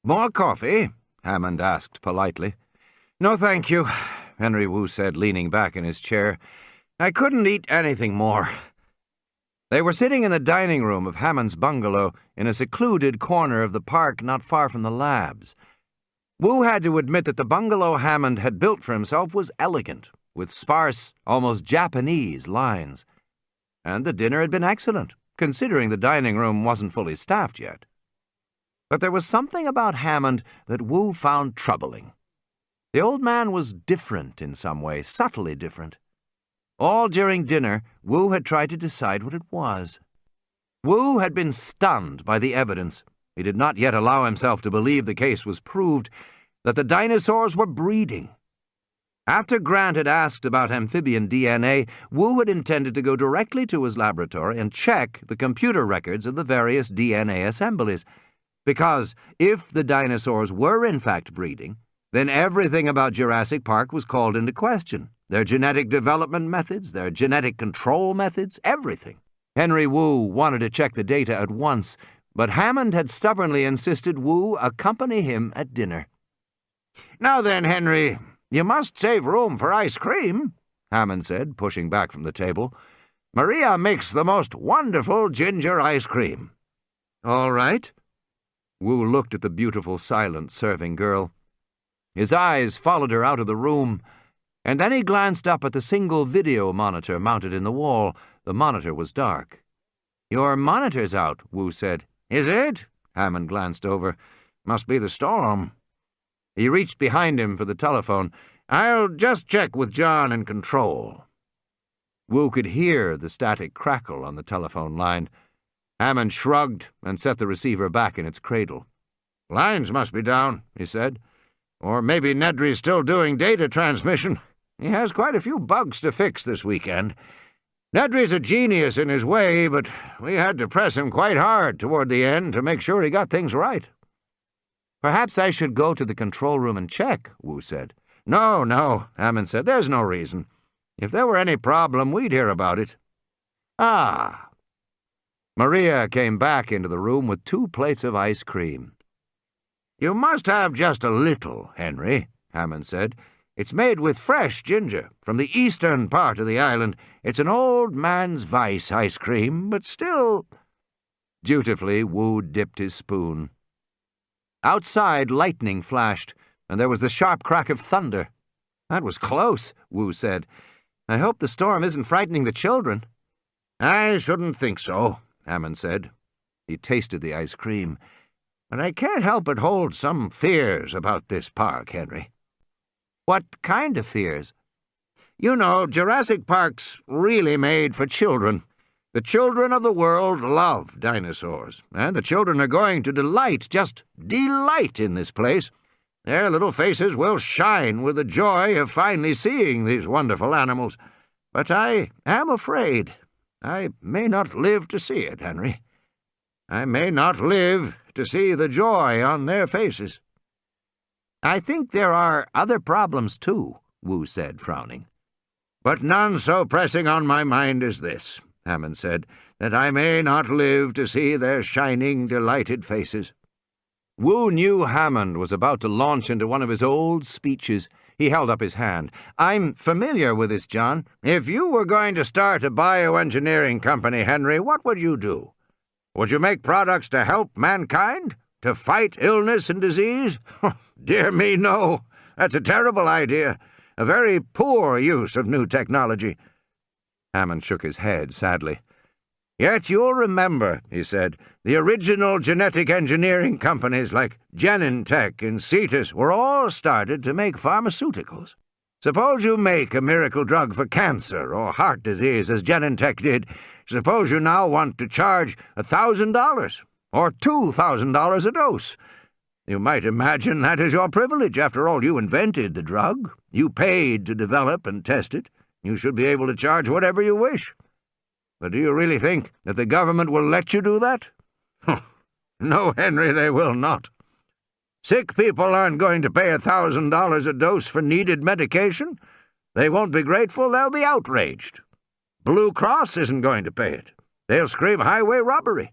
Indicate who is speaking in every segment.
Speaker 1: More coffee? Hammond asked politely. No, thank you, Henry Wu said, leaning back in his chair. I couldn't eat anything more. They were sitting in the dining room of Hammond's bungalow in a secluded corner of the park not far from the labs. Wu had to admit that the bungalow Hammond had built for himself was elegant, with sparse, almost Japanese lines. And the dinner had been excellent, considering the dining room wasn't fully staffed yet. But there was something about Hammond that Wu found troubling. The old man was different in some way, subtly different. All during dinner, Wu had tried to decide what it was. Wu had been stunned by the evidence. He did not yet allow himself to believe the case was proved, that the dinosaurs were breeding. After Grant had asked about amphibian DNA, Wu had intended to go directly to his laboratory and check the computer records of the various DNA assemblies, because if the dinosaurs were in fact breeding, then everything about Jurassic Park was called into question. Their genetic development methods, their genetic control methods, everything. Henry Wu wanted to check the data at once, but Hammond had stubbornly insisted Wu accompany him at dinner. Now then, Henry, you must save room for ice cream, Hammond said, pushing back from the table. Maria makes the most wonderful ginger ice cream. All right. Wu looked at the beautiful, silent serving girl. His eyes followed her out of the room, and then he glanced up at the single video monitor mounted in the wall. The monitor was dark. Your monitor's out, Wu said. Is it? Hammond glanced over. Must be the storm. He reached behind him for the telephone. I'll just check with John in control. Wu could hear the static crackle on the telephone line. Hammond shrugged and set the receiver back in its cradle. Lines must be down, he said. Or maybe Nedry's still doing data transmission. He has quite a few bugs to fix this weekend. Nedry's a genius in his way, but we had to press him quite hard toward the end to make sure he got things right. Perhaps I should go to the control room and check, Wu said. No, Hammond said. There's no reason. If there were any problem, we'd hear about it. Ah. Maria came back into the room with 2 plates of ice cream. You must have just a little, Henry, Hammond said. It's made with fresh ginger from the eastern part of the island. It's an old man's vice ice cream, but still... Dutifully, Wu dipped his spoon. Outside, lightning flashed, and there was the sharp crack of thunder. That was close, Wu said. I hope the storm isn't frightening the children. I shouldn't think so, Hammond said. He tasted the ice cream. But I can't help but hold some fears about this park, Henry. What kind of fears? You know, Jurassic Park's really made for children. The children of the world love dinosaurs, and the children are going to just delight in this place. Their little faces will shine with the joy of finally seeing these wonderful animals. But I am afraid I may not live to see it, Henry. I may not live to see the joy on their faces. I think there are other problems, too, Wu said, frowning. But none so pressing on my mind as this, Hammond said, that I may not live to see their shining, delighted faces. Wu knew Hammond was about to launch into one of his old speeches. He held up his hand. I'm familiar with this, John. If you were going to start a bioengineering company, Henry, what would you do? Would you make products to help mankind? To fight illness and disease? Dear me, no. That's a terrible idea. A very poor use of new technology. Hammond shook his head sadly. Yet you'll remember, he said, the original genetic engineering companies like Genentech and Cetus were all started to make pharmaceuticals. Suppose you make a miracle drug for cancer or heart disease, as Genentech did. Suppose you now want to charge $1,000 or $2,000 a dose. You might imagine that is your privilege. After all, you invented the drug. You paid to develop and test it. You should be able to charge whatever you wish. But do you really think that the government will let you do that? No, Henry, they will not. Sick people aren't going to pay $1,000 a dose for needed medication. They won't be grateful, they'll be outraged. Blue Cross isn't going to pay it. They'll scream highway robbery.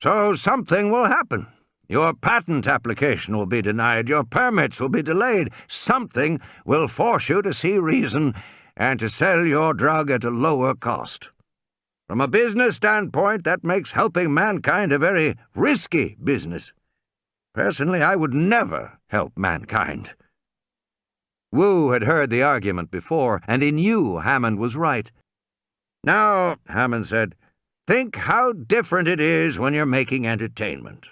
Speaker 1: So something will happen. Your patent application will be denied. Your permits will be delayed. Something will force you to see reason and to sell your drug at a lower cost. From a business standpoint, that makes helping mankind a very risky business. Personally, I would never help mankind." Wu had heard the argument before, and he knew Hammond was right. "Now," Hammond said, "think how different it is when you're making entertainment.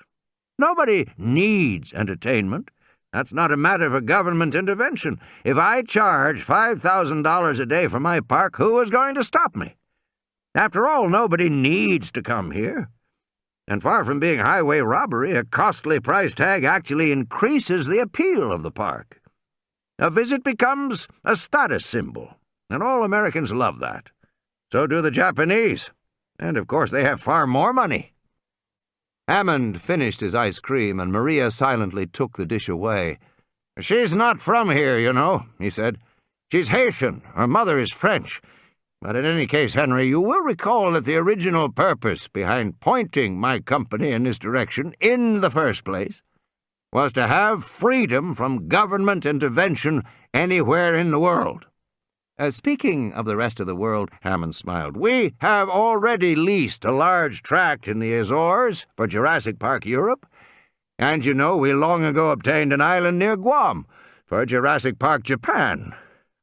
Speaker 1: Nobody needs entertainment. That's not a matter for government intervention. If I charge $5,000 a day for my park, who is going to stop me? After all, nobody needs to come here. And far from being highway robbery, a costly price tag actually increases the appeal of the park. A visit becomes a status symbol, and all Americans love that. So do the Japanese. And, of course, they have far more money." Hammond finished his ice cream, and Maria silently took the dish away. "She's not from here, you know," he said. "She's Haitian. Her mother is French. But in any case, Henry, you will recall that the original purpose behind pointing my company in this direction in the first place was to have freedom from government intervention anywhere in the world." Speaking of the rest of the world, Hammond smiled, "we have already leased a large tract in the Azores for Jurassic Park Europe, and you know we long ago obtained an island near Guam for Jurassic Park Japan.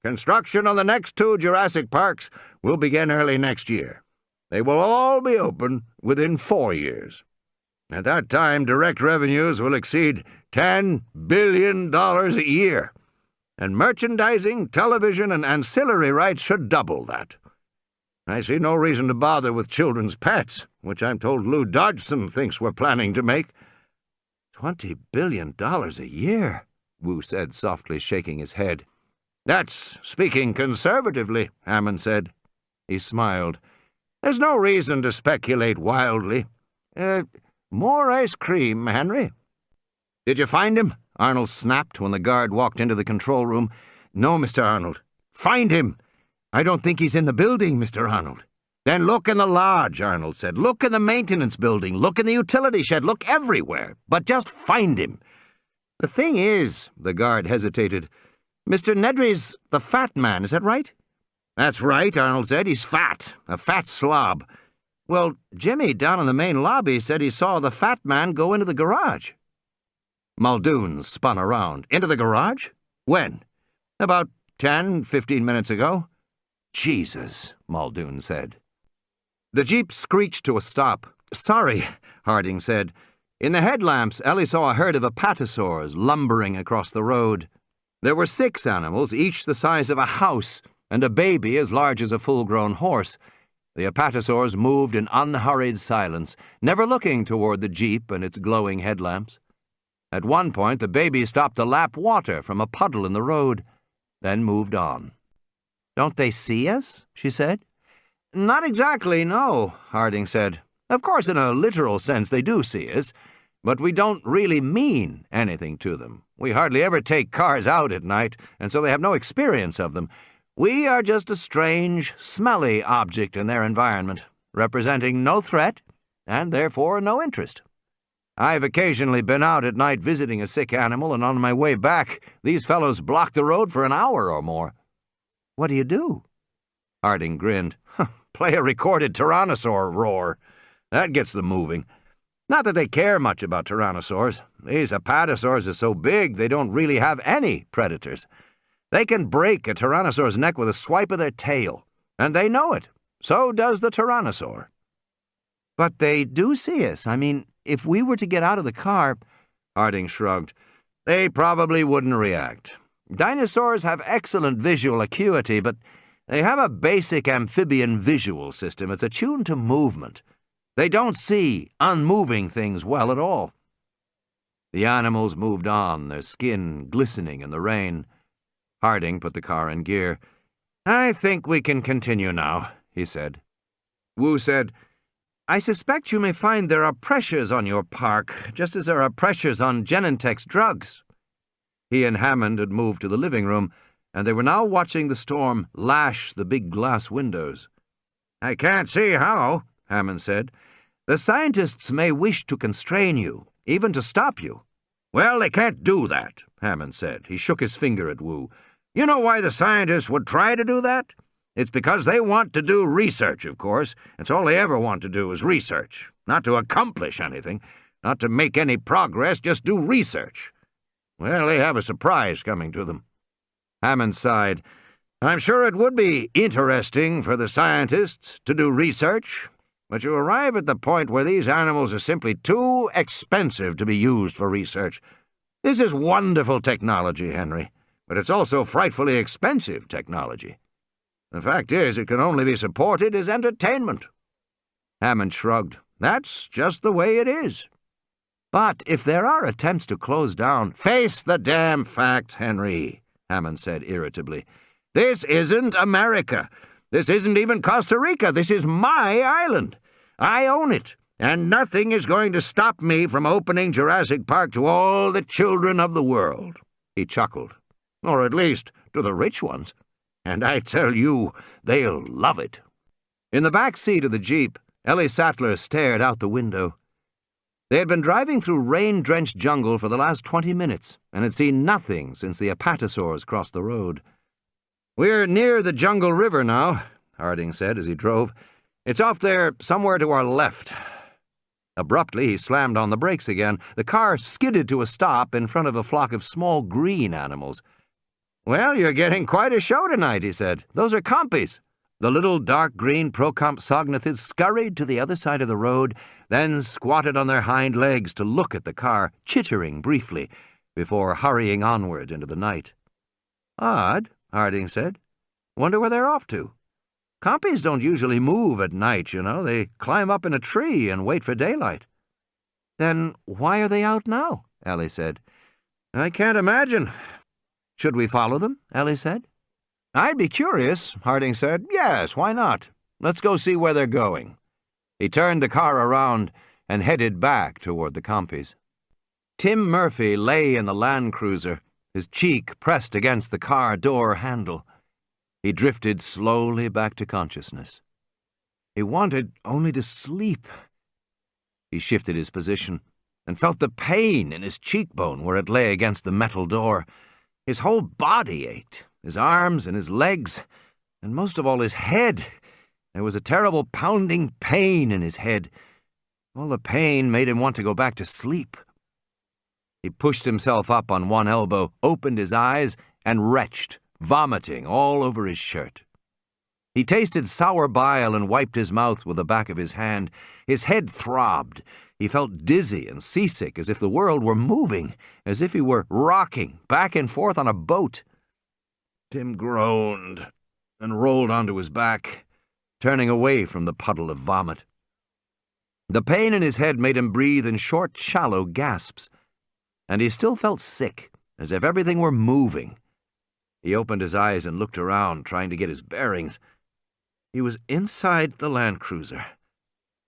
Speaker 1: Construction on the next 2 Jurassic Parks will begin early next year. They will all be open within 4 years. At that time, direct revenues will exceed $10 billion a year. And merchandising, television, and ancillary rights should double that. I see no reason to bother with children's pets, which I'm told Lou Dodgson thinks we're planning to make." $20 billion a year, Wu said softly, shaking his head. "That's speaking conservatively," Hammond said. He smiled. "There's no reason to speculate wildly. More ice cream, Henry." "Did you find him?" Arnold snapped when the guard walked into the control room. "No, Mr. Arnold." "Find him!" "I don't think he's in the building, Mr. Arnold." "Then look in the lodge," Arnold said. "Look in the maintenance building. Look in the utility shed. Look everywhere. But just find him." "The thing is," the guard hesitated, "Mr. Nedry's the fat man, is that right?" "That's right," Arnold said. "He's fat. A fat slob." "Well, Jimmy down in the main lobby said he saw the fat man go into the garage." Muldoon spun around. "Into the garage? When?" "About 10-15 minutes ago." "Jesus," Muldoon said. The jeep screeched to a stop. "Sorry," Harding said. In the headlamps, Ellie saw a herd of apatosaurs lumbering across the road. There were 6 animals, each the size of a house, and a baby as large as a full-grown horse. The apatosaurs moved in unhurried silence, never looking toward the jeep and its glowing headlamps. At one point, the baby stopped to lap water from a puddle in the road, then moved on. "Don't they see us?" she said. "Not exactly, no," Harding said. "Of course, in a literal sense, they do see us, but we don't really mean anything to them. We hardly ever take cars out at night, and so they have no experience of them. We are just a strange, smelly object in their environment, representing no threat, and therefore no interest. I've occasionally been out at night visiting a sick animal, and on my way back, these fellows block the road for an hour or more." "What do you do?" Harding grinned. "Play a recorded tyrannosaur roar. That gets them moving. Not that they care much about tyrannosaurs. These apatosaurs are so big they don't really have any predators. They can break a tyrannosaur's neck with a swipe of their tail, and they know it. So does the tyrannosaur." "But they do see us. I mean, if we were to get out of the car—" Harding shrugged. "They probably wouldn't react. Dinosaurs have excellent visual acuity, but they have a basic amphibian visual system. It's attuned to movement. They don't see unmoving things well at all." The animals moved on, their skin glistening in the rain. Harding put the car in gear. "I think we can continue now," he said. Wu said, "I suspect you may find there are pressures on your park, just as there are pressures on Genentech's drugs." He and Hammond had moved to the living room, and they were now watching the storm lash the big glass windows. "I can't see how," Hammond said. "The scientists may wish to constrain you, even to stop you." "Well, they can't do that," Hammond said. He shook his finger at Wu. "You know why the scientists would try to do that? It's because they want to do research, of course. It's all they ever want to do is research. Not to accomplish anything, not to make any progress, just do research. Well, they have a surprise coming to them." Hammond sighed. "I'm sure it would be interesting for the scientists to do research, but you arrive at the point where these animals are simply too expensive to be used for research. This is wonderful technology, Henry, but it's also frightfully expensive technology. The fact is, it can only be supported as entertainment." Hammond shrugged. "That's just the way it is." "But if there are attempts to close down—" "Face the damn facts, Henry," Hammond said irritably. "This isn't America. This isn't even Costa Rica. This is my island. I own it, and nothing is going to stop me from opening Jurassic Park to all the children of the world." He chuckled. "Or at least to the rich ones. And I tell you, they'll love it." In the back seat of the Jeep, Ellie Sattler stared out the window. They had been driving through rain-drenched jungle for the last 20 minutes and had seen nothing since the apatosaurs crossed the road. "We're near the jungle river now," Harding said as he drove. "It's off there somewhere to our left." Abruptly, he slammed on the brakes again. The car skidded to a stop in front of a flock of small green animals. "Well, you're getting quite a show tonight," he said. "Those are compies." The little dark green procompsognathids scurried to the other side of the road, then squatted on their hind legs to look at the car, chittering briefly, before hurrying onward into the night. "Odd," Harding said. "Wonder where they're off to. Compies don't usually move at night, you know. They climb up in a tree and wait for daylight." "Then why are they out now?" Ellie said. "I can't imagine." "Should we follow them?" Ellie said. "I'd be curious," Harding said. "Yes, why not? Let's go see where they're going." He turned the car around and headed back toward the compies. Tim Murphy lay in the Land Cruiser, his cheek pressed against the car door handle. He drifted slowly back to consciousness. He wanted only to sleep. He shifted his position and felt the pain in his cheekbone where it lay against the metal door. His whole body ached, his arms and his legs, and most of all his head. There was a terrible pounding pain in his head. All the pain made him want to go back to sleep. He pushed himself up on one elbow, opened his eyes, and retched, vomiting all over his shirt. He tasted sour bile and wiped his mouth with the back of his hand. His head throbbed. He felt dizzy and seasick, as if the world were moving, as if he were rocking back and forth on a boat. Tim groaned and rolled onto his back, turning away from the puddle of vomit. The pain in his head made him breathe in short, shallow gasps, and he still felt sick, as if everything were moving. He opened his eyes and looked around, trying to get his bearings. He was inside the Land Cruiser,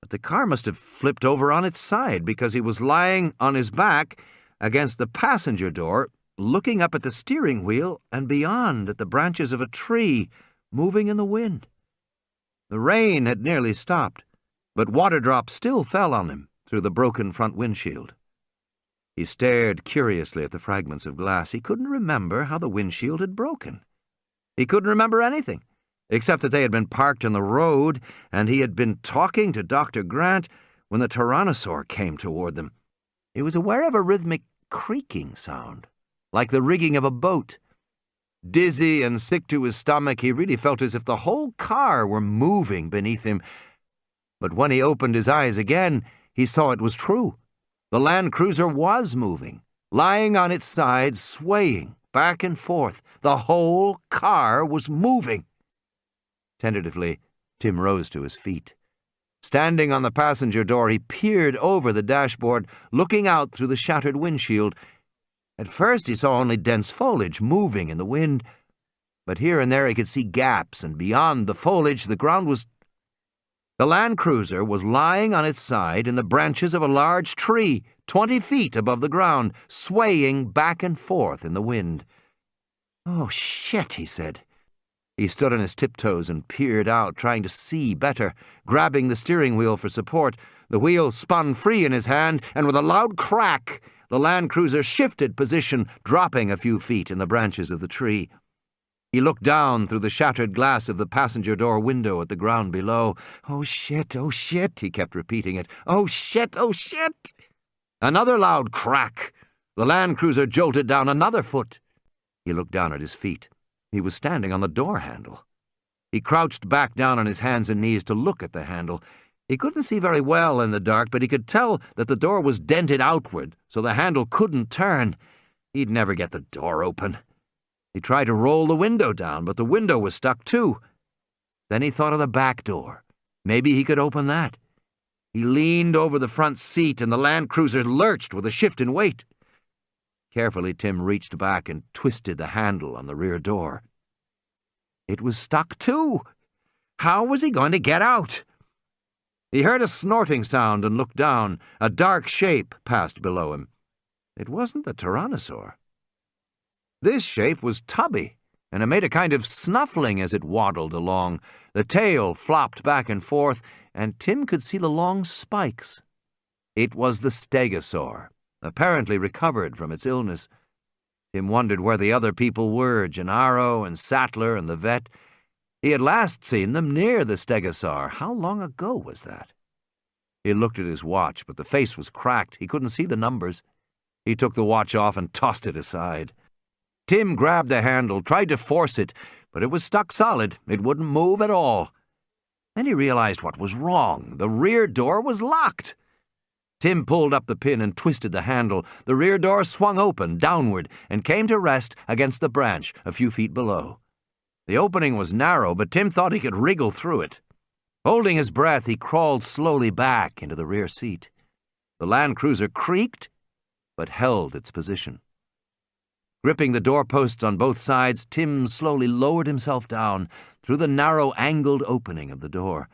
Speaker 1: but the car must have flipped over on its side because he was lying on his back against the passenger door, looking up at the steering wheel and beyond at the branches of a tree moving in the wind. The rain had nearly stopped, but water drops still fell on him through the broken front windshield. He stared curiously at the fragments of glass. He couldn't remember how the windshield had broken. He couldn't remember anything, except that they had been parked in the road, and he had been talking to Dr. Grant when the tyrannosaur came toward them. He was aware of a rhythmic creaking sound, like the rigging of a boat. Dizzy and sick to his stomach, he really felt as if the whole car were moving beneath him. But when he opened his eyes again, he saw it was true. The Land Cruiser was moving, lying on its side, swaying back and forth. The whole car was moving. Tentatively, Tim rose to his feet. Standing on the passenger door, he peered over the dashboard, looking out through the shattered windshield. At first, he saw only dense foliage moving in the wind, but here and there he could see gaps, and beyond the foliage, the ground was... The Land Cruiser was lying on its side in the branches of a large tree, 20 feet above the ground, swaying back and forth in the wind. "Oh, shit," he said. He stood on his tiptoes and peered out, trying to see better, grabbing the steering wheel for support. The wheel spun free in his hand, and with a loud crack, the Land Cruiser shifted position, dropping a few feet in the branches of the tree. He looked down through the shattered glass of the passenger door window at the ground below. "Oh shit, oh shit," he kept repeating it. "Oh shit, oh shit." Another loud crack. The Land Cruiser jolted down another foot. He looked down at his feet. He was standing on the door handle. He crouched back down on his hands and knees to look at the handle. He couldn't see very well in the dark, but he could tell that the door was dented outward, so the handle couldn't turn. He'd never get the door open. He tried to roll the window down, but the window was stuck too. Then he thought of the back door. Maybe he could open that. He leaned over the front seat, and the Land Cruiser lurched with a shift in weight. Carefully, Tim reached back and twisted the handle on the rear door. It was stuck too. How was he going to get out? He heard a snorting sound and looked down. A dark shape passed below him. It wasn't the tyrannosaur. This shape was tubby, and it made a kind of snuffling as it waddled along. The tail flopped back and forth, and Tim could see the long spikes. It was the stegosaur, apparently recovered from its illness. Tim wondered where the other people were, Gennaro and Sattler and the vet. He had last seen them near the stegosaur. How long ago was that? He looked at his watch, but the face was cracked. He couldn't see the numbers. He took the watch off and tossed it aside. Tim grabbed the handle, tried to force it, but it was stuck solid. It wouldn't move at all. Then he realized what was wrong. The rear door was locked. Tim pulled up the pin and twisted the handle. The rear door swung open, downward, and came to rest against the branch a few feet below. The opening was narrow, but Tim thought he could wriggle through it. Holding his breath, he crawled slowly back into the rear seat. The Land Cruiser creaked, but held its position. Gripping the doorposts on both sides, Tim slowly lowered himself down through the narrow, angled opening of the door.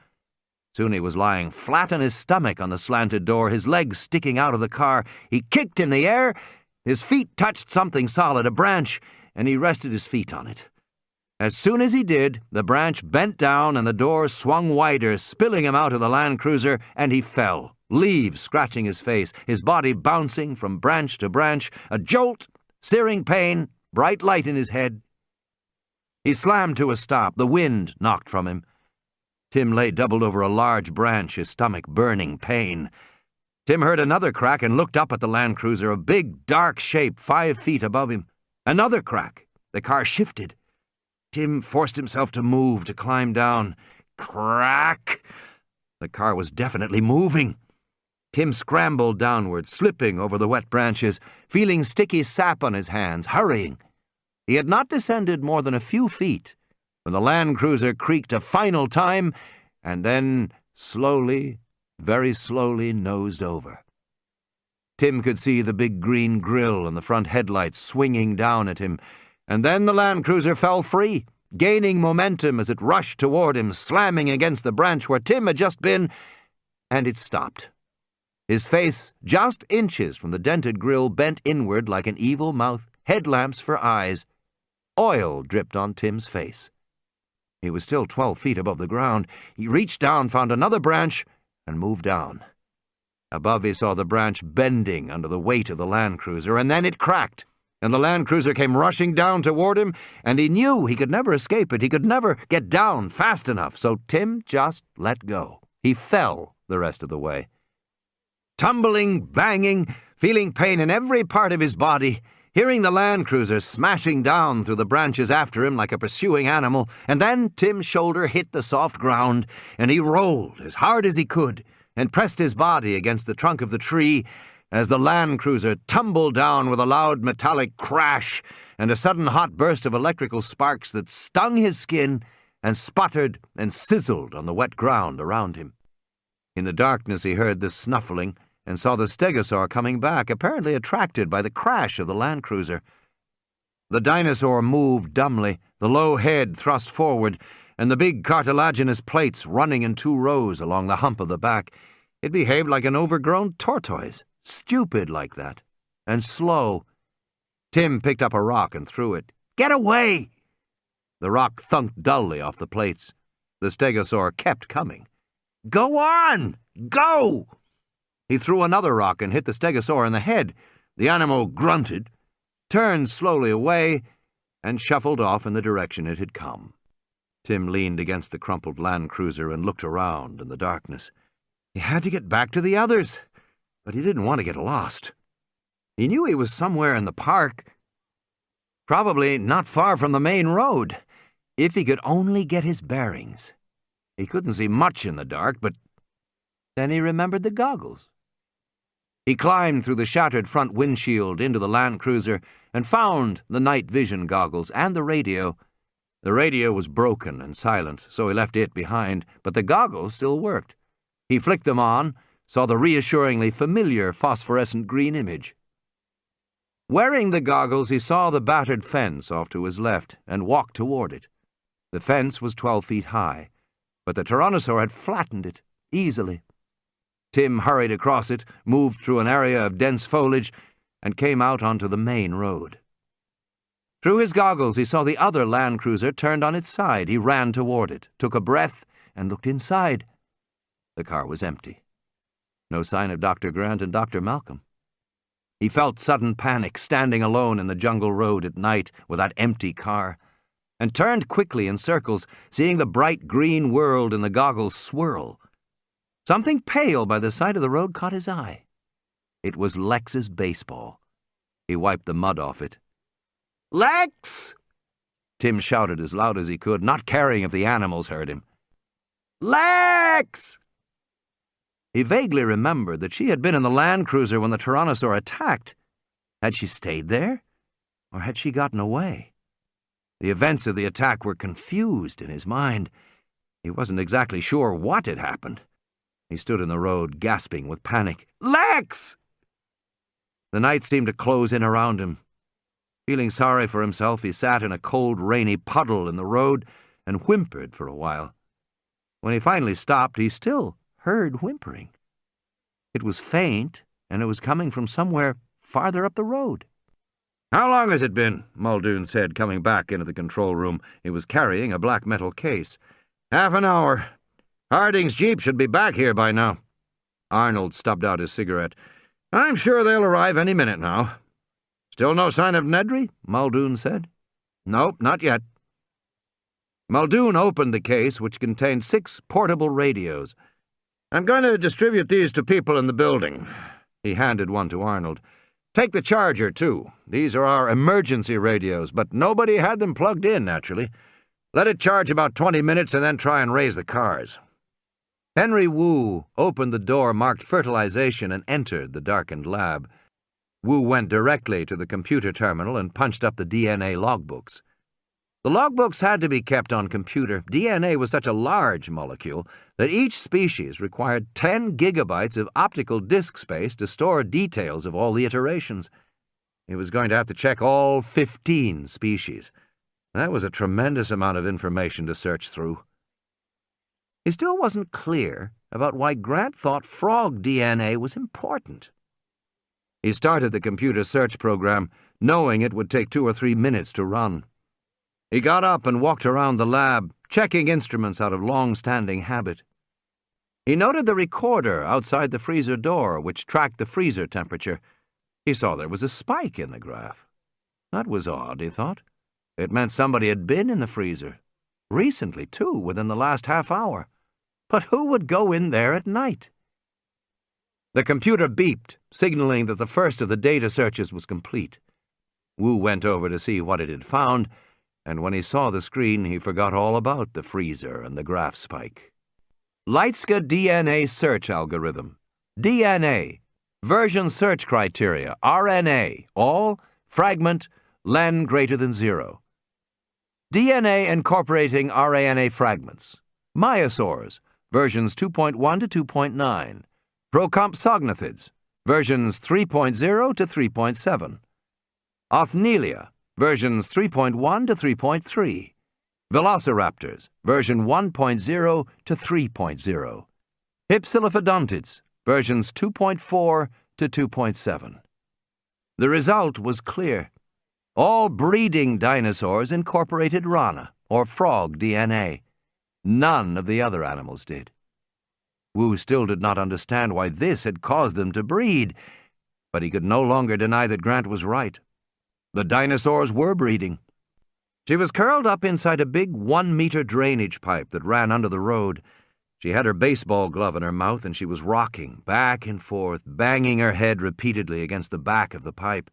Speaker 1: Soon he was lying flat on his stomach on the slanted door, his legs sticking out of the car. He kicked in the air. His feet touched something solid, a branch, and he rested his feet on it. As soon as he did, the branch bent down and the door swung wider, spilling him out of the Land Cruiser, and he fell, leaves scratching his face, his body bouncing from branch to branch, a jolt, searing pain, bright light in his head. He slammed to a stop. The wind knocked from him. Tim lay doubled over a large branch, his stomach burning pain. Tim heard another crack and looked up at the Land Cruiser, a big, dark shape 5 feet above him. Another crack. The car shifted. Tim forced himself to move, to climb down. Crack! The car was definitely moving. Tim scrambled downward, slipping over the wet branches, feeling sticky sap on his hands, hurrying. He had not descended more than a few feet when the Land Cruiser creaked a final time and then slowly, very slowly nosed over. Tim could see the big green grill and the front headlights swinging down at him, and then the Land Cruiser fell free, gaining momentum as it rushed toward him, slamming against the branch where Tim had just been, and it stopped. His face, just inches from the dented grill, bent inward like an evil mouth, headlamps for eyes. Oil dripped on Tim's face. He was still 12 feet above the ground. He reached down, found another branch, and moved down. Above he saw the branch bending under the weight of the Land Cruiser, and then it cracked, and the Land Cruiser came rushing down toward him, and he knew he could never escape it. He could never get down fast enough, so Tim just let go. He fell the rest of the way. Tumbling, banging, feeling pain in every part of his body, hearing the Land Cruiser smashing down through the branches after him like a pursuing animal, and then Tim's shoulder hit the soft ground, and he rolled as hard as he could and pressed his body against the trunk of the tree as the Land Cruiser tumbled down with a loud metallic crash and a sudden hot burst of electrical sparks that stung his skin and sputtered and sizzled on the wet ground around him. In the darkness he heard the snuffling and saw the stegosaur coming back, apparently attracted by the crash of the Land Cruiser. The dinosaur moved dumbly, the low head thrust forward, and the big cartilaginous plates running in 2 rows along the hump of the back. It behaved like an overgrown tortoise, stupid like that, and slow. Tim picked up a rock and threw it. "Get away!" The rock thunked dully off the plates. The stegosaur kept coming. "Go on! Go!" He threw another rock and hit the stegosaur in the head. The animal grunted, turned slowly away, and shuffled off in the direction it had come. Tim leaned against the crumpled land cruiser and looked around in the darkness. He had to get back to the others, but he didn't want to get lost. He knew he was somewhere in the park, probably not far from the main road, if he could only get his bearings. He couldn't see much in the dark, but then he remembered the goggles. He climbed through the shattered front windshield into the land cruiser and found the night vision goggles and the radio. The radio was broken and silent, so he left it behind, but the goggles still worked. He flicked them on, saw the reassuringly familiar phosphorescent green image. Wearing the goggles, he saw the battered fence off to his left and walked toward it. The fence was 12 feet high, but the tyrannosaur had flattened it easily. Tim hurried across it, moved through an area of dense foliage, and came out onto the main road. Through his goggles, he saw the other land cruiser turned on its side. He ran toward it, took a breath, and looked inside. The car was empty. No sign of Dr. Grant and Dr. Malcolm. He felt sudden panic, standing alone in the jungle road at night with that empty car, and turned quickly in circles, seeing the bright green world in the goggles swirl. Something pale by the side of the road caught his eye. It was Lex's baseball. He wiped the mud off it. "Lex!" Tim shouted as loud as he could, not caring if the animals heard him. "Lex!" He vaguely remembered that she had been in the land cruiser when the tyrannosaur attacked. Had she stayed there, or had she gotten away? The events of the attack were confused in his mind. He wasn't exactly sure what had happened. He stood in the road, gasping with panic. "Lex!" The night seemed to close in around him. Feeling sorry for himself, he sat in a cold, rainy puddle in the road and whimpered for a while. When he finally stopped, he still heard whimpering. It was faint, and it was coming from somewhere farther up the road. "How long has it been?" Muldoon said, coming back into the control room. He was carrying a black metal case. "Half an hour. Harding's jeep should be back here by now." Arnold stubbed out his cigarette. "I'm sure they'll arrive any minute now." "Still no sign of Nedry?" Muldoon said. "Nope, not yet." Muldoon opened the case, which contained 6 portable radios. "I'm going to distribute these to people in the building." He handed one to Arnold. "Take the charger, too. These are our emergency radios, but nobody had them plugged in, naturally. Let it charge about 20 minutes and then try and raise the cars." Henry Wu opened the door marked fertilization and entered the darkened lab. Wu went directly to the computer terminal and punched up the DNA logbooks. The logbooks had to be kept on computer. DNA was such a large molecule that each species required 10 gigabytes of optical disk space to store details of all the iterations. He was going to have to check all 15 species. That was a tremendous amount of information to search through. He still wasn't clear about why Grant thought frog DNA was important. He started the computer search program, knowing it would take 2 or 3 minutes to run. He got up and walked around the lab, checking instruments out of long-standing habit. He noted the recorder outside the freezer door, which tracked the freezer temperature. He saw there was a spike in the graph. That was odd, he thought. It meant somebody had been in the freezer. Recently, too, within the last half hour. But who would go in there at night? The computer beeped, signaling that the first of the data searches was complete. Wu went over to see what it had found, and when he saw the screen, he forgot all about the freezer and the graph spike. Leitska DNA search algorithm. DNA. Version search criteria. RNA. All. Fragment. Len greater than 0. DNA incorporating RNA fragments. Myosaurs. Versions 2.1 to 2.9. Procompsognathids. Versions 3.0 to 3.7. Othnielia. Versions 3.1 to 3.3. Velociraptors, version 1.0 to 3.0. Hypsilophodontids, versions 2.4 to 2.7. The result was clear. All breeding dinosaurs incorporated rana, or frog DNA. None of the other animals did. Wu still did not understand why this had caused them to breed, but he could no longer deny that Grant was right. The dinosaurs were breeding. She was curled up inside a big 1-meter drainage pipe that ran under the road. She had her baseball glove in her mouth, and she was rocking back and forth, banging her head repeatedly against the back of the pipe.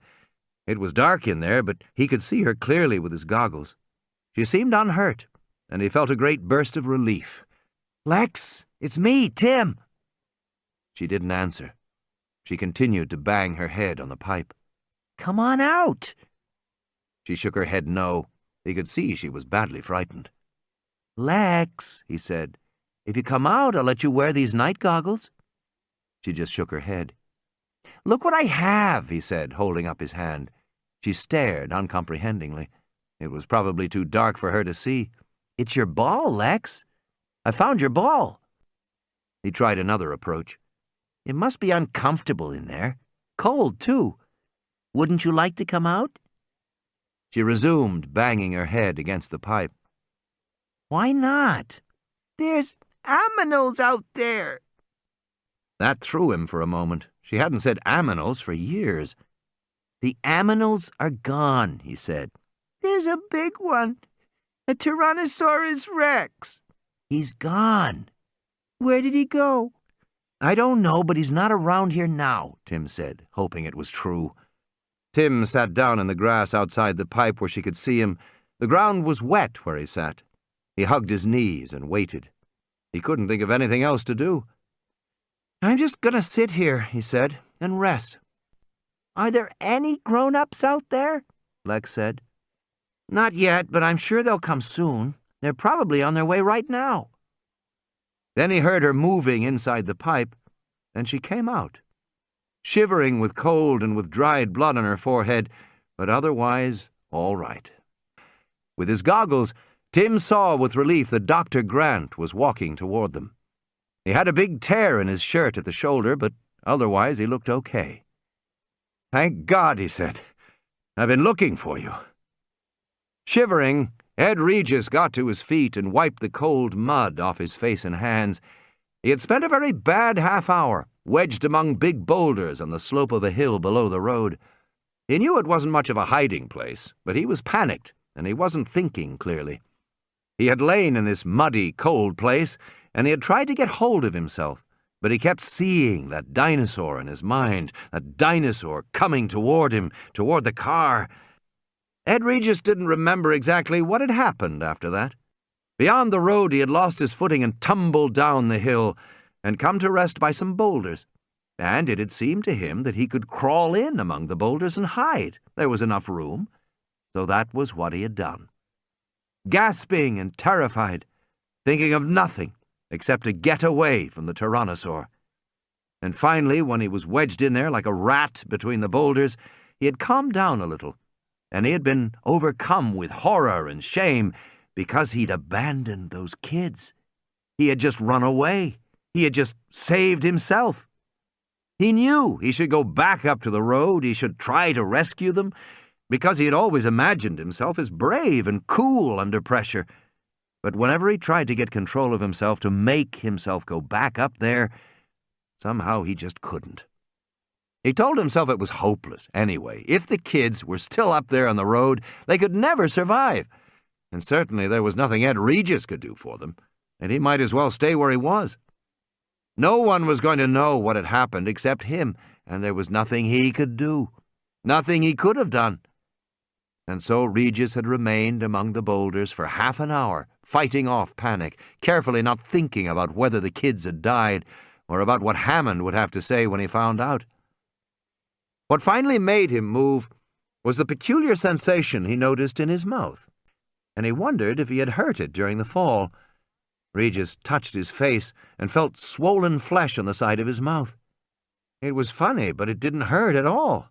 Speaker 1: It was dark in there, but he could see her clearly with his goggles. She seemed unhurt, and he felt a great burst of relief. "Lex, it's me, Tim." She didn't answer. She continued to bang her head on the pipe. "Come on out." She shook her head no. He could see she was badly frightened. "Lex," he said, "if you come out, I'll let you wear these night goggles." She just shook her head. "Look what I have," he said, holding up his hand. She stared uncomprehendingly. It was probably too dark for her to see. "It's your ball, Lex. I found your ball." He tried another approach. "It must be uncomfortable in there. Cold, too. Wouldn't you like to come out?" She resumed banging her head against the pipe. "Why not?" "There's aminals out there." That threw him for a moment. She hadn't said aminals for years. "The aminals are gone," he said. "There's a big one. A Tyrannosaurus rex." "He's gone." "Where did he go?" "I don't know, but he's not around here now," Tim said, hoping it was true. Tim sat down in the grass outside the pipe where she could see him. The ground was wet where he sat. He hugged his knees and waited. He couldn't think of anything else to do. "I'm just going to sit here," he said, "and rest." "Are there any grown-ups out there?" Lex said. "Not yet, but I'm sure they'll come soon. They're probably on their way right now." Then he heard her moving inside the pipe, and she came out, shivering with cold and with dried blood on her forehead, but otherwise all right. With his goggles, Tim saw with relief that Dr. Grant was walking toward them. He had a big tear in his shirt at the shoulder, but otherwise he looked okay. "Thank God," he said. "I've been looking for you." Shivering, Ed Regis got to his feet and wiped the cold mud off his face and hands. He had spent a very bad half-hour, wedged among big boulders on the slope of a hill below the road. He knew it wasn't much of a hiding place, but he was panicked, and he wasn't thinking clearly. He had lain in this muddy, cold place, and he had tried to get hold of himself, but he kept seeing that dinosaur in his mind, that dinosaur coming toward him, toward the car. Ed Regis didn't remember exactly what had happened after that. Beyond the road, he had lost his footing and tumbled down the hill and come to rest by some boulders, and it had seemed to him that he could crawl in among the boulders and hide. There was enough room, so that was what he had done. Gasping and terrified, thinking of nothing except to get away from the tyrannosaur. And finally, when he was wedged in there like a rat between the boulders, he had calmed down a little, and he had been overcome with horror and shame because he'd abandoned those kids. He had just run away. He had just saved himself. He knew he should go back up to the road. He should try to rescue them, because he had always imagined himself as brave and cool under pressure. But whenever he tried to get control of himself, to make himself go back up there, somehow he just couldn't. He told himself it was hopeless anyway. If the kids were still up there on the road, they could never survive. And certainly there was nothing Ed Regis could do for them, and he might as well stay where he was. No one was going to know what had happened except him, and there was nothing he could do, nothing he could have done. And so Regis had remained among the boulders for half an hour, fighting off panic, carefully not thinking about whether the kids had died or about what Hammond would have to say when he found out. What finally made him move was the peculiar sensation he noticed in his mouth, and he wondered if he had hurt it during the fall. Regis touched his face and felt swollen flesh on the side of his mouth. It was funny, but it didn't hurt at all.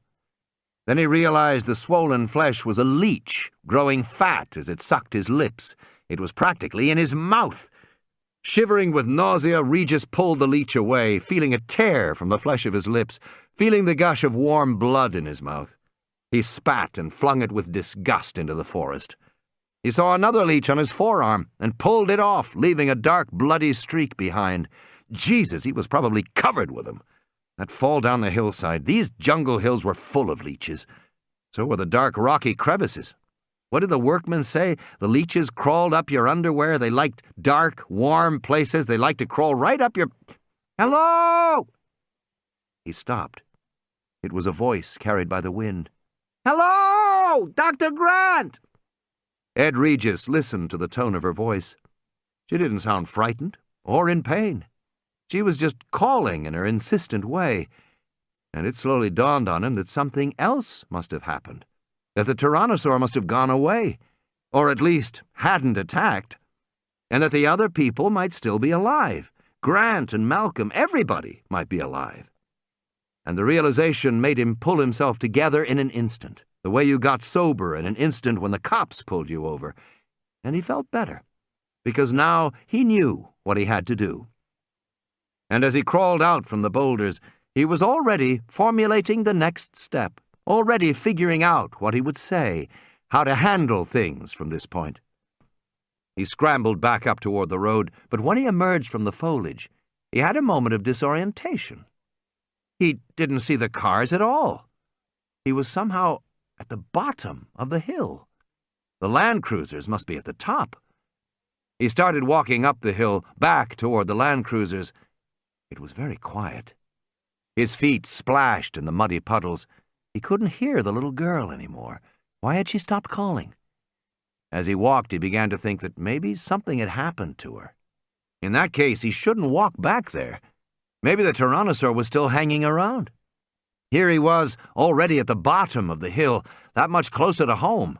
Speaker 1: Then he realized the swollen flesh was a leech, growing fat as it sucked his lips. It was practically in his mouth. Shivering with nausea, Regis pulled the leech away, feeling a tear from the flesh of his lips, feeling the gush of warm blood in his mouth. He spat and flung it with disgust into the forest. He saw another leech on his forearm and pulled it off, leaving a dark, bloody streak behind. Jesus, he was probably covered with them. That fall down the hillside, these jungle hills were full of leeches. So were the dark, rocky crevices. What did the workmen say? The leeches crawled up your underwear. They liked dark, warm places. They liked to crawl right up your... Hello! He stopped. It was a voice carried by the wind. Hello! Dr. Grant! Ed Regis listened to the tone of her voice. She didn't sound frightened or in pain. She was just calling in her insistent way. And it slowly dawned on him that something else must have happened. That the tyrannosaur must have gone away, or at least hadn't attacked, and that the other people might still be alive. Grant and Malcolm, everybody might be alive. And the realization made him pull himself together in an instant, the way you got sober in an instant when the cops pulled you over. And he felt better, because now he knew what he had to do. And as he crawled out from the boulders, he was already formulating the next step, already figuring out what he would say, how to handle things from this point. He scrambled back up toward the road, but when he emerged from the foliage, he had a moment of disorientation. He didn't see the cars at all. He was somehow at the bottom of the hill. The land cruisers must be at the top. He started walking up the hill, back toward the land cruisers. It was very quiet. His feet splashed in the muddy puddles. He couldn't hear the little girl anymore. Why had she stopped calling? As he walked, he began to think that maybe something had happened to her. In that case, he shouldn't walk back there. Maybe the tyrannosaur was still hanging around. Here he was, already at the bottom of the hill, that much closer to home.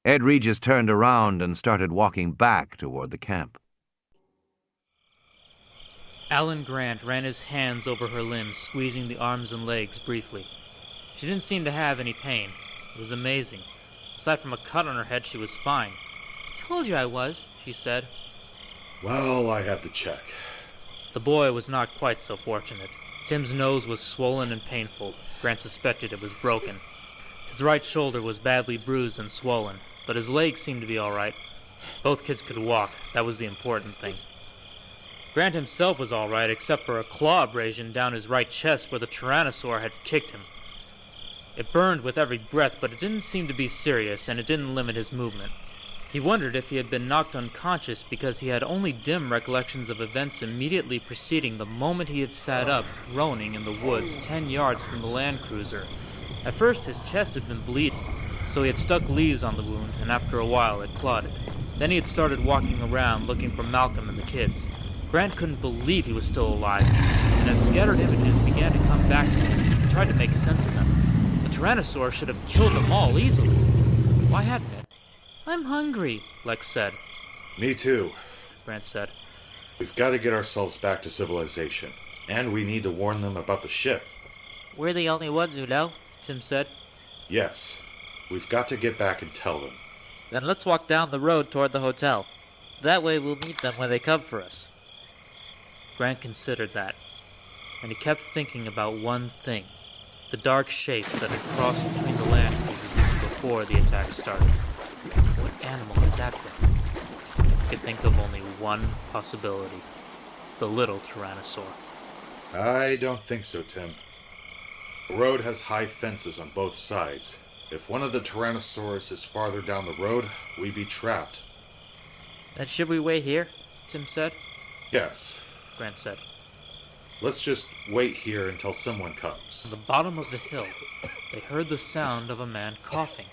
Speaker 1: Ed Regis turned around and started walking back toward the camp.
Speaker 2: Alan Grant ran his hands over her limbs, squeezing the arms and legs briefly. She didn't seem to have any pain. It was amazing. Aside from a cut on her head, she was fine. "I told you I was," she said.
Speaker 3: Well, I had to check.
Speaker 2: The boy was not quite so fortunate. Tim's nose was swollen and painful. Grant suspected it was broken. His right shoulder was badly bruised and swollen, but his legs seemed to be all right. Both kids could walk. That was the important thing. Grant himself was all right, except for a claw abrasion down his right chest where the tyrannosaur had kicked him. It burned with every breath, but it didn't seem to be serious, and it didn't limit his movement. He wondered if he had been knocked unconscious because he had only dim recollections of events immediately preceding the moment he had sat up, groaning in the woods 10 yards from the land cruiser. At first his chest had been bleeding, so he had stuck leaves on the wound, and after a while it clotted. Then he had started walking around looking for Malcolm and the kids. Grant couldn't believe he was still alive, and as scattered images began to come back to him, he tried to make sense of them. The tyrannosaur should have killed them all easily. Why hadn't it? "I'm hungry," Lex said.
Speaker 3: Me too.
Speaker 2: Grant said.
Speaker 3: We've got to get ourselves back to civilization, and we need to warn them about the ship.
Speaker 2: "We're the only ones who know," Tim said.
Speaker 3: Yes, we've got to get back and tell them.
Speaker 2: "Then let's walk down the road toward the hotel. That way we'll meet them when they come for us." Grant considered that, and he kept thinking about one thing, the dark shape that had crossed between the land cruisers even before the attack started. What animal had that been? He could think of only one possibility, the little tyrannosaur.
Speaker 3: I don't think so, Tim. The road has high fences on both sides. If one of the tyrannosaurs is farther down the road, we'd be trapped.
Speaker 2: "Then should we wait here?" Tim said.
Speaker 3: Yes.
Speaker 2: Grant said.
Speaker 3: Let's just wait here until someone comes.
Speaker 2: On the bottom of the hill, they heard the sound of a man coughing.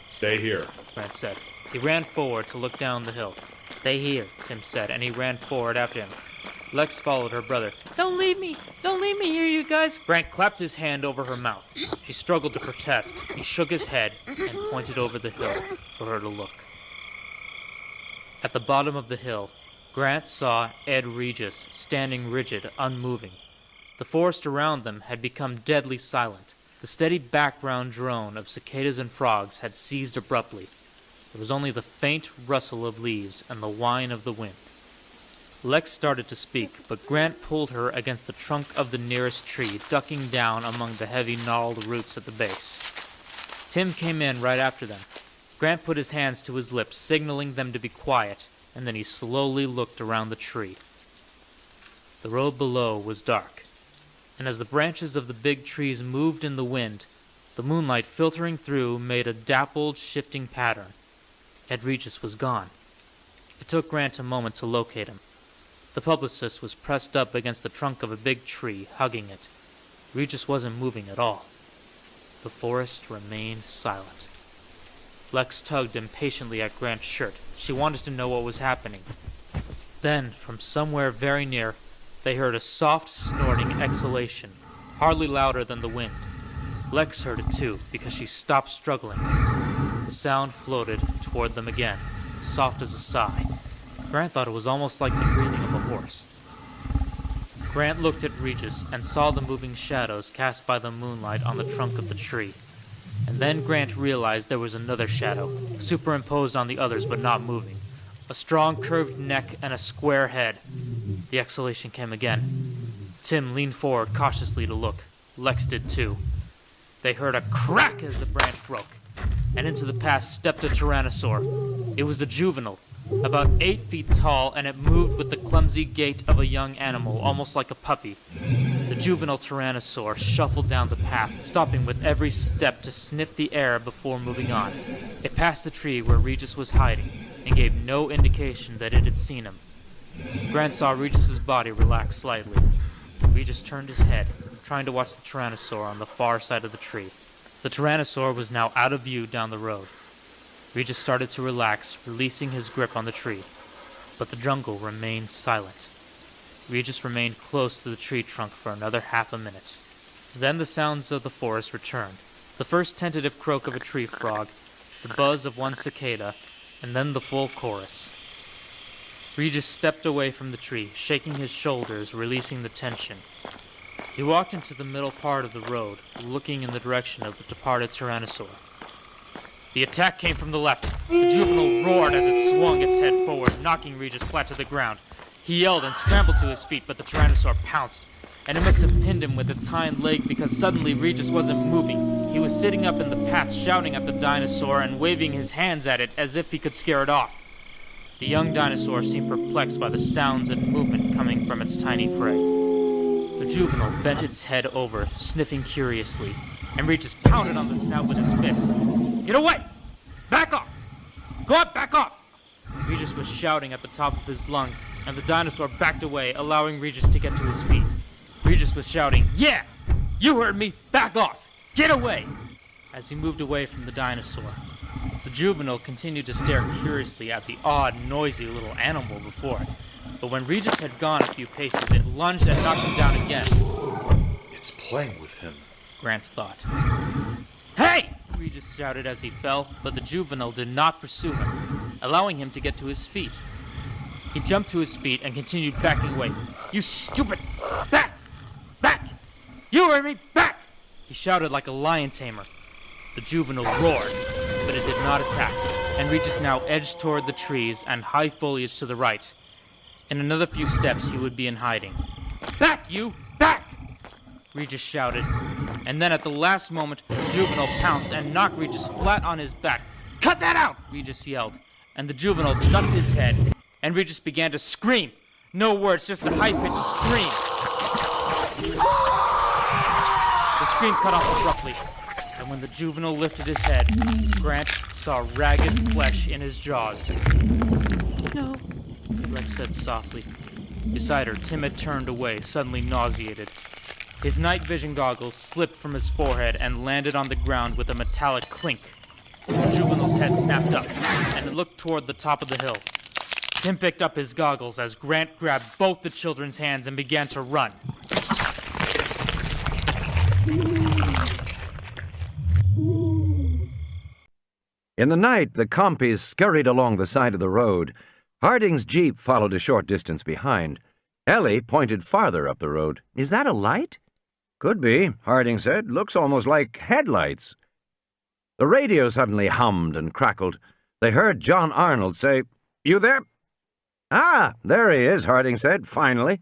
Speaker 3: Stay here,
Speaker 2: Grant said. He ran forward to look down the hill. "Stay here," Tim said, and he ran forward after him. Lex followed her brother. "Don't leave me! Don't leave me here, you guys!" Grant clapped his hand over her mouth. She struggled to protest. He shook his head and pointed over the hill for her to look. At the bottom of the hill, Grant saw Ed Regis standing rigid, unmoving. The forest around them had become deadly silent. The steady background drone of cicadas and frogs had ceased abruptly. There was only the faint rustle of leaves and the whine of the wind. Lex started to speak, but Grant pulled her against the trunk of the nearest tree, ducking down among the heavy gnarled roots at the base. Tim came in right after them. Grant put his hands to his lips, signaling them to be quiet, and then he slowly looked around the tree. The road below was dark, and as the branches of the big trees moved in the wind, the moonlight filtering through made a dappled, shifting pattern. Yet Regis was gone. It took Grant a moment to locate him. The publicist was pressed up against the trunk of a big tree, hugging it. Regis wasn't moving at all. The forest remained silent. Lex tugged impatiently at Grant's shirt. She wanted to know what was happening. Then, from somewhere very near, they heard a soft, snorting exhalation, hardly louder than the wind. Lex heard it too, because she stopped struggling. The sound floated toward them again, soft as a sigh. Grant thought it was almost like the breathing of a horse. Grant looked at Regis and saw the moving shadows cast by the moonlight on the trunk of the tree. And then Grant realized there was another shadow, superimposed on the others but not moving. A strong curved neck and a square head. The exhalation came again. Tim leaned forward cautiously to look. Lex did too. They heard a crack as the branch broke, and into the path stepped a tyrannosaur. It was the juvenile, about 8 feet tall, and it moved with the clumsy gait of a young animal, almost like a puppy. The juvenile tyrannosaur shuffled down the path, stopping with every step to sniff the air before moving on. It passed the tree where Regis was hiding, and gave no indication that it had seen him. Grant saw Regis's body relax slightly. Regis turned his head, trying to watch the tyrannosaur on the far side of the tree. The tyrannosaur was now out of view down the road. Regis started to relax, releasing his grip on the tree. But the jungle remained silent. Regis remained close to the tree trunk for another half a minute. Then the sounds of the forest returned. The first tentative croak of a tree frog, the buzz of one cicada, and then the full chorus. Regis stepped away from the tree, shaking his shoulders, releasing the tension. He walked into the middle part of the road, looking in the direction of the departed tyrannosaur. The attack came from the left. The juvenile roared as it swung its head forward, knocking Regis flat to the ground. He yelled and scrambled to his feet, but the tyrannosaur pounced, and it must have pinned him with its hind leg because suddenly Regis wasn't moving. He was sitting up in the path, shouting at the dinosaur and waving his hands at it as if he could scare it off. The young dinosaur seemed perplexed by the sounds and movement coming from its tiny prey. The juvenile bent its head over, sniffing curiously, and Regis pounded on the snout with his fist. "Get away! Back off! Go up, back off!" Regis was shouting at the top of his lungs, and the dinosaur backed away, allowing Regis to get to his feet. Regis was shouting, "Yeah! You heard me! Back off! Get away!" as he moved away from the dinosaur. The juvenile continued to stare curiously at the odd, noisy little animal before it. But when Regis had gone a few paces, it lunged and knocked him down again.
Speaker 3: It's playing with him,
Speaker 2: Grant thought. "Hey!" Regis shouted as he fell, but the juvenile did not pursue him, allowing him to get to his feet. He jumped to his feet and continued backing away. "You stupid! Back! Back! You heard me! Back!" he shouted like a lion tamer. The juvenile roared, but it did not attack, and Regis now edged toward the trees and high foliage to the right. In another few steps, he would be in hiding. "Back, you! Back!" Regis shouted, and then at the last moment, the juvenile pounced and knocked Regis flat on his back. "Cut that out!" Regis yelled, and the juvenile ducked his head, and Regis began to scream. No words, just a high-pitched scream. The scream cut off abruptly, and when the juvenile lifted his head, Grant saw ragged flesh in his jaws. "No," Lex said softly. Beside her, Tim had turned away, suddenly nauseated. His night vision goggles slipped from his forehead and landed on the ground with a metallic clink. The juvenile's head snapped up, and it looked toward the top of the hill. Tim picked up his goggles as Grant grabbed both the children's hands and began to run.
Speaker 1: In the night, the compies scurried along the side of the road. Harding's jeep followed a short distance behind. Ellie pointed farther up the road. "Is that a light?" "Could be," Harding said. "Looks almost like headlights." The radio suddenly hummed and crackled. They heard John Arnold say, "You there?" "Ah, there he is," Harding said, finally.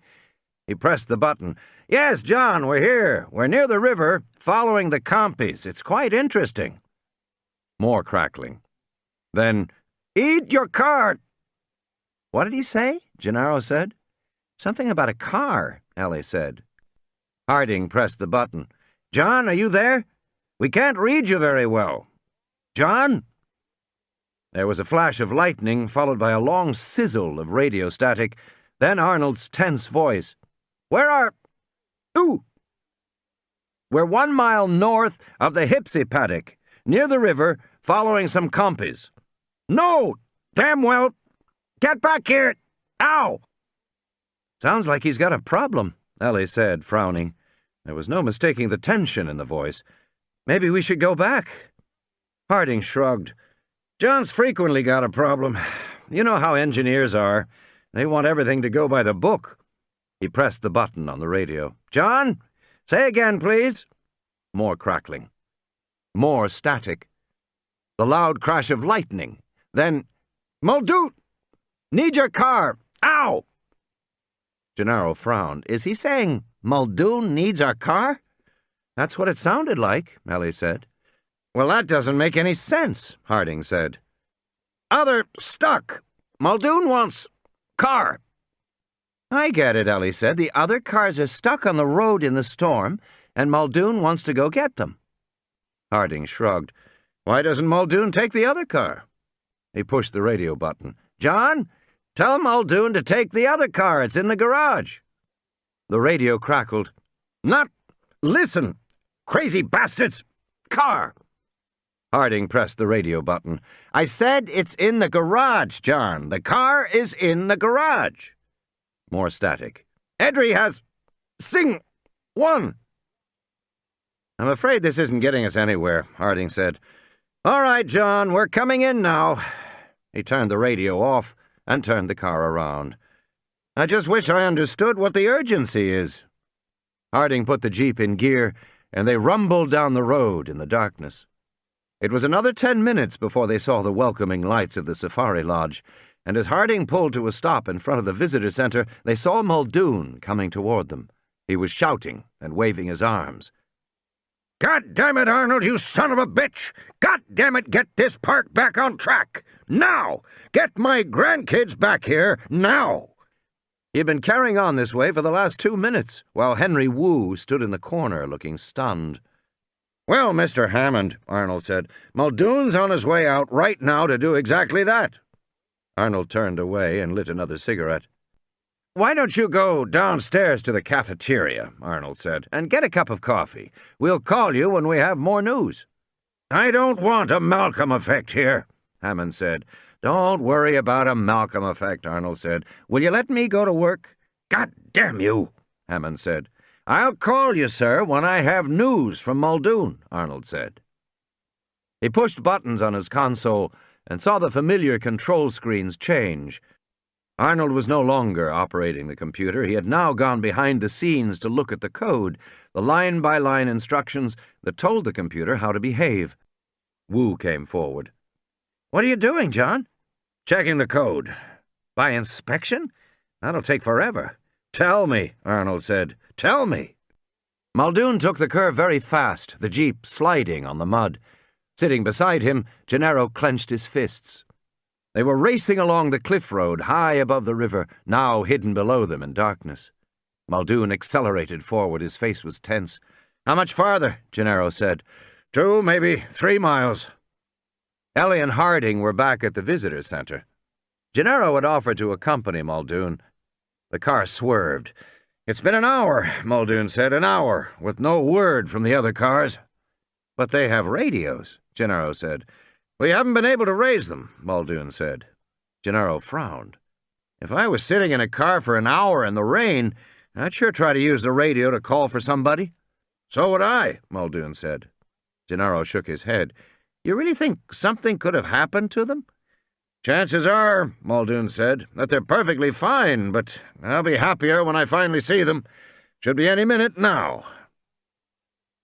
Speaker 1: He pressed the button. "Yes, John, we're here. We're near the river, following the compies. It's quite interesting." More crackling. Then, "Eat your card." "What did he say?" Gennaro said. Something about a car, Ellie said. Harding pressed the button. John, are you there? We can't read you very well. John? There was a flash of lightning, followed by a long sizzle of radio static, then Arnold's tense voice. Where are... Ooh! We're 1 mile north of the Hypsy paddock, near the river, following some compies. No! Damn well! Get back here! Ow! Sounds like he's got a problem, Ellie said, frowning. There was no mistaking the tension in the voice. Maybe we should go back. Harding shrugged. John's frequently got a problem. You know how engineers are. They want everything to go by the book. He pressed the button on the radio. John, say again, please. More crackling. More static. The loud crash of lightning. Then, Muldoon! Need your car! Ow! Gennaro frowned. Is he saying Muldoon needs our car? That's what it sounded like, Ellie said. Well, that doesn't make any sense, Harding said. Other stuck. Muldoon wants car. I get it, Ellie said. The other cars are stuck on the road in the storm, and Muldoon wants to go get them. Harding shrugged. Why doesn't Muldoon take the other car? He pushed the radio button. John, tell Muldoon to take the other car. It's in the garage. The radio crackled. Not... Listen, crazy bastards! Car! Harding pressed the radio button. I said it's in the garage, John. The car is in the garage. More static. Nedry has... Sing... One. I'm afraid this isn't getting us anywhere, Harding said. All right, John, we're coming in now. He turned the radio off and turned the car around. I just wish I understood what the urgency is. Harding put the Jeep in gear, and they rumbled down the road in the darkness. It was another 10 minutes before they saw the welcoming lights of the safari lodge, and as Harding pulled to a stop in front of the visitor center, they saw Muldoon coming toward them. He was shouting and waving his arms. God damn it, Arnold, you son of a bitch! God damn it, get this park back on track! Now! Get my grandkids back here, now! He had been carrying on this way for the last 2 minutes, while Henry Wu stood in the corner looking stunned. Well, Mr. Hammond, Arnold said, Muldoon's on his way out right now to do exactly that. Arnold turned away and lit another cigarette. Why don't you go downstairs to the cafeteria, Arnold said, and get a cup of coffee. We'll call you when we have more news. I don't want a Malcolm effect here, Hammond said. Don't worry about a Malcolm effect, Arnold said. Will you let me go to work? God damn you, Hammond said. I'll call you, sir, when I have news from Muldoon, Arnold said. He pushed buttons on his console and saw the familiar control screens change. Arnold was no longer operating the computer. He had now gone behind the scenes to look at the code, the line-by-line instructions that told the computer how to behave. Wu came forward. What are you doing, John? Checking the code. By inspection? That'll take forever. Tell me, Arnold said. Tell me. Muldoon took the curve very fast, the Jeep sliding on the mud. Sitting beside him, Gennaro clenched his fists. They were racing along the cliff road high above the river, now hidden below them in darkness. Muldoon accelerated forward. His face was tense. How much farther? Gennaro said. 2, maybe 3 miles. Ellie and Harding were back at the visitor center. Gennaro had offered to accompany Muldoon. The car swerved. It's been an hour, Muldoon said, an hour, with no word from the other cars. But they have radios, Gennaro said. We haven't been able to raise them, Muldoon said. Gennaro frowned. If I was sitting in a car for an hour in the rain, I'd sure try to use the radio to call for somebody. So would I, Muldoon said. Gennaro shook his head. You really think something could have happened to them? Chances are, Muldoon said, that they're perfectly fine, but I'll be happier when I finally see them. Should be any minute now.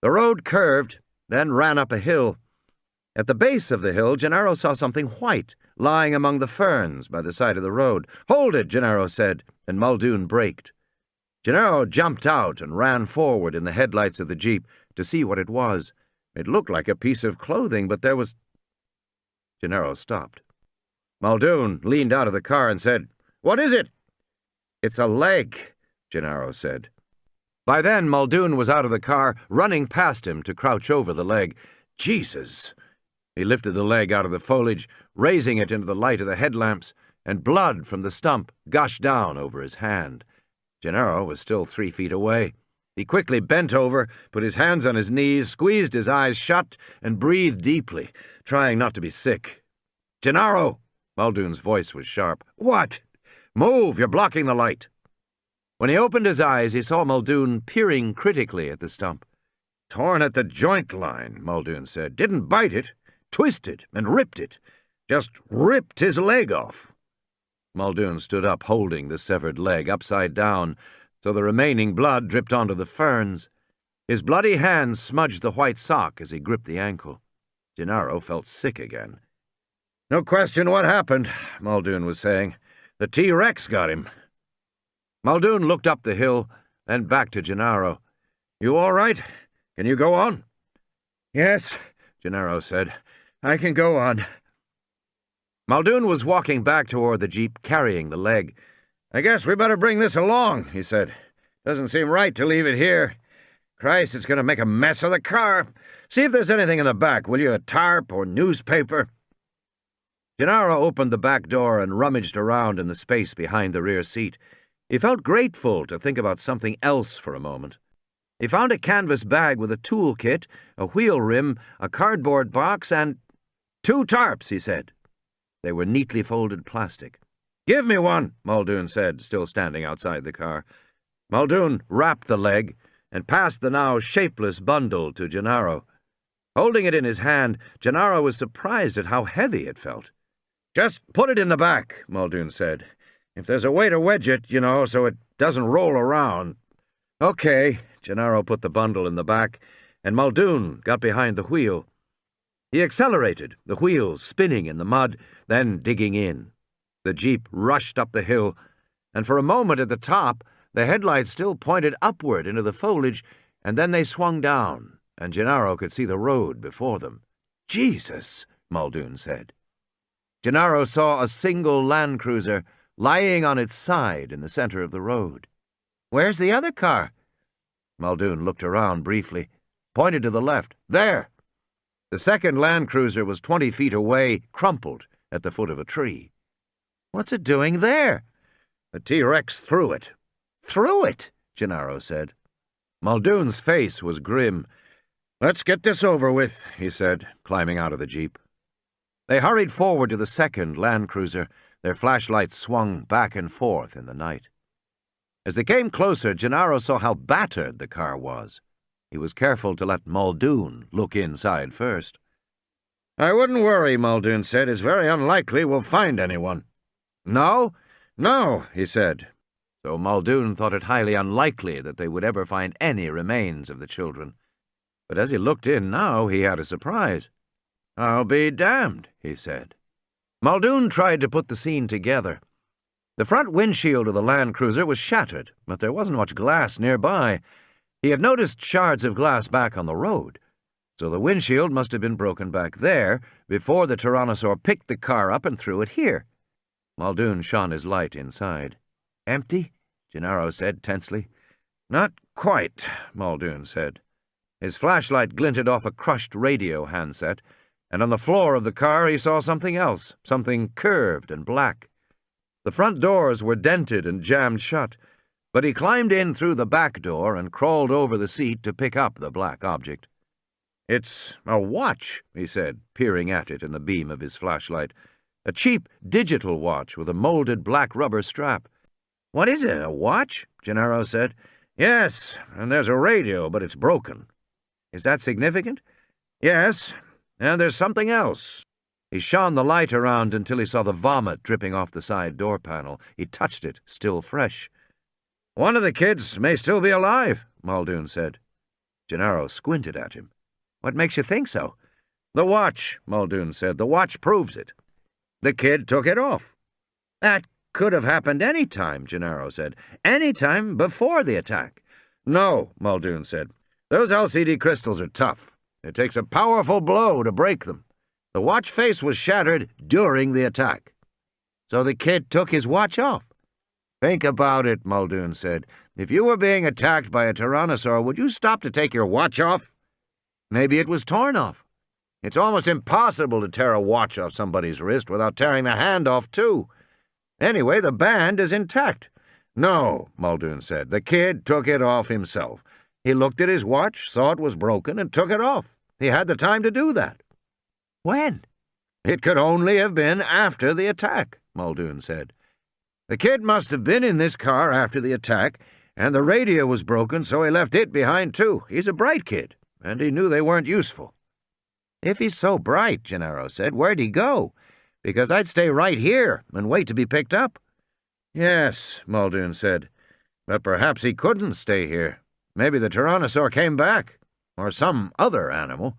Speaker 1: The road curved, then ran up a hill. At the base of the hill, Gennaro saw something white lying among the ferns by the side of the road. Hold it, Gennaro said, and Muldoon braked. Gennaro jumped out and ran forward in the headlights of the Jeep to see what it was. It looked like a piece of clothing, but there was... Gennaro stopped. Muldoon leaned out of the car and said, What is it? "It's a leg," Gennaro said. By then, Muldoon was out of the car, running past him to crouch over the leg. Jesus! He lifted the leg out of the foliage, raising it into the light of the headlamps, and blood from the stump gushed down over his hand. Gennaro was still 3 feet away. He quickly bent over, put his hands on his knees, squeezed his eyes shut, and breathed deeply, trying not to be sick. "Gennaro!" Muldoon's voice was sharp. "What? Move! You're blocking the light." When he opened his eyes, he saw Muldoon peering critically at the stump. "Torn at the joint line," Muldoon said. "Didn't bite it. Twisted and ripped it. Just ripped his leg off." Muldoon stood up, holding the severed leg upside down, so the remaining blood dripped onto the ferns. His bloody hand smudged the white sock as he gripped the ankle. Gennaro felt sick again. "No question what happened," Muldoon was saying. "The T-Rex got him." Muldoon looked up the hill, then back to Gennaro. "You all right? Can you go on?" "Yes," Gennaro said. "I can go on." Muldoon was walking back toward the jeep, carrying the leg. "I guess we better bring this along," he said. "Doesn't seem right to leave it here. Christ, it's going to make a mess of the car. See if there's anything in the back, will you? A tarp or newspaper?" Gennaro opened the back door and rummaged around in the space behind the rear seat. He felt grateful to think about something else for a moment. He found a canvas bag with a tool kit, a wheel rim, a cardboard box, and 2 tarps, he said. They were neatly folded plastic. "Give me one," Muldoon said, still standing outside the car. Muldoon wrapped the leg and passed the now shapeless bundle to Gennaro. Holding it in his hand, Gennaro was surprised at how heavy it felt. "Just put it in the back," Muldoon said. "If there's a way to wedge it, so it doesn't roll around." "Okay." Gennaro put the bundle in the back, and Muldoon got behind the wheel. He accelerated, the wheels spinning in the mud, then digging in. The jeep rushed up the hill, and for a moment at the top, the headlights still pointed upward into the foliage, and then they swung down, and Gennaro could see the road before them. "Jesus," Muldoon said. Gennaro saw a single Land Cruiser lying on its side in the center of the road. "Where's the other car?" Muldoon looked around briefly, pointed to the left. "There!" The second Land Cruiser was 20 feet away, crumpled at the foot of a tree. "What's it doing there?" "The T-Rex threw it." "Threw it?" Gennaro said. Muldoon's face was grim. "Let's get this over with," he said, climbing out of the jeep. They hurried forward to the second Land Cruiser. Their flashlights swung back and forth in the night. As they came closer, Gennaro saw how battered the car was. He was careful to let Muldoon look inside first. "I wouldn't worry," Muldoon said. "It's very unlikely we'll find anyone." "No?" "No," he said. So Muldoon thought it highly unlikely that they would ever find any remains of the children. But as he looked in now, he had a surprise. "I'll be damned," he said. Muldoon tried to put the scene together. The front windshield of the Land Cruiser was shattered, but there wasn't much glass nearby. He had noticed shards of glass back on the road, so the windshield must have been broken back there before the tyrannosaur picked the car up and threw it here. Muldoon shone his light inside. "Empty?" Gennaro said tensely. "Not quite," Muldoon said. His flashlight glinted off a crushed radio handset, and on the floor of the car he saw something else, something curved and black. The front doors were dented and jammed shut, but he climbed in through the back door and crawled over the seat to pick up the black object. "It's a watch," he said, peering at it in the beam of his flashlight. "A cheap digital watch with a molded black rubber strap." "What is it, a watch?" Gennaro said. "Yes, and there's a radio, but it's broken." "Is that significant?" "Yes, and there's something else." He shone the light around until he saw the vomit dripping off the side door panel. He touched it, still fresh. "One of the kids may still be alive," Muldoon said. Gennaro squinted at him. "What makes you think so?" "The watch," Muldoon said. "The watch proves it. The kid took it off." "That could have happened any time," Gennaro said. "Any time before the attack." "No," Muldoon said. "Those LCD crystals are tough. It takes a powerful blow to break them. The watch face was shattered during the attack." "So the kid took his watch off?" Think about it, Muldoon said. If you were being attacked by a tyrannosaur, would you stop to take your watch off? Maybe it was torn off. It's almost impossible to tear a watch off somebody's wrist without tearing the hand off, too. Anyway, the band is intact. No, Muldoon said. The kid took it off himself. He looked at his watch, saw it was broken, and took it off. He had the time to do that. When? It could only have been after the attack, Muldoon said. The kid must have been in this car after the attack, and the radio was broken, so he left it behind, too. He's a bright kid, and he knew they weren't useful. If he's so bright, Gennaro said, where'd he go? Because I'd stay right here and wait to be picked up. Yes, Muldoon said, but perhaps he couldn't stay here. Maybe the tyrannosaur came back, or some other animal.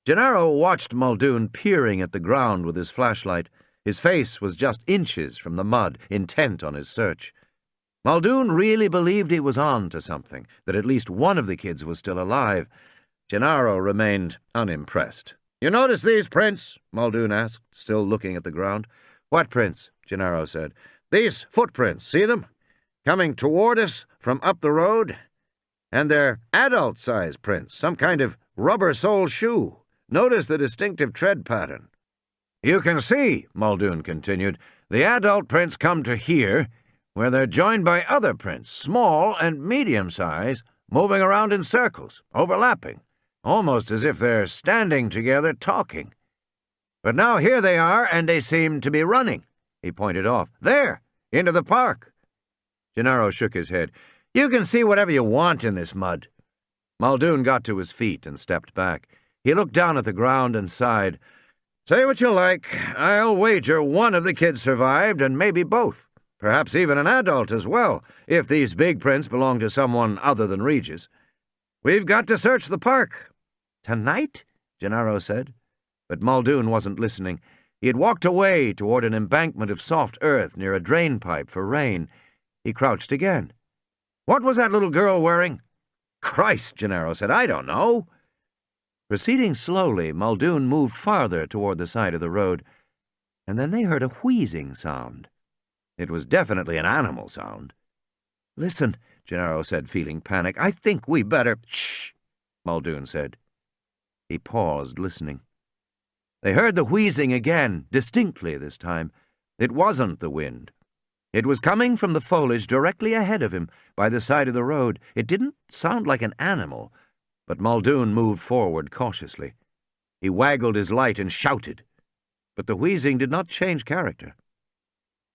Speaker 1: Gennaro watched Muldoon peering at the ground with his flashlight. His face was just inches from the mud, intent on his search. Muldoon really believed he was on to something, that at least one of the kids was still alive. Gennaro remained unimpressed. You notice these prints? Muldoon asked, still looking at the ground. What prints? Gennaro said. These footprints, see them? Coming toward us from up the road? And they're adult-sized prints, some kind of rubber-sole shoe. Notice the distinctive tread pattern. You can see, Muldoon continued, the adult prints come to here, where they're joined by other prints, small and medium-size, moving around in circles, overlapping, almost as if they're standing together talking. But now here they are, and they seem to be running. He pointed off. There, into the park. Gennaro shook his head. You can see whatever you want in this mud. Muldoon got to his feet and stepped back. He looked down at the ground and sighed. Say what you like. I'll wager one of the kids survived, and maybe both. Perhaps even an adult as well, if these big prints belong to someone other than Regis. We've got to search the park. Tonight? Gennaro said. But Muldoon wasn't listening. He had walked away toward an embankment of soft earth near a drain pipe for rain. He crouched again. What was that little girl wearing? Christ, Gennaro said, I don't know. Proceeding slowly, Muldoon moved farther toward the side of the road, and then they heard a wheezing sound. It was definitely an animal sound. Listen, Gennaro said, feeling panic. I think we better... Shh, Muldoon said. He paused, listening. They heard the wheezing again, distinctly this time. It wasn't the wind. It was coming from the foliage directly ahead of him, by the side of the road. It didn't sound like an animal, but Muldoon moved forward cautiously. He waggled his light and shouted, but the wheezing did not change character.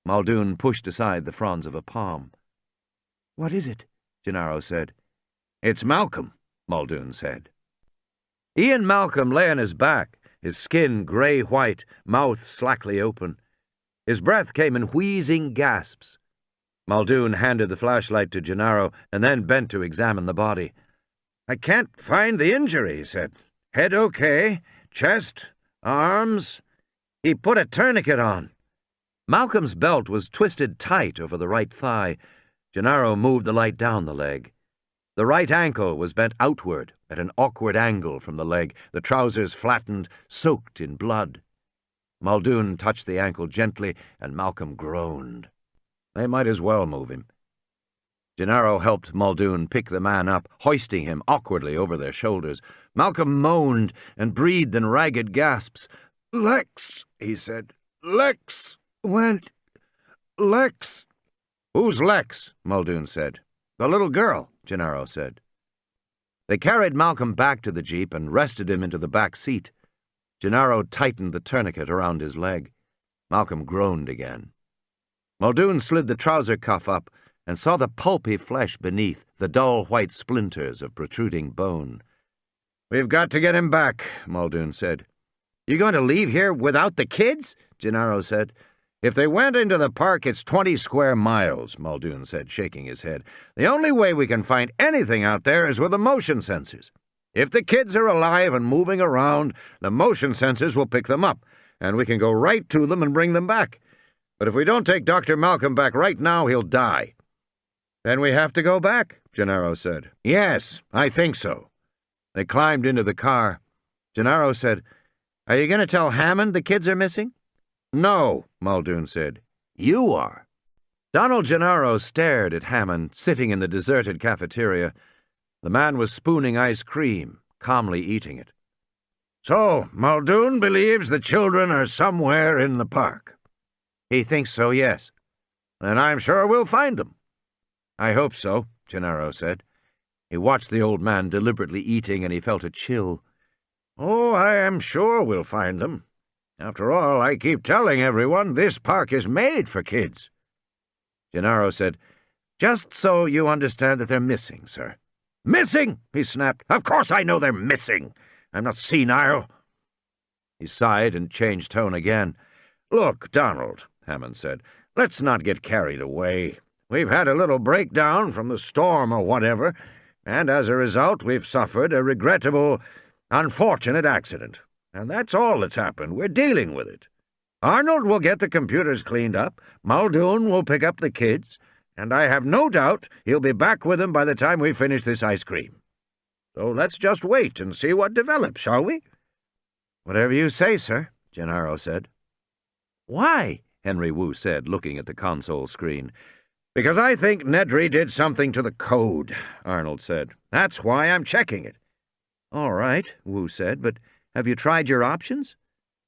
Speaker 1: Muldoon pushed aside the fronds of a palm. What is it? Gennaro said. It's Malcolm, Muldoon said. Ian Malcolm lay on his back, his skin grey-white, mouth slackly open. His breath came in wheezing gasps. Muldoon handed the flashlight to Gennaro and then bent to examine the body. I can't find the injury, he said. Head okay, chest, arms. He put a tourniquet on. Malcolm's belt was twisted tight over the right thigh. Gennaro moved the light down the leg. The right ankle was bent outward at an awkward angle from the leg, the trousers flattened, soaked in blood. Muldoon touched the ankle gently, and Malcolm groaned. They might as well move him. Gennaro helped Muldoon pick the man up, hoisting him awkwardly over their shoulders. Malcolm moaned and breathed in ragged gasps. Lex, he said. Lex went... Lex... Who's Lex? Muldoon said. The little girl, Gennaro said. They carried Malcolm back to the jeep and rested him into the back seat. Gennaro tightened the tourniquet around his leg. Malcolm groaned again. Muldoon slid the trouser cuff up and saw the pulpy flesh beneath, the dull white splinters of protruding bone. We've got to get him back, Muldoon said. You going to leave here without the kids? Gennaro said. If they went into the park, it's 20 square miles, Muldoon said, shaking his head. The only way we can find anything out there is with the motion sensors. If the kids are alive and moving around, the motion sensors will pick them up, and we can go right to them and bring them back. But if we don't take Dr. Malcolm back right now, he'll die. Then we have to go back, Gennaro said. Yes, I think so. They climbed into the car. Gennaro said, Are you going to tell Hammond the kids are missing? No, Muldoon said. You are. Donald Gennaro stared at Hammond, sitting in the deserted cafeteria. The man was spooning ice cream, calmly eating it. "So, Muldoon believes the children are somewhere in the park." "He thinks so, yes." "Then I'm sure we'll find them." "I hope so," Gennaro said. He watched the old man deliberately eating, and he felt a chill. "Oh, I am sure we'll find them. After all, I keep telling everyone this park is made for kids." Gennaro said, "Just so you understand that they're missing, sir." "Missing?" he snapped. "Of course I know they're missing. I'm not senile." He sighed and changed tone again. "Look, Donald," Hammond said, "let's not get carried away. We've had a little breakdown from the storm or whatever, and as a result we've suffered a regrettable, unfortunate accident. And that's all that's happened. We're dealing with it. Arnold will get the computers cleaned up, Muldoon will pick up the kids, and I have no doubt he'll be back with them by the time we finish this ice cream. So let's just wait and see what develops, shall we?" "Whatever you say, sir," Gennaro said. "Why?" Henry Wu said, looking at the console screen. "Because I think Nedry did something to the code," Arnold said. "That's why I'm checking it." "All right," Wu said, "but have you tried your options?"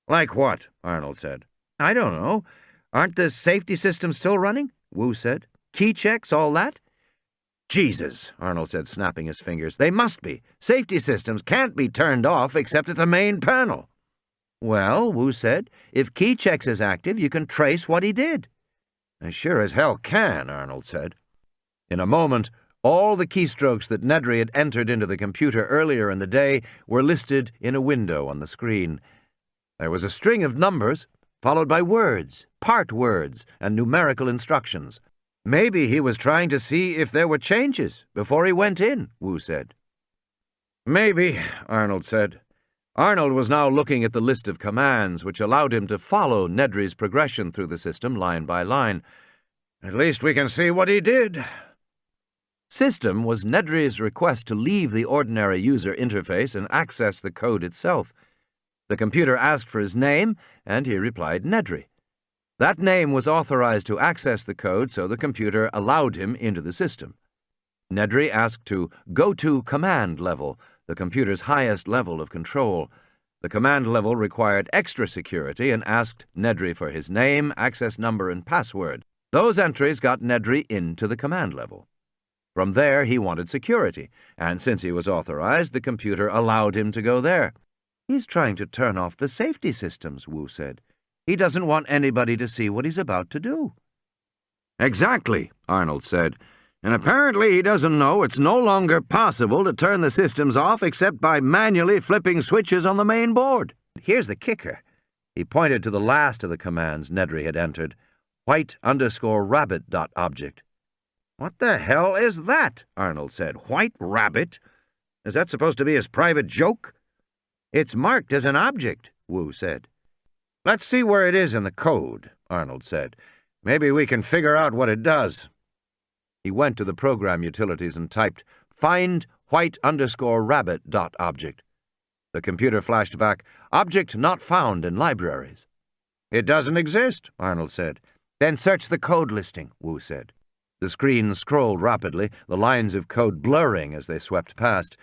Speaker 1: "Like what?" Arnold said. "I don't know. Aren't the safety systems still running?" Wu said. "Key checks, all that?" "Jesus," Arnold said, snapping his fingers. "They must be. Safety systems can't be turned off except at the main panel." "Well," Wu said, "if key checks is active, you can trace what he did." "I sure as hell can," Arnold said. In a moment, all the keystrokes that Nedry had entered into the computer earlier in the day were listed in a window on the screen. There was a string of numbers, followed by words, part words, and numerical instructions. "Maybe he was trying to see if there were changes before he went in," Wu said. "Maybe," Arnold said. Arnold was now looking at the list of commands, which allowed him to follow Nedry's progression through the system line by line. "At least we can see what he did." System was Nedry's request to leave the ordinary user interface and access the code itself. The computer asked for his name, and he replied Nedry. That name was authorized to access the code, so the computer allowed him into the system. Nedry asked to go to command level, the computer's highest level of control. The command level required extra security and asked Nedry for his name, access number, and password. Those entries got Nedry into the command level. From there, he wanted security, and since he was authorized, the computer allowed him to go there. "He's trying to turn off the safety systems," Wu said. "He doesn't want anybody to see what he's about to do." "Exactly," Arnold said. "And apparently he doesn't know it's no longer possible to turn the systems off except by manually flipping switches on the main board. Here's the kicker." He pointed to the last of the commands Nedry had entered, white_rabbit.object. "What the hell is that?" Arnold said. "White rabbit? Is that supposed to be his private joke?" "It's marked as an object," Wu said. "Let's see where it is in the code," Arnold said. "Maybe we can figure out what it does." He went to the program utilities and typed, "Find white_rabbit.object." The computer flashed back, "Object not found in libraries." "It doesn't exist," Arnold said. "Then search the code listing," Wu said. The screen scrolled rapidly, the lines of code blurring as they swept past.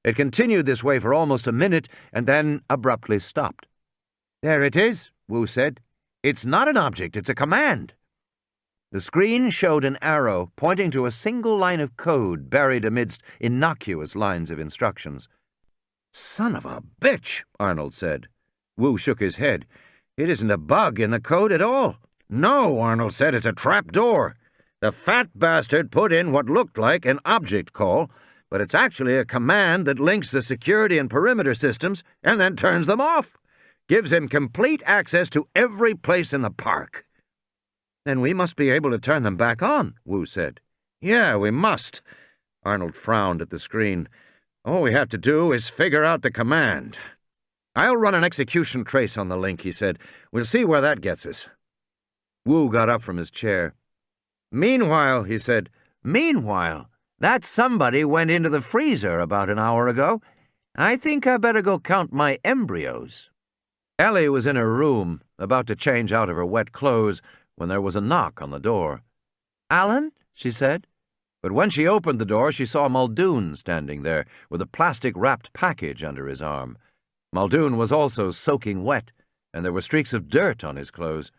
Speaker 1: It continued this way for almost a minute, and then abruptly stopped. "There it is," Wu said. "It's not an object, it's a command." The screen showed an arrow pointing to a single line of code buried amidst innocuous lines of instructions. "Son of a bitch," Arnold said. Wu shook his head. "It isn't a bug in the code at all." "No," Arnold said, "it's a trapdoor. The fat bastard put in what looked like an object call, but it's actually a command that links the security and perimeter systems and then turns them off. Gives him complete access to every place in the park." "Then we must be able to turn them back on," Wu said. "Yeah, we must." Arnold frowned at the screen. "All we have to do is figure out the command." "I'll run an execution trace on the link," he said. "We'll see where that gets us." Wu got up from his chair. "Meanwhile," he said, "meanwhile, that somebody went into the freezer about an hour ago. I think I better go count my embryos." Ellie was in her room, about to change out of her wet clothes, when there was a knock on the door. "Alan?" she said. But when she opened the door, she saw Muldoon standing there with a plastic-wrapped package under his arm. Muldoon was also soaking wet, and there were streaks of dirt on his clothes.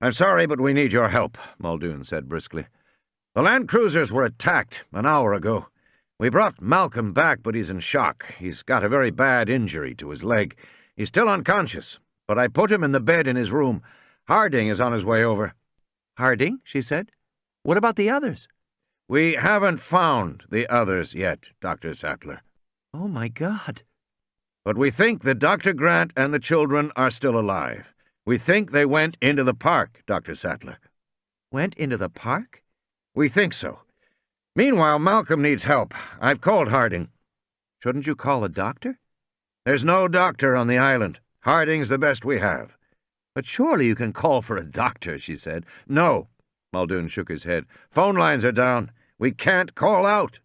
Speaker 1: "I'm sorry, but we need your help," Muldoon said briskly. "The land cruisers were attacked an hour ago. We brought Malcolm back, but he's in shock. He's got a very bad injury to his leg. He's still unconscious, but I put him in the bed in his room. Harding is on his way over." "Harding?" she said. "What about the others?" "We haven't found the others yet, Dr. Sattler." "Oh, my God." "But we think that Dr. Grant and the children are still alive. We think they went into the park, Dr. Sattler." "Went into the park?" "We think so. Meanwhile, Malcolm needs help. I've called Harding." "Shouldn't you call a doctor?" "There's no doctor on the island. Harding's the best we have." "But surely you can call for a doctor," she said. "No." Muldoon shook his head. "Phone lines are down. We can't call out."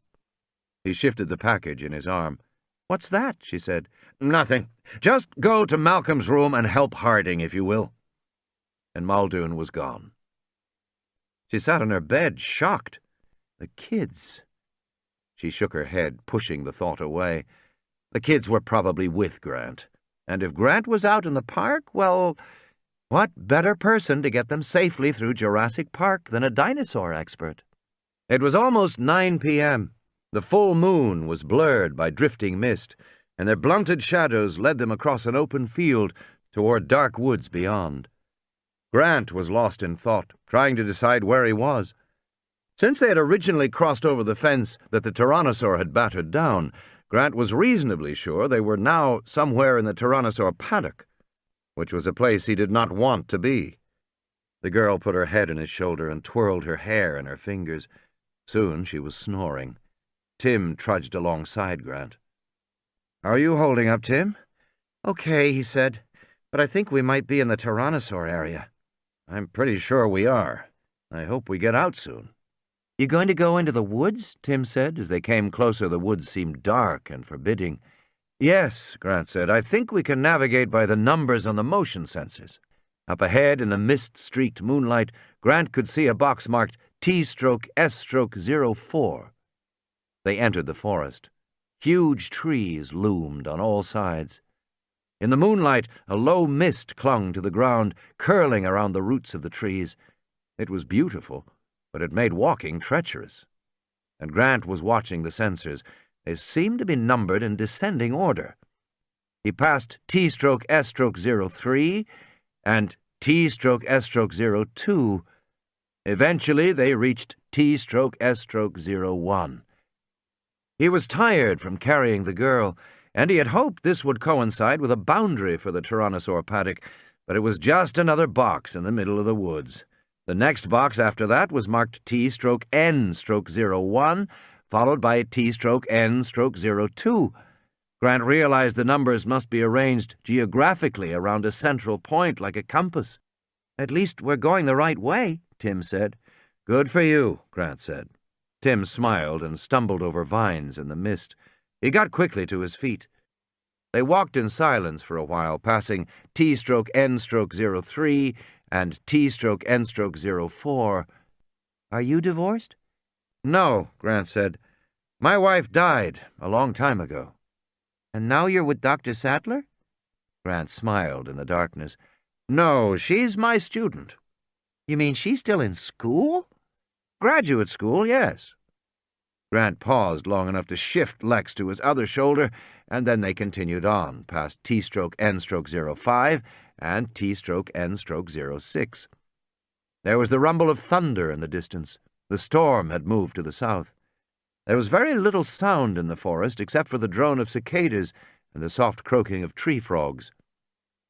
Speaker 1: He shifted the package in his arm. "What's that?" she said. "Nothing. Just go to Malcolm's room and help Harding, if you will." And Muldoon was gone. She sat on her bed, shocked. The kids. She shook her head, pushing the thought away. The kids were probably with Grant. And if Grant was out in the park, well, what better person to get them safely through Jurassic Park than a dinosaur expert? It was almost 9 p.m. The full moon was blurred by drifting mist, and their blunted shadows led them across an open field toward dark woods beyond. Grant was lost in thought, trying to decide where he was. Since they had originally crossed over the fence that the tyrannosaur had battered down, Grant was reasonably sure they were now somewhere in the tyrannosaur paddock, which was a place he did not want to be. The girl put her head on his shoulder and twirled her hair in her fingers. Soon she was snoring. Tim trudged alongside Grant. "Are you holding up, Tim?" "Okay," he said, "but I think we might be in the tyrannosaur area." "I'm pretty sure we are. I hope we get out soon." "You going to go into the woods?" Tim said. As they came closer, the woods seemed dark and forbidding. "Yes," Grant said. "I think we can navigate by the numbers on the motion sensors." Up ahead, in the mist-streaked moonlight, Grant could see a box marked T/S/04. They entered the forest. Huge trees loomed on all sides. In the moonlight, a low mist clung to the ground, curling around the roots of the trees. It was beautiful, but it made walking treacherous. And Grant was watching the sensors. They seemed to be numbered in descending order. He passed T/S/03 and T/S/02. Eventually, they reached T/S/01. He was tired from carrying the girl, and he had hoped this would coincide with a boundary for the tyrannosaur paddock, but it was just another box in the middle of the woods. The next box after that was marked T/N/01, followed by T/N/02. Grant realized the numbers must be arranged geographically around a central point like a compass. "At least we're going the right way," Tim said. "Good for you," Grant said. Tim smiled and stumbled over vines in the mist. He got quickly to his feet. They walked in silence for a while, passing T/N/03 and T/N/04. "Are you divorced?" "No," Grant said. "My wife died a long time ago." "And now you're with Dr. Sattler?" Grant smiled in the darkness. "No, she's my student." "You mean she's still in school?" "Graduate school, yes." Grant paused long enough to shift Lex to his other shoulder, and then they continued on, past T/N/05 and T/N/06. There was the rumble of thunder in the distance. The storm had moved to the south. There was very little sound in the forest except for the drone of cicadas and the soft croaking of tree frogs.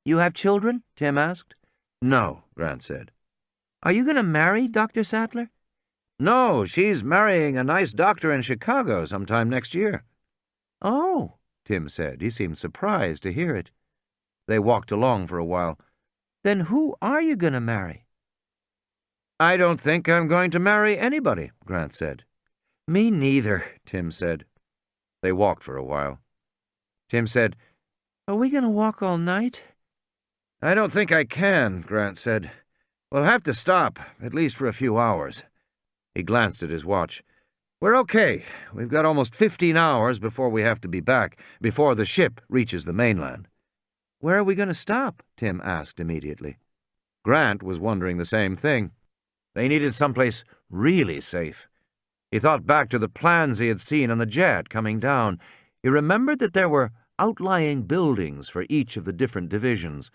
Speaker 1: "You have children?" Tim asked. "No," Grant said. "Are you going to marry Dr. Sattler?" "No, she's marrying a nice doctor in Chicago sometime next year." "Oh," Tim said. He seemed surprised to hear it. They walked along for a while. "Then who are you going to marry?" "I don't think I'm going to marry anybody," Grant said. "Me neither," Tim said. They walked for a while. Tim said, "Are we going to walk all night?" "I don't think I can," Grant said. "We'll have to stop, at least for a few hours." He glanced at his watch. "We're okay. We've got almost 15 hours before we have to be back, before the ship reaches the mainland." "Where are we going to stop?" Tim asked immediately. Grant was wondering the same thing. They needed someplace really safe. He thought back to the plans he had seen on the jet coming down. He remembered that there were outlying buildings for each of the different divisions.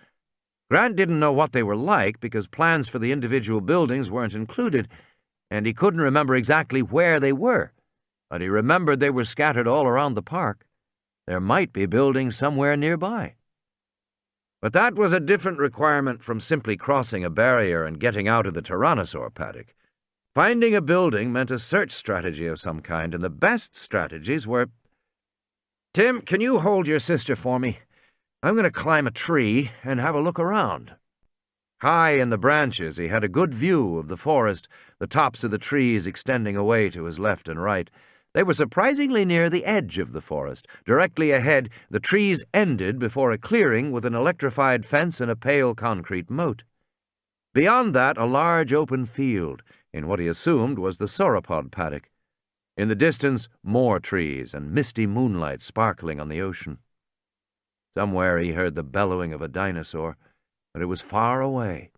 Speaker 1: Grant didn't know what they were like because plans for the individual buildings weren't included, and he couldn't remember exactly where they were, but he remembered they were scattered all around the park. There might be buildings somewhere nearby. But that was a different requirement from simply crossing a barrier and getting out of the tyrannosaur paddock. Finding a building meant a search strategy of some kind, and the best strategies were... "Tim, can you hold your sister for me? I'm going to climb a tree and have a look around." High in the branches, he had a good view of the forest, the tops of the trees extending away to his left and right. They were surprisingly near the edge of the forest. Directly ahead, the trees ended before a clearing with an electrified fence and a pale concrete moat. Beyond that, a large open field, in what he assumed was the sauropod paddock. In the distance, more trees and misty moonlight sparkling on the ocean. Somewhere he heard the bellowing of a dinosaur, but it was far away.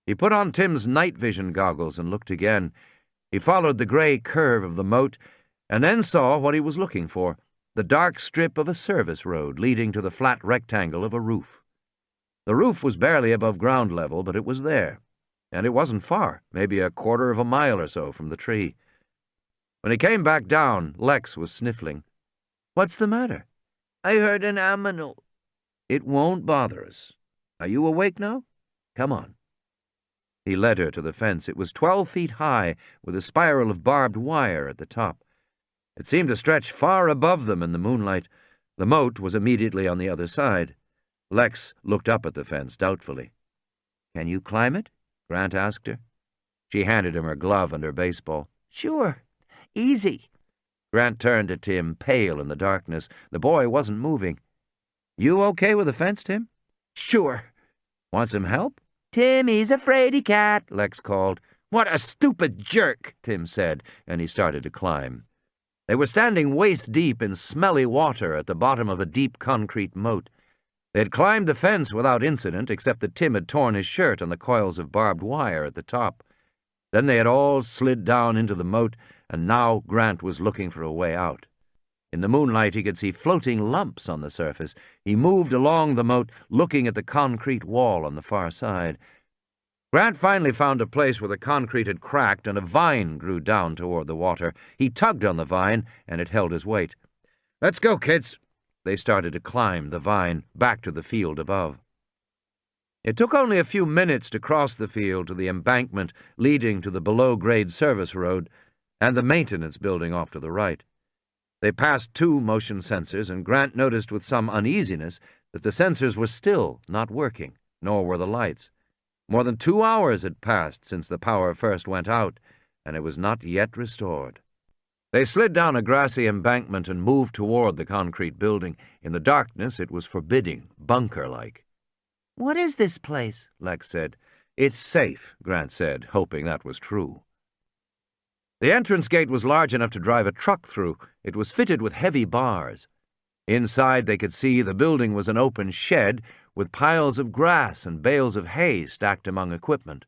Speaker 1: He put on Tim's night vision goggles and looked again. He followed the gray curve of the moat and then saw what he was looking for, the dark strip of a service road leading to the flat rectangle of a roof. The roof was barely above ground level, but it was there, and it wasn't far, maybe a quarter of a mile or so from the tree. When he came back down, Lex was sniffling. "What's the matter?" "I heard an aminal." "It won't bother us. Are you awake now? Come on." He led her to the fence. It was 12 feet high, with a spiral of barbed wire at the top. It seemed to stretch far above them in the moonlight. The moat was immediately on the other side. Lex looked up at the fence doubtfully. "Can you climb it?" Grant asked her. She handed him her glove and her baseball. "Sure. Easy." Grant turned to Tim, pale in the darkness. The boy wasn't moving. "You okay with the fence, Tim?" "Sure." "Want some help?" "Timmy's a fraidy cat," Lex called. "What a stupid jerk," Tim said, and he started to climb. They were standing waist-deep in smelly water at the bottom of a deep concrete moat. They had climbed the fence without incident, except that Tim had torn his shirt on the coils of barbed wire at the top. Then they had all slid down into the moat, and now Grant was looking for a way out. In the moonlight he could see floating lumps on the surface. He moved along the moat, looking at the concrete wall on the far side. Grant finally found a place where the concrete had cracked and a vine grew down toward the water. He tugged on the vine, and it held his weight. "Let's go, kids." They started to climb the vine back to the field above. It took only a few minutes to cross the field to the embankment leading to the below-grade service road and the maintenance building off to the right. They passed 2 motion sensors, and Grant noticed with some uneasiness that the sensors were still not working, nor were the lights. More than 2 hours had passed since the power first went out, and it was not yet restored. They slid down a grassy embankment and moved toward the concrete building. In the darkness, it was forbidding, bunker-like. "What is this place?" Lex said. "It's safe," Grant said, hoping that was true. The entrance gate was large enough to drive a truck through. It was fitted with heavy bars. Inside, they could see the building was an open shed with piles of grass and bales of hay stacked among equipment.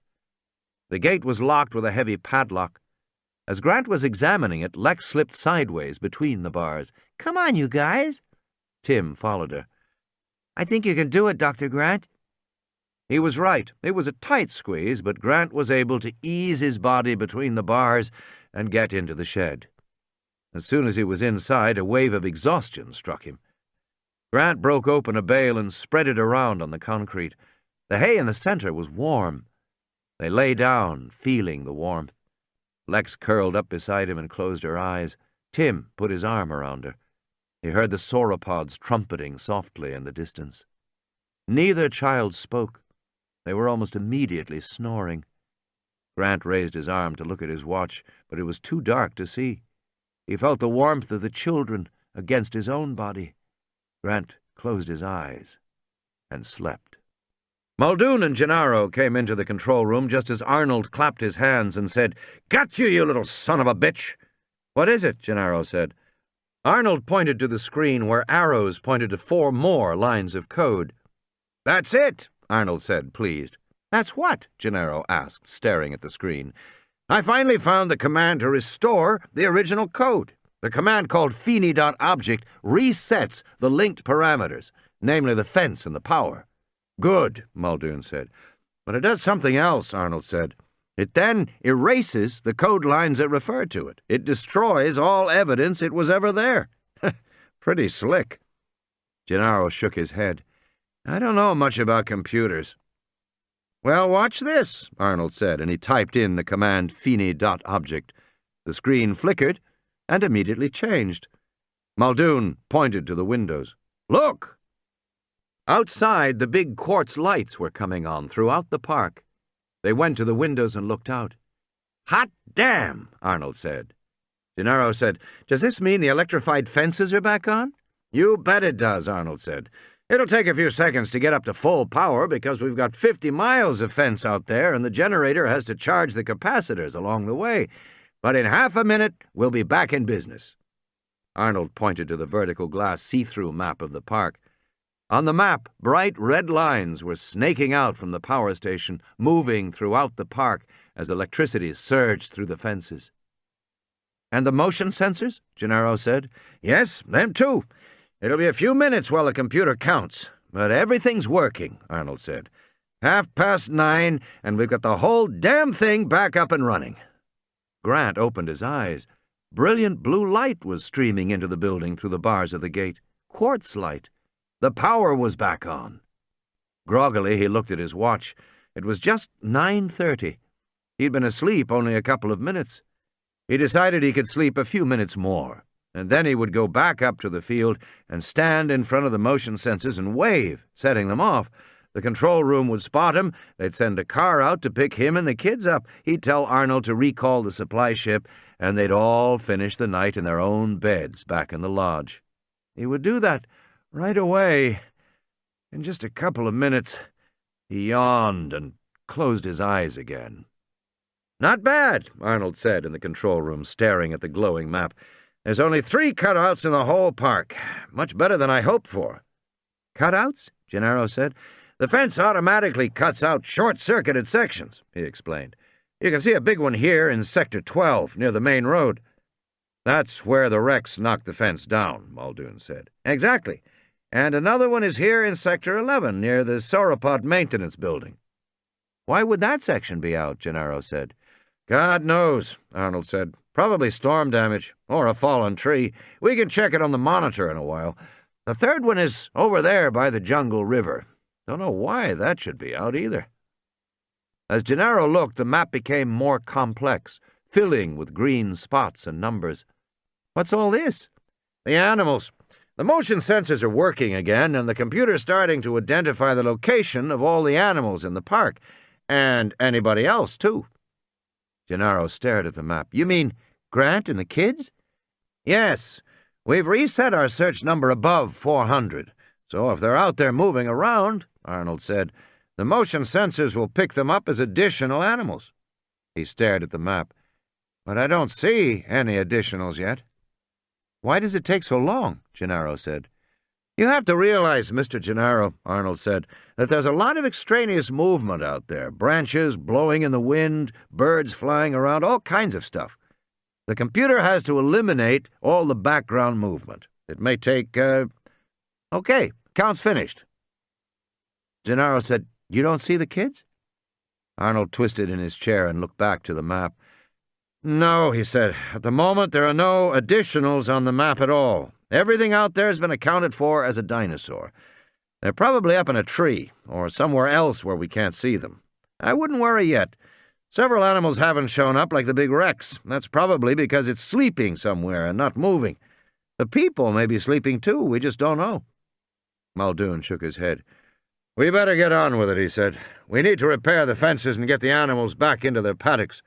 Speaker 1: The gate was locked with a heavy padlock. As Grant was examining it, Lex slipped sideways between the bars. "Come on, you guys." Tim followed her. "I think you can do it, Dr. Grant." He was right. It was a tight squeeze, but Grant was able to ease his body between the bars and get into the shed. As soon as he was inside, a wave of exhaustion struck him. Grant broke open a bale and spread it around on the concrete. The hay in the center was warm. They lay down, feeling the warmth. Lex curled up beside him and closed her eyes. Tim put his arm around her. He heard the sauropods trumpeting softly in the distance. Neither child spoke. They were almost immediately snoring. Grant raised his arm to look at his watch, but it was too dark to see. He felt the warmth of the children against his own body. Grant closed his eyes and slept. Muldoon and Gennaro came into the control room just as Arnold clapped his hands and said, "Got you, you little son of a bitch!" "What is it?" Gennaro said. Arnold pointed to the screen where arrows pointed to 4 more lines of code. "That's it," Arnold said, pleased. "That's what?" Gennaro asked, staring at the screen. "I finally found the command to restore the original code. The command called fini.object resets the linked parameters, namely the fence and the power." "Good," Muldoon said. "But it does something else," Arnold said. "It then erases the code lines that refer to it. It destroys all evidence it was ever there." "Pretty slick." Gennaro shook his head. "I don't know much about computers." "Well, watch this," Arnold said, and he typed in the command fini.object. The screen flickered and immediately changed. Muldoon pointed to the windows. "Look!" Outside, the big quartz lights were coming on throughout the park. They went to the windows and looked out. "Hot damn," Arnold said. Gennaro said, "Does this mean the electrified fences are back on?" "You bet it does," Arnold said. "It'll take a few seconds to get up to full power because we've got 50 miles of fence out there and the generator has to charge the capacitors along the way. But in half a minute, we'll be back in business." Arnold pointed to the vertical glass see-through map of the park. On the map, bright red lines were snaking out from the power station, moving throughout the park as electricity surged through the fences. "And the motion sensors?" Gennaro said. "Yes, them too. It'll be a few minutes while the computer counts, but everything's working," Arnold said. 9:30, and we've got the whole damn thing back up and running." Grant opened his eyes. Brilliant blue light was streaming into the building through the bars of the gate. Quartz light. The power was back on. Groggily, he looked at his watch. It was just 9:30. He'd been asleep only a couple of minutes. He decided he could sleep a few minutes more, and then he would go back up to the field and stand in front of the motion sensors and wave, setting them off. The control room would spot him. They'd send a car out to pick him and the kids up. He'd tell Arnold to recall the supply ship, and they'd all finish the night in their own beds back in the lodge. He would do that right away. In just a couple of minutes, he yawned and closed his eyes again. "Not bad," Arnold said in the control room, staring at the glowing map. "There's only 3 cutouts in the whole park. Much better than I hoped for." "Cutouts?" Gennaro said. "The fence automatically cuts out short-circuited sections," he explained. "You can see a big one here in Sector 12, near the main road." "That's where the wrecks knocked the fence down," Muldoon said. "Exactly. And another one is here in Sector 11, near the sauropod maintenance building." "Why would that section be out?" Gennaro said. "God knows," Arnold said. "Probably storm damage, or a fallen tree. We can check it on the monitor in a while. The third one is over there by the Jungle River. Don't know why that should be out either." As Gennaro looked, the map became more complex, filling with green spots and numbers. "What's all this?" "The animals. The motion sensors are working again, and the computer's starting to identify the location of all the animals in the park, and anybody else, too." Gennaro stared at the map. "You mean Grant and the kids?" "Yes. We've reset our search number above 400, so if they're out there moving around," Arnold said, "the motion sensors will pick them up as additional animals." He stared at the map. "But I don't see any additionals yet." "Why does it take so long?" Gennaro said. "You have to realize, Mr. Gennaro," Arnold said, "that there's a lot of extraneous movement out there. Branches blowing in the wind, birds flying around, all kinds of stuff. The computer has to eliminate all the background movement. It may take, Okay, count's finished." Gennaro said, "You don't see the kids?" Arnold twisted in his chair and looked back to the map. "No," he said. "At the moment, there are no additionals on the map at all. Everything out there has been accounted for as a dinosaur. They're probably up in a tree, or somewhere else where we can't see them. I wouldn't worry yet. Several animals haven't shown up, like the big Rex. That's probably because it's sleeping somewhere and not moving. The people may be sleeping too, we just don't know." Muldoon shook his head. "We better get on with it," he said. "We need to repair the fences and get the animals back into their paddocks.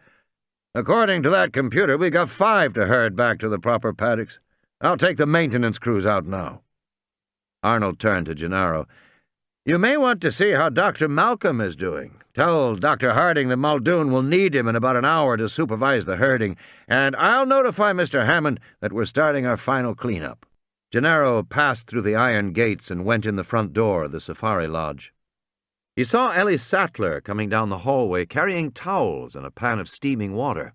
Speaker 1: According to that computer, we got 5 to herd back to the proper paddocks. I'll take the maintenance crews out now." Arnold turned to Gennaro. You may want to see how Dr. Malcolm is doing. Tell Dr. Harding that Muldoon will need him in about an hour to supervise the herding, and I'll notify Mr. Hammond that we're starting our final cleanup." Gennaro passed through the iron gates and went in the front door of the safari lodge. He saw Ellie Sattler coming down the hallway carrying towels and a pan of steaming water.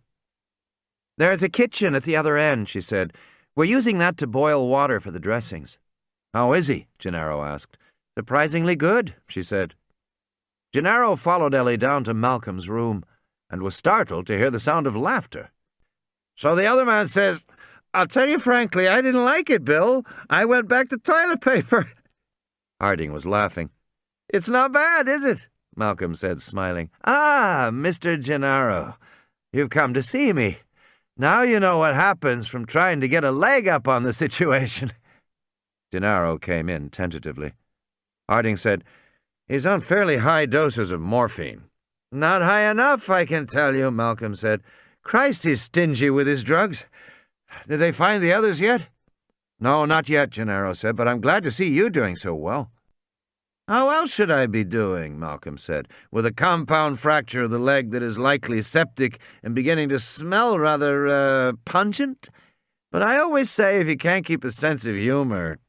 Speaker 1: "There's a kitchen at the other end," she said. "We're using that to boil water for the dressings." "How is he?" Gennaro asked. "Surprisingly good," she said. Gennaro followed Ellie down to Malcolm's room and was startled to hear the sound of laughter. "So the other man says, 'I'll tell you frankly, I didn't like it, Bill. I went back to toilet paper.'" Harding was laughing. "It's not bad, is it?" Malcolm said, smiling. "Ah, Mr. Gennaro, you've come to see me. Now you know what happens from trying to get a leg up on the situation." Gennaro came in tentatively. Harding said, "He's on fairly high doses of morphine." "Not high enough, I can tell you," Malcolm said. "Christ, he's stingy with his drugs. Did they find the others yet?" "No, not yet," Gennaro said, "but I'm glad to see you doing so well." "How else should I be doing?" Malcolm said, "with a compound fracture of the leg that is likely septic and beginning to smell rather, pungent? But I always say if you can't keep a sense of humor—"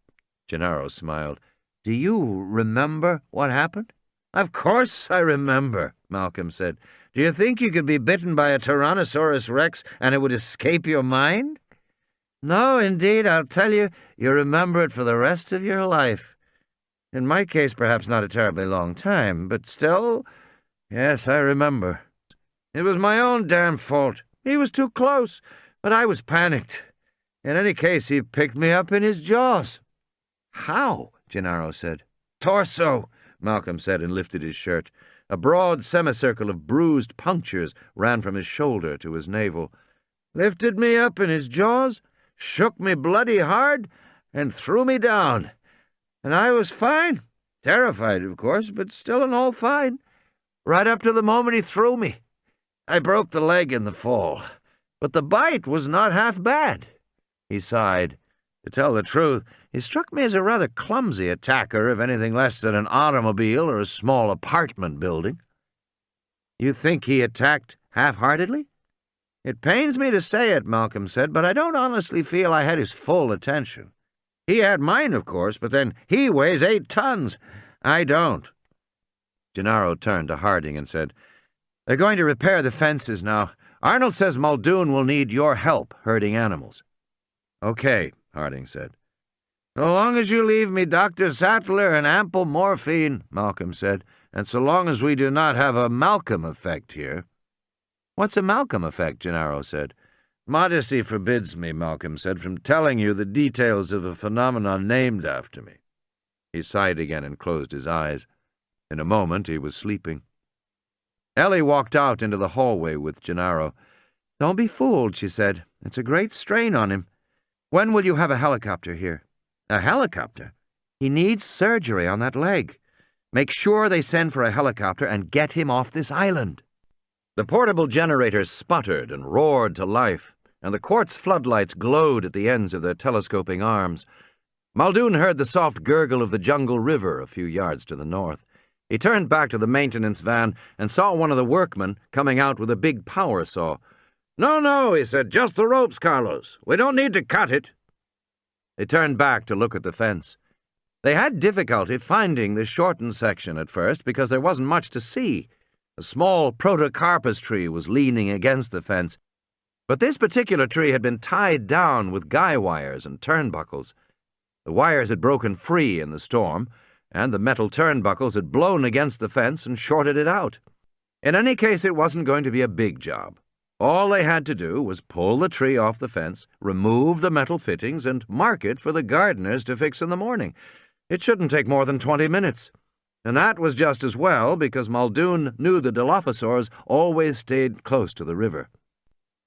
Speaker 1: Gennaro smiled. "Do you remember what happened?" "Of course I remember," Malcolm said. "Do you think you could be bitten by a Tyrannosaurus Rex and it would escape your mind?" "No, indeed, I'll tell you, you remember it for the rest of your life. In my case, perhaps not a terribly long time, but still, yes, I remember. It was my own damn fault. He was too close, but I was panicked. In any case, he picked me up in his jaws." "How?" Gennaro said. "Torso," Malcolm said and lifted his shirt. A broad semicircle of bruised punctures ran from his shoulder to his navel. "Lifted me up in his jaws, shook me bloody hard, and threw me down. And I was fine. Terrified, of course, but still and all fine. Right up to the moment he threw me. I broke the leg in the fall, but the bite was not half bad." He sighed. To tell the truth, he struck me as a rather clumsy attacker of anything less than an automobile or a small apartment building. "You think he attacked half-heartedly?" "It pains me to say it," Malcolm said, "but I don't honestly feel I had his full attention. He had mine, of course, but then he weighs 8 tons. I don't." Gennaro turned to Harding and said, "They're going to repair the fences now. Arnold says Muldoon will need your help herding animals." "Okay," Harding said. "So long as you leave me Dr. Sattler and ample morphine," Malcolm said, "and so long as we do not have a Malcolm effect here." "What's a Malcolm effect?" Gennaro said. "Modesty forbids me," Malcolm said, "from telling you the details of a phenomenon named after me." He sighed again and closed his eyes. In a moment he was sleeping. Ellie walked out into the hallway with Gennaro. "Don't be fooled," she said. "It's a great strain on him. When will you have a helicopter here?" "A helicopter? He needs surgery on that leg. Make sure they send for a helicopter and get him off this island." The portable generators sputtered and roared to life, and the quartz floodlights glowed at the ends of their telescoping arms. Muldoon heard the soft gurgle of the jungle river a few yards to the north. He turned back to the maintenance van and saw one of the workmen coming out with a big power saw. No, he said, "just the ropes, Carlos. We don't need to cut it." They turned back to look at the fence. They had difficulty finding the shortened section at first because there wasn't much to see. A small protocarpus tree was leaning against the fence, but this particular tree had been tied down with guy wires and turnbuckles. The wires had broken free in the storm, and the metal turnbuckles had blown against the fence and shorted it out. In any case, it wasn't going to be a big job. All they had to do was pull the tree off the fence, remove the metal fittings, and mark it for the gardeners to fix in the morning. It shouldn't take more than 20 minutes. And that was just as well, because Muldoon knew the Dilophosaurs always stayed close to the river.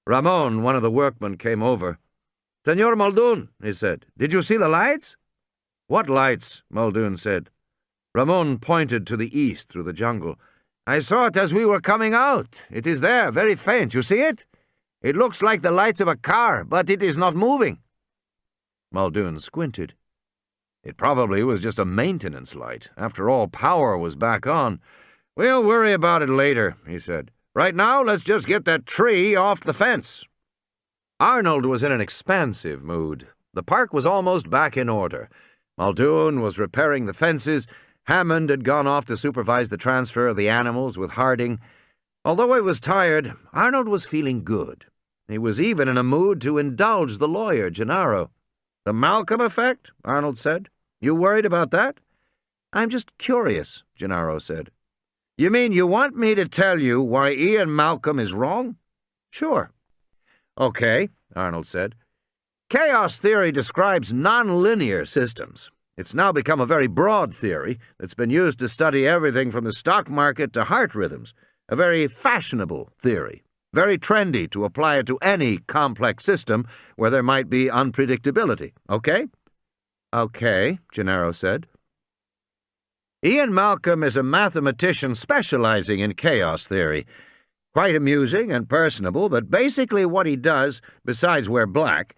Speaker 1: Ramon, one of the workmen, came over. "Senor Muldoon," he said, "did you see the lights?" "What lights?" Muldoon said. Ramon pointed to the east through the jungle. "I saw it as we were coming out. It is there, very faint. You see it? It looks like the lights of a car, but it is not moving." Muldoon squinted. It probably was just a maintenance light. After all, power was back on. "We'll worry about it later," he said. "Right now, let's just get that tree off the fence." Arnold was in an expansive mood. The park was almost back in order. Muldoon was repairing the fences. Hammond had gone off to supervise the transfer of the animals with Harding. Although he was tired, Arnold was feeling good. He was even in a mood to indulge the lawyer, Gennaro. "The Malcolm effect?" Arnold said. "You worried about that?" "I'm just curious," Gennaro said. "You mean you want me to tell you why Ian Malcolm is wrong?" "Sure." "Okay," Arnold said. "Chaos theory describes nonlinear systems. It's now become a very broad theory that's been used to study everything from the stock market to heart rhythms. A very fashionable theory. Very trendy to apply it to any complex system where there might be unpredictability. Okay?" "Okay," Gennaro said. Ian Malcolm is a mathematician specializing in chaos theory. Quite amusing and personable, but basically what he does, besides wear black,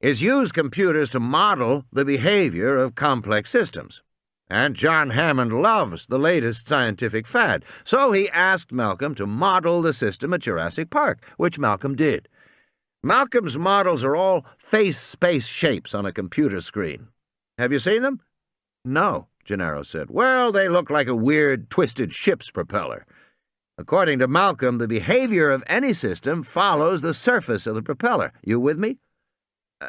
Speaker 1: is use computers to model the behavior of complex systems. And John Hammond loves the latest scientific fad, so he asked Malcolm to model the system at Jurassic Park, which Malcolm did. Malcolm's models are all face-space shapes on a computer screen. Have you seen them? "No," Gennaro said. "Well, they look like a weird, twisted ship's propeller. According to Malcolm, the behavior of any system follows the surface of the propeller. You with me?"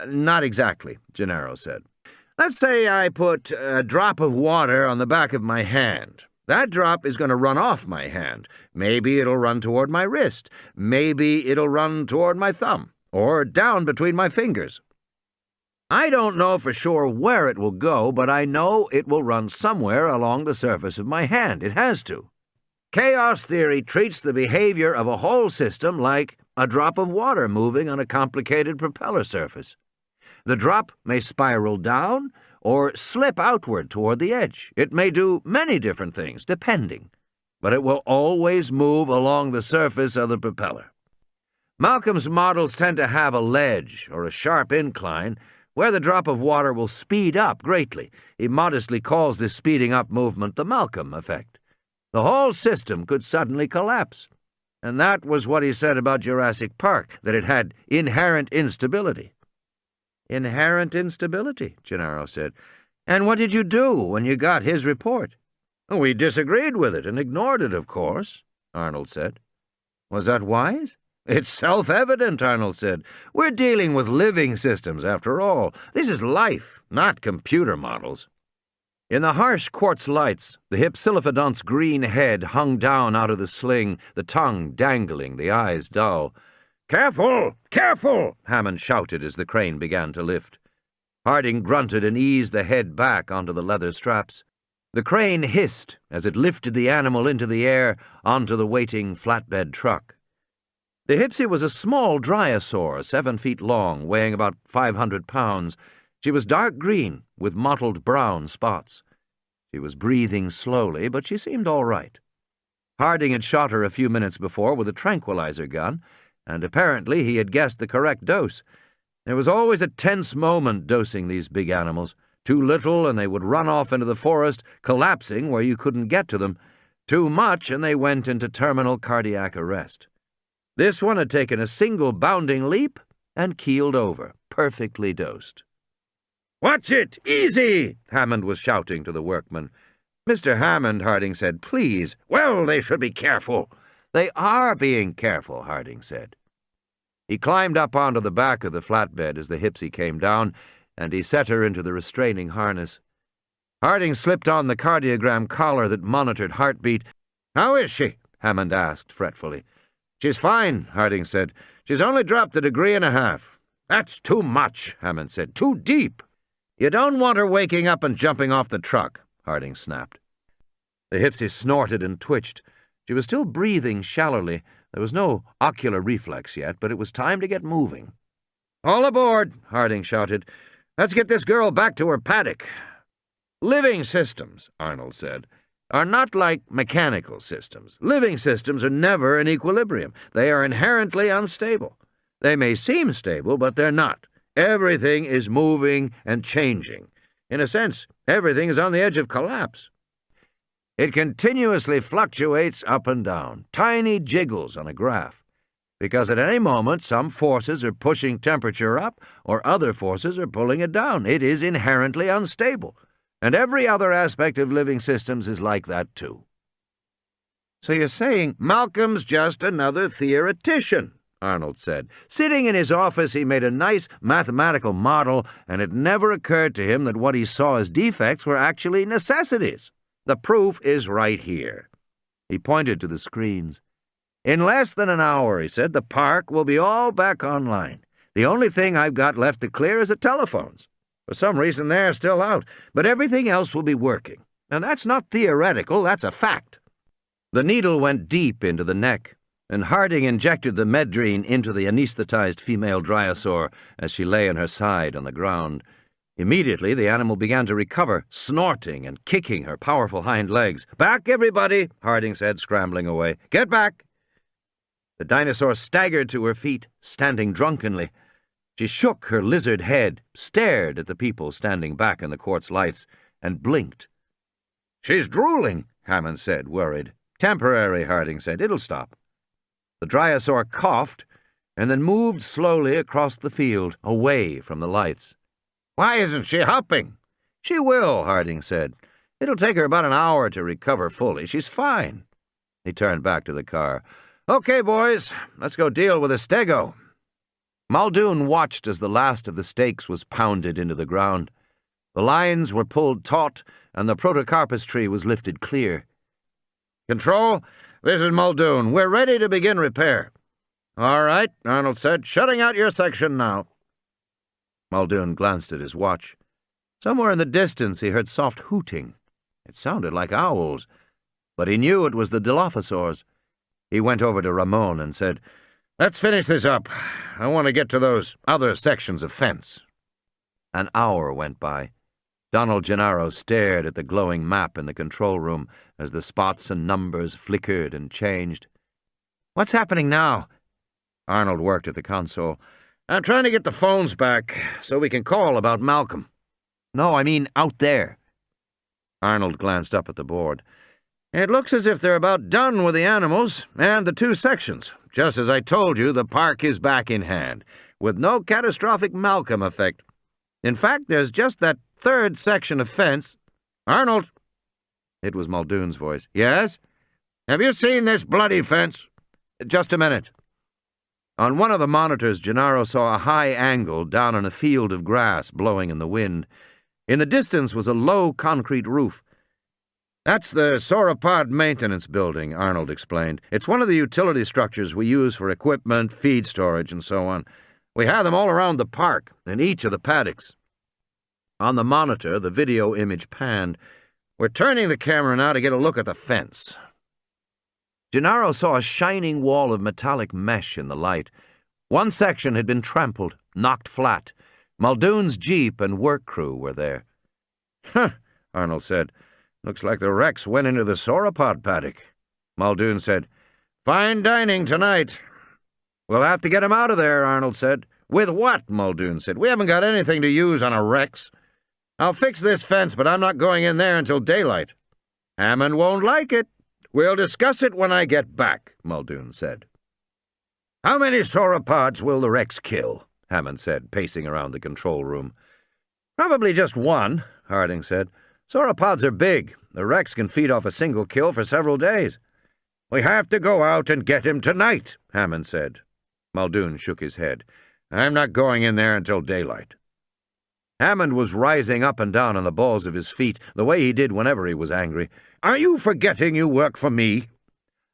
Speaker 1: "Not exactly," Gennaro said. "Let's say I put a drop of water on the back of my hand. That drop is going to run off my hand. Maybe it'll run toward my wrist. Maybe it'll run toward my thumb, or down between my fingers. I don't know for sure where it will go, but I know it will run somewhere along the surface of my hand. It has to. Chaos theory treats the behavior of a whole system like a drop of water moving on a complicated propeller surface. The drop may spiral down or slip outward toward the edge. It may do many different things, depending, but it will always move along the surface of the propeller. Malcolm's models tend to have a ledge or a sharp incline where the drop of water will speed up greatly. He modestly calls this speeding up movement the Malcolm effect. The whole system could suddenly collapse. And that was what he said about Jurassic Park, that it had inherent instability. "Inherent instability," Gennaro said. "And what did you do when you got his report?" "We disagreed with it and ignored it, of course," Arnold said. "Was that wise?" "It's self-evident," Arnold said. "We're dealing with living systems, after all. This is life, not computer models." In the harsh quartz lights, the Hypsilophodont's green head hung down out of the sling, the tongue dangling, the eyes dull. "Careful! Careful!" Hammond shouted as the crane began to lift. Harding grunted and eased the head back onto the leather straps. The crane hissed as it lifted the animal into the air onto the waiting flatbed truck. The Hypsi was a small dryosaur, 7 feet long, weighing about 500 pounds. She was dark green with mottled brown spots. She was breathing slowly, but she seemed all right. Harding had shot her a few minutes before with a tranquilizer gun, and apparently he had guessed the correct dose. There was always a tense moment dosing these big animals. Too little, and they would run off into the forest, collapsing where you couldn't get to them. Too much, and they went into terminal cardiac arrest. This one had taken a single bounding leap and keeled over, perfectly dosed. "Watch it! Easy!" Hammond was shouting to the workmen. "Mr. Hammond," Harding said, "please." "Well, they should be careful." "They are being careful," Harding said. He climbed up onto the back of the flatbed as the Hypsi came down, and he set her into the restraining harness. Harding slipped on the cardiogram collar that monitored heartbeat. "How is she?" Hammond asked fretfully. "She's fine," Harding said. "She's only dropped 1.5 degrees." "That's too much," Hammond said. "Too deep." "You don't want her waking up and jumping off the truck," Harding snapped. The Hypsi snorted and twitched. She was still breathing shallowly. There was no ocular reflex yet, but it was time to get moving. "All aboard," Harding shouted. "Let's get this girl back to her paddock." "Living systems," Arnold said, "are not like mechanical systems. Living systems are never in equilibrium. They are inherently unstable. They may seem stable, but they're not. Everything is moving and changing. In a sense, Everything is on the edge of collapse. It continuously fluctuates up and down, tiny jiggles on a graph, because at any moment some forces are pushing temperature up or other forces are pulling it down. It is inherently unstable, and every other aspect of living systems is like that too. So you're saying Malcolm's just another theoretician, Arnold said. Sitting in his office, he made a nice mathematical model, and it never occurred to him that what he saw as defects were actually necessities. The proof is right here. He pointed to the screens. In less than an hour, he said, the park will be all back online. The only thing I've got left to clear is the telephones. For some reason, they're still out, but everything else will be working. And that's not theoretical, that's a fact. The needle went deep into the neck, and Harding injected the medrine into the anesthetized female dinosaur as she lay on her side on the ground. Immediately, the animal began to recover, snorting and kicking her powerful hind legs. "Back, everybody," Harding said, scrambling away. "Get back!" The dinosaur staggered to her feet, standing drunkenly. She shook her lizard head, stared at the people standing back in the quartz lights, and blinked. "She's drooling," Hammond said, worried. "Temporary," Harding said. "It'll stop." The dinosaur coughed and then moved slowly across the field, away from the lights. "Why isn't she hopping?" "She will," Harding said. "It'll take her about an hour to recover fully. She's fine." He turned back to the car. "Okay, boys, let's go deal with the stego." Muldoon watched as the last of the stakes was pounded into the ground. The lines were pulled taut, and the protocarpus tree was lifted clear. "Control, this is Muldoon. We're ready to begin repair." "All right," Arnold said. "Shutting out your section now." Muldoon glanced at his watch. Somewhere in the distance he heard soft hooting. It sounded like owls, but he knew it was the Dilophosaurs. He went over to Ramon and said, "Let's finish this up. I want to get to those other sections of fence." An hour went by. Donald Gennaro stared at the glowing map in the control room as the spots and numbers flickered and changed. "What's happening now?" Arnold worked at the console. "I'm trying to get the phones back so we can call about Malcolm." "No, I mean out there." Arnold glanced up at the board. "It looks as if they're about done with the animals and the two sections. Just as I told you, the park is back in hand, with no catastrophic Malcolm effect. In fact, there's just that third section of fence." "Arnold!" It was Muldoon's voice. "Yes? Have you seen this bloody fence?" "Just a minute." On one of the monitors, Gennaro saw a high angle down on a field of grass blowing in the wind. In the distance was a low concrete roof. "That's the sauropod maintenance building," Arnold explained. "It's one of the utility structures we use for equipment, feed storage, and so on. We have them all around the park, in each of the paddocks." On the monitor, the video image panned. "We're turning the camera now to get a look at the fence." Gennaro saw a shining wall of metallic mesh in the light. One section had been trampled, knocked flat. Muldoon's jeep and work crew were there. "Huh," Arnold said. "Looks like the Rex went into the sauropod paddock." Muldoon said, "Fine dining tonight." "We'll have to get him out of there," Arnold said. "With what?" Muldoon said. "We haven't got anything to use on a Rex." "I'll fix this fence, but I'm not going in there until daylight." "Hammond won't like it." "We'll discuss it when I get back," Muldoon said. "How many sauropods will the Rex kill?" Hammond said, pacing around the control room. "Probably just one," Harding said. "Sauropods are big. The Rex can feed off a single kill for several days." "We have to go out and get him tonight," Hammond said. Muldoon shook his head. "I'm not going in there until daylight." Hammond was rising up and down on the balls of his feet, the way he did whenever he was angry. "Are you forgetting you work for me?"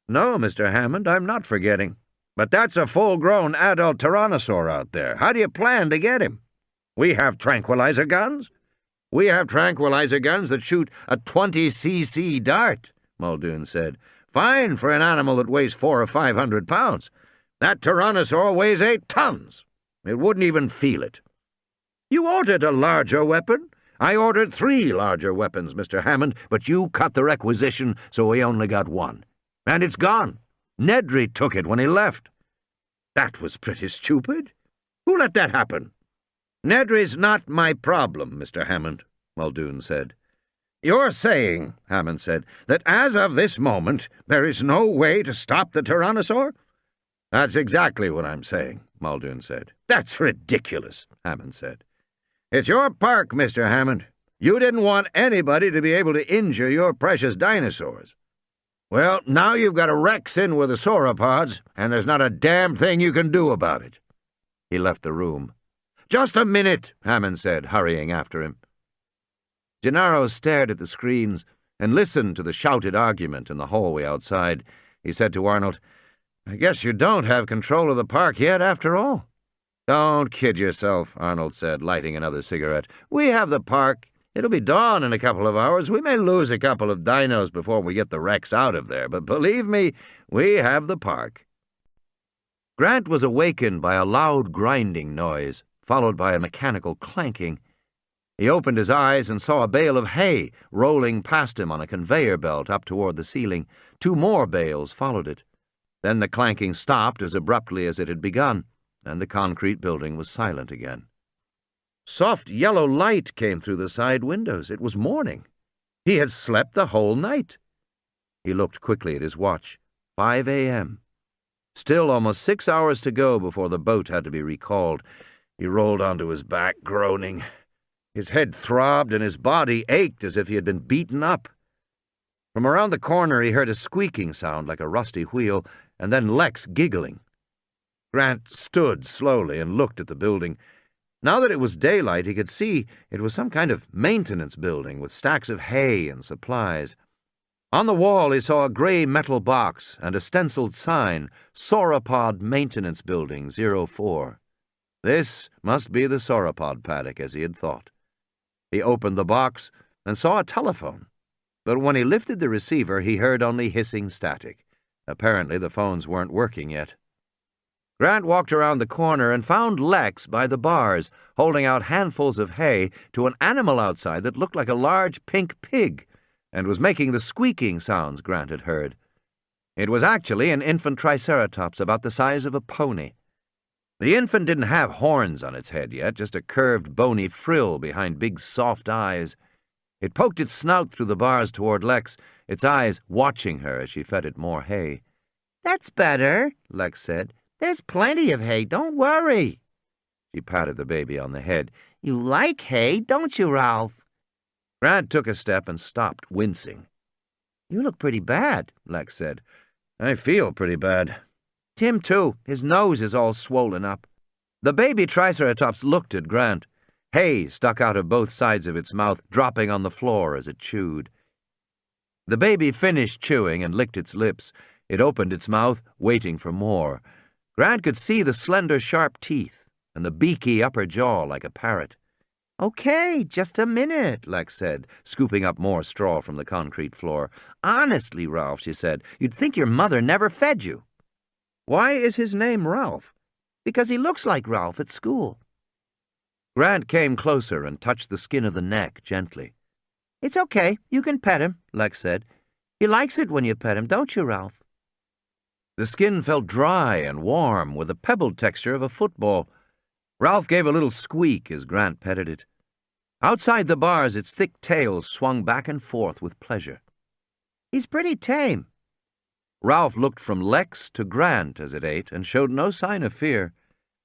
Speaker 1: "No, Mr. Hammond, I'm not forgetting." "But that's a full-grown adult tyrannosaur out there. How do you plan to get him?" "We have tranquilizer guns." "We have tranquilizer guns that shoot a 20cc dart," Muldoon said. "Fine for an animal that weighs 400 or 500 pounds. That tyrannosaur weighs 8 tons. It wouldn't even feel it." "You ordered a larger weapon?" "I ordered 3 larger weapons, Mr. Hammond, but you cut the requisition, so we only got one. And it's gone. Nedry took it when he left." "That was pretty stupid. Who let that happen?" "Nedry's not my problem, Mr. Hammond," Muldoon said. You're saying, Hammond said, that as of this moment, there is no way to stop the tyrannosaur? That's exactly what I'm saying, Muldoon said. That's ridiculous, Hammond said. It's your park, Mr. Hammond. You didn't want anybody to be able to injure your precious dinosaurs. Well, now you've got a Rex in with the sauropods, and there's not a damn thing you can do about it. He left the room. Just a minute, Hammond said, hurrying after him. Gennaro stared at the screens and listened to the shouted argument in the hallway outside. He said to Arnold, I guess you don't have control of the park yet, after all. Don't kid yourself, Arnold said, lighting another cigarette. We have the park. It'll be dawn in a couple of hours. We may lose a couple of dinos before we get the Rex out of there, but believe me, we have the park. Grant was awakened by a loud grinding noise, followed by a mechanical clanking. He opened his eyes and saw a bale of hay rolling past him on a conveyor belt up toward the ceiling. 2 more bales followed it. Then the clanking stopped as abruptly as it had begun, and the concrete building was silent again. Soft yellow light came through the side windows. It was morning. He had slept the whole night. He looked quickly at his watch. 5 a.m. Still almost 6 hours to go before the boat had to be recalled. He rolled onto his back, groaning. His head throbbed and his body ached as if he had been beaten up. From around the corner he heard a squeaking sound like a rusty wheel, and then Lex giggling. Grant stood slowly and looked at the building. Now that it was daylight, he could see it was some kind of maintenance building with stacks of hay and supplies. On the wall he saw a gray metal box and a stenciled sign, Sauropod Maintenance Building 04. This must be the sauropod paddock, as he had thought. He opened the box and saw a telephone, but when he lifted the receiver he heard only hissing static. Apparently the phones weren't working yet. Grant walked around the corner and found Lex by the bars, holding out handfuls of hay to an animal outside that looked like a large pink pig, and was making the squeaking sounds Grant had heard. It was actually an infant triceratops about the size of a pony. The infant didn't have horns on its head yet, just a curved bony frill behind big soft eyes. It poked its snout through the bars toward Lex, its eyes watching her as she fed it more hay. "That's better," Lex said. "There's plenty of hay, don't worry." She patted the baby on the head. "You like hay, don't you, Ralph?" Grant took a step and stopped, wincing. "You look pretty bad," Lex said. "I feel pretty bad." "Tim, too. His nose is all swollen up." The baby triceratops looked at Grant. Hay stuck out of both sides of its mouth, dropping on the floor as it chewed. The baby finished chewing and licked its lips. It opened its mouth, waiting for more. Grant could see the slender, sharp teeth and the beaky upper jaw like a parrot. "Okay, just a minute," Lex said, scooping up more straw from the concrete floor. "Honestly, Ralph," she said, "you'd think your mother never fed you." "Why is his name Ralph?" "Because he looks like Ralph at school." Grant came closer and touched the skin of the neck gently. "It's okay, you can pet him," Lex said. "He likes it when you pet him, don't you, Ralph?" The skin felt dry and warm, with the pebbled texture of a football. Ralph gave a little squeak as Grant petted it. Outside the bars, its thick tail swung back and forth with pleasure. "He's pretty tame." Ralph looked from Lex to Grant as it ate and showed no sign of fear.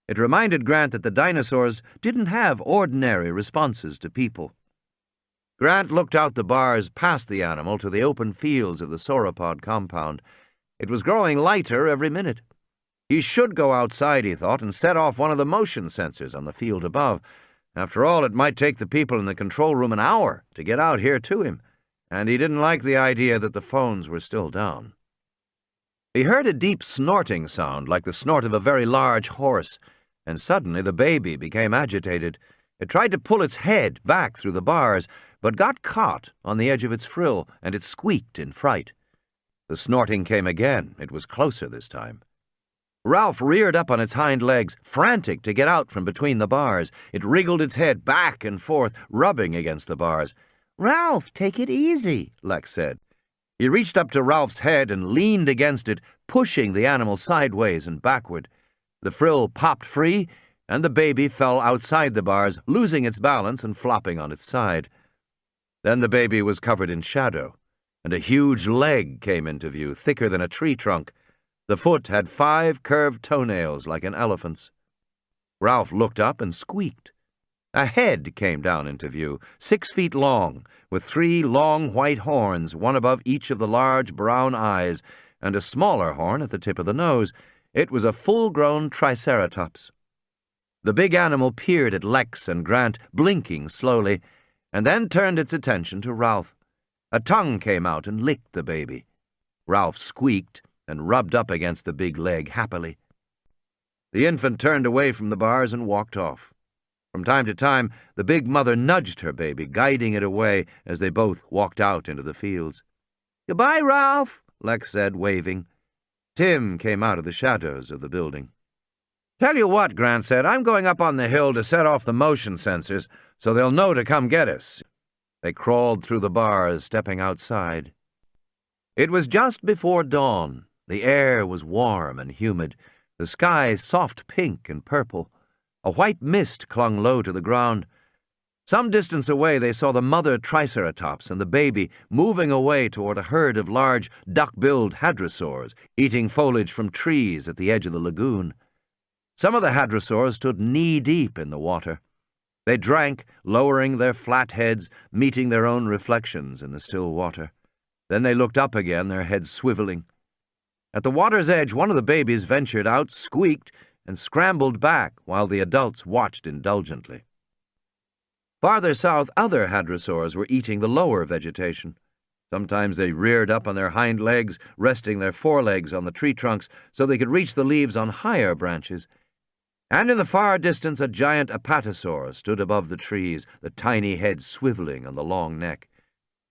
Speaker 1: It reminded Grant that the dinosaurs didn't have ordinary responses to people. Grant looked out the bars past the animal to the open fields of the sauropod compound. It was growing lighter every minute. He should go outside, he thought, and set off one of the motion sensors on the field above. After all, it might take the people in the control room an hour to get out here to him, and he didn't like the idea that the phones were still down. He heard a deep snorting sound like the snort of a very large horse, and suddenly the baby became agitated. It tried to pull its head back through the bars, but got caught on the edge of its frill, and it squeaked in fright. The snorting came again. It was closer this time. Ralph reared up on its hind legs, frantic to get out from between the bars. It wriggled its head back and forth, rubbing against the bars. "Ralph, take it easy," Lex said. He reached up to Ralph's head and leaned against it, pushing the animal sideways and backward. The frill popped free, and the baby fell outside the bars, losing its balance and flopping on its side. Then the baby was covered in shadow, and a huge leg came into view, thicker than a tree trunk. The foot had 5 curved toenails like an elephant's. Ralph looked up and squeaked. A head came down into view, 6 feet long, with 3 long white horns, one above each of the large brown eyes, and a smaller horn at the tip of the nose. It was a full-grown triceratops. The big animal peered at Lex and Grant, blinking slowly, and then turned its attention to Ralph. A tongue came out and licked the baby. Ralph squeaked and rubbed up against the big leg happily. The infant turned away from the bars and walked off. From time to time, the big mother nudged her baby, guiding it away as they both walked out into the fields. "Goodbye, Ralph," Lex said, waving. Tim came out of the shadows of the building. "Tell you what," Grant said, "I'm going up on the hill to set off the motion sensors so they'll know to come get us." They crawled through the bars, stepping outside. It was just before dawn. The air was warm and humid, the sky soft pink and purple. A white mist clung low to the ground. Some distance away they saw the mother triceratops and the baby moving away toward a herd of large duck-billed hadrosaurs, eating foliage from trees at the edge of the lagoon. Some of the hadrosaurs stood knee-deep in the water. They drank, lowering their flat heads, meeting their own reflections in the still water. Then they looked up again, their heads swiveling. At the water's edge, one of the babies ventured out, squeaked, and scrambled back while the adults watched indulgently. Farther south, other hadrosaurs were eating the lower vegetation. Sometimes they reared up on their hind legs, resting their forelegs on the tree trunks so they could reach the leaves on higher branches. And in the far distance, a giant apatosaur stood above the trees, the tiny head swiveling on the long neck.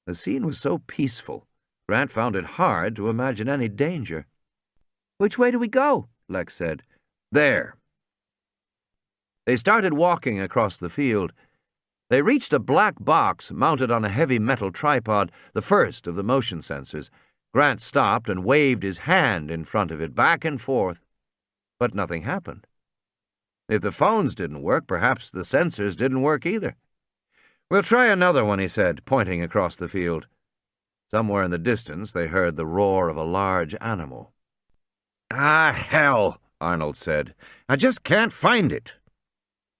Speaker 1: The scene was so peaceful, Grant found it hard to imagine any danger. "Which way do we go?" Lex said. "There." They started walking across the field. They reached a black box mounted on a heavy metal tripod, the first of the motion sensors. Grant stopped and waved his hand in front of it, back and forth. But nothing happened. If the phones didn't work, perhaps the sensors didn't work either. "We'll try another one," he said, pointing across the field. Somewhere in the distance they heard the roar of a large animal. "Ah, hell," Arnold said. "I just can't find it."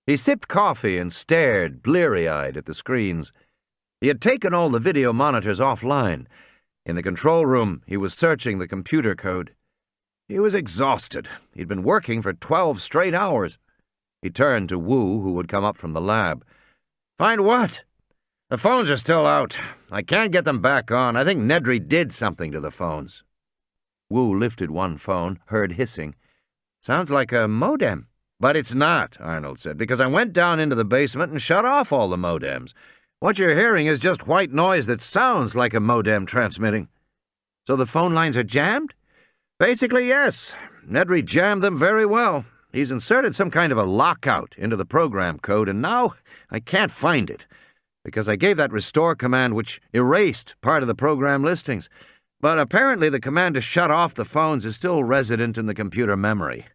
Speaker 1: He sipped coffee and stared, bleary-eyed, at the screens. He had taken all the video monitors offline. In the control room, he was searching the computer code. He was exhausted. He'd been working for 12 straight hours. He turned to Wu, who would come up from the lab. "Find what?" "The phones are still out. I can't get them back on. I think Nedry did something to the phones." Wu lifted one phone, heard hissing. "Sounds like a modem." "But it's not," Arnold said, "because I went down into the basement and shut off all the modems. What you're hearing is just white noise that sounds like a modem transmitting." "So the phone lines are jammed?" "Basically, yes. Nedry jammed them very well. He's inserted some kind of a lockout into the program code, and now I can't find it, because I gave that restore command which erased part of the program listings. But apparently the command to shut off the phones is still resident in the computer memory."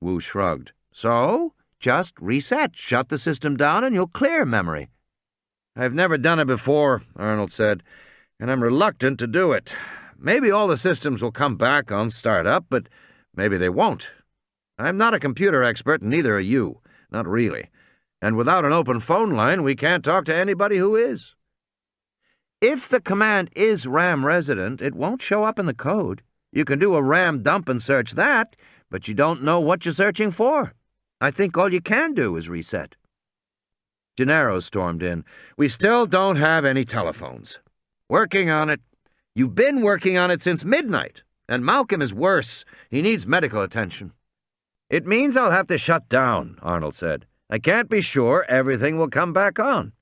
Speaker 1: Wu shrugged. "So, just reset, shut the system down, and you'll clear memory." "I've never done it before," Arnold said, "and I'm reluctant to do it. Maybe all the systems will come back on startup, but maybe they won't. I'm not a computer expert, and neither are you. Not really. And without an open phone line, we can't talk to anybody who is." "If the command is RAM resident, it won't show up in the code. You can do a RAM dump and search that, but you don't know what you're searching for. I think all you can do is reset." Gennaro stormed in. "We still don't have any telephones." "Working on it." "You've been working on it since midnight, and Malcolm is worse. He needs medical attention." "It means I'll have to shut down," Arnold said. "I can't be sure everything will come back on."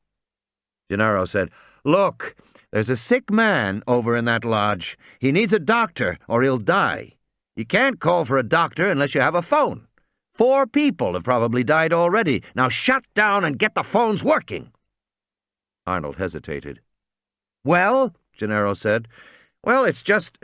Speaker 1: Gennaro said, "Look, there's a sick man over in that lodge. He needs a doctor or he'll die. You can't call for a doctor unless you have a phone. 4 people have probably died already. Now shut down and get the phones working." Arnold hesitated. "Well," Gennaro said, "well, it's just...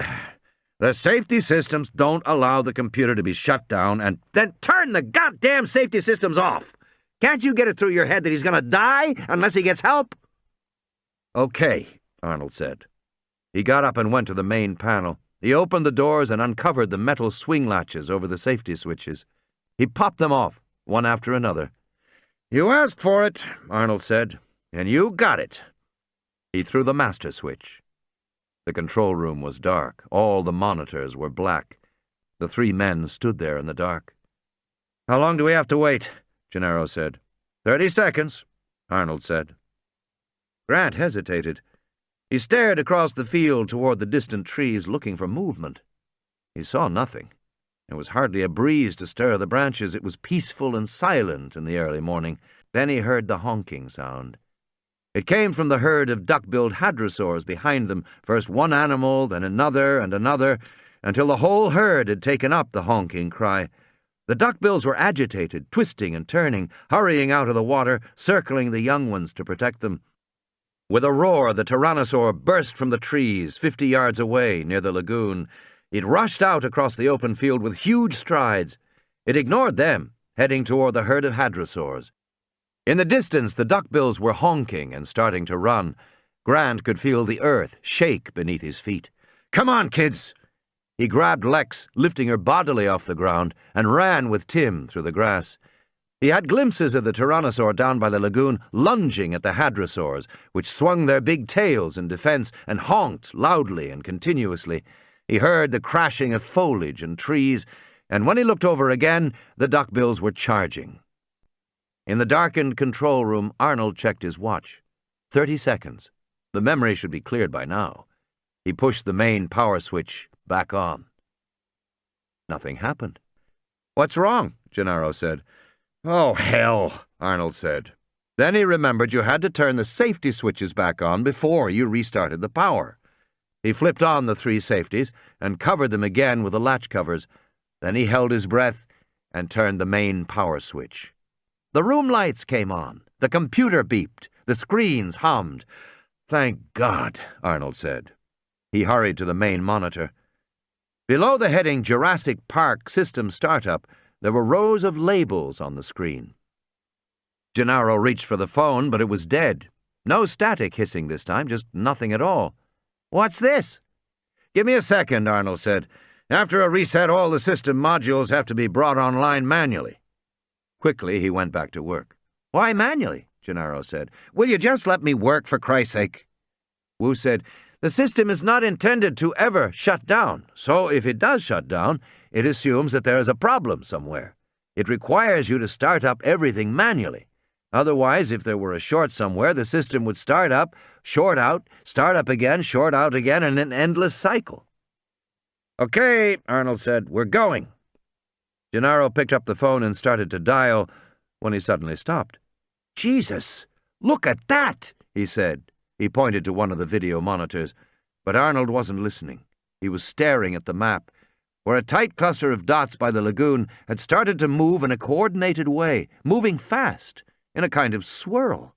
Speaker 1: the safety systems don't allow the computer to be shut down, and then turn the goddamn safety systems off. Can't you get it through your head that he's going to die unless he gets help?" Okay, Arnold said. He got up and went to the main panel. He opened the doors and uncovered the metal swing latches over the safety switches. He popped them off, one after another. You asked for it, Arnold said, and you got it. He threw the master switch. The control room was dark. All the monitors were black. The three men stood there in the dark. How long do we have to wait? Gennaro said. 30 seconds, Arnold said. Grant hesitated. He stared across the field toward the distant trees, looking for movement. He saw nothing. There was hardly a breeze to stir the branches. It was peaceful and silent in the early morning. Then he heard the honking sound. It came from the herd of duck-billed hadrosaurs behind them, first one animal, then another and another, until the whole herd had taken up the honking cry. The duckbills were agitated, twisting and turning, hurrying out of the water, circling the young ones to protect them. With a roar, the tyrannosaur burst from the trees 50 yards away near the lagoon. It rushed out across the open field with huge strides. It ignored them, heading toward the herd of hadrosaurs. In the distance, the duckbills were honking and starting to run. Grant could feel the earth shake beneath his feet. Come on, kids! He grabbed Lex, lifting her bodily off the ground, and ran with Tim through the grass. He had glimpses of the tyrannosaur down by the lagoon lunging at the hadrosaurs, which swung their big tails in defense and honked loudly and continuously. He heard the crashing of foliage and trees, and when he looked over again, the duckbills were charging. In the darkened control room, Arnold checked his watch. 30 seconds. The memory should be cleared by now. He pushed the main power switch back on. Nothing happened. What's wrong? Gennaro said. Oh, hell, Arnold said. Then he remembered you had to turn the safety switches back on before you restarted the power. He flipped on the 3 safeties and covered them again with the latch covers. Then he held his breath and turned the main power switch. The room lights came on. The computer beeped. The screens hummed. Thank God, Arnold said. He hurried to the main monitor. Below the heading Jurassic Park System Startup, there were rows of labels on the screen. Gennaro reached for the phone, but it was dead. No static hissing this time, just nothing at all. What's this? Give me a second, Arnold said. After a reset, all the system modules have to be brought online manually. Quickly, he went back to work. Why manually? Gennaro said. Will you just let me work, for Christ's sake? Wu said, the system is not intended to ever shut down, so if it does shut down, it assumes that there is a problem somewhere. It requires you to start up everything manually. Otherwise, if there were a short somewhere, the system would start up, short out, start up again, short out again, in an endless cycle. Okay, Arnold said, we're going. Gennaro picked up the phone and started to dial when he suddenly stopped. Jesus, look at that, he said. He pointed to one of the video monitors, but Arnold wasn't listening. He was staring at the map, where a tight cluster of dots by the lagoon had started to move in a coordinated way, moving fast, in a kind of swirl.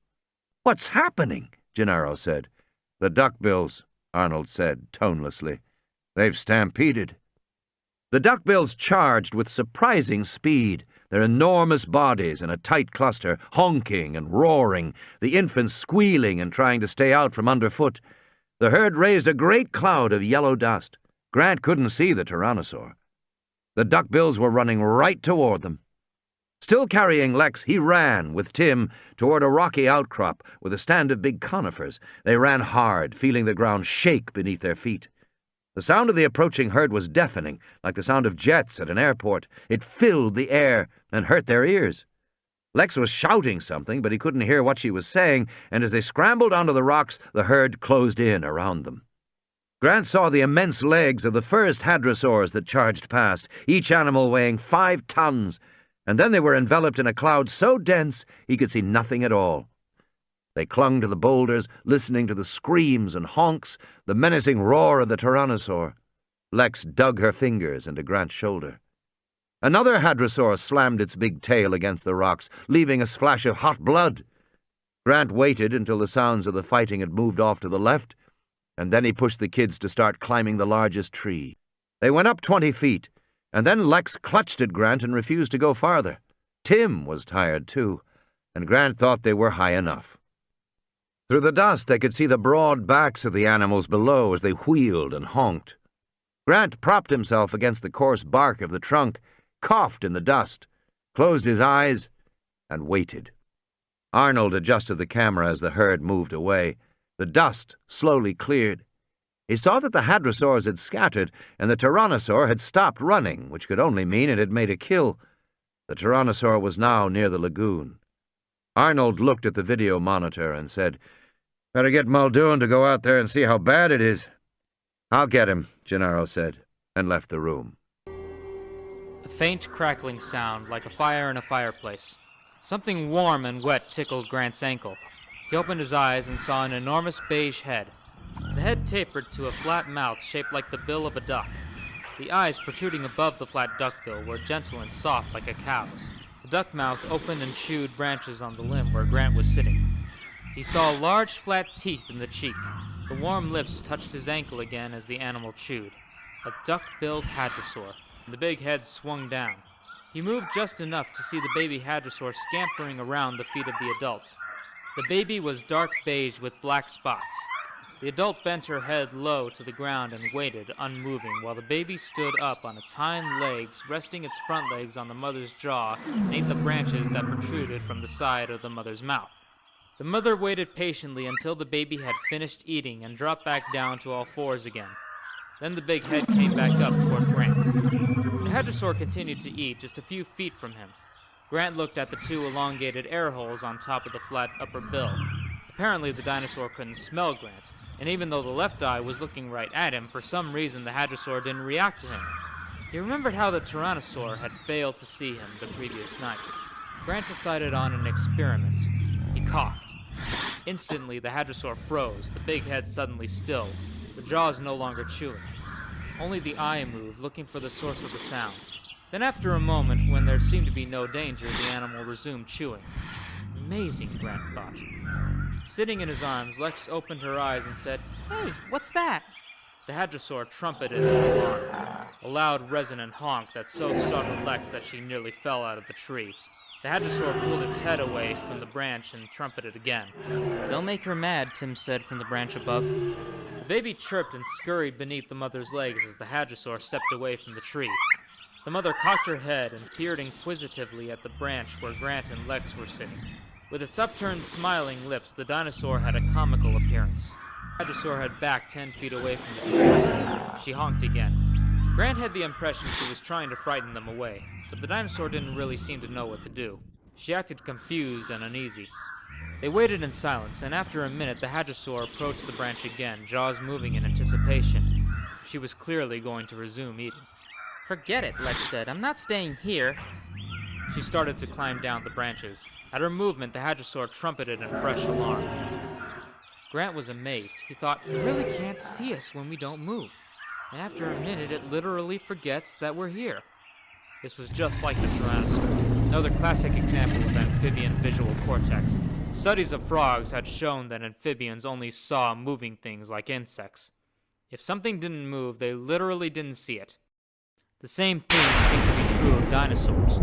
Speaker 1: What's happening? Gennaro said. The duckbills, Arnold said tonelessly. They've stampeded. The duckbills charged with surprising speed, their enormous bodies in a tight cluster, honking and roaring, the infants squealing and trying to stay out from underfoot. The herd raised a great cloud of yellow dust. Grant couldn't see the tyrannosaur. The duckbills were running right toward them. Still carrying Lex, he ran, with Tim, toward a rocky outcrop with a stand of big conifers. They ran hard, feeling the ground shake beneath their feet. The sound of the approaching herd was deafening, like the sound of jets at an airport. It filled the air and hurt their ears. Lex was shouting something, but he couldn't hear what she was saying, and as they scrambled onto the rocks, the herd closed in around them. Grant saw the immense legs of the first hadrosaurs that charged past, each animal weighing 5 tons, and then they were enveloped in a cloud so dense he could see nothing at all. They clung to the boulders, listening to the screams and honks, the menacing roar of the tyrannosaur. Lex dug her fingers into Grant's shoulder. Another hadrosaur slammed its big tail against the rocks, leaving a splash of hot blood. Grant waited until the sounds of the fighting had moved off to the left, and then he pushed the kids to start climbing the largest tree. They went up 20 feet, and then Lex clutched at Grant and refused to go farther. Tim was tired, too, and Grant thought they were high enough. Through the dust, they could see the broad backs of the animals below as they wheeled and honked. Grant propped himself against the coarse bark of the trunk, coughed in the dust, closed his eyes, and waited. Arnold adjusted the camera as the herd moved away. The dust slowly cleared. He saw that the hadrosaurs had scattered and the tyrannosaur had stopped running, which could only mean it had made a kill. The tyrannosaur was now near the lagoon. Arnold looked at the video monitor and said, "Better get Muldoon to go out there and see how bad it is." "I'll get him," Gennaro said, and left the room.
Speaker 2: A faint crackling sound, like a fire in a fireplace. Something warm and wet tickled Grant's ankle. He opened his eyes and saw an enormous beige head. The head tapered to a flat mouth shaped like the bill of a duck. The eyes protruding above the flat duckbill were gentle and soft like a cow's. The duck mouth opened and chewed branches on the limb where Grant was sitting. He saw large flat teeth in the cheek. The warm lips touched his ankle again as the animal chewed. A duck-billed hadrosaur. The big head swung down. He moved just enough to see the baby hadrosaur scampering around the feet of the adult. The baby was dark beige with black spots. The adult bent her head low to the ground and waited, unmoving, while the baby stood up on its hind legs, resting its front legs on the mother's jaw and ate the branches that protruded from the side of the mother's mouth. The mother waited patiently until the baby had finished eating and dropped back down to all fours again. Then the big head came back up toward Grant. The hadrosaur continued to eat just a few feet from him. Grant looked at the two elongated air holes on top of the flat upper bill. Apparently the dinosaur couldn't smell Grant, and even though the left eye was looking right at him, for some reason the hadrosaur didn't react to him. He remembered how the tyrannosaur had failed to see him the previous night. Grant decided on an experiment. He coughed. Instantly, the hadrosaur froze, the big head suddenly still, the jaws no longer chewing. Only the eye moved, looking for the source of the sound. Then after a moment, when there seemed to be no danger, the animal resumed chewing. Amazing, Grant thought. Sitting in his arms, Lex opened her eyes and said, "Hey, what's that?" The hadrosaur trumpeted an alarm, a loud resonant honk that so startled Lex that she nearly fell out of the tree. The hadrosaur pulled its head away from the branch and trumpeted again. "Don't make her mad," Tim said from the branch above. The baby chirped and scurried beneath the mother's legs as the hadrosaur stepped away from the tree. The mother cocked her head and peered inquisitively at the branch where Grant and Lex were sitting. With its upturned, smiling lips, the dinosaur had a comical appearance. The hadrosaur had backed 10 feet away from the tree. She honked again. Grant had the impression she was trying to frighten them away, but the dinosaur didn't really seem to know what to do. She acted confused and uneasy. They waited in silence, and after a minute, the hadrosaur approached the branch again, jaws moving in anticipation. She was clearly going to resume eating. "Forget it," Lex said. "I'm not staying here." She started to climb down the branches. At her movement, the hadrosaur trumpeted in fresh alarm. Grant was amazed. He thought, "It really can't see us when we don't move. And after a minute, it literally forgets that we're here." This was just like the tyrannosaur, another classic example of amphibian visual cortex. Studies of frogs had shown that amphibians only saw moving things like insects. If something didn't move, they literally didn't see it. The same thing seemed to be true of dinosaurs.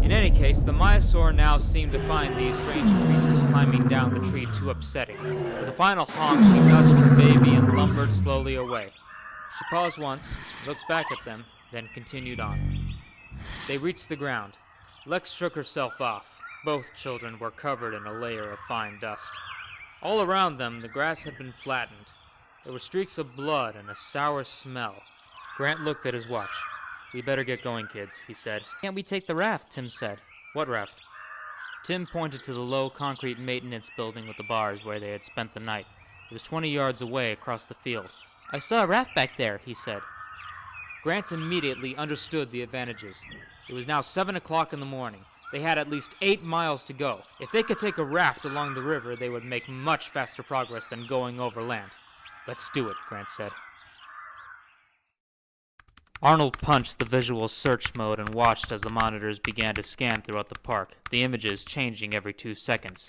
Speaker 2: In any case, the myosaur now seemed to find these strange creatures climbing down the tree too upsetting. With a final honk, she nudged her baby and lumbered slowly away. She paused once, looked back at them, then continued on. They reached the ground. Lex shook herself off. Both children were covered in a layer of fine dust. All around them, the grass had been flattened. There were streaks of blood and a sour smell. Grant looked at his watch. "We better get going, kids," he said. "Can't we take the raft?" Tim said. "What raft?" Tim pointed to the low concrete maintenance building with the bars where they had spent the night. It was 20 yards away across the field. "I saw a raft back there," he said. Grant immediately understood the advantages. It was now 7 o'clock in the morning. They had at least 8 miles to go. If they could take a raft along the river, they would make much faster progress than going over land. "Let's do it," Grant said. Arnold punched the visual search mode and watched as the monitors began to scan throughout the park, the images changing every 2 seconds.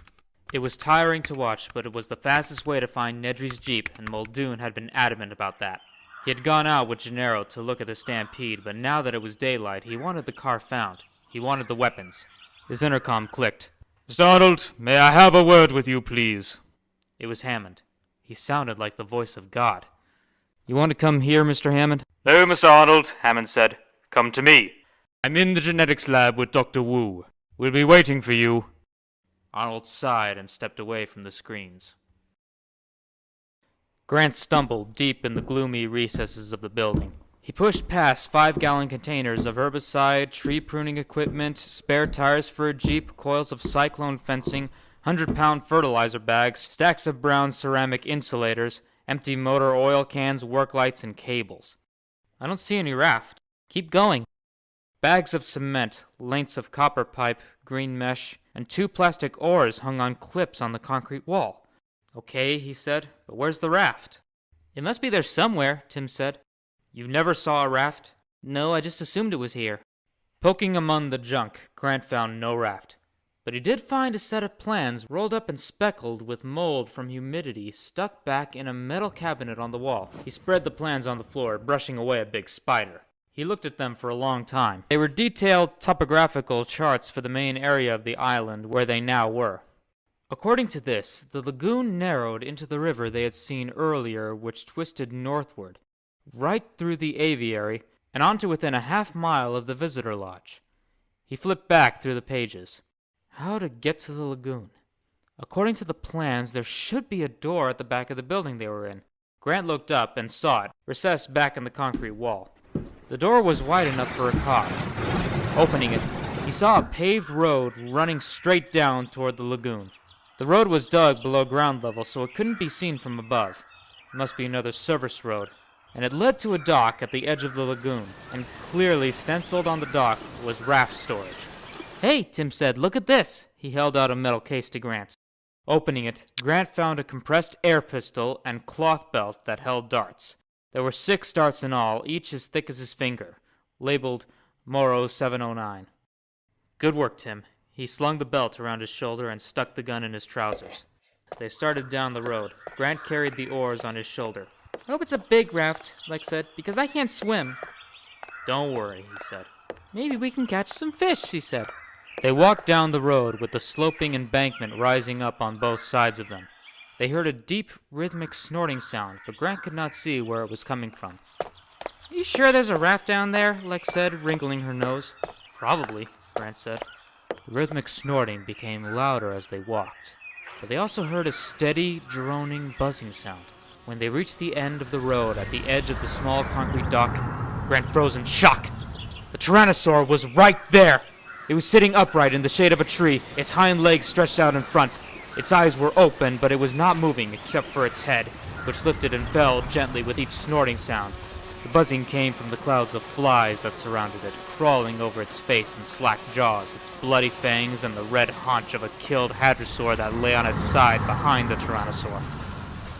Speaker 2: It was tiring to watch, but it was the fastest way to find Nedry's Jeep, and Muldoon had been adamant about that. He had gone out with Gennaro to look at the stampede, but now that it was daylight, he wanted the car found. He wanted the weapons. His intercom clicked. "Mr. Arnold, may I have a word with you, please?" It was Hammond. He sounded like the voice of God. "You want to come here, Mr. Hammond?" "No, Mr. Arnold," Hammond said. "Come to me. I'm in the genetics lab with Dr. Wu. We'll be waiting for you." Arnold sighed and stepped away from the screens. Grant stumbled deep in the gloomy recesses of the building. He pushed past 5-gallon containers of herbicide, tree pruning equipment, spare tires for a Jeep, coils of cyclone fencing, 100-pound fertilizer bags, stacks of brown ceramic insulators, empty motor oil cans, work lights, and cables. "I don't see any raft." "Keep going." Bags of cement, lengths of copper pipe, green mesh, and 2 plastic oars hung on clips on the concrete wall. "Okay," he said, "but where's the raft?" "It must be there somewhere," Tim said. "You never saw a raft?" "No, I just assumed it was here." Poking among the junk, Grant found no raft. But he did find a set of plans rolled up and speckled with mold from humidity stuck back in a metal cabinet on the wall. He spread the plans on the floor, brushing away a big spider. He looked at them for a long time. They were detailed topographical charts for the main area of the island where they now were. According to this, the lagoon narrowed into the river they had seen earlier, which twisted northward, right through the aviary, and on to within a half-mile of the visitor lodge. He flipped back through the pages. How to get to the lagoon? According to the plans, there should be a door at the back of the building they were in. Grant looked up and saw it, recessed back in the concrete wall. The door was wide enough for a car. Opening it, he saw a paved road running straight down toward the lagoon. The road was dug below ground level, so it couldn't be seen from above. It must be another service road. And it led to a dock at the edge of the lagoon, and clearly stenciled on the dock was raft storage. "Hey," Tim said, "look at this." He held out a metal case to Grant. Opening it, Grant found a compressed air pistol and cloth belt that held darts. There were 6 darts in all, each as thick as his finger, labeled Moro 709. "Good work, Tim." He slung the belt around his shoulder and stuck the gun in his trousers. They started down the road. Grant carried the oars on his shoulder. "I hope it's a big raft," Lex said, "because I can't swim." "Don't worry," he said. "Maybe we can catch some fish," she said. They walked down the road with the sloping embankment rising up on both sides of them. They heard a deep, rhythmic snorting sound, but Grant could not see where it was coming from. "You sure there's a raft down there?" Lex said, wrinkling her nose. "Probably," Grant said. The rhythmic snorting became louder as they walked, but they also heard a steady, droning, buzzing sound. When they reached the end of the road at the edge of the small concrete dock, Grant froze in shock. The tyrannosaur was right there! It was sitting upright in the shade of a tree, its hind legs stretched out in front. Its eyes were open, but it was not moving except for its head, which lifted and fell gently with each snorting sound. The buzzing came from the clouds of flies that surrounded it, crawling over its face and slack jaws, its bloody fangs, and the red haunch of a killed hadrosaur that lay on its side behind the tyrannosaur.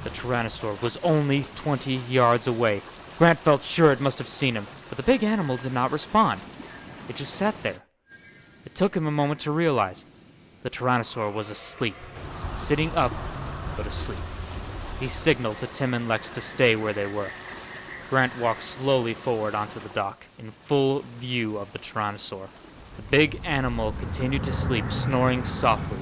Speaker 2: The tyrannosaur was only 20 yards away. Grant felt sure it must have seen him, but the big animal did not respond. It just sat there. It took him a moment to realize. The tyrannosaur was asleep. Sitting up, but asleep. He signaled to Tim and Lex to stay where they were. Grant walked slowly forward onto the dock, in full view of the tyrannosaur. The big animal continued to sleep, snoring softly.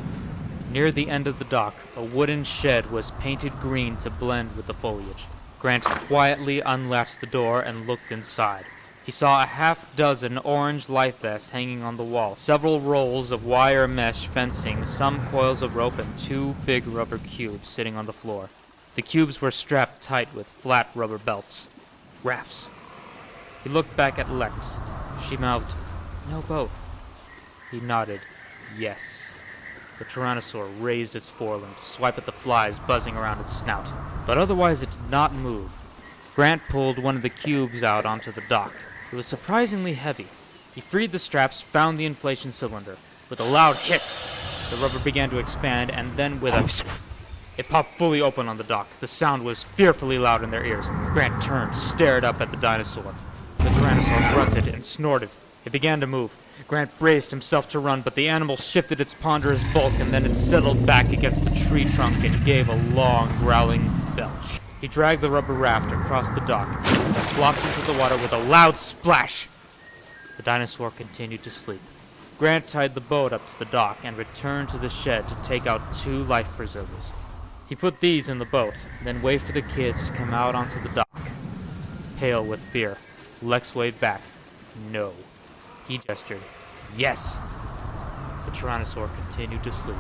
Speaker 2: Near the end of the dock, a wooden shed was painted green to blend with the foliage. Grant quietly unlatched the door and looked inside. He saw a half-dozen orange life vests hanging on the wall, several rolls of wire mesh fencing, some coils of rope, and 2 big rubber cubes sitting on the floor. The cubes were strapped tight with flat rubber belts. Rafts. He looked back at Lex. She mouthed, "No boat." He nodded, "Yes." The tyrannosaur raised its forelimb to swipe at the flies buzzing around its snout, but otherwise it did not move. Grant pulled one of the cubes out onto the dock. It was surprisingly heavy. He freed the straps, found the inflation cylinder. With a loud hiss, the rubber began to expand, and then with a it popped fully open on the dock. The sound was fearfully loud in their ears. Grant turned, stared up at the dinosaur. The tyrannosaur grunted and snorted. It began to move. Grant braced himself to run, but the animal shifted its ponderous bulk, and then it settled back against the tree trunk and gave a long, growling belch. He dragged the rubber raft across the dock and flopped into the water with a loud splash. The dinosaur continued to sleep. Grant tied the boat up to the dock and returned to the shed to take out 2 life preservers. He put these in the boat, then waved for the kids to come out onto the dock. Pale with fear, Lex waved back. No. He gestured. Yes. The Tyrannosaur continued to sleep.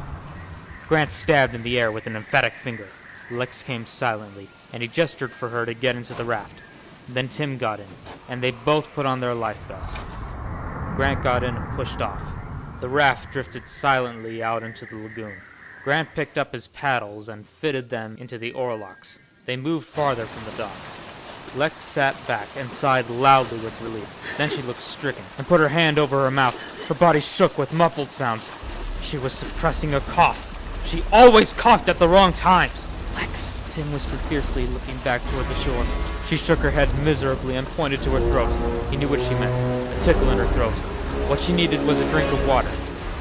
Speaker 2: Grant stabbed in the air with an emphatic finger. Lex came silently, and he gestured for her to get into the raft. Then Tim got in, and they both put on their life vests. Grant got in and pushed off. The raft drifted silently out into the lagoon. Grant picked up his paddles and fitted them into the oarlocks. They moved farther from the dock. Lex sat back and sighed loudly with relief. Then she looked stricken and put her hand over her mouth. Her body shook with muffled sounds. She was suppressing a cough. She always coughed at the wrong times. Lex, Tim whispered fiercely, looking back toward the shore. She shook her head miserably and pointed to her throat. He knew what she meant. A tickle in her throat. What she needed was a drink of water.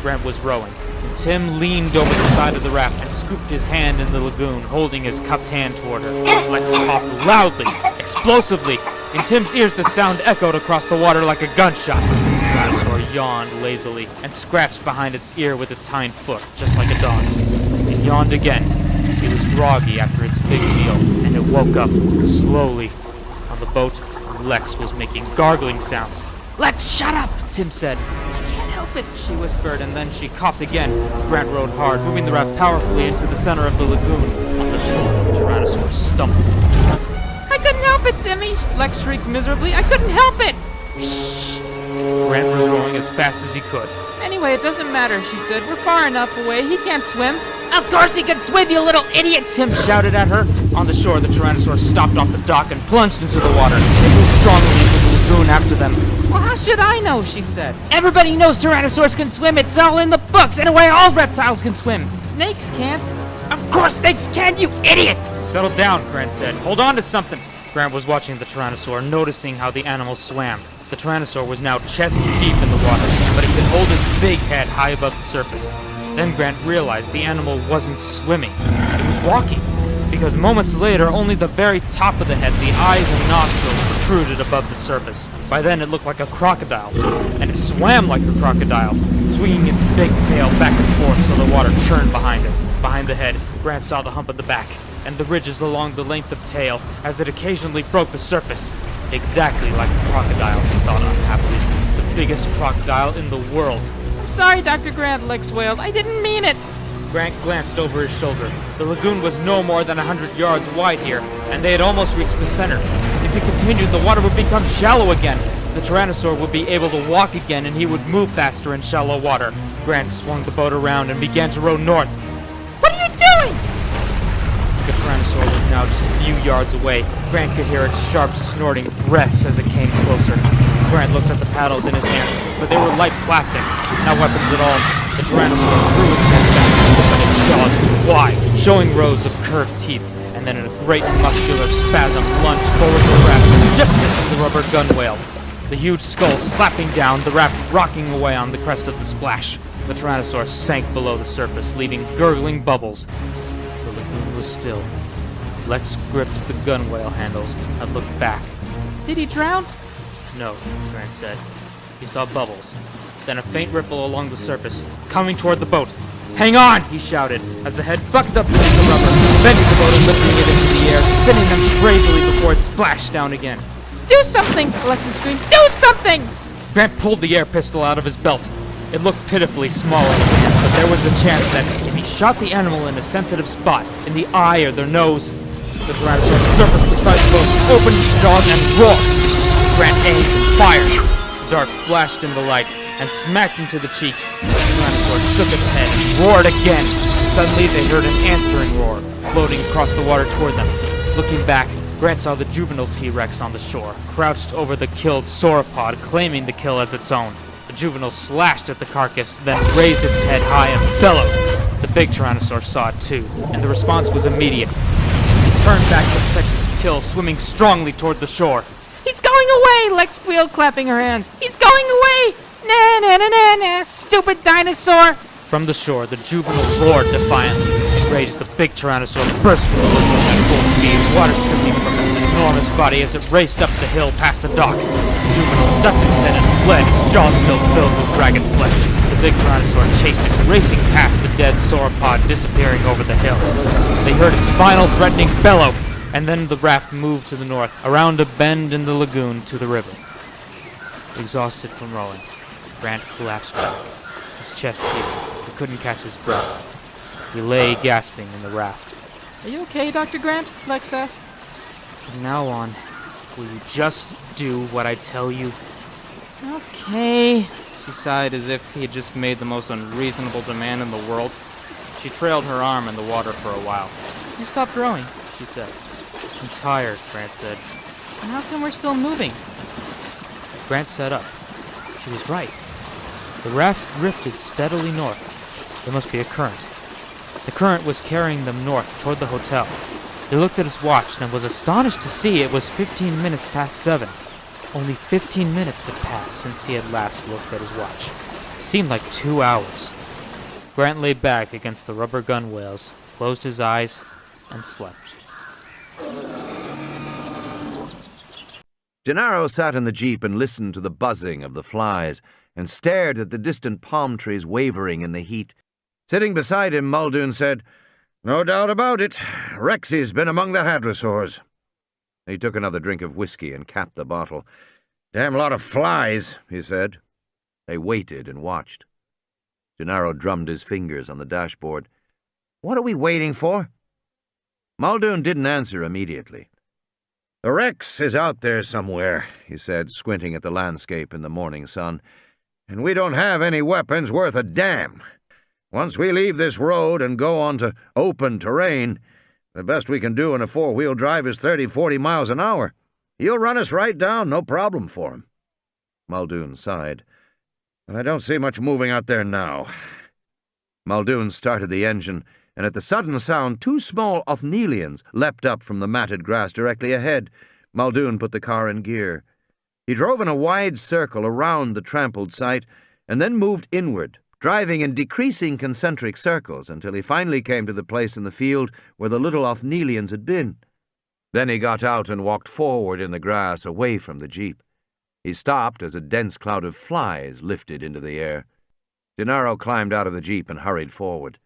Speaker 2: Grant was rowing, and Tim leaned over the side of the raft and scooped his hand in the lagoon, holding his cupped hand toward her. Lex coughed loudly, explosively. In Tim's ears, the sound echoed across the water like a gunshot. The Tyrannosaur yawned lazily and scratched behind its ear with its hind foot, just like a dog. It yawned again. It was groggy after its big meal, and it woke up, slowly. On the boat, Lex was making gargling sounds. "Lex, shut up!" Tim said. "I can't help it," she whispered, and then she coughed again. Grant rowed hard, moving the raft powerfully into the center of the lagoon. On the shore, the Tyrannosaur stumbled. "I couldn't help it, Timmy!" Lex shrieked miserably. "I couldn't help it!" Shh! Grant was rowing as fast as he could. "Anyway, it doesn't matter," she said. "We're far enough away. He can't swim." "Of course he can swim, you little idiot!" Tim shouted at her. On the shore, the Tyrannosaur stopped off the dock and plunged into the water. It moved strongly into the lagoon after them. "Well, how should I know?" she said. "Everybody knows Tyrannosaurs can swim. It's all in the books. Anyway, all reptiles can swim. Snakes can't." "Of course snakes can, you idiot!" "Settle down," Grant said. "Hold on to something." Grant was watching the Tyrannosaur, noticing how the animal swam. The Tyrannosaur was now chest deep in the water, but it could hold its big head high above the surface. Then Grant realized the animal wasn't swimming. It was walking. Because moments later, only the very top of the head, the eyes and nostrils, protruded above the surface. By then, it looked like a crocodile. And it swam like a crocodile, swinging its big tail back and forth so the water churned behind it. Behind the head, Grant saw the hump of the back, and the ridges along the length of tail as it occasionally broke the surface. Exactly like a crocodile, he thought unhappily. The biggest crocodile in the world. "I'm sorry, Dr. Grant," Lex wailed. "I didn't mean it." Grant glanced over his shoulder. The lagoon was no more than 100 yards wide here, and they had almost reached the center. If he continued, the water would become shallow again. The Tyrannosaur would be able to walk again, and he would move faster in shallow water. Grant swung the boat around and began to row north. "What are you doing?" The Tyrannosaur was now just a few yards away. Grant could hear its sharp, snorting breaths as it came closer. Grant looked at the paddles in his hands, but they were light plastic, not weapons at all. The Tyrannosaur threw its head back and opened its jaws wide, showing rows of curved teeth, and then in a great muscular spasm lunged forward the raft, just missing the rubber gunwale. The huge skull slapping down, the raft rocking away on the crest of the splash. The Tyrannosaur sank below the surface, leaving gurgling bubbles. The lagoon was still. Lex gripped the gunwale handles and looked back. "Did he drown?" "No," Grant said. He saw bubbles, then a faint ripple along the surface, coming toward the boat. "Hang on!" he shouted, as the head bucked up beneath the rubber, bending the boat and lifting it into the air, spinning them crazily before it splashed down again. "Do something!" Alexa screamed. "Do something!" Grant pulled the air pistol out of his belt. It looked pitifully small in his hand, but there was the chance that if he shot the animal in a sensitive spot, in the eye or their nose, the Tyrannosaur surfaced beside the boat, opened its jaws, and roared. Grant aimed and fired. The dart flashed in the light and smacked into the cheek. The Tyrannosaur shook its head and roared again. Suddenly they heard an answering roar, floating across the water toward them. Looking back, Grant saw the juvenile T-Rex on the shore, crouched over the killed sauropod, claiming the kill as its own. The juvenile slashed at the carcass, then raised its head high and bellowed. The big Tyrannosaur saw it too, and the response was immediate. It turned back to protect its kill, swimming strongly toward the shore. "He's going away!" Lex squealed, clapping her hands. "He's going away! Na na na na na! Stupid dinosaur!" From the shore, the juvenile roared defiantly. Enraged, the big Tyrannosaur burst from the lagoon at full speed, water dripping from its enormous body as it raced up the hill past the dock. The juvenile ducked its head and fled, its jaws still filled with ragged flesh. The big tyrannosaur chased it, racing past the dead sauropod, disappearing over the hill. They heard its final threatening bellow, and then the raft moved to the north, around a bend in the lagoon to the river. Exhausted from rowing, Grant collapsed back, his chest heaving. He couldn't catch his breath. He lay gasping in the raft.
Speaker 4: Are you okay, Dr. Grant? Lex asked.
Speaker 2: From now on, will you just do what I tell you?
Speaker 4: Okay. She sighed as if he had just made the most unreasonable demand in the world. She trailed her arm in the water for a while. You stopped rowing, she said.
Speaker 2: I'm tired, Grant said.
Speaker 4: And how come we're still moving?
Speaker 2: Grant sat up. She was right. The raft drifted steadily north. There must be a current. The current was carrying them north toward the hotel. He looked at his watch and was astonished to see it was 15 minutes past 7. Only 15 minutes had passed since he had last looked at his watch. It seemed like 2 hours. Grant lay back against the rubber gunwales, closed his eyes, and slept.
Speaker 1: Gennaro sat in the jeep and listened to the buzzing of the flies and stared at the distant palm trees wavering in the heat. Sitting beside him, Muldoon said, "No doubt about it. Rexy's been among the hadrosaurs." He took another drink of whiskey and capped the bottle. "Damn lot of flies," he said. They waited and watched. Gennaro drummed his fingers on the dashboard. "What are we waiting for?" Muldoon didn't answer immediately. "The Rex is out there somewhere," he said, squinting at the landscape in the morning sun. "And we don't have any weapons worth a damn. Once we leave this road and go on to open terrain, the best we can do in a four-wheel drive is 30-40 miles an hour. He'll run us right down, no problem for him." Muldoon sighed. "I don't see much moving out there now." Muldoon started the engine, and at the sudden sound, 2 small Othnielians leapt up from the matted grass directly ahead. Muldoon put the car in gear. He drove in a wide circle around the trampled site, and then moved inward, driving in decreasing concentric circles until he finally came to the place in the field where the little Othnielians had been. Then he got out and walked forward in the grass away from the jeep. He stopped as a dense cloud of flies lifted into the air. Gennaro climbed out of the jeep and hurried forward.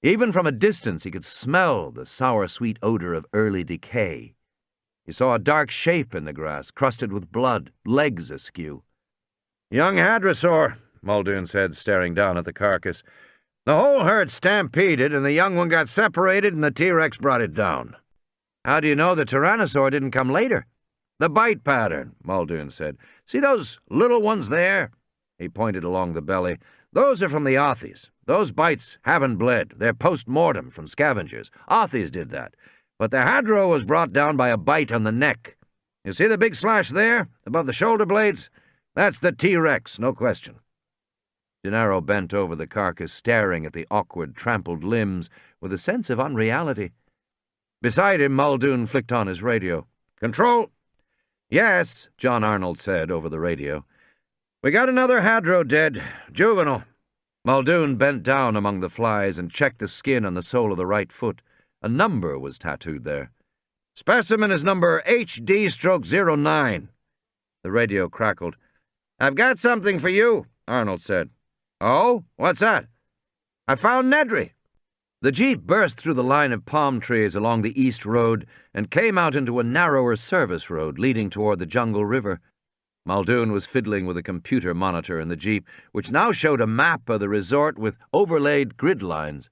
Speaker 1: Even from a distance he could smell the sour-sweet odor of early decay. He saw a dark shape in the grass, crusted with blood, legs askew. "Young hadrosaur," Muldoon said, staring down at the carcass. "The whole herd stampeded, and the young one got separated, and the T-Rex brought it down." "How do you know the tyrannosaur didn't come later?" "The bite pattern," Muldoon said. "See those little ones there?" He pointed along the belly. "Those are from the Othies. Those bites haven't bled. They're post-mortem from scavengers. Othies did that. But the hadro was brought down by a bite on the neck. You see the big slash there, above the shoulder blades? That's the T-Rex, no question." Gennaro bent over the carcass, staring at the awkward, trampled limbs with a sense of unreality. Beside him, Muldoon flicked on his radio. "Control?" "Yes," John Arnold said over the radio. "We got another hadro dead. Juvenile." Muldoon bent down among the flies and checked the skin on the sole of the right foot. A number was tattooed there. "Specimen is number HD/09. The radio crackled. "I've got something for you," Arnold said. "Oh? What's that?" "I found Nedry." The jeep burst through the line of palm trees along the east road and came out into a narrower service road leading toward the jungle river. Muldoon was fiddling with a computer monitor in the jeep, which now showed a map of the resort with overlaid grid lines.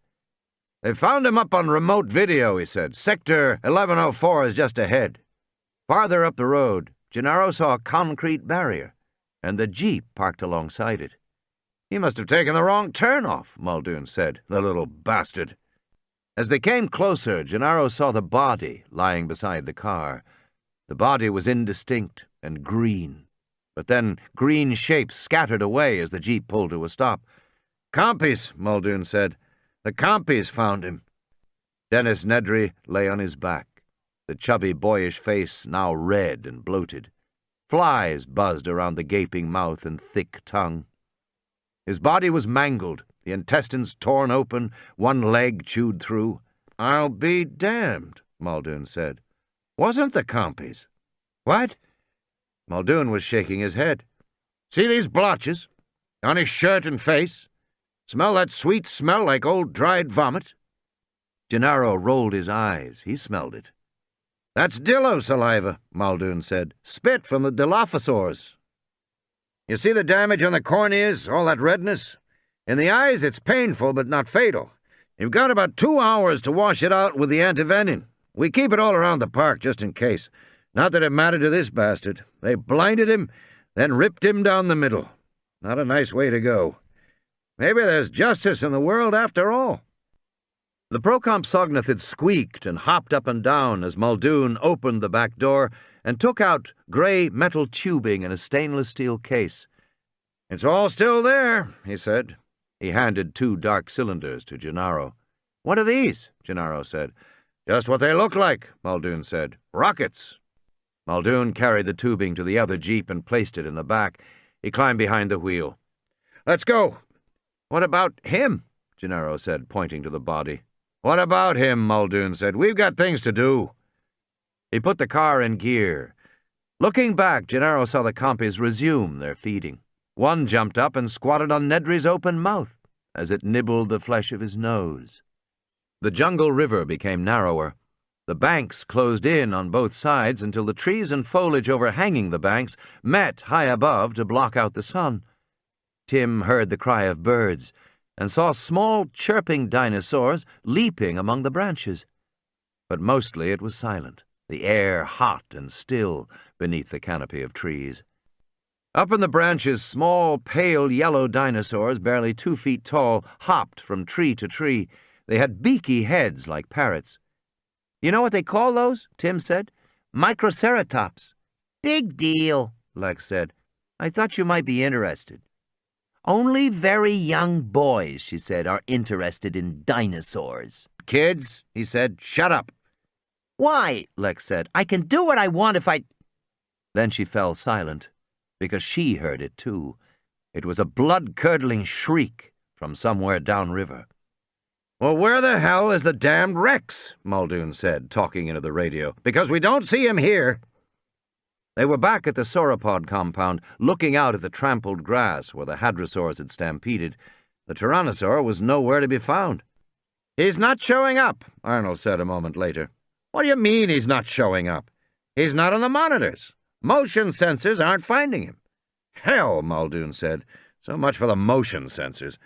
Speaker 1: "They found him up on remote video," he said. "Sector 1104 is just ahead." Farther up the road, Gennaro saw a concrete barrier, and the jeep parked alongside it. "He must have taken the wrong turn-off," Muldoon said, "the little bastard." As they came closer, Gennaro saw the body lying beside the car. The body was indistinct and green, but then green shapes scattered away as the jeep pulled to a stop. "Compies," Muldoon said. "The compies found him." Dennis Nedry lay on his back, the chubby boyish face now red and bloated. Flies buzzed around the gaping mouth and thick tongue. His body was mangled, the intestines torn open, one leg chewed through. "I'll be damned," Muldoon said. "Wasn't the compies?" "What?" Muldoon was shaking his head. "See these blotches? On his shirt and face? Smell that sweet smell like old dried vomit? Gennaro rolled his eyes. He smelled it. That's Dillo saliva, Muldoon said. Spit from the Dilophosaurs. You see the damage on the corneas, all that redness? In the eyes, it's painful but not fatal. You've got about 2 hours to wash it out with the antivenin. We keep it all around the park just in case. Not that it mattered to this bastard. They blinded him, then ripped him down the middle. Not a nice way to go. Maybe there's justice in the world after all. The Procompsognathed squeaked and hopped up and down as Muldoon opened the back door and took out grey metal tubing in a stainless steel case. It's all still there, he said. He handed 2 dark cylinders to Gennaro. What are these? Gennaro said. Just what they look like, Muldoon said. Rockets. Muldoon carried the tubing to the other jeep and placed it in the back. He climbed behind the wheel. Let's go. What about him? Gennaro said, pointing to the body. What about him? Muldoon said. We've got things to do. He put the car in gear. Looking back, Gennaro saw the compies resume their feeding. One jumped up and squatted on Nedry's open mouth as it nibbled the flesh of his nose. The jungle river became narrower. The banks closed in on both sides until the trees and foliage overhanging the banks met high above to block out the sun. Tim heard the cry of birds and saw small chirping dinosaurs leaping among the branches. But mostly it was silent, the air hot and still beneath the canopy of trees. Up in the branches, small, pale yellow dinosaurs, barely 2 feet tall, hopped from tree to tree. They had beaky heads like parrots. You know what they call those? Tim said. Microceratops. Big deal, Lex said. I thought you might be interested. Only very young boys, she said, are interested in dinosaurs. Kids, he said, shut up. Why? Lex said. I can do what I want if I... Then she fell silent, because she heard it too. It was a blood-curdling shriek from somewhere downriver. Well, where the hell is the damned Rex? Muldoon said, talking into the radio. Because we don't see him here. They were back at the sauropod compound, looking out at the trampled grass where the hadrosaurs had stampeded. The tyrannosaur was nowhere to be found. He's not showing up, Arnold said a moment later. What do you mean he's not showing up? He's not on the monitors. Motion sensors aren't finding him. Hell, Muldoon said. So much for the motion sensors.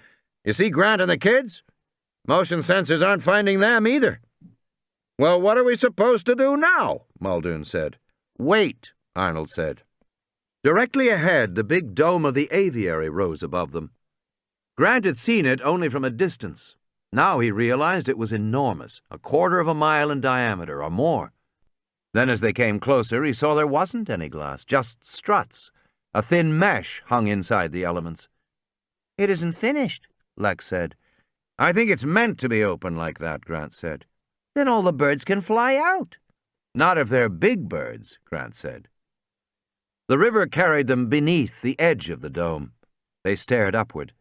Speaker 1: You see Grant and the kids? Motion sensors aren't finding them either. Well, what are we supposed to do now? Muldoon said. Wait, Arnold said. Directly ahead, the big dome of the aviary rose above them. Grant had seen it only from a distance. Now he realized it was enormous, 1/4 of a mile in diameter or more. Then as they came closer, he saw there wasn't any glass, just struts. A thin mesh hung inside the elements. It isn't finished, Lex said. I think it's meant to be open like that, Grant said. Then all the birds can fly out. Not if they're big birds, Grant said. The river carried them beneath the edge of the dome. They stared upward.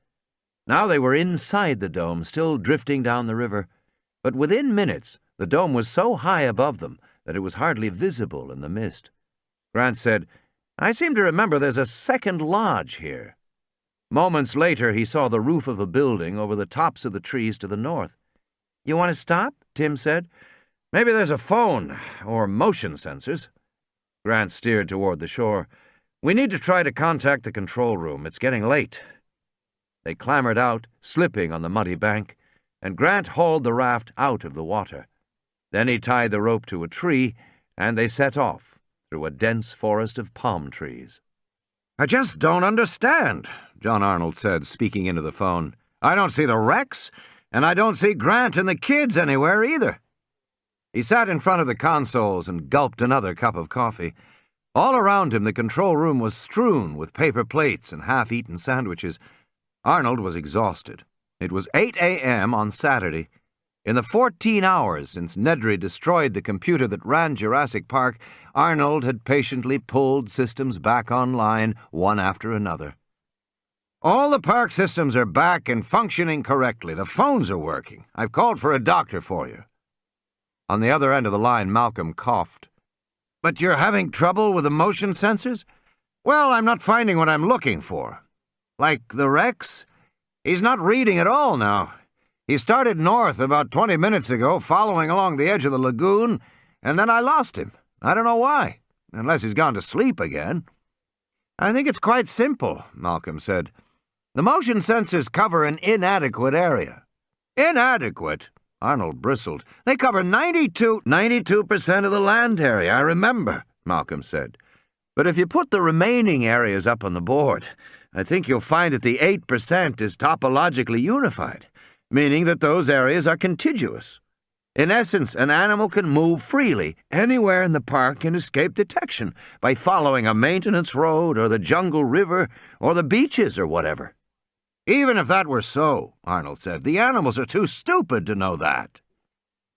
Speaker 1: Now they were inside the dome, still drifting down the river. But within minutes, the dome was so high above them that it was hardly visible in the mist. Grant said, I seem to remember there's a second lodge here. Moments later, he saw the roof of a building over the tops of the trees to the north. You want to stop? Tim said. Maybe there's a phone, or motion sensors. Grant steered toward the shore. We need to try to contact the control room. It's getting late. They clambered out, slipping on the muddy bank, and Grant hauled the raft out of the water. Then he tied the rope to a tree, and they set off through a dense forest of palm trees. I just don't understand, John Arnold said, speaking into the phone. I don't see the Rex, and I don't see Grant and the kids anywhere either. He sat in front of the consoles and gulped another cup of coffee. All around him, the control room was strewn with paper plates and half-eaten sandwiches. Arnold was exhausted. It was 8 a.m. on Saturday. In the 14 hours since Nedry destroyed the computer that ran Jurassic Park, Arnold had patiently pulled systems back online, one after another. All the park systems are back and functioning correctly. The phones are working. I've called for a doctor for you. On the other end of the line, Malcolm coughed. But you're having trouble with the motion sensors? Well, I'm not finding what I'm looking for. Like the Rex? He's not reading at all now. He started north about 20 minutes ago, following along the edge of the lagoon, and then I lost him. I don't know why, unless he's gone to sleep again. I think it's quite simple, Malcolm said. The motion sensors cover an inadequate area. Inadequate? Arnold bristled. They cover 92% of the land area, I remember, Malcolm said. But if you put the remaining areas up on the board, I think you'll find that the 8% is topologically unified, meaning that those areas are contiguous. In essence, an animal can move freely anywhere in the park and escape detection by following a maintenance road or the jungle river or the beaches or whatever. Even if that were so, Arnold said, the animals are too stupid to know that.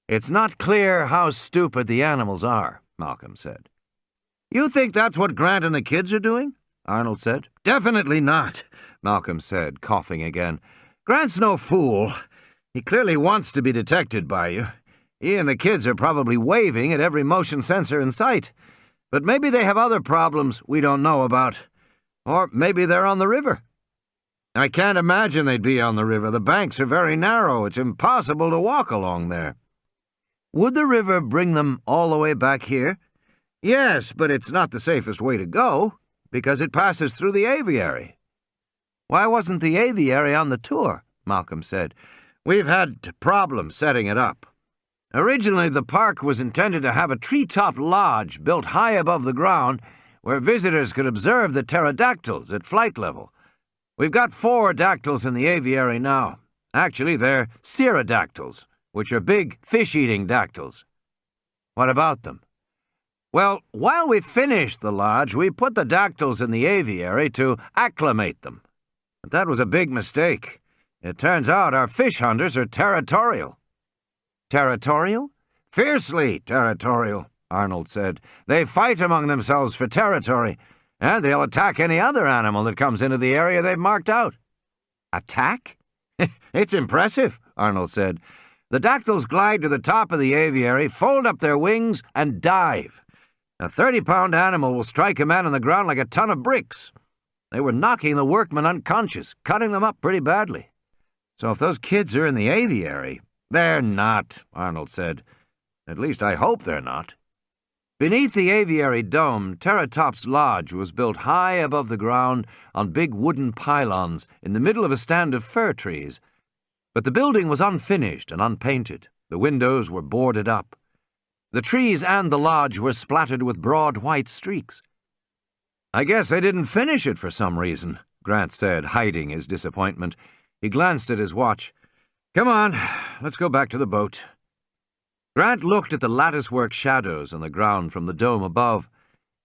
Speaker 1: It's not clear how stupid the animals are, Malcolm said. You think that's what Grant and the kids are doing? Arnold said. Definitely not, Malcolm said, coughing again. Grant's no fool. He clearly wants to be detected by you. He and the kids are probably waving at every motion sensor in sight. But maybe they have other problems we don't know about. Or maybe they're on the river. I can't imagine they'd be on the river. The banks are very narrow. It's impossible to walk along there. Would the river bring them all the way back here? Yes, but it's not the safest way to go, because it passes through the aviary. Why wasn't the aviary on the tour? Malcolm said. We've had problems setting it up. Originally, the park was intended to have a treetop lodge built high above the ground where visitors could observe the pterodactyls at flight level. We've got 4 dactyls in the aviary now. Actually, they're pterodactyls, which are big fish-eating dactyls. What about them? Well, while we finished the lodge, we put the dactyls in the aviary to acclimate them. But that was a big mistake. It turns out our fish hunters are territorial. Territorial? Fiercely territorial, Arnold said. They fight among themselves for territory, and they'll attack any other animal that comes into the area they've marked out. Attack? It's impressive, Arnold said. The dactyls glide to the top of the aviary, fold up their wings, and dive. A 30-pound animal will strike a man on the ground like a ton of bricks. They were knocking the workmen unconscious, cutting them up pretty badly. So if those kids are in the aviary... They're not, Arnold said. At least I hope they're not. Beneath the aviary dome, Terratop's Lodge was built high above the ground on big wooden pylons in the middle of a stand of fir trees. But the building was unfinished and unpainted. The windows were boarded up. The trees and the lodge were splattered with broad white streaks. I guess they didn't finish it for some reason, Grant said, hiding his disappointment. He glanced at his watch. Come on, let's go back to the boat. Grant looked at the latticework shadows on the ground from the dome above.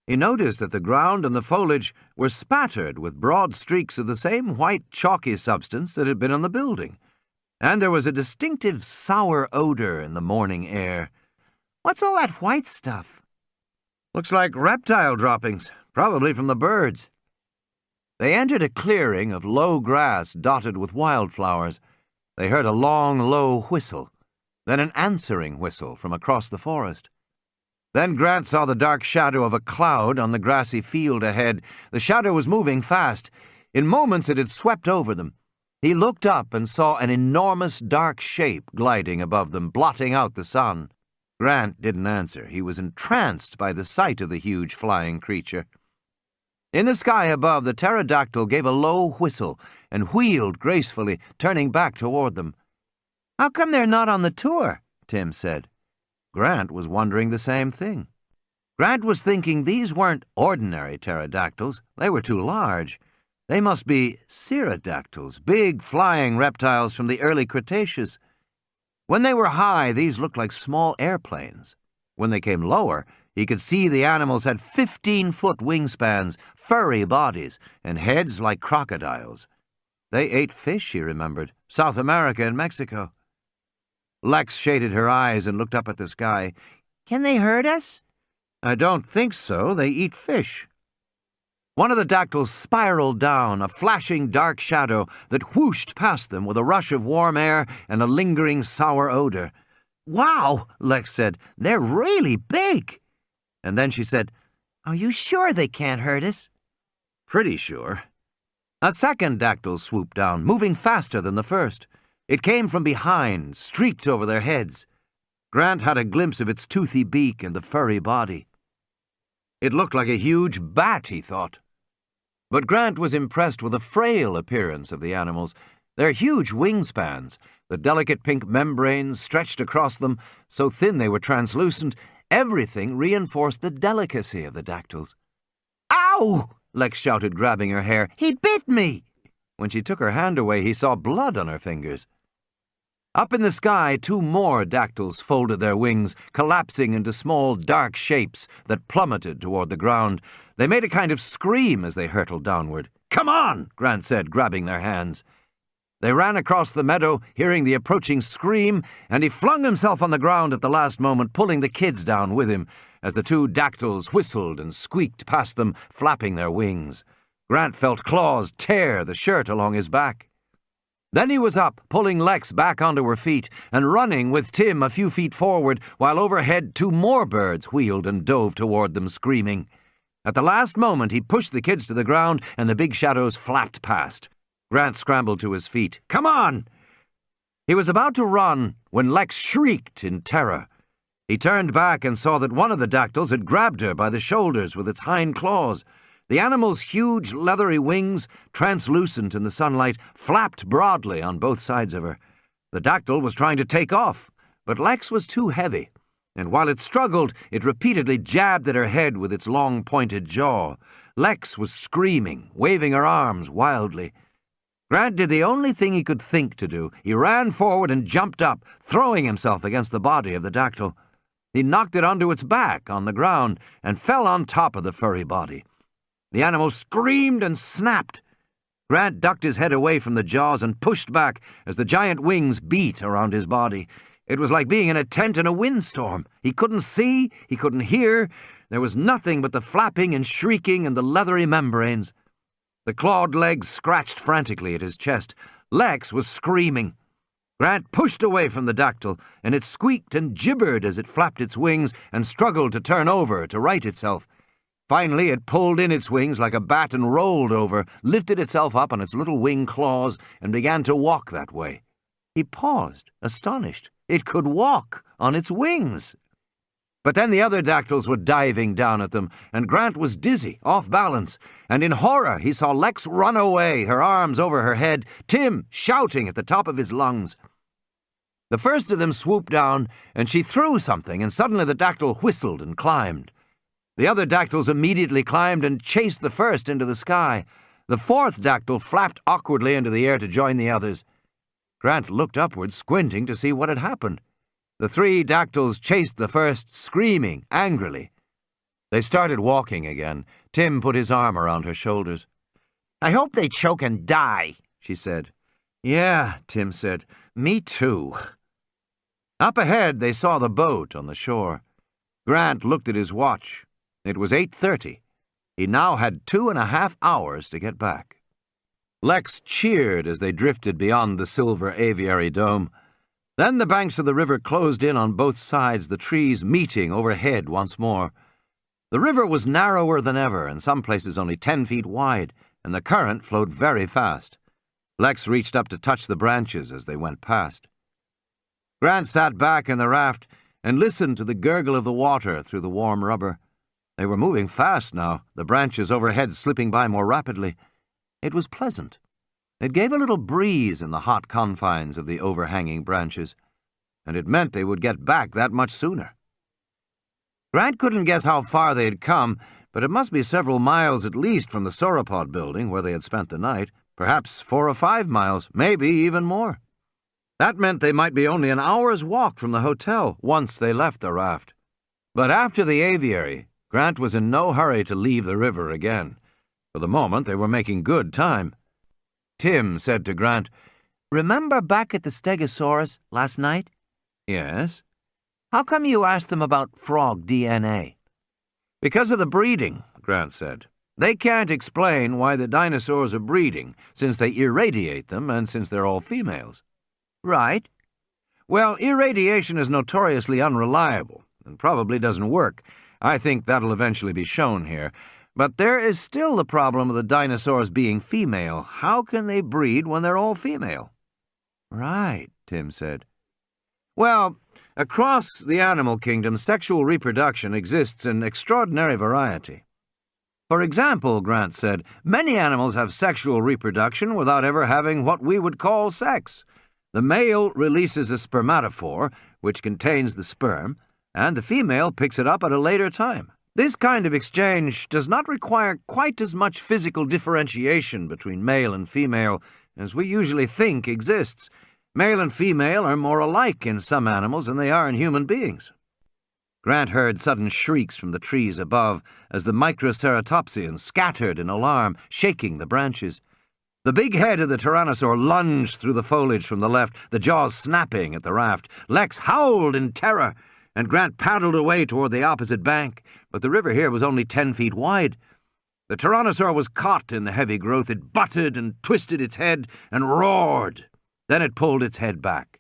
Speaker 1: He noticed that the ground and the foliage were spattered with broad streaks of the same white chalky substance that had been on the building, and there was a distinctive sour odor in the morning air. What's all that white stuff? Looks like reptile droppings, probably from the birds. They entered a clearing of low grass dotted with wildflowers. They heard a long, low whistle, then an answering whistle from across the forest. Then Grant saw the dark shadow of a cloud on the grassy field ahead. The shadow was moving fast. In moments it had swept over them. He looked up and saw an enormous dark shape gliding above them, blotting out the sun. Grant didn't answer. He was entranced by the sight of the huge flying creature. In the sky above, the pterodactyl gave a low whistle and wheeled gracefully, turning back toward them. How come they're not on the tour? Tim said. Grant was wondering the same thing. Grant was thinking these weren't ordinary pterodactyls. They were too large. They must be pterodactyls, big flying reptiles from the early Cretaceous. When they were high, these looked like small airplanes. When they came lower, he could see the animals had 15-foot wingspans, furry bodies, and heads like crocodiles. They ate fish, he remembered, South America and Mexico. Lex shaded her eyes and looked up at the sky. Can they hurt us? I don't think so. They eat fish. One of the dactyls spiraled down, a flashing dark shadow that whooshed past them with a rush of warm air and a lingering sour odor. Wow, Lex said. They're really big. And then she said, Are you sure they can't hurt us? Pretty sure. A second dactyl swooped down, moving faster than the first. It came from behind, streaked over their heads. Grant had a glimpse of its toothy beak and the furry body. It looked like a huge bat, he thought. But Grant was impressed with the frail appearance of the animals. Their huge wingspans, the delicate pink membranes stretched across them, so thin they were translucent, everything reinforced the delicacy of the dactyls. "Ow!" Lex shouted, grabbing her hair. "He bit me!" When she took her hand away, he saw blood on her fingers. Up in the sky, 2 more dactyls folded their wings, collapsing into small, dark shapes that plummeted toward the ground. They made a kind of scream as they hurtled downward. "Come on!" Grant said, grabbing their hands. They ran across the meadow, hearing the approaching scream, and he flung himself on the ground at the last moment, pulling the kids down with him, as the 2 dactyls whistled and squeaked past them, flapping their wings. Grant felt claws tear the shirt along his back. Then he was up, pulling Lex back onto her feet, and running with Tim a few feet forward, while overhead 2 more birds wheeled and dove toward them, screaming. At the last moment, he pushed the kids to the ground, and the big shadows flapped past. Grant scrambled to his feet. "Come on!" He was about to run when Lex shrieked in terror. He turned back and saw that one of the dactyls had grabbed her by the shoulders with its hind claws. The animal's huge, leathery wings, translucent in the sunlight, flapped broadly on both sides of her. The dactyl was trying to take off, but Lex was too heavy, and while it struggled, it repeatedly jabbed at her head with its long, pointed jaw. Lex was screaming, waving her arms wildly. Grant did the only thing he could think to do. He ran forward and jumped up, throwing himself against the body of the dactyl. He knocked it onto its back on the ground and fell on top of the furry body. The animal screamed and snapped. Grant ducked his head away from the jaws and pushed back as the giant wings beat around his body. It was like being in a tent in a windstorm. He couldn't see, he couldn't hear. There was nothing but the flapping and shrieking and the leathery membranes. The clawed legs scratched frantically at his chest. Lex was screaming. Grant pushed away from the dactyl, and it squeaked and gibbered as it flapped its wings and struggled to turn over to right itself. Finally, it pulled in its wings like a bat and rolled over, lifted itself up on its little wing claws, and began to walk that way. He paused, astonished. It could walk on its wings. But then the other dactyls were diving down at them, and Grant was dizzy, off balance, and in horror he saw Lex run away, her arms over her head, Tim shouting at the top of his lungs. The first of them swooped down, and she threw something, and suddenly the dactyl whistled and climbed. The other dactyls immediately climbed and chased the first into the sky. The 4th dactyl flapped awkwardly into the air to join the others. Grant looked upward, squinting to see what had happened. The 3 dactyls chased the first, screaming angrily. They started walking again. Tim put his arm around her shoulders. "I hope they choke and die," she said. "Yeah," Tim said. "Me too." Up ahead, they saw the boat on the shore. Grant looked at his watch. It was 8:30. He now had 2.5 hours to get back. Lex cheered as they drifted beyond the silver aviary dome. Then the banks of the river closed in on both sides, the trees meeting overhead once more. The river was narrower than ever, in some places only 10 feet wide, and the current flowed very fast. Lex reached up to touch the branches as they went past. Grant sat back in the raft and listened to the gurgle of the water through the warm rubber. They were moving fast now, the branches overhead slipping by more rapidly. It was pleasant. It gave a little breeze in the hot confines of the overhanging branches, and it meant they would get back that much sooner. Grant couldn't guess how far they had come, but it must be several miles at least from the sauropod building where they had spent the night, perhaps 4 or 5 miles, maybe even more. That meant they might be only an hour's walk from the hotel once they left the raft. But after the aviary, Grant was in no hurry to leave the river again. For the moment, they were making good time. Tim said to Grant, "Remember back at the Stegosaurus last night?" "Yes." "How come you asked them about frog DNA?" "Because of the breeding," Grant said. "They can't explain why the dinosaurs are breeding, since they irradiate them and since they're all females." "Right." "Well, irradiation is notoriously unreliable and probably doesn't work. I think that'll eventually be shown here. But there is still the problem of the dinosaurs being female. How can they breed when they're all female? Right, Tim said. Well, across the animal kingdom, sexual reproduction exists in extraordinary variety. For example, Grant said, many animals have sexual reproduction without ever having what we would call sex. The male releases a spermatophore, which contains the sperm, and the female picks it up at a later time. This kind of exchange does not require quite as much physical differentiation between male and female as we usually think exists. Male and female are more alike in some animals than they are in human beings. Grant heard sudden shrieks from the trees above as the microceratopsians scattered in alarm, shaking the branches. The big head of the tyrannosaur lunged through the foliage from the left, the jaws snapping at the raft. Lex howled in terror, and Grant paddled away toward the opposite bank, but the river here was only 10 feet wide. The tyrannosaur was caught in the heavy growth. It butted and twisted its head and roared. Then it pulled its head back.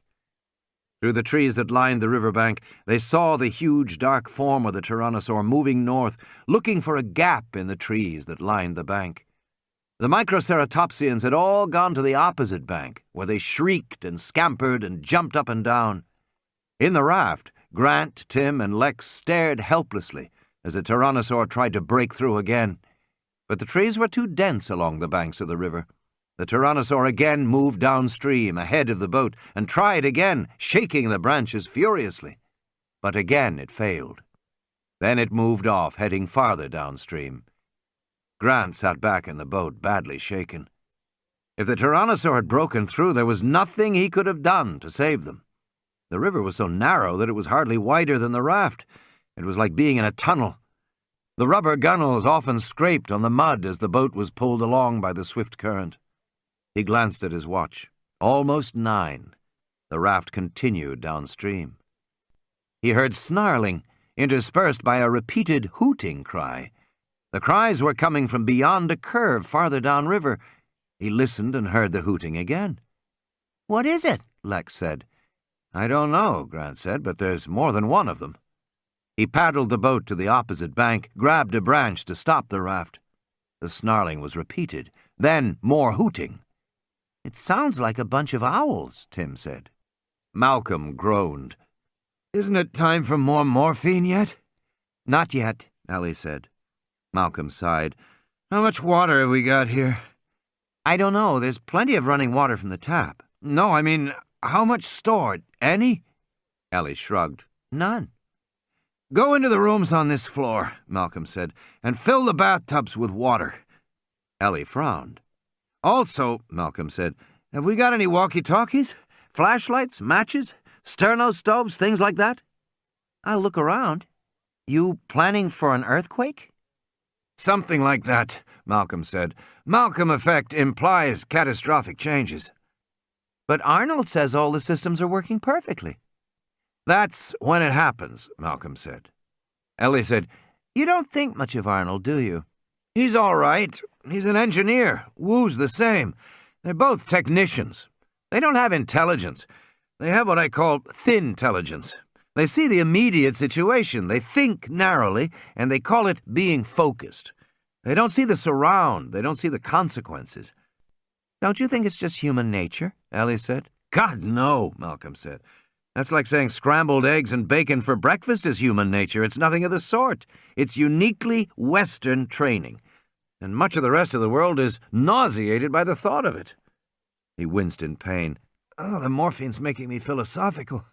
Speaker 1: Through the trees that lined the riverbank, they saw the huge dark form of the tyrannosaur moving north, looking for a gap in the trees that lined the bank. The microceratopsians had all gone to the opposite bank, where they shrieked and scampered and jumped up and down. In the raft, Grant, Tim, and Lex stared helplessly as the tyrannosaur tried to break through again. But the trees were too dense along the banks of the river. The tyrannosaur again moved downstream, ahead of the boat, and tried again, shaking the branches furiously. But again it failed. Then it moved off, heading farther downstream. Grant sat back in the boat, badly shaken. If the tyrannosaur had broken through, there was nothing he could have done to save them. The river was so narrow that it was hardly wider than the raft. It was like being in a tunnel. The rubber gunnels often scraped on the mud as the boat was pulled along by the swift current. He glanced at his watch. Almost 9. The raft continued downstream. He heard snarling, interspersed by a repeated hooting cry. The cries were coming from beyond a curve farther downriver. He listened and heard the hooting again. "What is it?" Lex said. "I don't know," Grant said, "but there's more than one of them." He paddled the boat to the opposite bank, grabbed a branch to stop the raft. The snarling was repeated, then more hooting. "It sounds like a bunch of owls," Tim said. Malcolm groaned. "Isn't it time for more morphine yet?" "Not yet," Ellie said. Malcolm sighed. "How much water have we got here?" "I don't know. There's plenty of running water from the tap." "No, I mean, how much stored? Any?" Ellie shrugged. "None." "Go into the rooms on this floor," Malcolm said, "and fill the bathtubs with water." Ellie frowned. "Also," Malcolm said, "have we got any walkie-talkies? Flashlights? Matches? Sterno stoves? Things like that?" "I'll look around. You planning for an earthquake?" "Something like that," Malcolm said. "Malcolm effect implies catastrophic changes." "But Arnold says all the systems are working perfectly." "That's when it happens," Malcolm said. Ellie said, "You don't think much of Arnold, do you?" "He's all right. He's an engineer. Wu's the same. They're both technicians. They don't have intelligence. They have what I call thin intelligence. They see the immediate situation. They think narrowly, and they call it being focused. They don't see the surround. They don't see the consequences." "Don't you think it's just human nature?" Ellie said. "God, no," Malcolm said. "That's like saying scrambled eggs and bacon for breakfast is human nature. It's nothing of the sort. It's uniquely Western training. And much of the rest of the world is nauseated by the thought of it." He winced in pain. "Oh, the morphine's making me philosophical."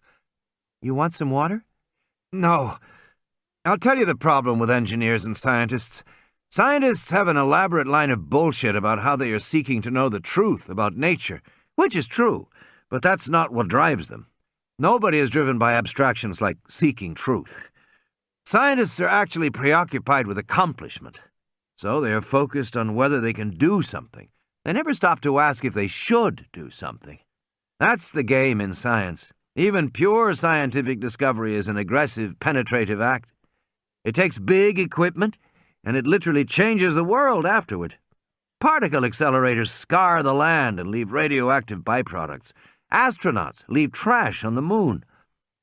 Speaker 1: "You want some water?" "No. I'll tell you the problem with engineers and scientists. Scientists have an elaborate line of bullshit about how they are seeking to know the truth about nature, which is true, but that's not what drives them. Nobody is driven by abstractions like seeking truth. Scientists are actually preoccupied with accomplishment. So they are focused on whether they can do something. They never stop to ask if they should do something. That's the game in science. Even pure scientific discovery is an aggressive, penetrative act. It takes big equipment, and it literally changes the world afterward. Particle accelerators scar the land and leave radioactive byproducts. Astronauts leave trash on the moon.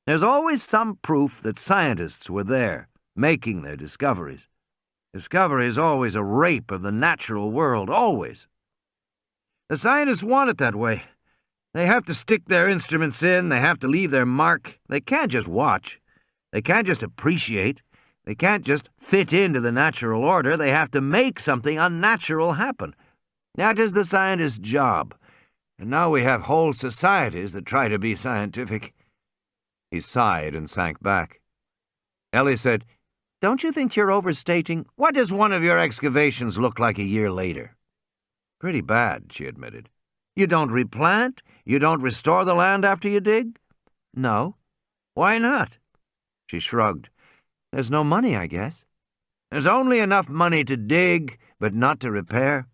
Speaker 1: There's always some proof that scientists were there, making their discoveries. Discovery is always a rape of the natural world, always. The scientists want it that way. They have to stick their instruments in, they have to leave their mark. They can't just watch. They can't just appreciate. They can't just fit into the natural order. They have to make something unnatural happen. That is the scientist's job. And now we have whole societies that try to be scientific. He sighed and sank back. Ellie said, "Don't you think you're overstating? What does one of your excavations look like a year later?" "Pretty bad," she admitted. "You don't replant? You don't restore the land after you dig?" "No." "Why not?" She shrugged. "There's no money, I guess." "There's only enough money to dig, but not to repair."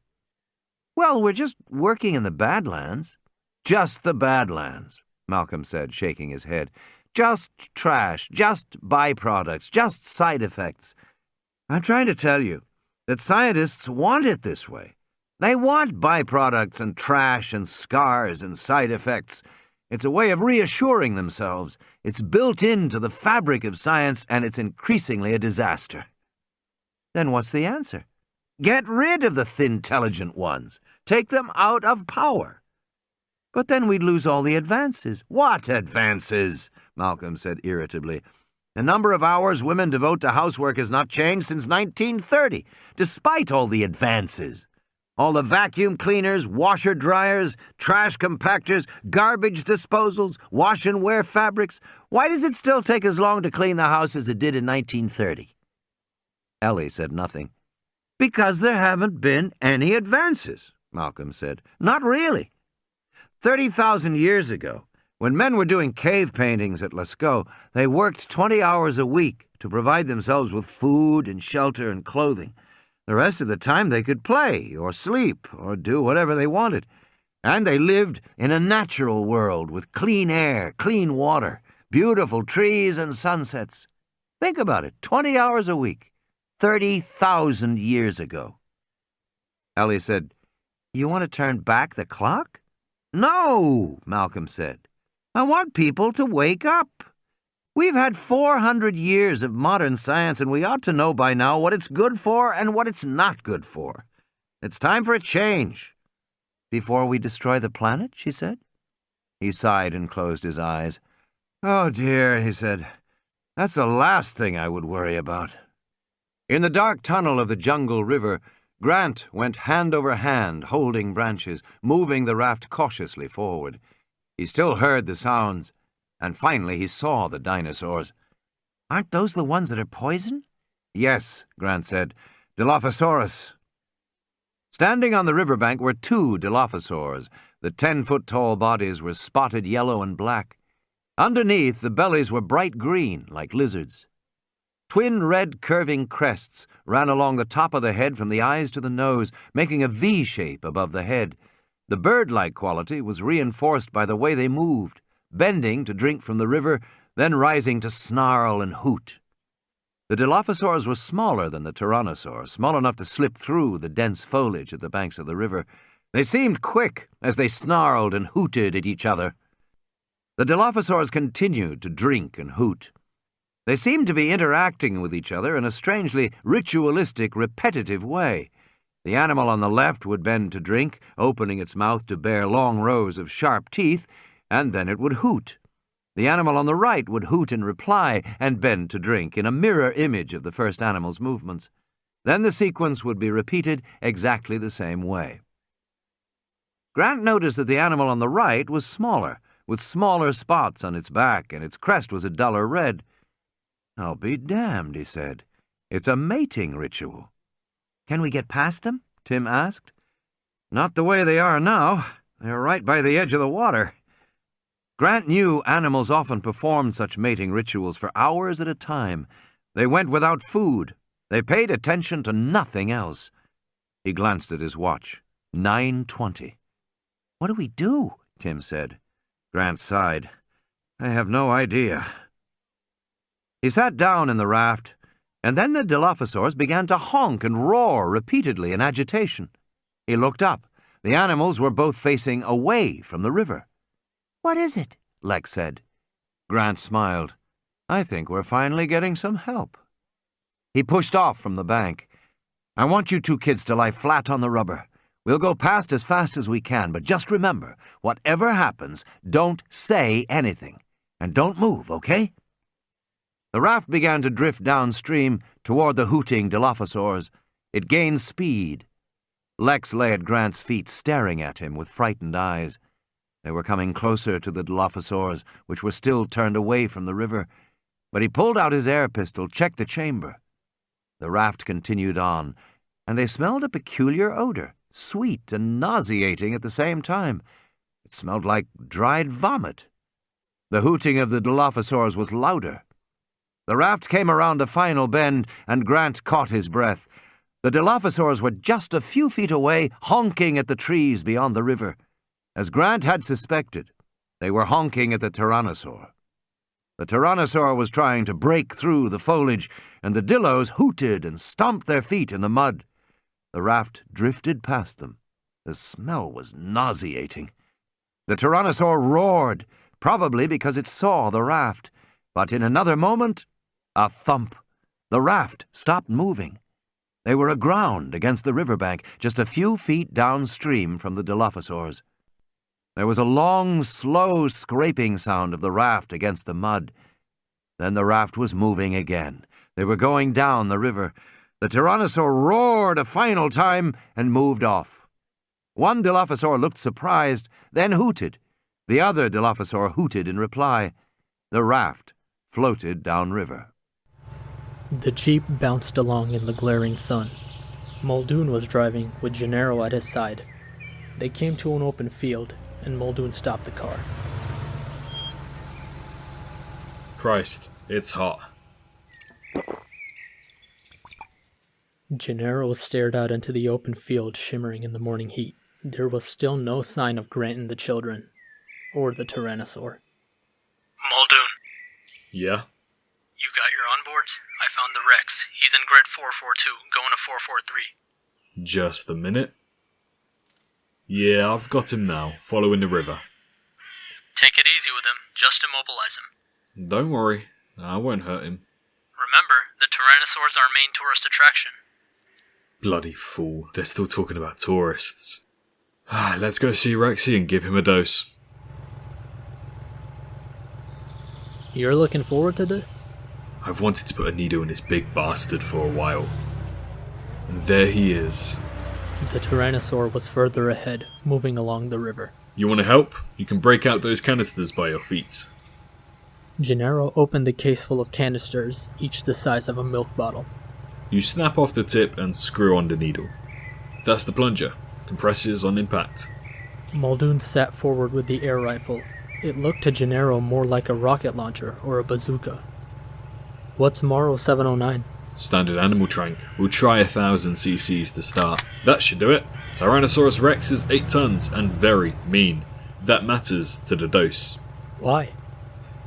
Speaker 1: "Well, we're just working in the Badlands." "Just the Badlands," Malcolm said, shaking his head. "Just trash, just byproducts, just side effects. I'm trying to tell you that scientists want it this way. They want byproducts and trash and scars and side effects. It's a way of reassuring themselves. It's built into the fabric of science, and it's increasingly a disaster." "Then what's the answer?" "Get rid of the thin-intelligent ones. Take them out of power." "But then we'd lose all the advances." "What advances?" Malcolm said irritably. "The number of hours women devote to housework has not changed since 1930, despite all the advances. All the vacuum cleaners, washer-dryers, trash compactors, garbage disposals, wash-and-wear fabrics. Why does it still take as long to clean the house as it did in 1930? Ellie said nothing. "Because there haven't been any advances," Malcolm said. "Not really. 30,000 years ago, when men were doing cave paintings at Lascaux, they worked 20 hours a week to provide themselves with food and shelter and clothing. The rest of the time they could play or sleep or do whatever they wanted. And they lived in a natural world with clean air, clean water, beautiful trees and sunsets. Think about it, 20 hours a week, 30,000 years ago." Ellie said, "You want to turn back the clock?" "No," Malcolm said. "I want people to wake up. We've had 400 years of modern science, and we ought to know by now what it's good for and what it's not good for. It's time for a change." "Before we destroy the planet?" she said. He sighed and closed his eyes. "Oh, dear," he said. "That's the last thing I would worry about." In the dark tunnel of the jungle river, Grant went hand over hand, holding branches, moving the raft cautiously forward. He still heard the sounds, and finally he saw the dinosaurs. "Aren't those the ones that are poison?" "Yes," Grant said. "Dilophosaurus." Standing on the riverbank were 2 Dilophosaurs. The 10-foot-tall bodies were spotted yellow and black. Underneath, the bellies were bright green, like lizards. Twin red curving crests ran along the top of the head from the eyes to the nose, making a V shape above the head. The bird-like quality was reinforced by the way they moved, bending to drink from the river, then rising to snarl and hoot. The Dilophosaurs were smaller than the tyrannosaur, small enough to slip through the dense foliage at the banks of the river. They seemed quick as they snarled and hooted at each other. The Dilophosaurs continued to drink and hoot. They seemed to be interacting with each other in a strangely ritualistic, repetitive way. The animal on the left would bend to drink, opening its mouth to bear long rows of sharp teeth, and then it would hoot. The animal on the right would hoot in reply and bend to drink in a mirror image of the first animal's movements. Then the sequence would be repeated exactly the same way. Grant noticed that the animal on the right was smaller, with smaller spots on its back, and its crest was a duller red. "I'll be damned," he said. "It's a mating ritual." "Can we get past them?" Tim asked. "Not the way they are now. They're right by the edge of the water." Grant knew animals often performed such mating rituals for hours at a time. They went without food. They paid attention to nothing else. He glanced at his watch. 9:20. "What do we do?" Tim said. Grant sighed. "I have no idea." He sat down in the raft, and then the Dilophosaurs began to honk and roar repeatedly in agitation. He looked up. The animals were both facing away from the river. "What is it?" Lex said. Grant smiled. "I think we're finally getting some help." He pushed off from the bank. I want you two kids to lie flat on the rubber. We'll go past as fast as we can, but just remember, whatever happens, don't say anything. And don't move, okay? The raft began to drift downstream toward the hooting Dilophosaurs. It gained speed. Lex lay at Grant's feet, staring at him with frightened eyes. They were coming closer to the Dilophosaurs, which were still turned away from the river. But he pulled out his air pistol, checked the chamber. The raft continued on, and they smelled a peculiar odor, sweet and nauseating at the same time. It smelled like dried vomit. The hooting of the Dilophosaurs was louder. The raft came around a final bend, and Grant caught his breath. The Dilophosaurs were just a few feet away, honking at the trees beyond the river. As Grant had suspected, they were honking at the tyrannosaur. The tyrannosaur was trying to break through the foliage, and the Dillos hooted and stomped their feet in the mud. The raft drifted past them. The smell was nauseating. The tyrannosaur roared, probably because it saw the raft. But in another moment, a thump. The raft stopped moving. They were aground against the riverbank, just a few feet downstream from the Dilophosaurs. There was a long, slow scraping sound of the raft against the mud. Then the raft was moving again. They were going down the river. The tyrannosaur roared a final time and moved off. One Dilophosaur looked surprised, then hooted. The other Dilophosaur hooted in reply. The raft floated downriver.
Speaker 5: The jeep bounced along in the glaring sun. Muldoon was driving with Gennaro at his side. They came to an open field, and Muldoon stopped the car.
Speaker 6: Christ, it's hot.
Speaker 5: Gennaro stared out into the open field shimmering in the morning heat. There was still no sign of Grant and the children, or the tyrannosaur.
Speaker 7: Muldoon,
Speaker 6: Yeah?
Speaker 7: you got your onboards? I found the Rex. He's in grid 442, going to 443.
Speaker 6: Just a minute. Yeah, I've got him now, following the river.
Speaker 7: Take it easy with him, just immobilize him.
Speaker 6: Don't worry, I won't hurt him.
Speaker 7: Remember, the Tyrannosaur's our main tourist attraction.
Speaker 6: Bloody fool, they're still talking about tourists. Let's go see Rexy and give him a dose.
Speaker 5: You're looking forward to this?
Speaker 6: I've wanted to put a needle in this big bastard for a while. And there he is.
Speaker 5: The tyrannosaur was further ahead, moving along the river.
Speaker 6: You want to help? You can break out those canisters by your feet.
Speaker 5: Gennaro opened a case full of canisters, each the size of a milk bottle.
Speaker 6: You snap off the tip and screw on the needle. That's the plunger. Compresses on impact.
Speaker 5: Muldoon sat forward with the air rifle. It looked to Gennaro more like a rocket launcher or a bazooka. What's Morrow 709?
Speaker 6: Standard animal trank. We'll try 1,000 cc's to start. That should do it. Tyrannosaurus Rex is 8 tons and very mean. That matters to the dose.
Speaker 5: Why?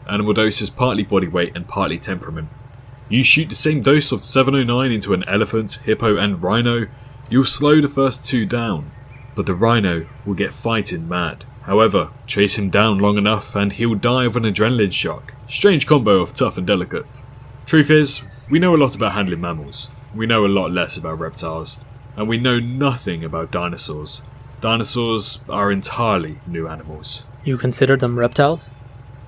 Speaker 6: Animal dose is partly body weight and partly temperament. You shoot the same dose of 709 into an elephant, hippo and rhino, you'll slow the first 2 down, but the rhino will get fighting mad. However, chase him down long enough and he'll die of an adrenaline shock. Strange combo of tough and delicate. Truth is, we know a lot about handling mammals. We know a lot less about reptiles. And we know nothing about dinosaurs. Dinosaurs are entirely new animals.
Speaker 5: You consider them reptiles?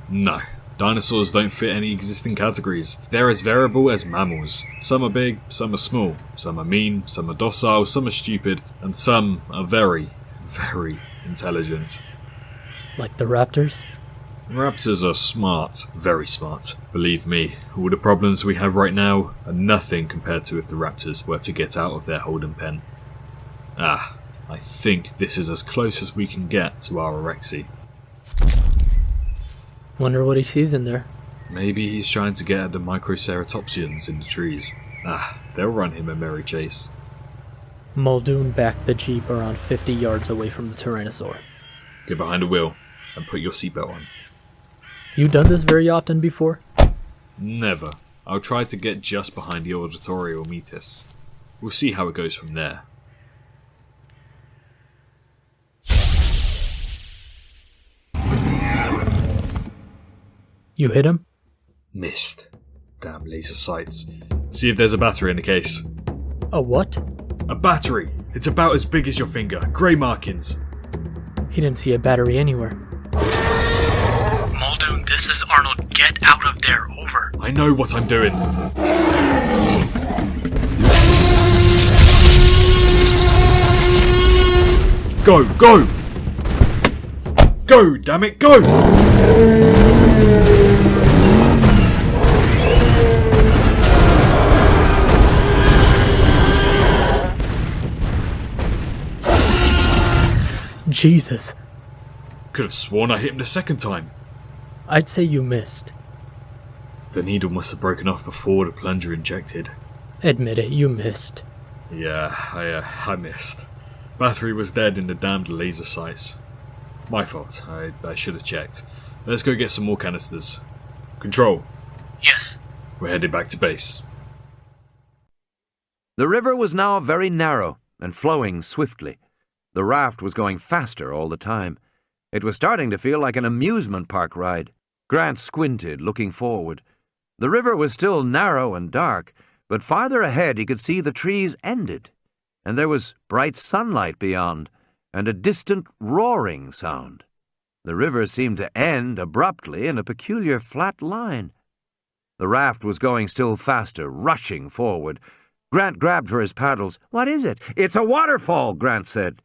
Speaker 6: No. Dinosaurs don't fit any existing categories. They're as variable as mammals. Some are big, some are small. Some are mean, some are docile, some are stupid, and some are very, very intelligent.
Speaker 5: Like the raptors?
Speaker 6: Raptors are smart, very smart. Believe me, all the problems we have right now are nothing compared to if the raptors were to get out of their holding pen. I think this is as close as we can get to our Rexy.
Speaker 5: Wonder what he sees in there.
Speaker 6: Maybe he's trying to get at the microceratopsians in the trees. They'll run him a merry chase.
Speaker 5: Muldoon backed the jeep around 50 yards away from the tyrannosaur.
Speaker 6: Get behind the wheel and put your seatbelt on.
Speaker 5: You done this very often before?
Speaker 6: Never. I'll try to get just behind the auditorial meatus. We'll see how it goes from there.
Speaker 5: You hit him?
Speaker 6: Missed. Damn laser sights. See if there's a battery in the case.
Speaker 5: A what?
Speaker 6: A battery. It's about as big as your finger. Grey markings.
Speaker 5: He didn't see a battery anywhere.
Speaker 7: Muldoon, this is Arnold. Get out of there. Over.
Speaker 6: I know what I'm doing. Go, go! Go, damn it, go!
Speaker 5: Jesus.
Speaker 6: Could have sworn I hit him the second time.
Speaker 5: I'd say you missed.
Speaker 6: The needle must have broken off before the plunger injected.
Speaker 5: Admit it, you missed.
Speaker 6: Yeah, I missed. Battery was dead in the damned laser sights. My fault. I should have checked. Let's go get some more canisters. Control.
Speaker 7: Yes.
Speaker 6: We're headed back to base.
Speaker 1: The river was now very narrow and flowing swiftly. The raft was going faster all the time. It was starting to feel like an amusement park ride. Grant squinted, looking forward. The river was still narrow and dark, but farther ahead he could see the trees ended, and there was bright sunlight beyond, and a distant roaring sound. The river seemed to end abruptly in a peculiar flat line. The raft was going still faster, rushing forward. Grant grabbed for his paddles. "What is it?" "It's a waterfall," Grant said.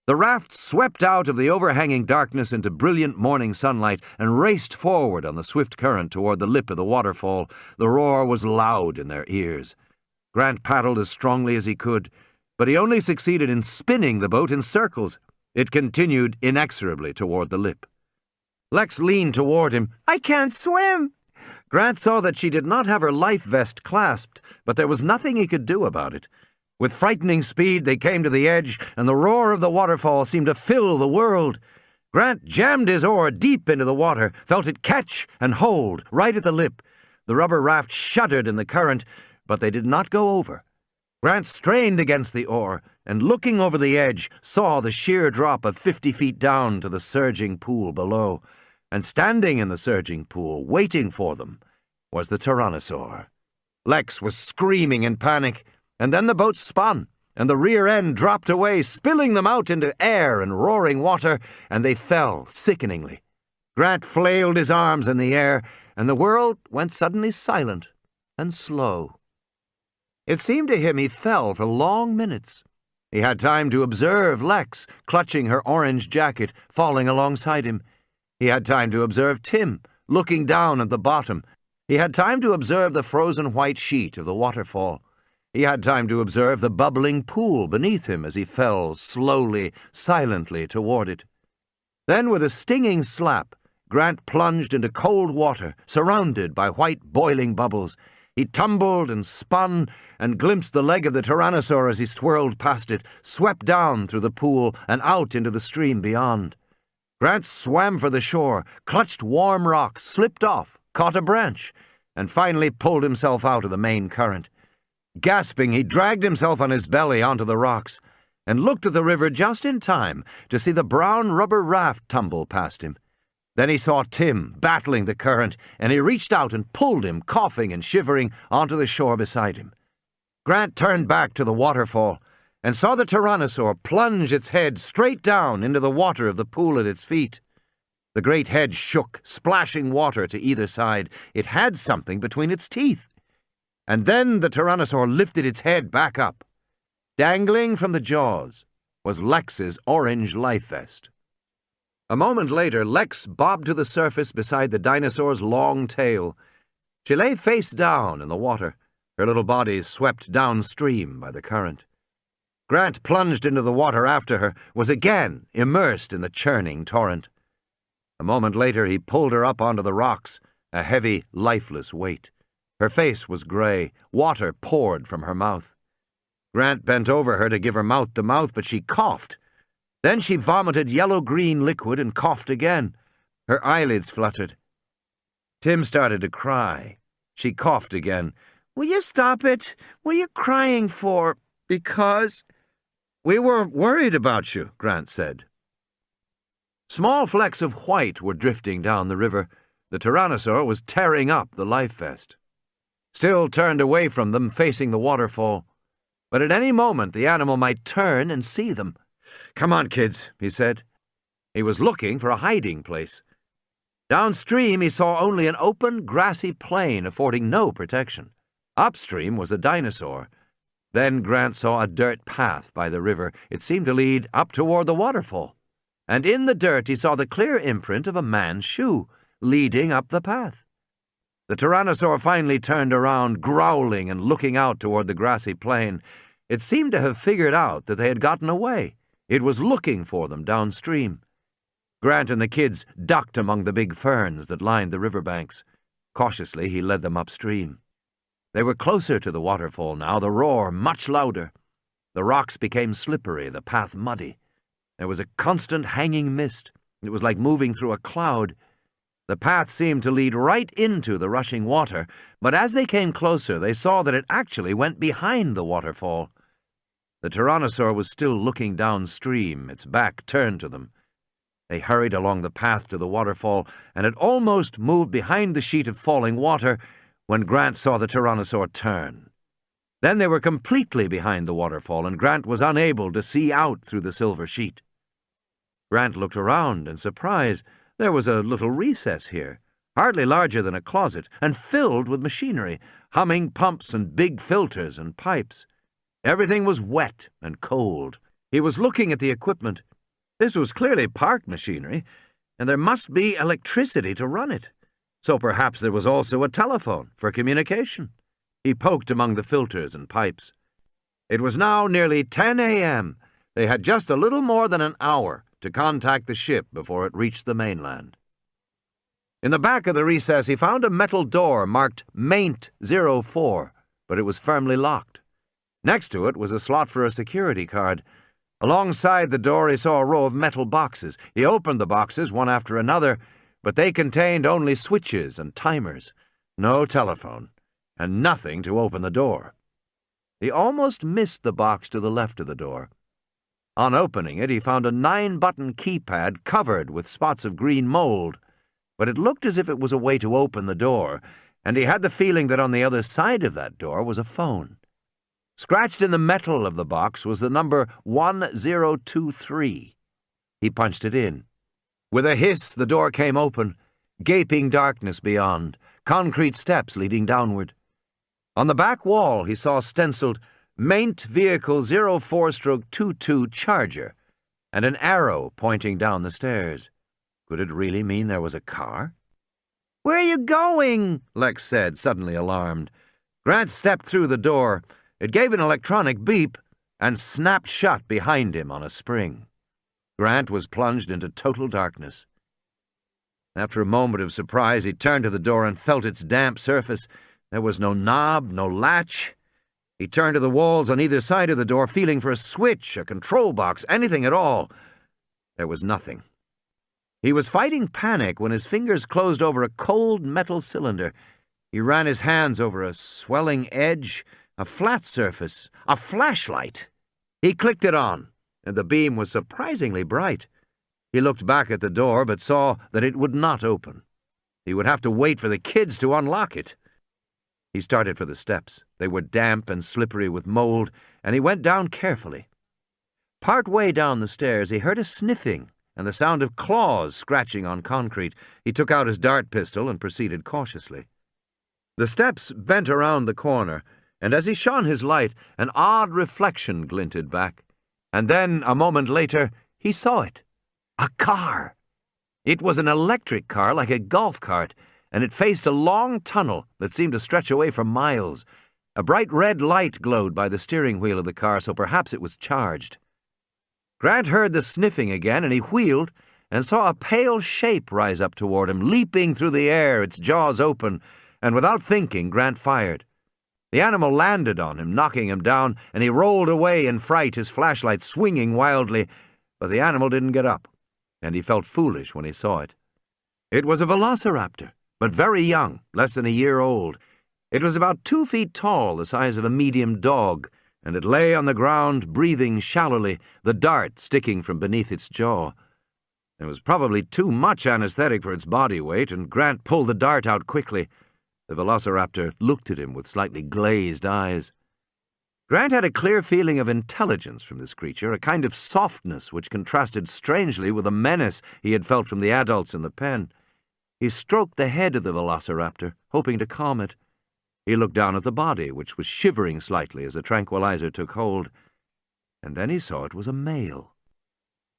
Speaker 1: The raft swept out of the overhanging darkness into brilliant morning sunlight and raced forward on the swift current toward the lip of the waterfall. The roar was loud in their ears. Grant paddled as strongly as he could, but he only succeeded in spinning the boat in circles. It continued inexorably toward the lip. Lex leaned toward him. "I can't swim!" Grant saw that she did not have her life vest clasped, but there was nothing he could do about it. With frightening speed, they came to the edge, and the roar of the waterfall seemed to fill the world. Grant jammed his oar deep into the water, felt it catch and hold right at the lip. The rubber raft shuddered in the current, but they did not go over. Grant strained against the oar, and looking over the edge, saw the sheer drop of 50 feet down to the surging pool below. And standing in the surging pool, waiting for them, was the tyrannosaur. Lex was screaming in panic. And then the boat spun, and the rear end dropped away, spilling them out into air and roaring water, and they fell sickeningly. Grant flailed his arms in the air, and the world went suddenly silent and slow. It seemed to him he fell for long minutes. He had time to observe Lex, clutching her orange jacket, falling alongside him. He had time to observe Tim, looking down at the bottom. He had time to observe the frozen white sheet of the waterfall. He had time to observe the bubbling pool beneath him as he fell slowly, silently toward it. Then, with a stinging slap, Grant plunged into cold water, surrounded by white boiling bubbles. He tumbled and spun and glimpsed the leg of the tyrannosaur as he swirled past it, swept down through the pool and out into the stream beyond. Grant swam for the shore, clutched warm rock, slipped off, caught a branch, and finally pulled himself out of the main current. Gasping, he dragged himself on his belly onto the rocks and looked at the river just in time to see the brown rubber raft tumble past him. Then he saw Tim battling the current, and he reached out and pulled him, coughing and shivering, onto the shore beside him. Grant turned back to the waterfall and saw the tyrannosaur plunge its head straight down into the water of the pool at its feet. The great head shook, splashing water to either side. It had something between its teeth. And then the tyrannosaur lifted its head back up. Dangling from the jaws was Lex's orange life vest. A moment later, Lex bobbed to the surface beside the dinosaur's long tail. She lay face down in the water, her little body swept downstream by the current. Grant plunged into the water after her, was again immersed in the churning torrent. A moment later, he pulled her up onto the rocks, a heavy, lifeless weight. Her face was gray. Water poured from her mouth. Grant bent over her to give her mouth to mouth, but she coughed. Then she vomited yellow-green liquid and coughed again. Her eyelids fluttered. Tim started to cry. She coughed again. "Will you stop it? What are you crying for?" "Because—" "We were worried about you," Grant said. Small flecks of white were drifting down the river. The tyrannosaur was tearing up the life vest. Still turned away from them, facing the waterfall. but at any moment the animal might turn and see them. "Come on, kids," he said. He was looking for a hiding place. Downstream he saw only an open, grassy plain affording no protection. Upstream was a dinosaur. Then Grant saw a dirt path by the river. It seemed to lead up toward the waterfall. And in the dirt he saw the clear imprint of a man's shoe, leading up the path. The tyrannosaur finally turned around, growling and looking out toward the grassy plain. It seemed to have figured out that they had gotten away. It was looking for them downstream. Grant and the kids ducked among the big ferns that lined the riverbanks. Cautiously, he led them upstream. They were closer to the waterfall now, the roar much louder. The rocks became slippery, the path muddy. There was a constant hanging mist. It was like moving through a cloud. The path seemed to lead right into the rushing water, but as they came closer, they saw that it actually went behind the waterfall. The tyrannosaur was still looking downstream, its back turned to them. They hurried along the path to the waterfall, and had almost moved behind the sheet of falling water when Grant saw the tyrannosaur turn. Then they were completely behind the waterfall, and Grant was unable to see out through the silver sheet. Grant looked around in surprise. There was a little recess here, hardly larger than a closet, and filled with machinery, humming pumps and big filters and pipes. Everything was wet and cold. He was looking at the equipment. This was clearly park machinery, and there must be electricity to run it. So perhaps there was also a telephone for communication. He poked among the filters and pipes. It was now nearly 10 a.m. They had just a little more than an hour to contact the ship before it reached the mainland. In the back of the recess, he found a metal door marked Maint 04, but it was firmly locked. Next to it was a slot for a security card. Alongside the door, he saw a row of metal boxes. He opened the boxes one after another, but they contained only switches and timers, no telephone, and nothing to open the door. He almost missed the box to the left of the door. On opening it, he found a 9-button keypad covered with spots of green mold, but it looked as if it was a way to open the door, and he had the feeling that on the other side of that door was a phone. Scratched in the metal of the box was the number 1023. He punched it in. With a hiss, the door came open. Gaping darkness beyond, concrete steps leading downward. On the back wall, he saw stenciled Maint Vehicle 04-22 Charger, and an arrow pointing down the stairs. Could it really mean there was a car? "Where are you going?" Lex said, suddenly alarmed. Grant stepped through the door. It gave an electronic beep and snapped shut behind him on a spring. Grant was plunged into total darkness. After a moment of surprise, he turned to the door and felt its damp surface. There was no knob, no latch. He turned to the walls on either side of the door, feeling for a switch, a control box, anything at all. There was nothing. He was fighting panic when his fingers closed over a cold metal cylinder. He ran his hands over a swelling edge, a flat surface, a flashlight. He clicked it on, and the beam was surprisingly bright. He looked back at the door, but saw that it would not open. He would have to wait for the kids to unlock it. He started for the steps. They were damp and slippery with mold, and he went down carefully. Part way down the stairs, he heard a sniffing and the sound of claws scratching on concrete. He took out his dart pistol and proceeded cautiously. The steps bent around the corner, and as he shone his light, an odd reflection glinted back. And then, a moment later, he saw it. A car! It was an electric car like a golf cart, and it faced a long tunnel that seemed to stretch away for miles. A bright red light glowed by the steering wheel of the car, so perhaps it was charged. Grant heard the sniffing again, and he wheeled and saw a pale shape rise up toward him, leaping through the air, its jaws open, and without thinking, Grant fired. The animal landed on him, knocking him down, and he rolled away in fright, his flashlight swinging wildly, but the animal didn't get up, and he felt foolish when he saw it. It was a velociraptor, but very young, less than a year old. It was about 2 feet tall, the size of a medium dog, and it lay on the ground, breathing shallowly, the dart sticking from beneath its jaw. There was probably too much anesthetic for its body weight, and Grant pulled the dart out quickly. The velociraptor looked at him with slightly glazed eyes. Grant had a clear feeling of intelligence from this creature, a kind of softness which contrasted strangely with the menace he had felt from the adults in the pen. He stroked the head of the velociraptor, hoping to calm it. He looked down at the body, which was shivering slightly as the tranquilizer took hold, and then he saw it was a male.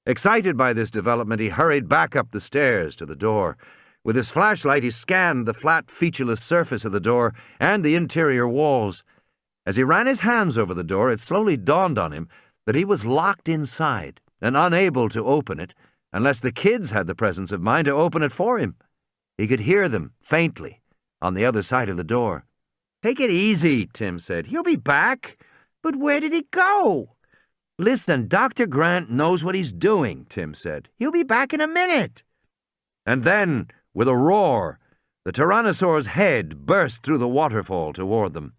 Speaker 1: Excited by this development, he hurried back up the stairs to the door. With his flashlight, he scanned the flat, featureless surface of the door and the interior walls. As he ran his hands over the door, it slowly dawned on him that he was locked inside and unable to open it unless the kids had the presence of mind to open it for him. He could hear them, faintly, on the other side of the door. "Take it easy," Tim said. "He'll be back." "But where did he go?" "Listen, Dr. Grant knows what he's doing," Tim said. "He'll be back in a minute." And then, with a roar, the tyrannosaur's head burst through the waterfall toward them.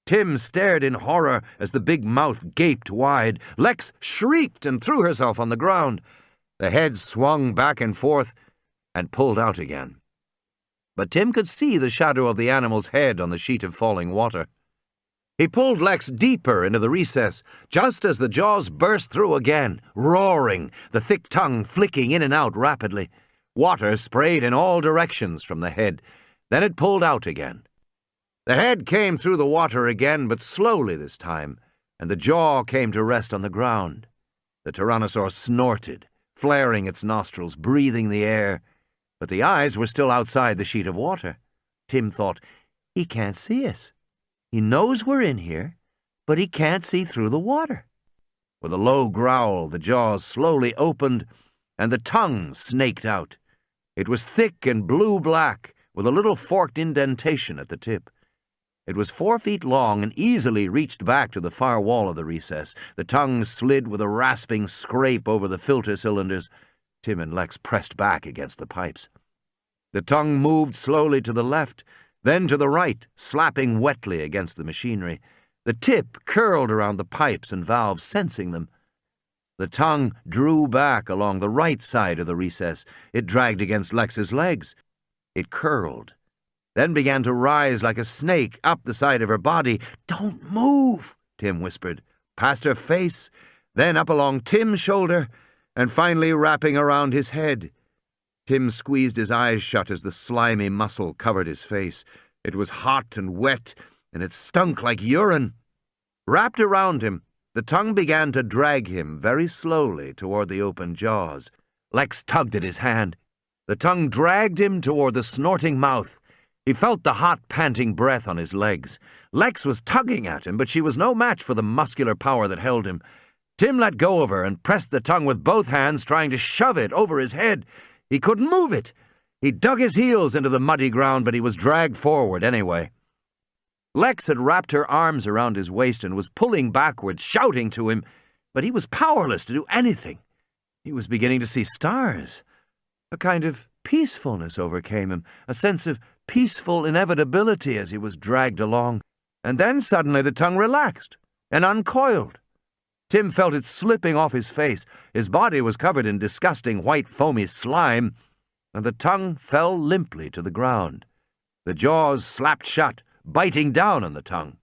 Speaker 1: Tim stared in horror as the big mouth gaped wide. Lex shrieked and threw herself on the ground. The head swung back and forth and pulled out again. But Tim could see the shadow of the animal's head on the sheet of falling water. He pulled Lex deeper into the recess, just as the jaws burst through again, roaring, the thick tongue flicking in and out rapidly. Water sprayed in all directions from the head. Then it pulled out again. The head came through the water again, but slowly this time, and the jaw came to rest on the ground. The tyrannosaur snorted, flaring its nostrils, breathing the air, but the eyes were still outside the sheet of water. Tim thought, "He can't see us. He knows we're in here, but he can't see through the water." With a low growl, the jaws slowly opened, and the tongue snaked out. It was thick and blue-black, with a little forked indentation at the tip. It was 4 feet long and easily reached back to the far wall of the recess. The tongue slid with a rasping scrape over the filter cylinders. Tim and Lex pressed back against the pipes. The tongue moved slowly to the left, then to the right, slapping wetly against the machinery. The tip curled around the pipes and valves, sensing them. The tongue drew back along the right side of the recess. It dragged against Lex's legs. It curled, then began to rise like a snake up the side of her body. "Don't move," Tim whispered, past her face, then up along Tim's shoulder, and finally wrapping around his head. Tim squeezed his eyes shut as the slimy muscle covered his face. It was hot and wet, and it stunk like urine. Wrapped around him, the tongue began to drag him very slowly toward the open jaws. Lex tugged at his hand. The tongue dragged him toward the snorting mouth. He felt the hot, panting breath on his legs. Lex was tugging at him, but she was no match for the muscular power that held him. Tim let go of her and pressed the tongue with both hands, trying to shove it over his head. He couldn't move it. He dug his heels into the muddy ground, but he was dragged forward anyway. Lex had wrapped her arms around his waist and was pulling backward, shouting to him, but he was powerless to do anything. He was beginning to see stars. A kind of peacefulness overcame him, a sense of peaceful inevitability as he was dragged along. And then suddenly the tongue relaxed and uncoiled. Tim felt it slipping off his face. His body was covered in disgusting white foamy slime, and the tongue fell limply to the ground. The jaws slapped shut, biting down on the tongue.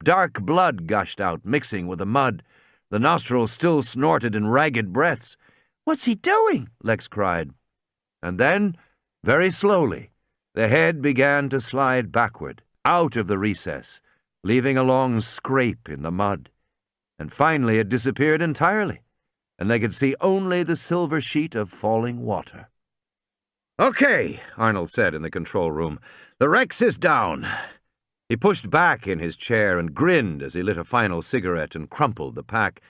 Speaker 1: Dark blood gushed out, mixing with the mud. The nostrils still snorted in ragged breaths. "What's he doing?" Lex cried. And then, very slowly, the head began to slide backward, out of the recess, leaving a long scrape in the mud. And finally it disappeared entirely, and they could see only the silver sheet of falling water. "Okay," Arnold said in the control room. "The Rex is down." He pushed back in his chair and grinned as he lit a final cigarette and crumpled the pack.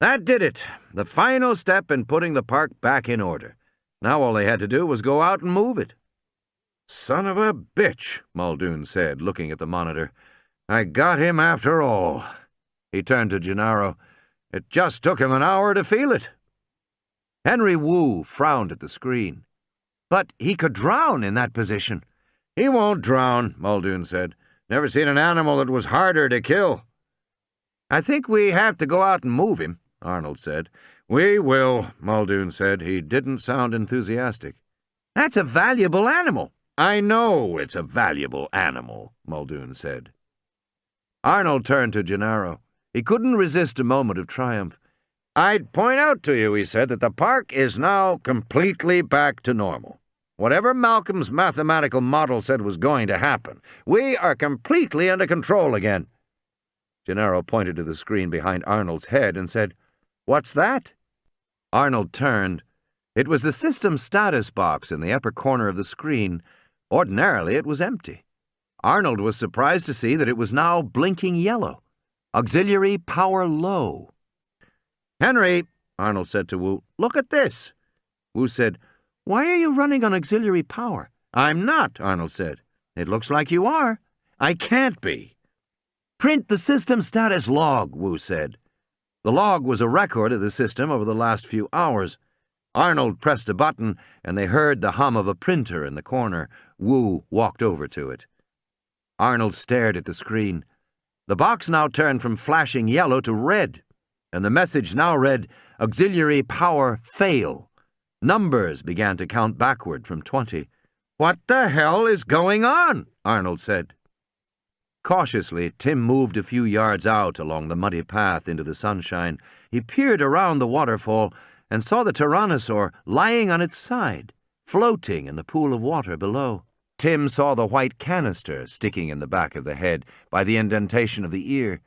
Speaker 1: That did it. The final step in putting the park back in order. Now all they had to do was go out and move it. "Son of a bitch," Muldoon said, looking at the monitor. "I got him after all." He turned to Gennaro. "It just took him an hour to feel it." Henry Wu frowned at the screen. "But he could drown in that position." "He won't drown," Muldoon said. "Never seen an animal that was harder to kill." "I think we have to go out and move him," Arnold said. "We will," Muldoon said. He didn't sound enthusiastic. "That's a valuable animal." "I know it's a valuable animal," Muldoon said. Arnold turned to Gennaro. He couldn't resist a moment of triumph. "I'd point out to you," he said, "that the park is now completely back to normal. Whatever Malcolm's mathematical model said was going to happen, we are completely under control again." Gennaro pointed to the screen behind Arnold's head and said, "What's that?" Arnold turned. It was the system status box in the upper corner of the screen. Ordinarily, it was empty. Arnold was surprised to see that it was now blinking yellow. Auxiliary power low. "Henry," Arnold said to Wu, "look at this." Wu said, "Why are you running on auxiliary power?" "I'm not," Arnold said. "It looks like you are." "I can't be." "Print the system status log," Wu said. The log was a record of the system over the last few hours. Arnold pressed a button, and they heard the hum of a printer in the corner. Wu walked over to it. Arnold stared at the screen. The box now turned from flashing yellow to red, and the message now read, "Auxiliary power fail." Numbers began to count backward from 20. "What the hell is going on?" Arnold said. Cautiously, Tim moved a few yards out along the muddy path into the sunshine. He peered around the waterfall and saw the tyrannosaur lying on its side, floating in the pool of water below. Tim saw the white canister sticking in the back of the head by the indentation of the ear.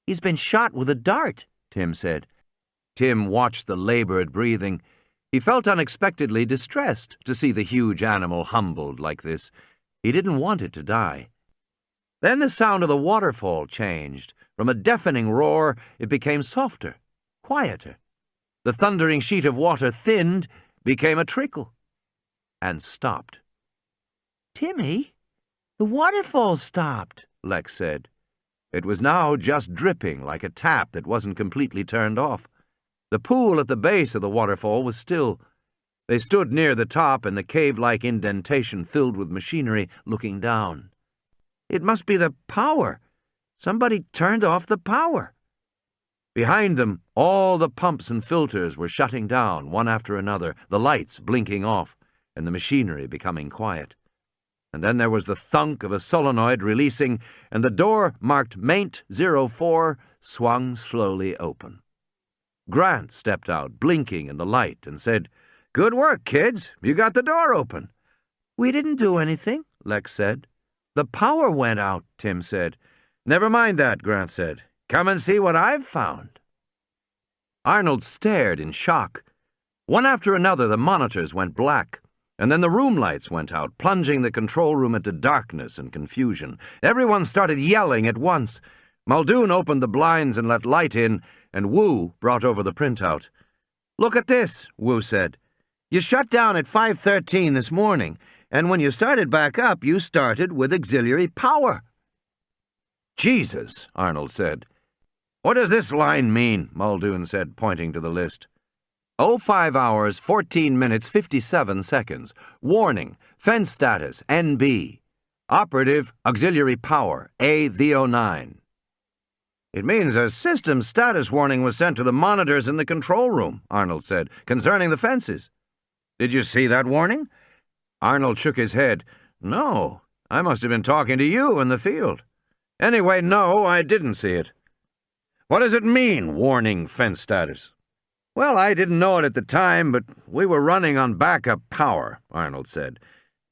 Speaker 1: "He's been shot with a dart," Tim said. Tim watched the labored breathing. He felt unexpectedly distressed to see the huge animal humbled like this. He didn't want it to die. Then the sound of the waterfall changed. From a deafening roar, it became softer, quieter. The thundering sheet of water thinned, became a trickle, and stopped. "Timmy, the waterfall stopped," Lex said. It was now just dripping like a tap that wasn't completely turned off. The pool at the base of the waterfall was still. They stood near the top and the cave-like indentation filled with machinery, looking down. "It must be the power. Somebody turned off the power." Behind them, all the pumps and filters were shutting down, one after another, the lights blinking off, and the machinery becoming quiet. And then there was the thunk of a solenoid releasing, and the door marked Maint 04 swung slowly open. Grant stepped out, blinking in the light, and said, "Good work, kids. You got the door open." "We didn't do anything," Lex said. "The power went out," Tim said. "Never mind that," Grant said. "Come and see what I've found." Arnold stared in shock. One after another, the monitors went black, and then the room lights went out, plunging the control room into darkness and confusion. Everyone started yelling at once. Muldoon opened the blinds and let light in, and Wu brought over the printout. "Look at this," Wu said. "You shut down at 5:13 this morning, and when you started back up, you started with auxiliary power." "Jesus," Arnold said. "What does this line mean?" Muldoon said, pointing to the list. 05 hours, 14 minutes, 57 seconds. Warning, fence status, NB. Operative, auxiliary power, AV09. "It means a system status warning was sent to the monitors in the control room," Arnold said, "concerning the fences." "Did you see that warning?" Arnold shook his head. "No, I must have been talking to you in the field. Anyway, no, I didn't see it." "What does it mean, warning fence status?" "Well, I didn't know it at the time, but we were running on backup power," Arnold said.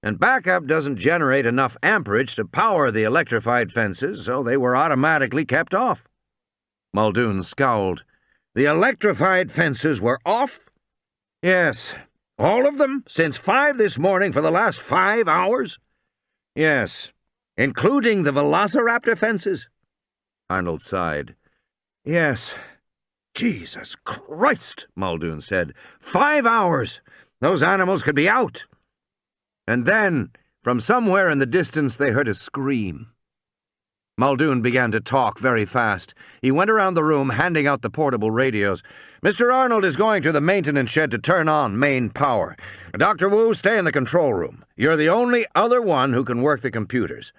Speaker 1: "And backup doesn't generate enough amperage to power the electrified fences, so they were automatically kept off." Muldoon scowled. "The electrified fences were off?" "Yes. All of them? Since 5 this morning for the last 5 hours?" "Yes. Including the velociraptor fences?" Arnold sighed. "Yes." "Jesus Christ," Muldoon said. 5 hours! Those animals could be out." And then, from somewhere in the distance, they heard a scream. Muldoon began to talk very fast. He went around the room, handing out the portable radios. "Mr. Arnold is going to the maintenance shed to turn on main power. Dr. Wu, stay in the control room. You're the only other one who can work the computers.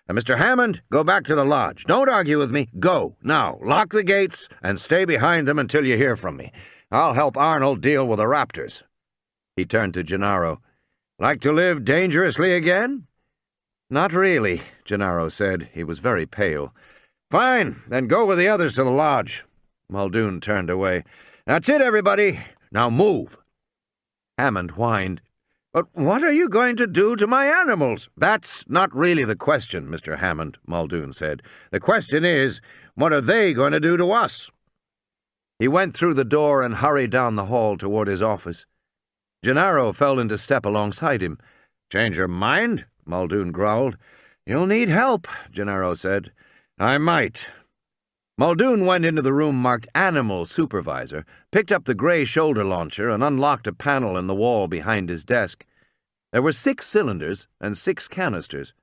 Speaker 1: And Mr. Hammond, go back to the lodge. Don't argue with me. Go. Now, lock the gates and stay behind them until you hear from me. I'll help Arnold deal with the Raptors." He turned to Gennaro. "Like to live dangerously again?" "Not really," Gennaro said. He was very pale. Fine, then go with the others to the lodge. Muldoon turned away. That's it, everybody. Now move. Hammond whined. But what are you going to do to my animals? That's not really the question, Mr. Hammond, Muldoon said. The question is, what are they going to do to us? He went through the door and hurried down the hall toward his office. Gennaro fell into step alongside him. Change your mind? Muldoon growled. You'll need help, Gennaro said. I might. Muldoon went into the room marked Animal Supervisor, picked up the gray shoulder launcher, and unlocked a panel in the wall behind his desk. There were 6 cylinders and 6 canisters.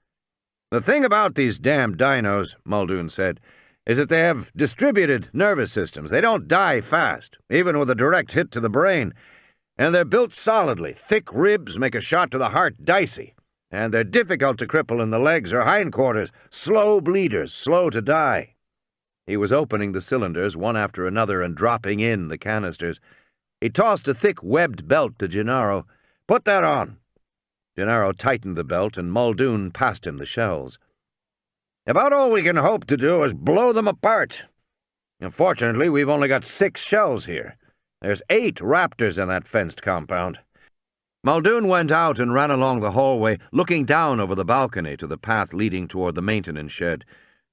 Speaker 1: The thing about these damned dinos, Muldoon said, is that they have distributed nervous systems. They don't die fast, even with a direct hit to the brain. And they're built solidly. Thick ribs make a shot to the heart dicey. And they're difficult to cripple in the legs or hindquarters. Slow bleeders, slow to die. He was opening the cylinders one after another and dropping in the canisters. He tossed a thick webbed belt to Gennaro. Put that on. Gennaro tightened the belt, and Muldoon passed him the shells. About all we can hope to do is blow them apart. Unfortunately, we've only got 6 shells here. There's 8 raptors in that fenced compound. Muldoon went out and ran along the hallway, looking down over the balcony to the path leading toward the maintenance shed.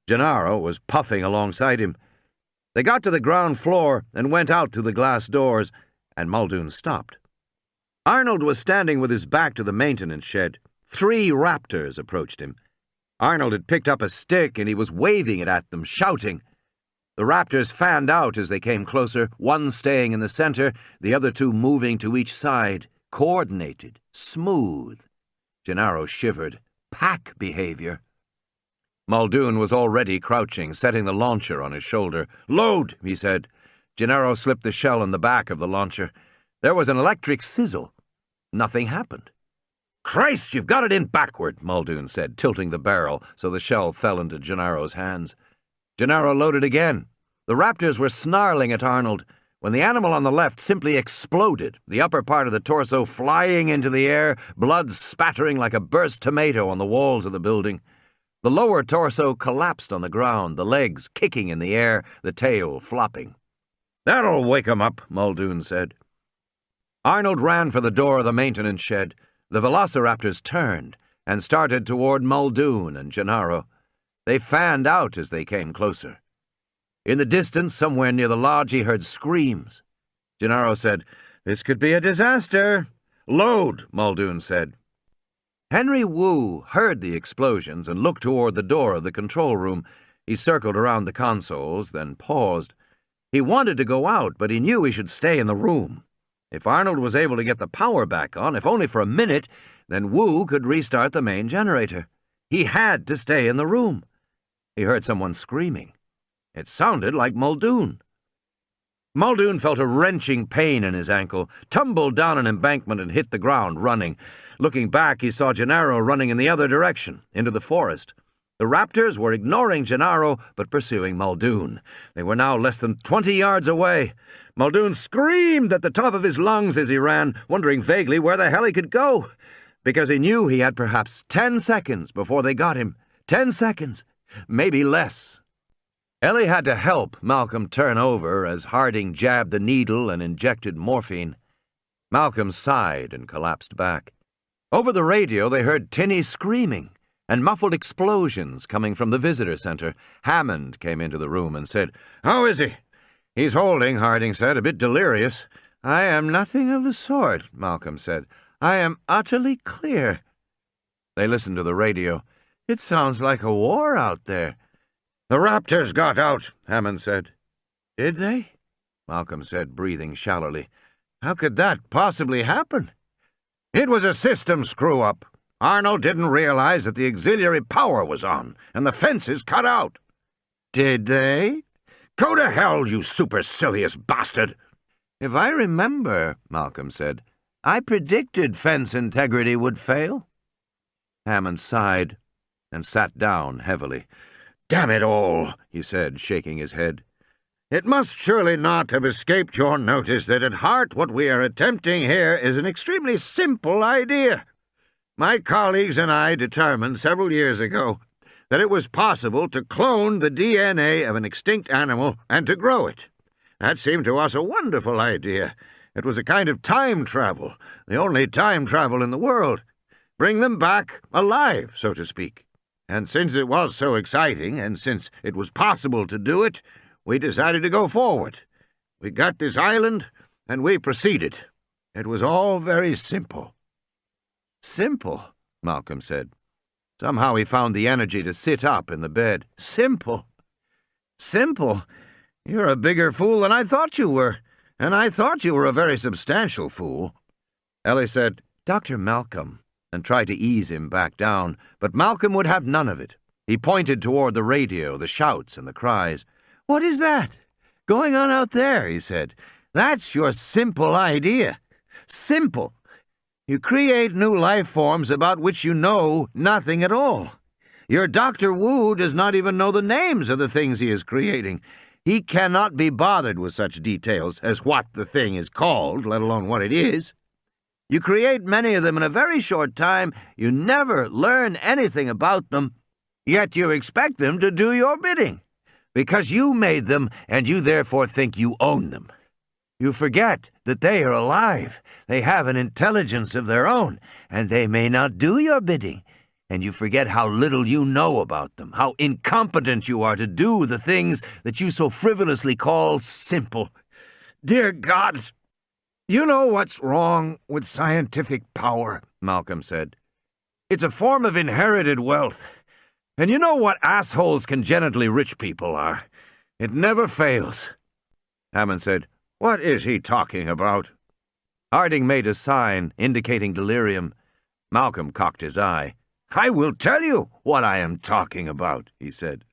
Speaker 1: Gennaro was puffing alongside him. They got to the ground floor and went out through the glass doors, and Muldoon stopped. Arnold was standing with his back to the maintenance shed. 3 raptors approached him. Arnold had picked up a stick and he was waving it at them, shouting. The raptors fanned out as they came closer, one staying in the center, the other 2 moving to each side, coordinated, smooth. Gennaro shivered. Pack behavior. Muldoon was already crouching, setting the launcher on his shoulder. Load, he said. Gennaro slipped the shell in the back of the launcher. There was an electric sizzle. Nothing happened. Christ, you've got it in backward, Muldoon said, tilting the barrel so the shell fell into Gennaro's hands. Gennaro loaded again. The raptors were snarling at Arnold when the animal on the left simply exploded, the upper part of the torso flying into the air, blood spattering like a burst tomato on the walls of the building. The lower torso collapsed on the ground, the legs kicking in the air, the tail flopping. That'll wake 'em up, Muldoon said. Arnold ran for the door of the maintenance shed. The velociraptors turned and started toward Muldoon and Gennaro. They fanned out as they came closer. In the distance, somewhere near the lodge, he heard screams. Gennaro said, This could be a disaster. Load, Muldoon said. Henry Wu heard the explosions and looked toward the door of the control room. He circled around the consoles, then paused. He wanted to go out, but he knew he should stay in the room. If Arnold was able to get the power back on, if only for a minute, then Wu could restart the main generator. He had to stay in the room. He heard someone screaming. It sounded like Muldoon. Muldoon felt a wrenching pain in his ankle, tumbled down an embankment and hit the ground, running. Looking back, he saw Gennaro running in the other direction, into the forest. The raptors were ignoring Gennaro, but pursuing Muldoon. They were now less than 20 yards away. Muldoon screamed at the top of his lungs as he ran, wondering vaguely where the hell he could go, because he knew he had perhaps 10 seconds before they got him. 10 seconds, maybe less. Ellie had to help Malcolm turn over as Harding jabbed the needle and injected morphine. Malcolm sighed and collapsed back. Over the radio, they heard tinny screaming and muffled explosions coming from the visitor center. Hammond came into the room and said, How is he? He's holding, Harding said, a bit delirious. I am nothing of the sort, Malcolm said. I am utterly clear. They listened to the radio. It sounds like a war out there. The raptors got out, Hammond said. Did they? Malcolm said, breathing shallowly. How could that possibly happen? It was a system screw-up. Arnold didn't realize that the auxiliary power was on, and the fences cut out. Did they? Go to hell, you supercilious bastard! If I remember, Malcolm said, I predicted fence integrity would fail. Hammond sighed and sat down heavily. Damn it all, he said, shaking his head. It must surely not have escaped your notice that at heart what we are attempting here is an extremely simple idea. My colleagues and I determined several years ago that it was possible to clone the DNA of an extinct animal and to grow it. That seemed to us a wonderful idea. It was a kind of time travel, the only time travel in the world. Bring them back alive, so to speak. And since it was so exciting, and since it was possible to do it, we decided to go forward. We got this island, and we proceeded. It was all very simple. Simple, Malcolm said. Somehow he found the energy to sit up in the bed. Simple. Simple? You're a bigger fool than I thought you were, and I thought you were a very substantial fool. Ellie said, Dr. Malcolm, and tried to ease him back down, but Malcolm would have none of it. He pointed toward the radio, the shouts and the cries. What is that going on out there? He said. That's your simple idea. Simple. You create new life forms about which you know nothing at all. Your Dr. Wu does not even know the names of the things he is creating. He cannot be bothered with such details as what the thing is called, let alone what it is. You create many of them in a very short time. You never learn anything about them, yet you expect them to do your bidding, because you made them and you therefore think you own them. You forget that they are alive, they have an intelligence of their own, and they may not do your bidding, and you forget how little you know about them, how incompetent you are to do the things that you so frivolously call simple. Dear God, you know what's wrong with scientific power, Malcolm said. It's a form of inherited wealth, and you know what assholes congenitally rich people are. It never fails. Hammond said, What is he talking about? Harding made a sign indicating delirium. Malcolm cocked his eye. I will tell you what I am talking about, he said.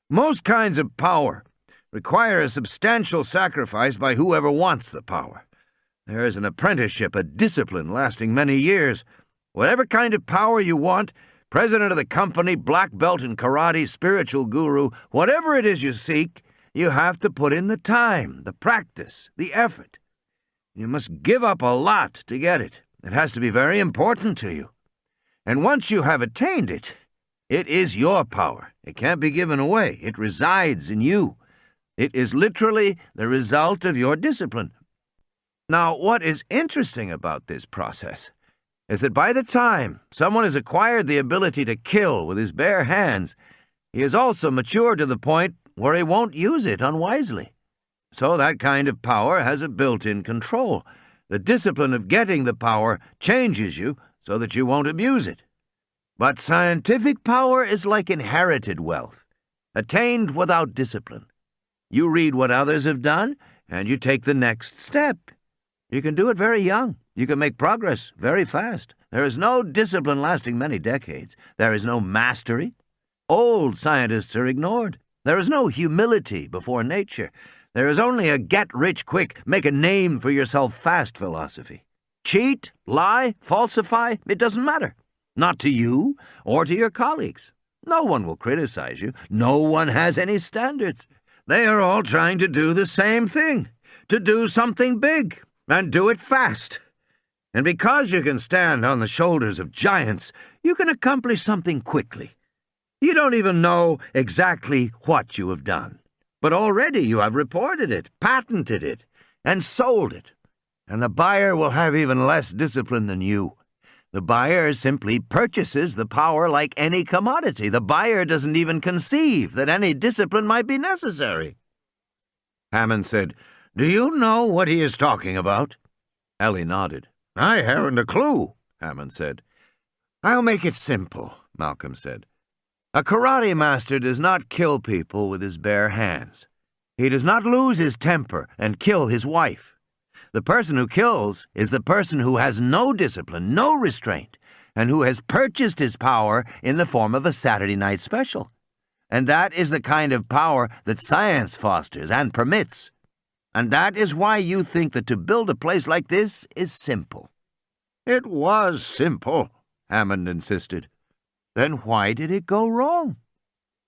Speaker 1: Most kinds of power require a substantial sacrifice by whoever wants the power. There is an apprenticeship, a discipline lasting many years. Whatever kind of power you want, president of the company, black belt in karate, spiritual guru, whatever it is you seek, you have to put in the time, the practice, the effort. You must give up a lot to get it. It has to be very important to you. And once you have attained it, it is your power. It can't be given away. It resides in you. It is literally the result of your discipline. Now, what is interesting about this process is that by the time someone has acquired the ability to kill with his bare hands, he is also matured to the point where he won't use it unwisely. So that kind of power has a built-in control. The discipline of getting the power changes you so that you won't abuse it. But scientific power is like inherited wealth, attained without discipline. You read what others have done, and you take the next step. You can do it very young. You can make progress very fast. There is no discipline lasting many decades. There is no mastery. Old scientists are ignored. There is no humility before nature. There is only a get-rich-quick, make-a-name-for-yourself-fast philosophy. Cheat, lie, falsify, it doesn't matter. Not to you or to your colleagues. No one will criticize you. No one has any standards. They are all trying to do the same thing, to do something big, and do it fast. And because you can stand on the shoulders of giants, you can accomplish something quickly. You don't even know exactly what you have done, but already you have reported it, patented it, and sold it. And the buyer will have even less discipline than you. The buyer simply purchases the power like any commodity. The buyer doesn't even conceive that any discipline might be necessary. Hammond said, Do you know what he is talking about? Ellie nodded. I haven't a clue, Hammond said. I'll make it simple, Malcolm said. A karate master does not kill people with his bare hands. He does not lose his temper and kill his wife. The person who kills is the person who has no discipline, no restraint, and who has purchased his power in the form of a Saturday night special. And that is the kind of power that science fosters and permits. And that is why you think that to build a place like this is simple. It was simple, Hammond insisted. Then why did it go wrong?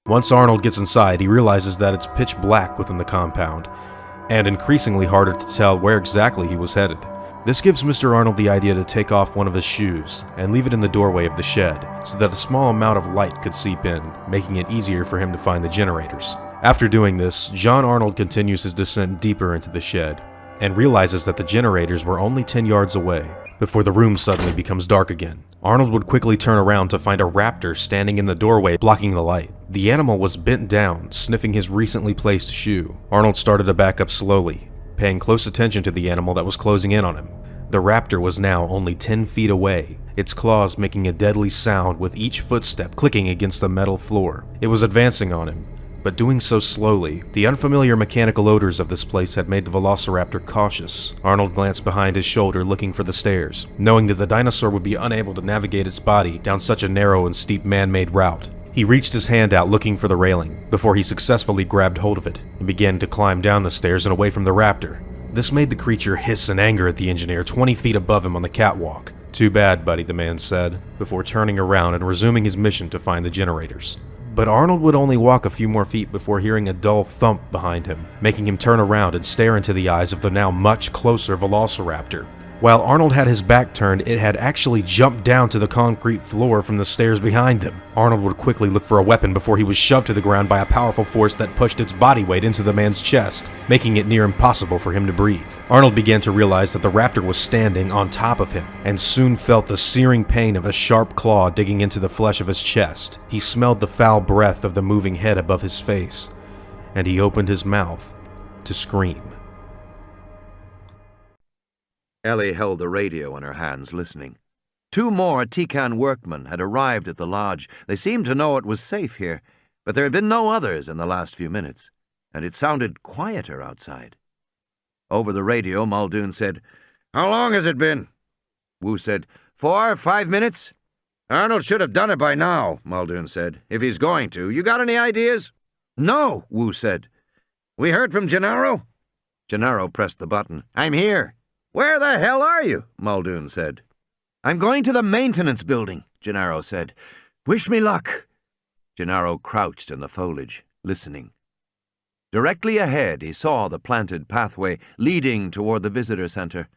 Speaker 8: Once Arnold gets inside, he realizes that it's pitch black within the compound, and increasingly harder to tell where exactly he was headed. This gives Mr. Arnold the idea to take off one of his shoes and leave it in the doorway of the shed, so that a small amount of light could seep in, making it easier for him to find the generators. After doing this, John Arnold continues his descent deeper into the shed, and realizes that the generators were only 10 yards away, before the room suddenly becomes dark again. Arnold would quickly turn around to find a raptor standing in the doorway blocking the light. The animal was bent down, sniffing his recently placed shoe. Arnold started to back up slowly, paying close attention to the animal that was closing in on him. The raptor was now only 10 feet away, its claws making a deadly sound with each footstep clicking against the metal floor. It was advancing on him, but doing so slowly. The unfamiliar mechanical odors of this place had made the velociraptor cautious. Arnold glanced behind his shoulder looking for the stairs, knowing that the dinosaur would be unable to navigate its body down such a narrow and steep man-made route. He reached his hand out looking for the railing, before he successfully grabbed hold of it, and began to climb down the stairs and away from the raptor. This made the creature hiss in anger at the engineer 20 feet above him on the catwalk. "Too bad, buddy," the man said, before turning around and resuming his mission to find the generators. But Arnold would only walk a few more feet before hearing a dull thump behind him, making him turn around and stare into the eyes of the now much closer velociraptor. While Arnold had his back turned, it had actually jumped down to the concrete floor from the stairs behind them. Arnold would quickly look for a weapon before he was shoved to the ground by a powerful force that pushed its body weight into the man's chest, making it near impossible for him to breathe. Arnold began to realize that the raptor was standing on top of him, and soon felt the searing pain of a sharp claw digging into the flesh of his chest. He smelled the foul breath of the moving head above his face, and he opened his mouth to scream.
Speaker 1: Ellie held the radio in her hands, listening. 2 more Tican workmen had arrived at the lodge. They seemed to know it was safe here, but there had been no others in the last few minutes, and it sounded quieter outside. Over the radio, Muldoon said, "How long has it been?" Wu said, 4 or 5 minutes. "Arnold should have done it by now," Muldoon said, "if he's going to. You got any ideas?" "No," Wu said. "We heard from Gennaro?" Gennaro pressed the button. "I'm here." "Where the hell are you?" Muldoon said. "I'm going to the maintenance building," Gennaro said. "Wish me luck." Gennaro crouched in the foliage, listening. Directly ahead, he saw the planted pathway leading toward the visitor center.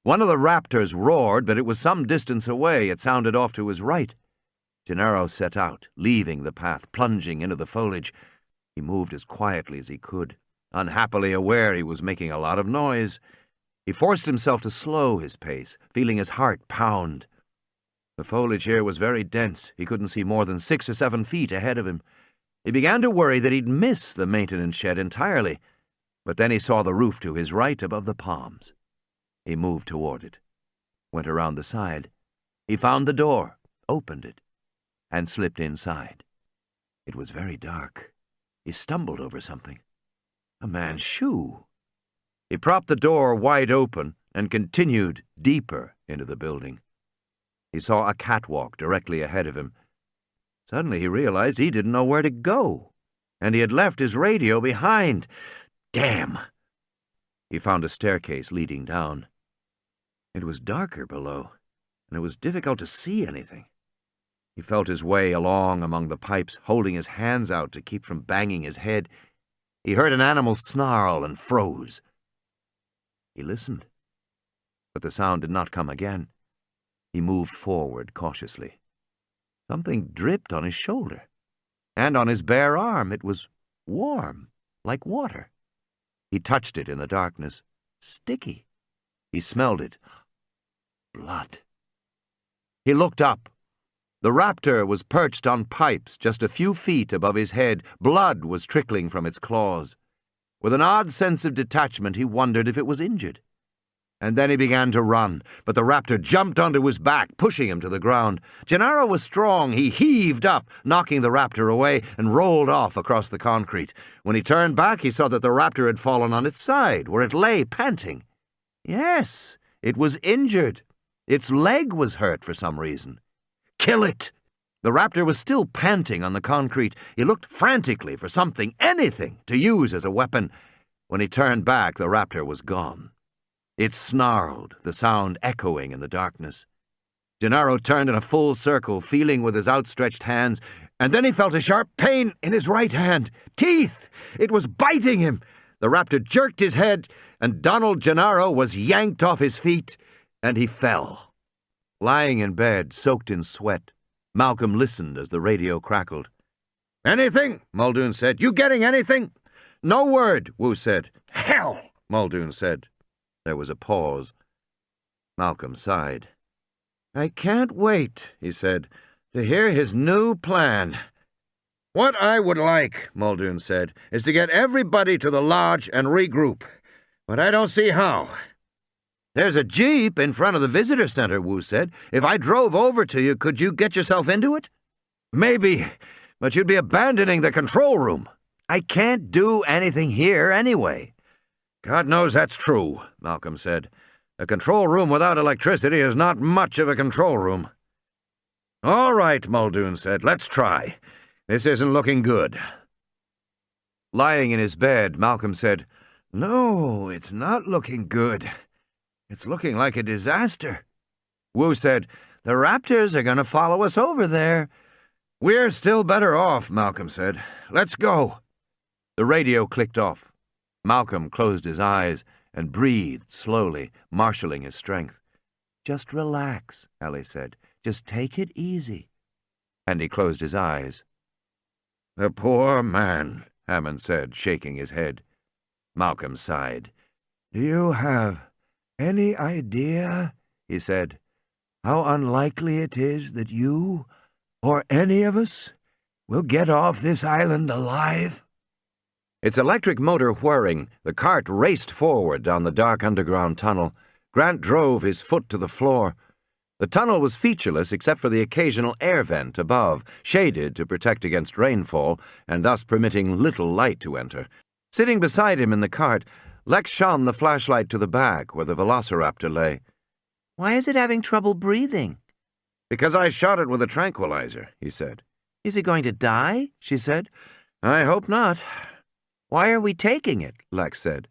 Speaker 1: One of the raptors roared, but it was some distance away. It sounded off to his right. Gennaro set out, leaving the path, plunging into the foliage. He moved as quietly as he could, unhappily aware he was making a lot of noise. He forced himself to slow his pace, feeling his heart pound. The foliage here was very dense. He couldn't see more than 6 or 7 feet ahead of him. He began to worry that he'd miss the maintenance shed entirely, but then he saw the roof to his right above the palms. He moved toward it, went around the side. He found the door, opened it, and slipped inside. It was very dark. He stumbled over something. A man's shoe. He propped the door wide open and continued deeper into the building. He saw a catwalk directly ahead of him. Suddenly he realized he didn't know where to go, and he had left his radio behind. Damn! He found a staircase leading down. It was darker below, and it was difficult to see anything. He felt his way along among the pipes, holding his hands out to keep from banging his head. He heard an animal snarl and froze. He listened, but the sound did not come again. He moved forward cautiously. Something dripped on his shoulder, and on his bare arm. It was warm, like water. He touched it in the darkness. Sticky. He smelled it. Blood. He looked up. The raptor was perched on pipes just a few feet above his head. Blood was trickling from its claws. With an odd sense of detachment, he wondered if it was injured. And then he began to run, but the raptor jumped onto his back, pushing him to the ground. Gennaro was strong. He heaved up, knocking the raptor away, and rolled off across the concrete. When he turned back, he saw that the raptor had fallen on its side, where it lay panting. Yes, it was injured. Its leg was hurt for some reason. Kill it! The raptor was still panting on the concrete. He looked frantically for something, anything, to use as a weapon. When he turned back, the raptor was gone. It snarled, the sound echoing in the darkness. Gennaro turned in a full circle, feeling with his outstretched hands, and then he felt a sharp pain in his right hand. Teeth! It was biting him. The raptor jerked his head, and Donald Gennaro was yanked off his feet, and he fell. Lying in bed, soaked in sweat, Malcolm listened as the radio crackled. "Anything?" Muldoon said. "You getting anything?" "No word," Wu said. "Hell," Muldoon said. There was a pause. Malcolm sighed. "I can't wait," he said, "to hear his new plan." "What I would like," Muldoon said, "is to get everybody to the lodge and regroup. But I don't see how." "There's a jeep in front of the visitor center," Wu said. "If I drove over to you, could you get yourself into it?" "Maybe, but you'd be abandoning the control room." "I can't do anything here anyway." "God knows that's true," Malcolm said. "A control room without electricity is not much of a control room." "All right," Muldoon said. "Let's try. This isn't looking good." Lying in his bed, Malcolm said, "No, it's not looking good. It's looking like a disaster." Wu said, "The Raptors are going to follow us over there." "We're still better off," Malcolm said. "Let's go." The radio clicked off. Malcolm closed his eyes and breathed slowly, marshalling his strength. "Just relax," Ellie said. "Just take it easy." And he closed his eyes. "The poor man," Hammond said, shaking his head. Malcolm sighed. "Do you have any idea," he said, "how unlikely it is that you, or any of us, will get off this island alive?" Its electric motor whirring, the cart raced forward down the dark underground tunnel. Grant drove his foot to the floor. The tunnel was featureless except for the occasional air vent above, shaded to protect against rainfall, and thus permitting little light to enter. Sitting beside him in the cart, Lex shone the flashlight to the back where the velociraptor lay. "Why is it having trouble breathing?" "Because I shot it with a tranquilizer," he said. "Is it going to die?" she said. "I hope not." "Why are we taking it?" Lex said.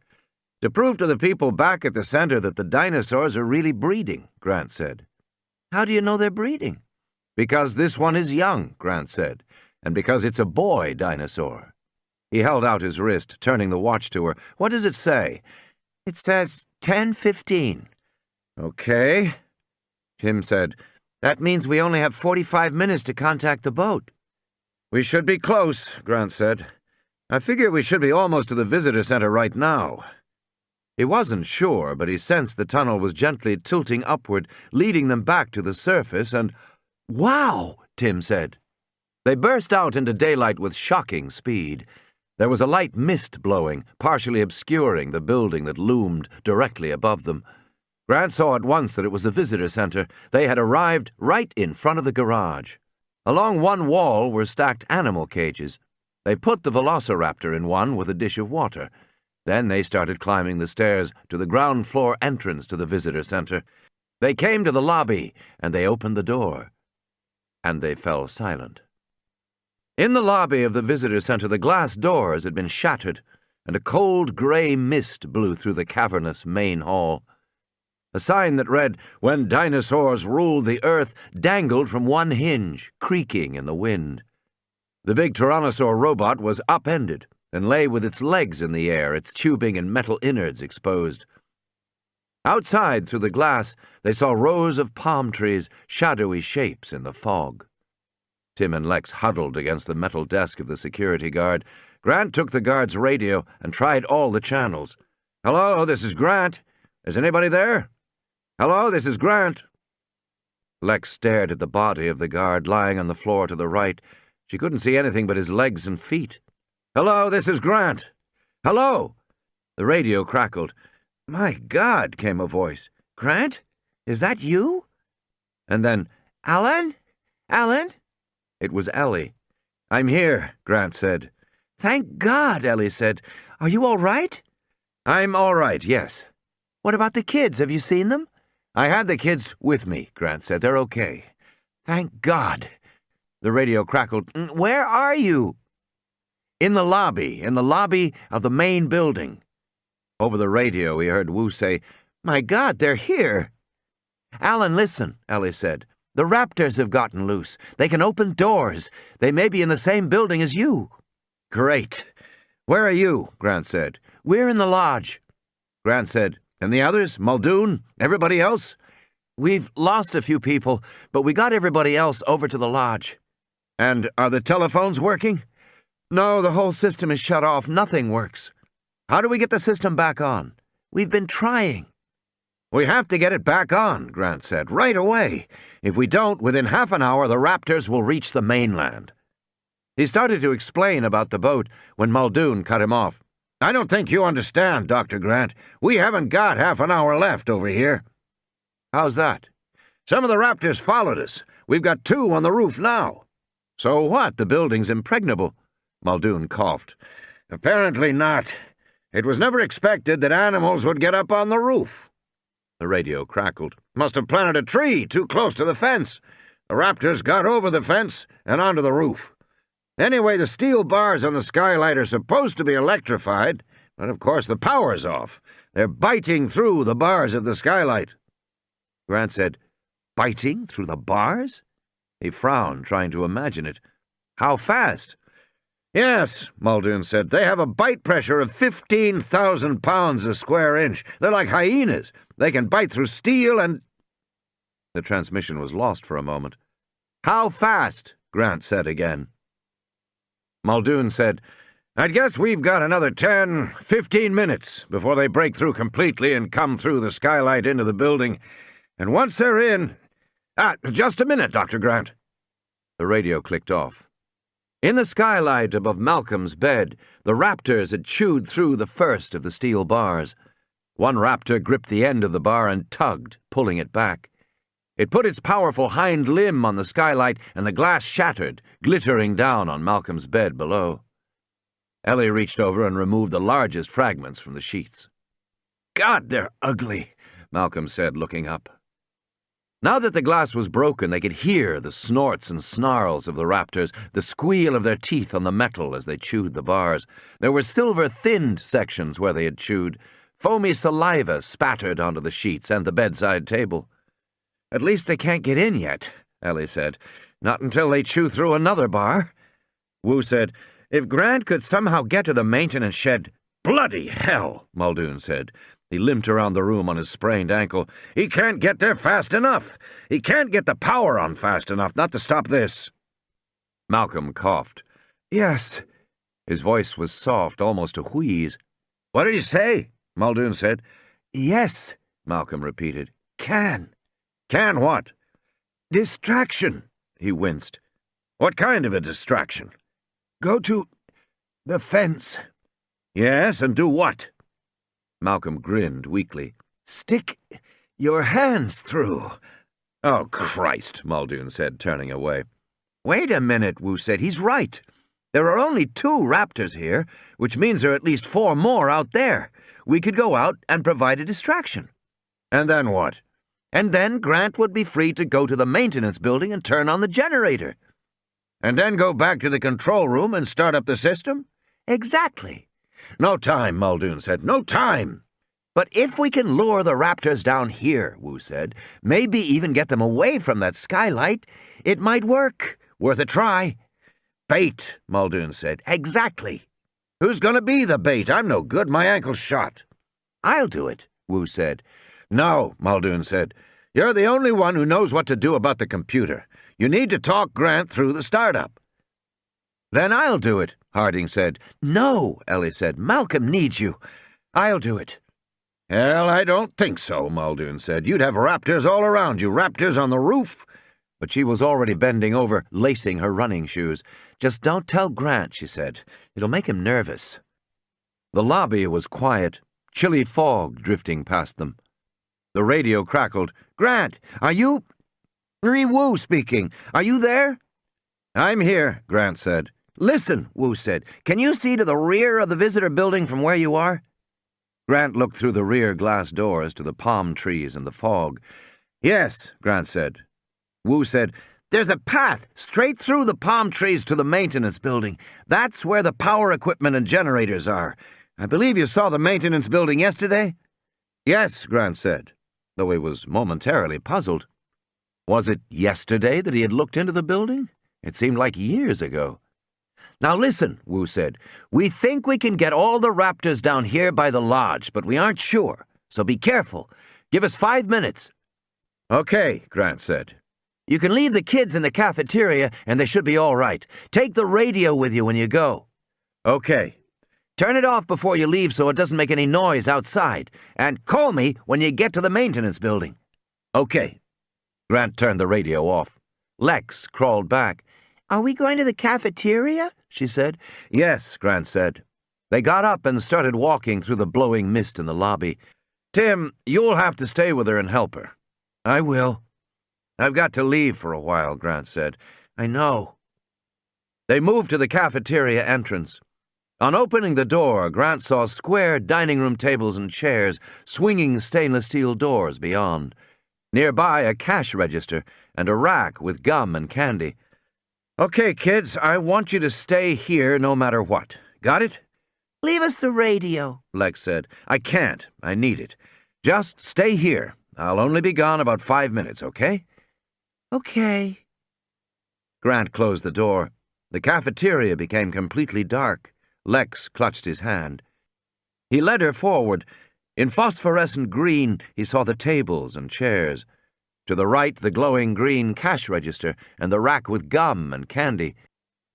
Speaker 1: "To prove to the people back at the center that the dinosaurs are really breeding," Grant said. "How do you know they're breeding?" "Because this one is young," Grant said, "and because it's a boy dinosaur." He held out his wrist, turning the watch to her. "What does it say?" "It says 10:15. "Okay," Tim said. "That means we only have 45 minutes to contact the boat." "We should be close," Grant said. "I figure we should be almost to the visitor center right now." He wasn't sure, but he sensed the tunnel was gently tilting upward, leading them back to the surface, and... "Wow!" Tim said. They burst out into daylight with shocking speed. There was a light mist blowing, partially obscuring the building that loomed directly above them. Grant saw at once that it was a visitor center. They had arrived right in front of the garage. Along one wall were stacked animal cages. They put the velociraptor in one with a dish of water. Then they started climbing the stairs to the ground floor entrance to the visitor center. They came to the lobby, and they opened the door. And they fell silent. In the lobby of the visitor center, the glass doors had been shattered, and a cold gray mist blew through the cavernous main hall. A sign that read, "When dinosaurs ruled the earth," dangled from one hinge, creaking in the wind. The big tyrannosaur robot was upended and lay with its legs in the air, its tubing and metal innards exposed. Outside, through the glass, they saw rows of palm trees, shadowy shapes in the fog. Tim and Lex huddled against the metal desk of the security guard. Grant took the guard's radio and tried all the channels. "Hello, this is Grant. Is anybody there? Hello, this is Grant." Lex stared at the body of the guard lying on the floor to the right. She couldn't see anything but his legs and feet. "Hello, this is Grant. Hello!" The radio crackled. "My God," came a voice. "Grant? Is that you?" And then, "Alan? Alan?" It was Ellie. "I'm here," Grant said. "Thank God," Ellie said. "Are you all right?" "I'm all right, yes." "What about the kids? Have you seen them?" "I had the kids with me," Grant said. "They're okay." "Thank God." The radio crackled. "Where are you?" In the lobby of the main building." Over the radio, he heard Wu say, "My God, they're here." "Alan, listen," Ellie said. "The Raptors have gotten loose. They can open doors. They may be in the same building as you." "Great. Where are you?" Grant said. "We're in the lodge." Grant said, "And the others? Muldoon? Everybody else?" We've lost a few people, but we got everybody else over to the lodge. And are the telephones working? No, the whole system is shut off. Nothing works. How do we get the system back on? We've been trying. We have to get it back on, Grant said, right away. If we don't, within half an hour, the Raptors will reach the mainland. He started to explain about the boat when Muldoon cut him off. I don't think you understand, Dr. Grant. We haven't got half an hour left over here. How's that? Some of the Raptors followed us. We've got 2 on the roof now. So what? The building's impregnable. Muldoon coughed. Apparently not. It was never expected that animals would get up on the roof. The radio crackled. Must have planted a tree too close to the fence. The Raptors got over the fence and onto the roof. Anyway, the steel bars on the skylight are supposed to be electrified, but of course the power's off. They're biting through the bars of the skylight. Grant said, biting through the bars? He frowned, trying to imagine it. How fast? Yes, Muldoon said. They have a bite pressure of 15,000 pounds a square inch. They're like hyenas. They can bite through steel and... The transmission was lost for a moment. How fast? Grant said again. Muldoon said, I'd guess we've got another 10, 15 minutes before they break through completely and come through the skylight into the building. And once they're in... just a minute, Dr. Grant. The radio clicked off. In the skylight above Malcolm's bed, the Raptors had chewed through the first of the steel bars. One Raptor gripped the end of the bar and tugged, pulling it back. It put its powerful hind limb on the skylight, and the glass shattered, glittering down on Malcolm's bed below. Ellie reached over and removed the largest fragments from the sheets. God, they're ugly, Malcolm said, looking up. Now that the glass was broken, they could hear the snorts and snarls of the Raptors, the squeal of their teeth on the metal as they chewed the bars. There were silver-thinned sections where they had chewed. Foamy saliva spattered onto the sheets and the bedside table. At least they can't get in yet, Ellie said. Not until they chew through another bar. Wu said, If Grant could somehow get to the maintenance shed... Bloody hell, Muldoon said. He limped around the room on his sprained ankle. He can't get there fast enough. He can't get the power on fast enough not to stop this. Malcolm coughed. Yes. His voice was soft, almost a wheeze. What did he say? Muldoon said. Yes, Malcolm repeated. Can. Can what? Distraction, he winced. What kind of a distraction? Go to the fence. Yes, and do what? Malcolm grinned weakly. Stick your hands through. Oh, Christ, Muldoon said, turning away. Wait a minute, Wu said. He's right. There are only 2 Raptors here, which means there are at least 4 more out there. We could go out and provide a distraction. And then what? And then Grant would be free to go to the maintenance building and turn on the generator. And then go back to the control room and start up the system? Exactly. No time, Muldoon said. No time. But if we can lure the Raptors down here, Wu said, maybe even get them away from that skylight, it might work. Worth a try. Bait, Muldoon said. Exactly. Who's going to be the bait? I'm no good. My ankle's shot. I'll do it, Wu said. No, Muldoon said. You're the only one who knows what to do about the computer. You need to talk Grant through the startup. Then I'll do it, Harding said. No, Ellie said. Malcolm needs you. I'll do it. Hell, I don't think so, Muldoon said. You'd have Raptors all around you, Raptors on the roof. But she was already bending over, lacing her running shoes. Just don't tell Grant, she said. It'll make him nervous. The lobby was quiet, chilly fog drifting past them. The radio crackled. Grant, are you... Wu speaking. Are you there? I'm here, Grant said. Listen, Wu said. Can you see to the rear of the visitor building from where you are? Grant looked through the rear glass doors to the palm trees and the fog. Yes, Grant said. Wu said, There's a path straight through the palm trees to the maintenance building. That's where the power equipment and generators are. I believe you saw the maintenance building yesterday? Yes, Grant said, though he was momentarily puzzled. Was it yesterday that he had looked into the building? It seemed like years ago. Now listen, Wu said. We think we can get all the Raptors down here by the lodge, but we aren't sure, so be careful. Give us 5 minutes. Okay, Grant said. You can leave the kids in the cafeteria and they should be all right. Take the radio with you when you go. Okay. Turn it off before you leave so it doesn't make any noise outside. And call me when you get to the maintenance building. Okay. Grant turned the radio off. Lex crawled back. Are we going to the cafeteria? She said. Yes, Grant said. They got up and started walking through the blowing mist in the lobby. Tim, you'll have to stay with her and help her. I will. I've got to leave for a while, Grant said. I know. They moved to the cafeteria entrance. On opening the door, Grant saw square dining room tables and chairs, swinging stainless steel doors beyond. Nearby, a cash register and a rack with gum and candy. Okay, kids, I want you to stay here no matter what. Got it? Leave us the radio, Lex said. I can't. I need it. Just stay here. I'll only be gone about 5 minutes, okay? Okay. Grant closed the door. The cafeteria became completely dark. Lex clutched his hand. He led her forward. In phosphorescent green, he saw the tables and chairs. To the right, the glowing green cash register and the rack with gum and candy.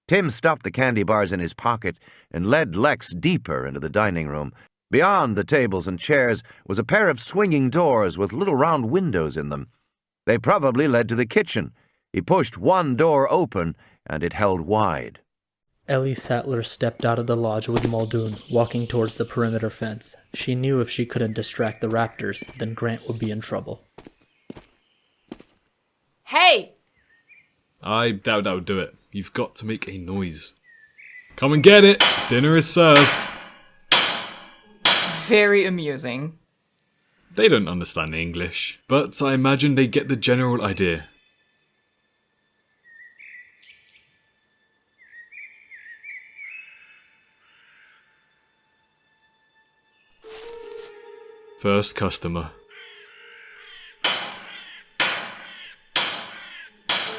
Speaker 1: Tim stuffed the candy bars in his pocket and led Lex deeper into the dining room. Beyond the tables and chairs was a pair of swinging doors with little round windows in them. They probably led to the kitchen. He pushed one door open, and it held wide.
Speaker 5: Ellie Sattler stepped out of the lodge with Muldoon, walking towards the perimeter fence. She knew if she couldn't distract the Raptors, then Grant would be in trouble.
Speaker 9: Hey!
Speaker 6: I doubt that would do it. You've got to make a noise. Come and get it! Dinner is served!
Speaker 9: Very amusing.
Speaker 6: They don't understand English, but I imagine they get the general idea. First customer.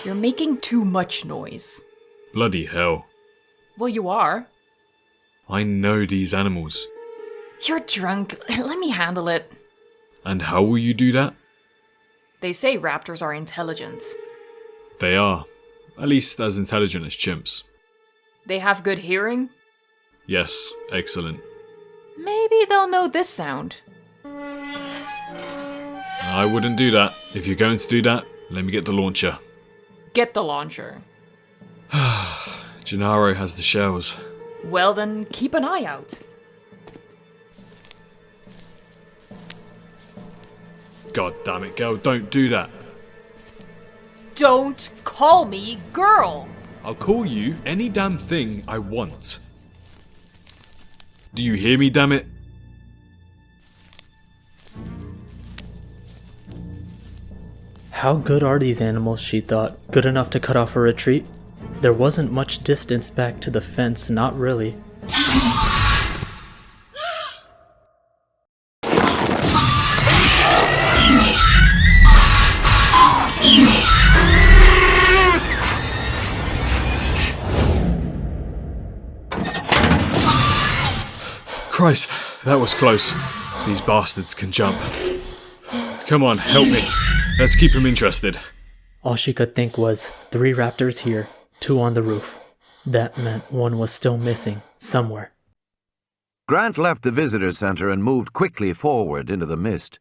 Speaker 9: You're making too much noise.
Speaker 6: Bloody hell.
Speaker 9: Well, you are.
Speaker 6: I know these animals.
Speaker 9: You're drunk. Let me handle it.
Speaker 6: And how will you do that?
Speaker 9: They say raptors are intelligent.
Speaker 6: They are. At least as intelligent as chimps.
Speaker 9: They have good hearing?
Speaker 6: Yes, excellent.
Speaker 9: Maybe they'll know this sound.
Speaker 6: I wouldn't do that. If you're going to do that, let me get the launcher.
Speaker 9: Get the launcher.
Speaker 6: Gennaro has the shells.
Speaker 9: Well then, keep an eye out.
Speaker 6: God damn it, girl, don't do that.
Speaker 9: Don't call me girl!
Speaker 6: I'll call you any damn thing I want. Do you hear me, damn it?
Speaker 5: How good are these animals, she thought. Good enough to cut off her retreat? There wasn't much distance back to the fence, not really.
Speaker 6: Christ, that was close. These bastards can jump. Come on, help me. Let's keep him interested.
Speaker 5: All she could think was, 3 raptors here, 2 on the roof. That meant one was still missing, somewhere.
Speaker 1: Grant left the visitor center and moved quickly forward into the mist.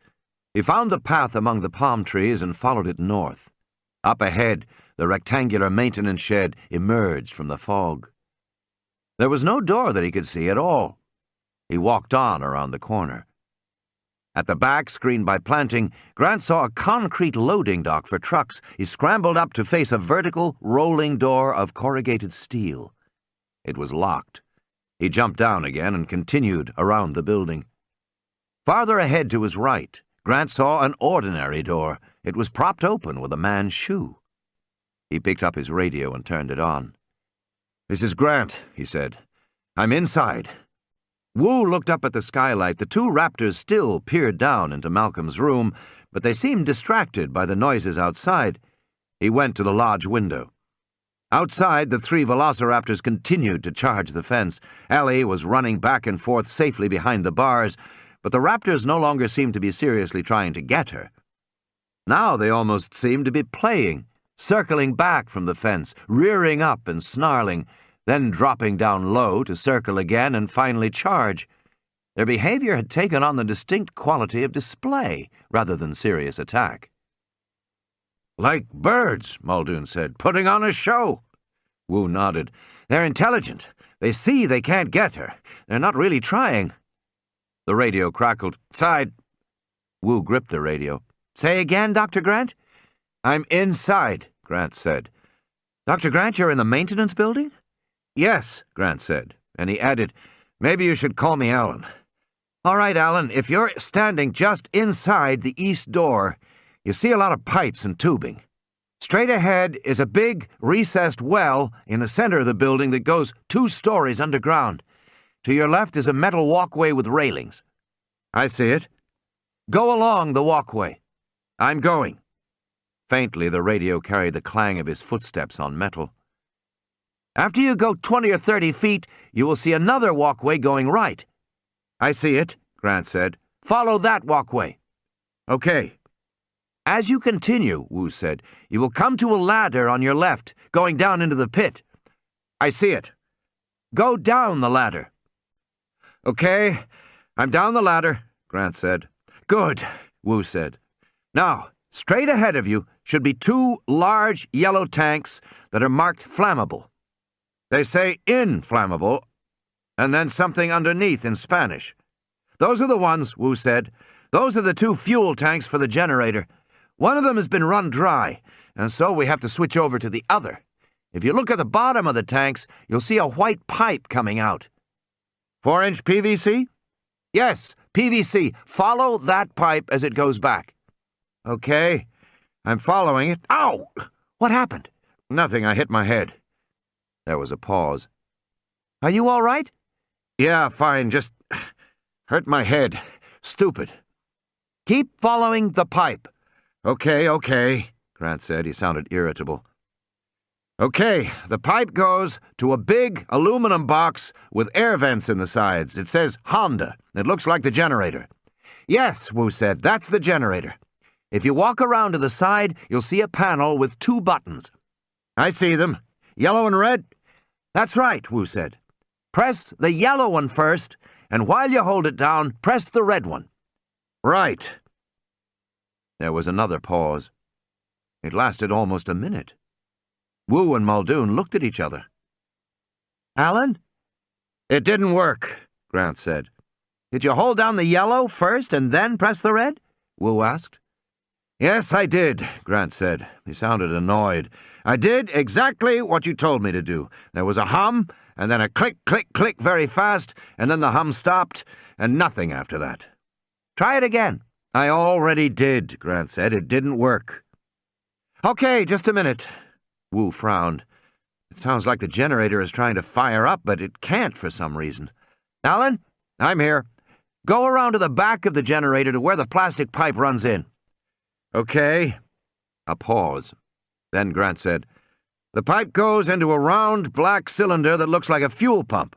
Speaker 1: He found the path among the palm trees and followed it north. Up ahead, the rectangular maintenance shed emerged from the fog. There was no door that he could see at all. He walked on around the corner. At the back, screened by planting, Grant saw a concrete loading dock for trucks. He scrambled up to face a vertical, rolling door of corrugated steel. It was locked. He jumped down again and continued around the building. Farther ahead to his right, Grant saw an ordinary door. It was propped open with a man's shoe. He picked up his radio and turned it on. "This is Grant," he said. "I'm inside." Wu looked up at the skylight. The 2 raptors still peered down into Malcolm's room, but they seemed distracted by the noises outside. He went to the lodge window. Outside, the 3 velociraptors continued to charge the fence. Ellie was running back and forth safely behind the bars, but the raptors no longer seemed to be seriously trying to get her. Now they almost seemed to be playing, circling back from the fence, rearing up and snarling, then dropping down low to circle again and finally charge. Their behavior had taken on the distinct quality of display rather than serious attack. "Like birds," Muldoon said, "putting on a show." Wu nodded. "They're intelligent. They see they can't get her. They're not really trying." The radio crackled. "Side." Wu gripped the radio. "Say again, Dr. Grant?" "I'm inside," Grant said. "Dr. Grant, you're in the maintenance building?" "Yes," Grant said, and he added, "Maybe you should call me Alan." "All right, Alan, if you're standing just inside the east door, you see a lot of pipes and tubing. Straight ahead is a big, recessed well in the center of the building that goes 2 stories underground. To your left is a metal walkway with railings." "I see it." "Go along the walkway." "I'm going." Faintly, the radio carried the clang of his footsteps on metal. "After you go 20 or 30 feet, you will see another walkway going right." "I see it," Grant said. "Follow that walkway." "Okay." "As you continue," Wu said, "you will come to a ladder on your left, going down into the pit." "I see it." "Go down the ladder." "Okay, I'm down the ladder," Grant said. "Good," Wu said. "Now, straight ahead of you should be 2 large yellow tanks that are marked flammable. They say inflammable, and then something underneath in Spanish. Those are the ones," Wu said. "Those are the 2 fuel tanks for the generator. One of them has been run dry, and so we have to switch over to the other. If you look at the bottom of the tanks, you'll see a white pipe coming out." 4-inch PVC? "Yes, PVC. Follow that pipe as it goes back." "Okay, I'm following it." "Ow! What happened?" "Nothing, I hit my head." There was a pause. "Are you all right?" "Yeah, fine, just hurt my head. Stupid." "Keep following the pipe." Okay, Grant said. He sounded irritable. "Okay, the pipe goes to a big aluminum box with air vents in the sides. It says Honda. It looks like the generator." "Yes," Wu said, "that's the generator. If you walk around to the side, you'll see a panel with 2 buttons." "I see them. Yellow and red?" "That's right," Wu said. "Press the yellow one first, and while you hold it down, press the red one." "Right." There was another pause. It lasted almost a minute. Wu and Muldoon looked at each other. "Alan?" "It didn't work," Grant said. "Did you hold down the yellow first and then press the red?" Wu asked. "Yes, I did," Grant said. He sounded annoyed. "I did exactly what you told me to do. There was a hum, and then a click, click, click very fast, and then the hum stopped, and nothing after that." "Try it again." "I already did," Grant said. "It didn't work." "Okay, just a minute." Wu frowned. "It sounds like the generator is trying to fire up, but it can't for some reason." "Alan?" "I'm here." "Go around to the back of the generator to where the plastic pipe runs in." "Okay." A pause. Then Grant said, "The pipe goes into a round black cylinder that looks like a fuel pump."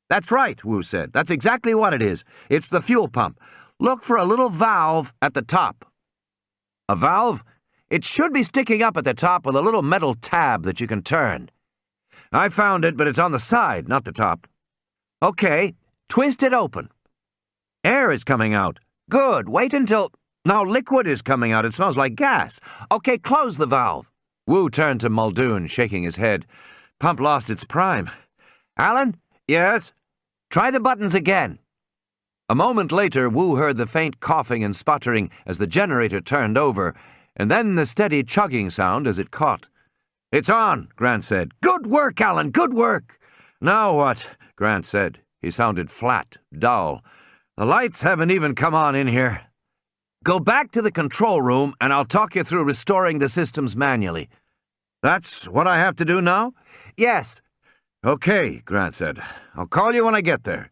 Speaker 1: "That's right," Wu said. "That's exactly what it is. It's the fuel pump. Look for a little valve at the top." "A valve? It should be sticking up at the top with a little metal tab that you can turn." "I found it, but it's on the side, not the top." "Okay, twist it open." "Air is coming out." "Good, wait until... Now liquid is coming out. It smells like gas." "Okay, close the valve." Wu turned to Muldoon, shaking his head. "Pump lost its prime." "Alan?" "Yes?" "Try the buttons again." A moment later, Wu heard the faint coughing and sputtering as the generator turned over, and then the steady chugging sound as it caught. "It's on," Grant said. "Good work, Alan, good work." "Now what?" Grant said. He sounded flat, dull. "The lights haven't even come on in here." "Go back to the control room, and I'll talk you through restoring the systems manually." "That's what I have to do now?" "Yes." "Okay," Grant said. "I'll call you when I get there."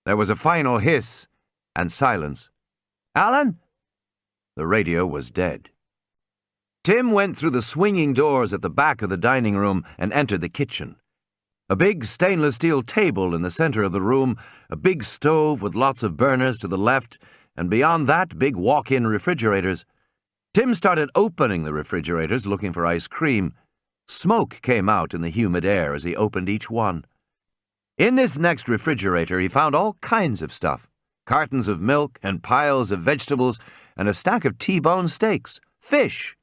Speaker 1: There was a final hiss and silence. "Alan?" The radio was dead. Tim went through the swinging doors at the back of the dining room and entered the kitchen. A big stainless steel table in the center of the room, a big stove with lots of burners to the left, and beyond that, big walk-in refrigerators. Tim started opening the refrigerators looking for ice cream. Smoke came out in the humid air as he opened each one. In this next refrigerator, he found all kinds of stuff. Cartons of milk and piles of vegetables and a stack of T-bone steaks. Fish.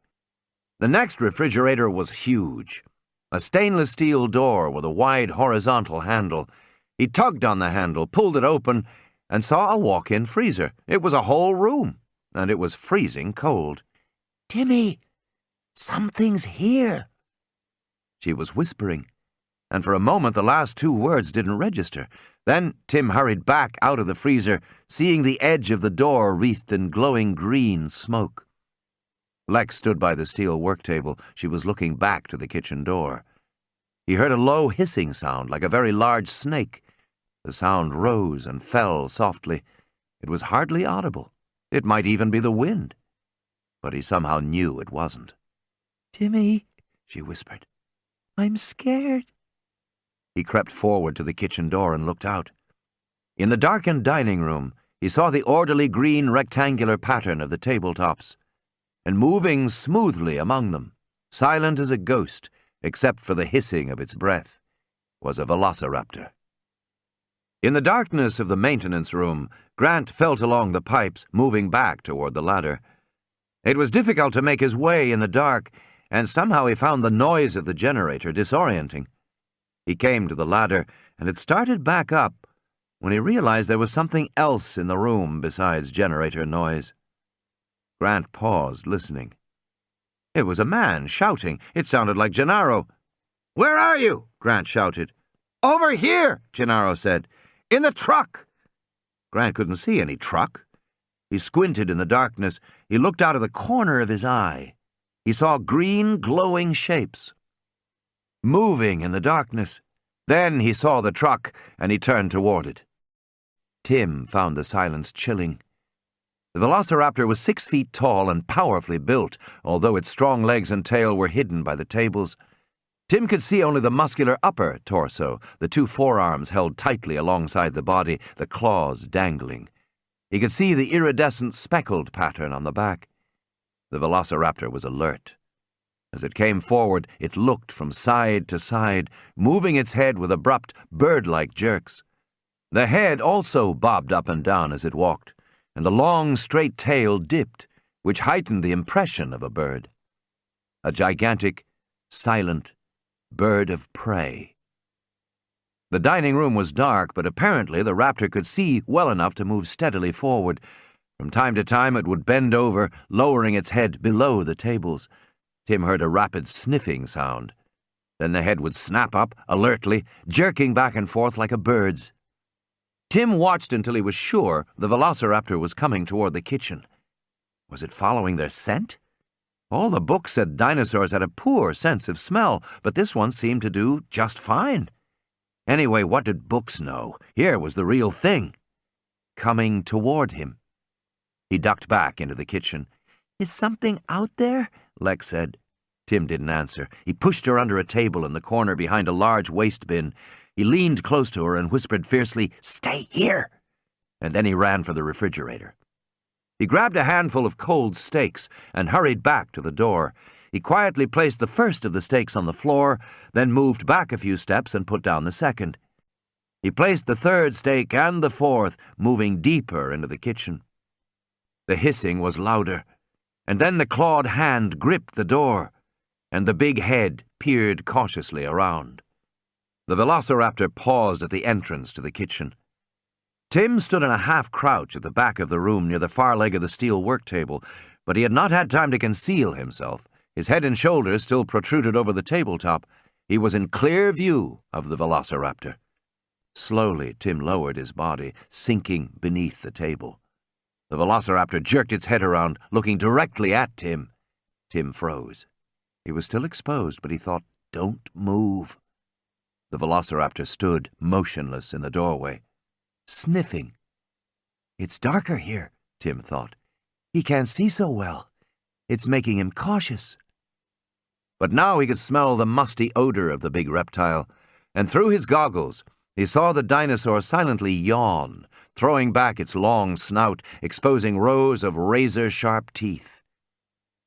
Speaker 1: The next refrigerator was huge. A stainless steel door with a wide horizontal handle. He tugged on the handle, pulled it open, and saw a walk-in freezer. It was a whole room, and it was freezing cold. "Timmy, something's here," she was whispering, and for a moment the last two words didn't register. Then Tim hurried back out of the freezer, seeing the edge of the door wreathed in glowing green smoke. Lex stood by the steel work table. She was looking back to the kitchen door. He heard a low hissing sound, like a very large snake. The sound rose and fell softly. It was hardly audible. It might even be the wind. But he somehow knew it wasn't. "Timmy," she whispered, "I'm scared." He crept forward to the kitchen door and looked out. In the darkened dining room, he saw the orderly green rectangular pattern of the tabletops, and moving smoothly among them, silent as a ghost, except for the hissing of its breath, was a velociraptor. In the darkness of the maintenance room, Grant felt along the pipes, moving back toward the ladder. It was difficult to make his way in the dark, and somehow he found the noise of the generator disorienting. He came to the ladder and had started back up when he realized there was something else in the room besides generator noise. Grant paused, listening. It was a man shouting. It sounded like Gennaro. "Where are you?" Grant shouted. "Over here," Gennaro said. "In the truck." Grant couldn't see any truck. He squinted in the darkness. He looked out of the corner of his eye. He saw green, glowing shapes moving in the darkness. Then he saw the truck, and he turned toward it. Tim found the silence chilling. The velociraptor was 6 feet tall and powerfully built, although its strong legs and tail were hidden by the tables. Tim could see only the muscular upper torso, the two forearms held tightly alongside the body, the claws dangling. He could see the iridescent speckled pattern on the back. The velociraptor was alert. As it came forward, it looked from side to side, moving its head with abrupt, bird-like jerks. The head also bobbed up and down as it walked, and the long, straight tail dipped, which heightened the impression of a bird. A gigantic, silent bird of prey. The dining room was dark, but apparently the raptor could see well enough to move steadily forward. From time to time it would bend over, lowering its head below the tables. Tim heard a rapid sniffing sound. Then the head would snap up, alertly, jerking back and forth like a bird's. Tim watched until he was sure the velociraptor was coming toward the kitchen. Was it following their scent? All the books said dinosaurs had a poor sense of smell, but this one seemed to do just fine. Anyway, what did books know? Here was the real thing. Coming toward him. He ducked back into the kitchen. "Is something out there?" Lex said. Tim didn't answer. He pushed her under a table in the corner behind a large waste bin. He leaned close to her and whispered fiercely, "Stay here!" And then he ran for the refrigerator. He grabbed a handful of cold steaks and hurried back to the door. He quietly placed the first of the steaks on the floor, then moved back a few steps and put down the second. He placed the third steak and the fourth, moving deeper into the kitchen. The hissing was louder, and then the clawed hand gripped the door, and the big head peered cautiously around. The velociraptor paused at the entrance to the kitchen. Tim stood in a half-crouch at the back of the room near the far leg of the steel work table, but he had not had time to conceal himself. His head and shoulders still protruded over the tabletop. He was in clear view of the velociraptor. Slowly, Tim lowered his body, sinking beneath the table. The velociraptor jerked its head around, looking directly at Tim. Tim froze. He was still exposed, but he thought, "Don't move." The velociraptor stood motionless in the doorway, sniffing. "It's darker here," Tim thought. "He can't see so well. It's making him cautious." But now he could smell the musty odor of the big reptile, and through his goggles he saw the dinosaur silently yawn, throwing back its long snout, exposing rows of razor-sharp teeth.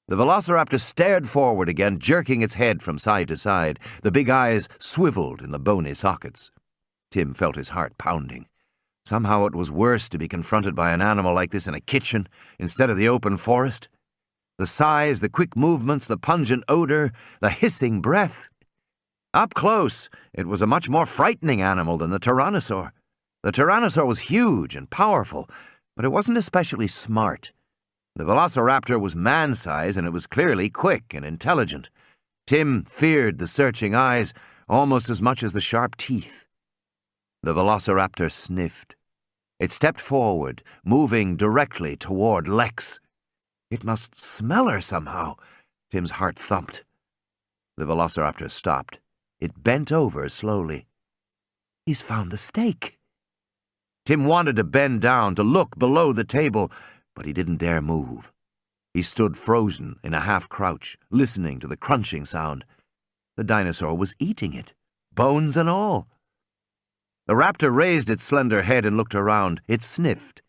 Speaker 1: The velociraptor stared forward again, jerking its head from side to side. The big eyes swiveled in the bony sockets. Tim felt his heart pounding. Somehow it was worse to be confronted by an animal like this in a kitchen instead of the open forest. The size, the quick movements, the pungent odor, the hissing breath. Up close, it was a much more frightening animal than the tyrannosaur. The tyrannosaur was huge and powerful, but it wasn't especially smart. The velociraptor was man-size, and it was clearly quick and intelligent. Tim feared the searching eyes almost as much as the sharp teeth. The velociraptor sniffed. It stepped forward, moving directly toward Lex. It must smell her somehow. Tim's heart thumped. The velociraptor stopped. It bent over slowly. He's found the steak. Tim wanted to bend down, to look below the table, but he didn't dare move. He stood frozen in a half-crouch, listening to the crunching sound. The dinosaur was eating it, bones and all. The raptor raised its slender head and looked around. It sniffed.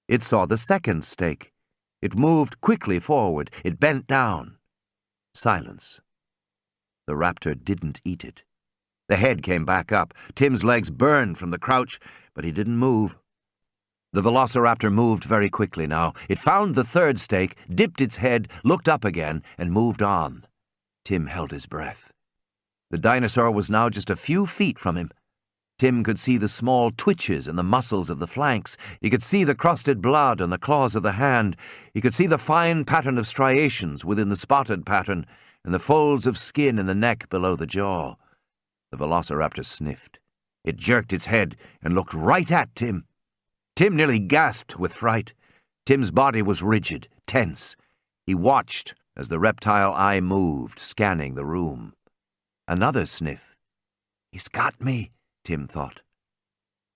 Speaker 1: It saw the second steak. It moved quickly forward. It bent down. Silence. The raptor didn't eat it. The head came back up. Tim's legs burned from the crouch, but he didn't move. The velociraptor moved very quickly now. It found the third steak, dipped its head, looked up again, and moved on. Tim held his breath. The dinosaur was now just a few feet from him. Tim could see the small twitches in the muscles of the flanks. He could see the crusted blood on the claws of the hand. He could see the fine pattern of striations within the spotted pattern, and the folds of skin in the neck below the jaw. The velociraptor sniffed. It jerked its head and looked right at Tim. Tim nearly gasped with fright. Tim's body was rigid, tense. He watched as the reptile eye moved, scanning the room. Another sniff. He's got me, Tim thought.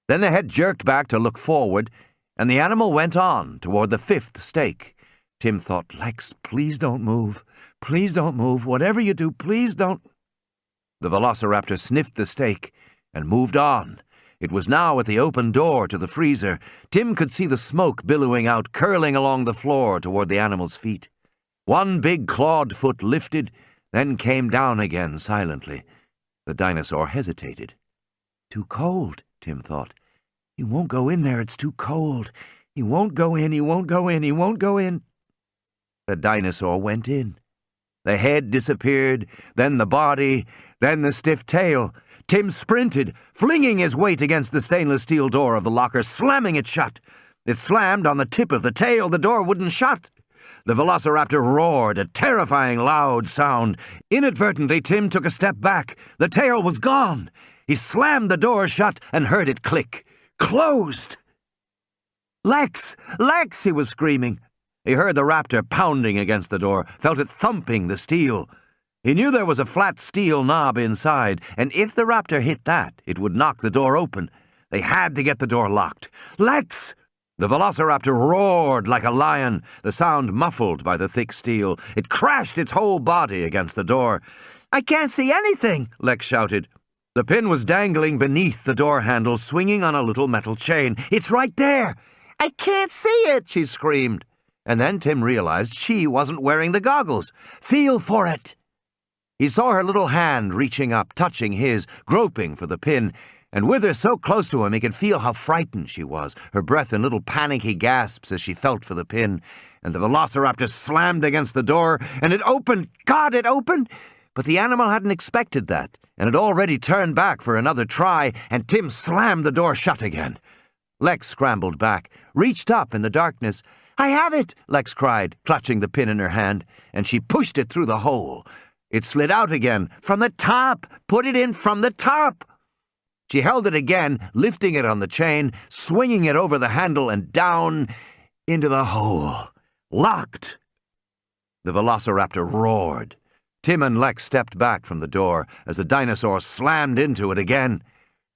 Speaker 1: Then the head jerked back to look forward, and the animal went on toward the fifth steak. Tim thought, Lex, please don't move. Please don't move. Whatever you do, please don't. The velociraptor sniffed the steak and moved on. It was now at the open door to the freezer. Tim could see the smoke billowing out, curling along the floor toward the animal's feet. One big clawed foot lifted, then came down again silently. The dinosaur hesitated. Too cold, Tim thought. He won't go in there, it's too cold. He won't go in, he won't go in, he won't go in. The dinosaur went in. The head disappeared, then the body, then the stiff tail. Tim sprinted, flinging his weight against the stainless steel door of the locker, slamming it shut. It slammed on the tip of the tail. The door wouldn't shut. The velociraptor roared, a terrifying loud sound. Inadvertently, Tim took a step back. The tail was gone. He slammed the door shut and heard it click. Closed! Lex! Lex! He was screaming. He heard the raptor pounding against the door, felt it thumping the steel. He knew there was a flat steel knob inside, and if the raptor hit that, it would knock the door open. They had to get the door locked. Lex! The velociraptor roared like a lion, the sound muffled by the thick steel. It crashed its whole body against the door. I can't see anything, Lex shouted. The pin was dangling beneath the door handle, swinging on a little metal chain. It's right there! I can't see it, she screamed. And then Tim realized she wasn't wearing the goggles. Feel for it! He saw her little hand reaching up, touching his, groping for the pin, and with her so close to him he could feel how frightened she was, her breath in little panicky gasps as she felt for the pin. And the velociraptor slammed against the door, and it opened. God, it opened! But the animal hadn't expected that, and had already turned back for another try, and Tim slammed the door shut again. Lex scrambled back, reached up in the darkness. I have it, Lex cried, clutching the pin in her hand, and she pushed it through the hole. It slid out again. From the top! Put it in from the top! She held it again, lifting it on the chain, swinging it over the handle and down into the hole. Locked! The velociraptor roared. Tim and Lex stepped back from the door as the dinosaur slammed into it again.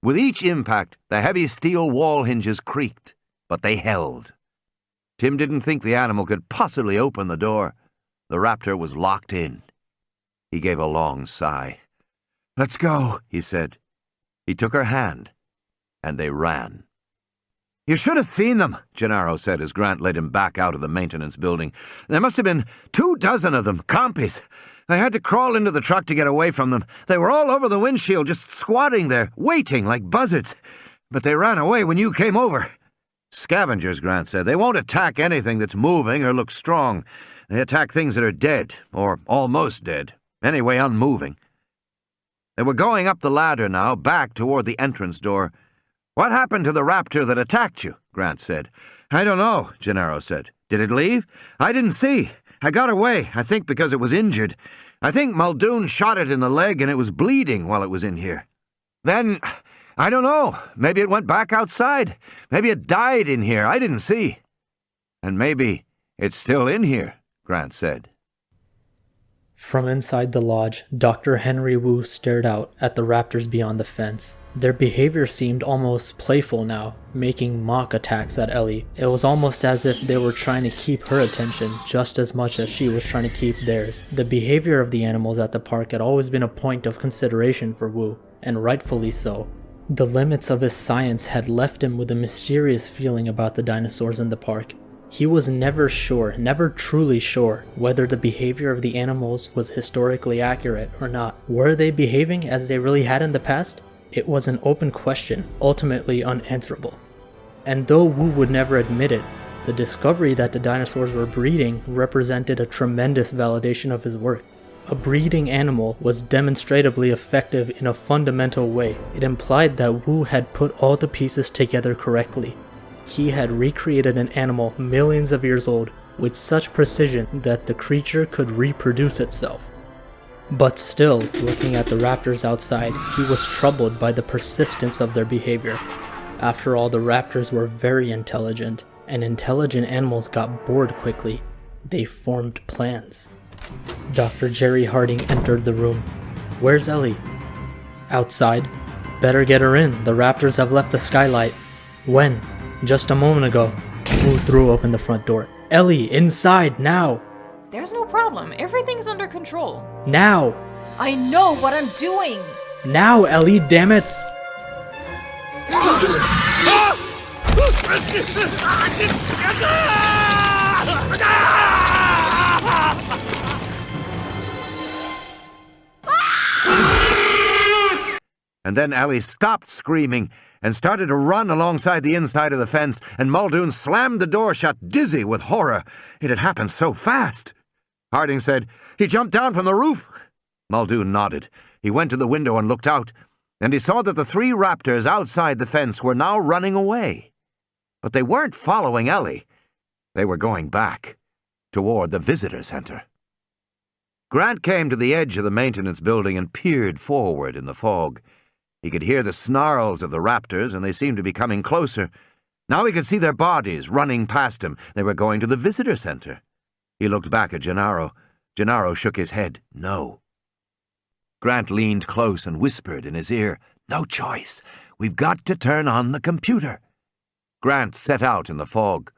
Speaker 1: With each impact, the heavy steel wall hinges creaked, but they held. Tim didn't think the animal could possibly open the door. The raptor was locked in. He gave a long sigh. Let's go, he said. He took her hand, and they ran. You should have seen them, Gennaro said as Grant led him back out of the maintenance building. There must have been 24 of them, compies. I had to crawl into the truck to get away from them. They were all over the windshield, just squatting there, waiting like buzzards. But they ran away when you came over. Scavengers, Grant said. They won't attack anything that's moving or looks strong. They attack things that are dead, or almost dead. Anyway, unmoving. They were going up the ladder now, back toward the entrance door. What happened to the raptor that attacked you? Grant said. I don't know, Gennaro said. Did it leave? I didn't see. I got away, I think because it was injured. I think Muldoon shot it in the leg and it was bleeding while it was in here. Then, I don't know. Maybe it went back outside. Maybe it died in here. I didn't see. And maybe it's still in here, Grant said.
Speaker 5: From inside the lodge, Dr. Henry Wu stared out at the raptors beyond the fence. Their behavior seemed almost playful now, making mock attacks at Ellie. It was almost as if they were trying to keep her attention just as much as she was trying to keep theirs. The behavior of the animals at the park had always been a point of consideration for Wu, and rightfully so. The limits of his science had left him with a mysterious feeling about the dinosaurs in the park. He was never truly sure, whether the behavior of the animals was historically accurate or not. Were they behaving as they really had in the past? It was an open question, ultimately unanswerable. And though Wu would never admit it, the discovery that the dinosaurs were breeding represented a tremendous validation of his work. A breeding animal was demonstrably effective in a fundamental way. It implied that Wu had put all the pieces together correctly. He had recreated an animal millions of years old with such precision that the creature could reproduce itself. But still, looking at the raptors outside, he was troubled by the persistence of their behavior. After all, the raptors were very intelligent, and intelligent animals got bored quickly. They formed plans. Dr. Jerry Harding entered the room. Where's Ellie? Outside. Better get her in. The raptors have left the skylight. When? Just a moment ago. Wu threw open the front door. Ellie, inside, now!
Speaker 9: There's no problem. Everything's under control.
Speaker 5: Now!
Speaker 9: I know what I'm doing!
Speaker 5: Now, Ellie, damn it!
Speaker 1: And then Ellie stopped screaming and started to run alongside the inside of the fence, and Muldoon slammed the door shut, dizzy with horror. It had happened so fast. Harding said, "He jumped down from the roof." Muldoon nodded. He went to the window and looked out, and he saw that the 3 raptors outside the fence were now running away. But they weren't following Ellie. They were going back, toward the visitor center. Grant came to the edge of the maintenance building and peered forward in the fog. He could hear the snarls of the raptors, and they seemed to be coming closer. Now he could see their bodies running past him. They were going to the visitor center. He looked back at Gennaro. Gennaro shook his head, no. Grant leaned close and whispered in his ear, "No choice. We've got to turn on the computer." Grant set out in the fog.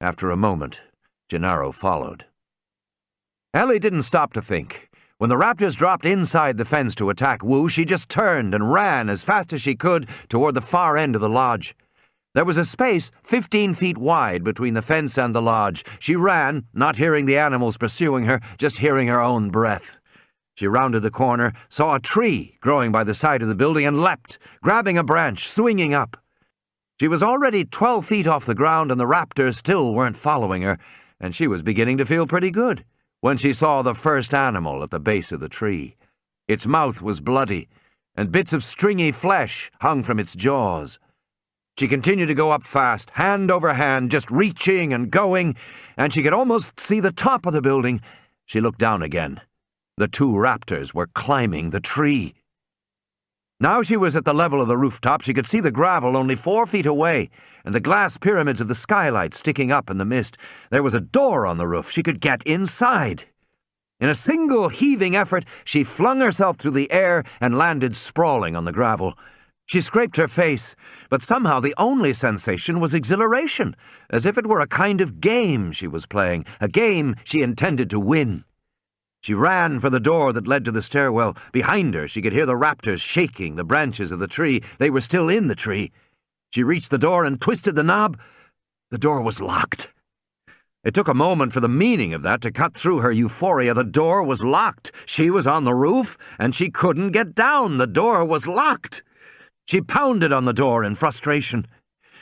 Speaker 1: After a moment, Gennaro followed. Ellie didn't stop to think. When the raptors dropped inside the fence to attack Wu, she just turned and ran as fast as she could toward the far end of the lodge. There was a space 15 feet wide between the fence and the lodge. She ran, not hearing the animals pursuing her, just hearing her own breath. She rounded the corner, saw a tree growing by the side of the building, and leapt, grabbing a branch, swinging up. She was already 12 feet off the ground, and the raptors still weren't following her, and she was beginning to feel pretty good when she saw the first animal at the base of the tree. Its mouth was bloody, and bits of stringy flesh hung from its jaws. She continued to go up fast, hand over hand, just reaching and going, and she could almost see the top of the building. She looked down again. The 2 raptors were climbing the tree. Now she was at the level of the rooftop. She could see the gravel only 4 feet away, and the glass pyramids of the skylight sticking up in the mist. There was a door on the roof. She could get inside. In a single heaving effort, she flung herself through the air and landed sprawling on the gravel. She scraped her face, but somehow the only sensation was exhilaration, as if it were a kind of game she was playing, a game she intended to win. She ran for the door that led to the stairwell. Behind her, she could hear the raptors shaking the branches of the tree. They were still in the tree. She reached the door and twisted the knob. The door was locked. It took a moment for the meaning of that to cut through her euphoria. The door was locked. She was on the roof, and she couldn't get down. The door was locked. She pounded on the door in frustration,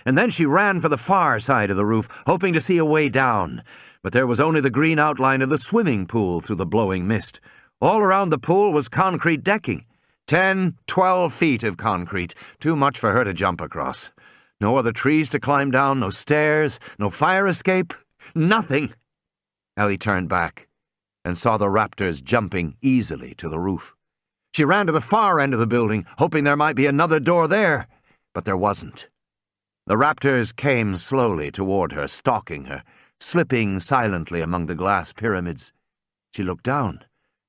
Speaker 1: and then she ran for the far side of the roof, hoping to see a way down. But there was only the green outline of the swimming pool through the blowing mist. All around the pool was concrete decking. 10, 12 feet of concrete, too much for her to jump across. No other trees to climb down, no stairs, no fire escape, nothing. Ellie turned back and saw the raptors jumping easily to the roof. She ran to the far end of the building, hoping there might be another door there, but there wasn't. The raptors came slowly toward her, stalking her, slipping silently among the glass pyramids. She looked down.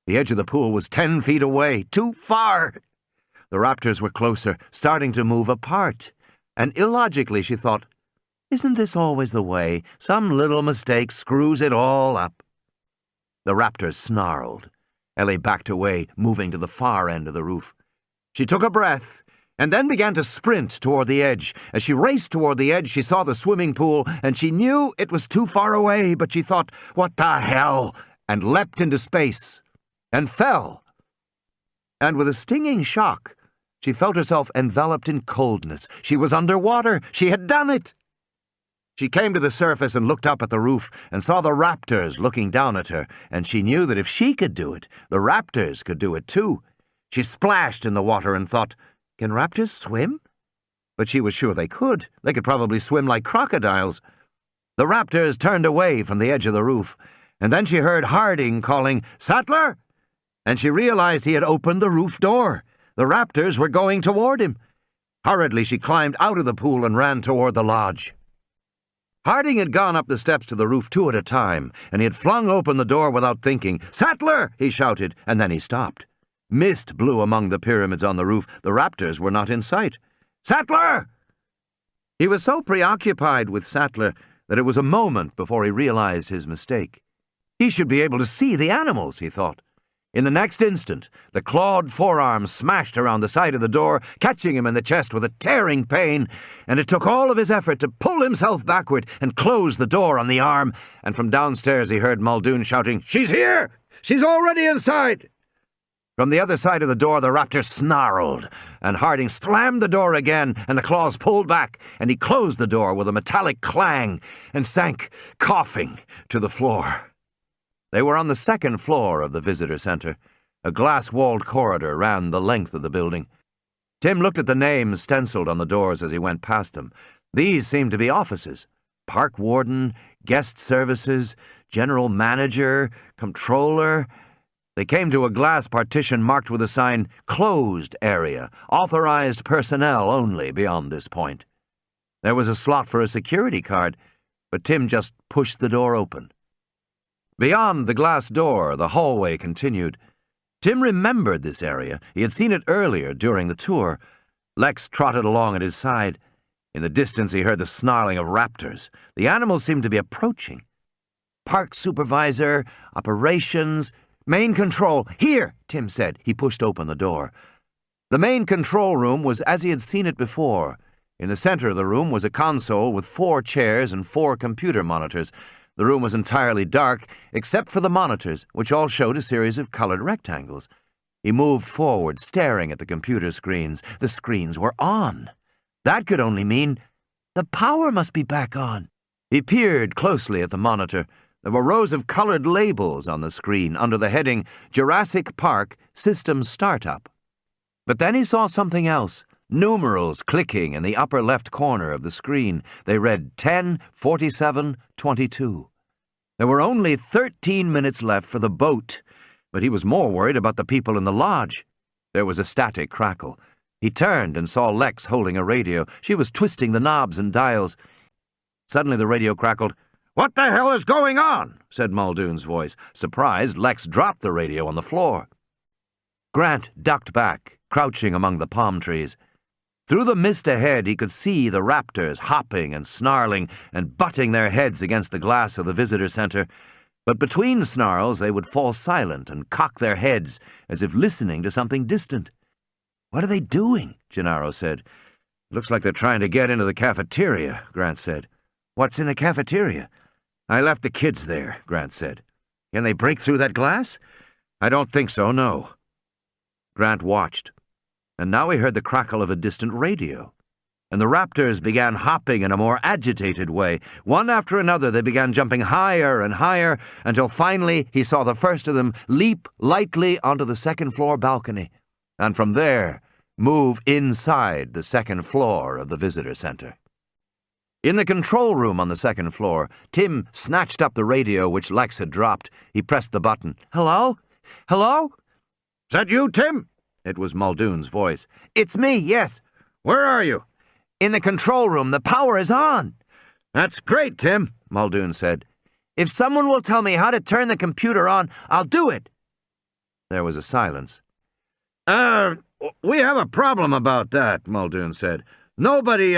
Speaker 1: The edge of the pool was 10 feet away, too far. The raptors were closer, starting to move apart. And illogically she thought, isn't this always the way? Some little mistake screws it all up. The raptors snarled. Ellie backed away, moving to the far end of the roof. She took a breath and then began to sprint toward the edge. As she raced toward the edge, she saw the swimming pool, and she knew it was too far away, but she thought, what the hell? And leapt into space and fell. And with a stinging shock, she felt herself enveloped in coldness. She was underwater. She had done it. She came to the surface and looked up at the roof and saw the raptors looking down at her, and she knew that if she could do it, the raptors could do it too. She splashed in the water and thought, can raptors swim? But she was sure they could. They could probably swim like crocodiles. The raptors turned away from the edge of the roof, and then she heard Harding calling, Sattler! And she realized he had opened the roof door. The raptors were going toward him. Hurriedly, she climbed out of the pool and ran toward the lodge. Harding had gone up the steps to the roof 2 at a time, and he had flung open the door without thinking. Sattler! He shouted, and then he stopped. Mist blew among the pyramids on the roof. The raptors were not in sight. Sattler! He was so preoccupied with Sattler that it was a moment before he realized his mistake. He should be able to see the animals, he thought. In the next instant, the clawed forearm smashed around the side of the door, catching him in the chest with a tearing pain, and it took all of his effort to pull himself backward and close the door on the arm, and from downstairs he heard Muldoon shouting, She's here! She's already inside! From the other side of the door, the raptor snarled, and Harding slammed the door again, and the claws pulled back, and he closed the door with a metallic clang and sank, coughing, to the floor. They were on the second floor of the visitor center. A glass-walled corridor ran the length of the building. Tim looked at the names stenciled on the doors as he went past them. These seemed to be offices. Park warden, guest services, general manager, comptroller. They came to a glass partition marked with a sign, Closed Area, authorized personnel only beyond this point. There was a slot for a security card, but Tim just pushed the door open. Beyond the glass door, the hallway continued. Tim remembered this area. He had seen it earlier during the tour. Lex trotted along at his side. In the distance, he heard the snarling of raptors. The animals seemed to be approaching. Park supervisor, operations, main control. Here, Tim said. He pushed open the door. The main control room was as he had seen it before. In the center of the room was a console with 4 chairs and 4 computer monitors. The room was entirely dark, except for the monitors, which all showed a series of colored rectangles. He moved forward, staring at the computer screens. The screens were on. That could only mean the power must be back on. He peered closely at the monitor. There were rows of colored labels on the screen under the heading Jurassic Park System Startup. But then he saw something else. Numerals clicking in the upper left corner of the screen. They read 10:47:22. There were only 13 minutes left for the boat, but he was more worried about the people in the lodge. There was a static crackle. He turned and saw Lex holding a radio. She was twisting the knobs and dials. Suddenly the radio crackled. "What the hell is going on?" said Muldoon's voice. Surprised, Lex dropped the radio on the floor. Grant ducked back, crouching among the palm trees. Through the mist ahead, he could see the raptors hopping and snarling and butting their heads against the glass of the visitor center. But between snarls, they would fall silent and cock their heads as if listening to something distant. "What are they doing?" Gennaro said. Looks like they're trying to get into the cafeteria, Grant said. What's in the cafeteria? I left the kids there, Grant said. Can they break through that glass? I don't think so, no. Grant watched, and now he heard the crackle of a distant radio. And the raptors began hopping in a more agitated way. One after another, they began jumping higher and higher, until finally he saw the first of them leap lightly onto the second-floor balcony, and from there move inside the second floor of the visitor center. In the control room on the second floor, Tim snatched up the radio which Lex had dropped. He pressed the button. Hello? Hello? Is that you, Tim? It was Muldoon's voice. It's me, yes. Where are you? In the control room. The power is on. That's great, Tim, Muldoon said. If someone will tell me how to turn the computer on, I'll do it. There was a silence. We have a problem about that, Muldoon said. Nobody,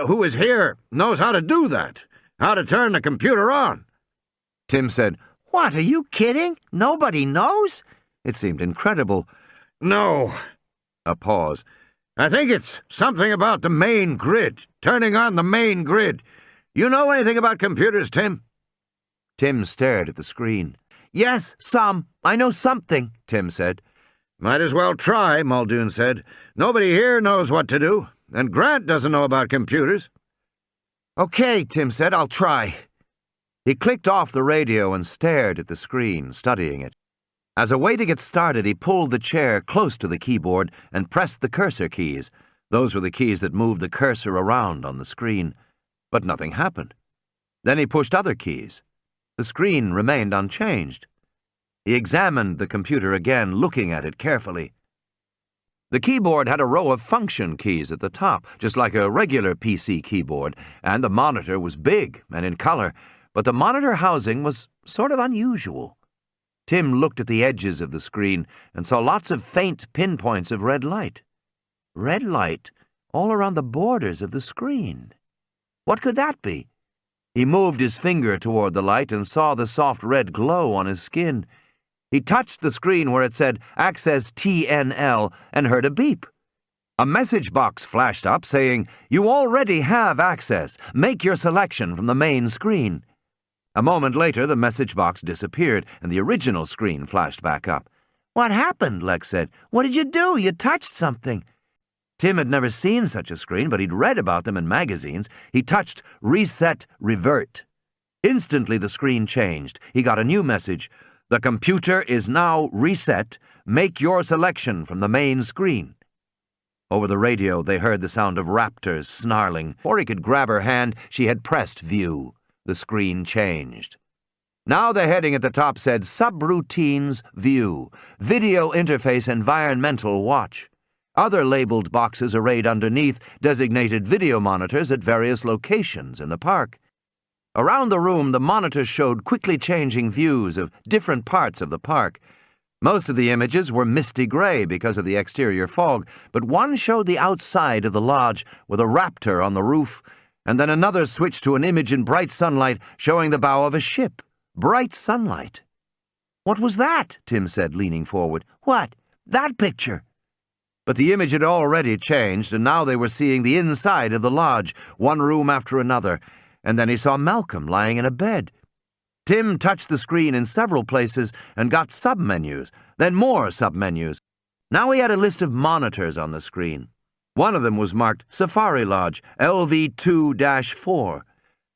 Speaker 1: who is here knows how to do that. How to turn the computer on. Tim said, What, are you kidding? Nobody knows? It seemed incredible. No. A pause. I think it's something about the main grid, turning on the main grid. You know anything about computers, Tim? Tim stared at the screen. Yes, some. I know something, Tim said. Might as well try, Muldoon said. Nobody here knows what to do, and Grant doesn't know about computers. Okay, Tim said, I'll try. He clicked off the radio and stared at the screen, studying it. As a way to get started, he pulled the chair close to the keyboard and pressed the cursor keys. Those were the keys that moved the cursor around on the screen. But nothing happened. Then he pushed other keys. The screen remained unchanged. He examined the computer again, looking at it carefully. The keyboard had a row of function keys at the top, just like a regular PC keyboard, and the monitor was big and in color, but the monitor housing was sort of unusual. Tim looked at the edges of the screen and saw lots of faint pinpoints of red light. Red light all around the borders of the screen. What could that be? He moved his finger toward the light and saw the soft red glow on his skin. He touched the screen where it said Access TNL and heard a beep. A message box flashed up saying, You already have access. Make your selection from the main screen. A moment later, the message box disappeared, and the original screen flashed back up. What happened? Lex said. What did you do? You touched something. Tim had never seen such a screen, but he'd read about them in magazines. He touched Reset Revert. Instantly, the screen changed. He got a new message. The computer is now reset. Make your selection from the main screen. Over the radio, they heard the sound of Raptors snarling. Before he could grab her hand, she had pressed View. The screen changed. Now the heading at the top said Subroutines View, Video Interface Environmental Watch. Other labeled boxes arrayed underneath designated video monitors at various locations in the park. Around the room, the monitors showed quickly changing views of different parts of the park. Most of the images were misty gray because of the exterior fog, but one showed the outside of the lodge with a raptor on the roof, and then another switched to an image in bright sunlight showing the bow of a ship. Bright sunlight. What was that? Tim said, leaning forward. What? That picture. But the image had already changed, and now they were seeing the inside of the lodge, one room after another, and then he saw Malcolm lying in a bed. Tim touched the screen in several places and got submenus, then more submenus. Now he had a list of monitors on the screen. One of them was marked Safari Lodge LV2-4.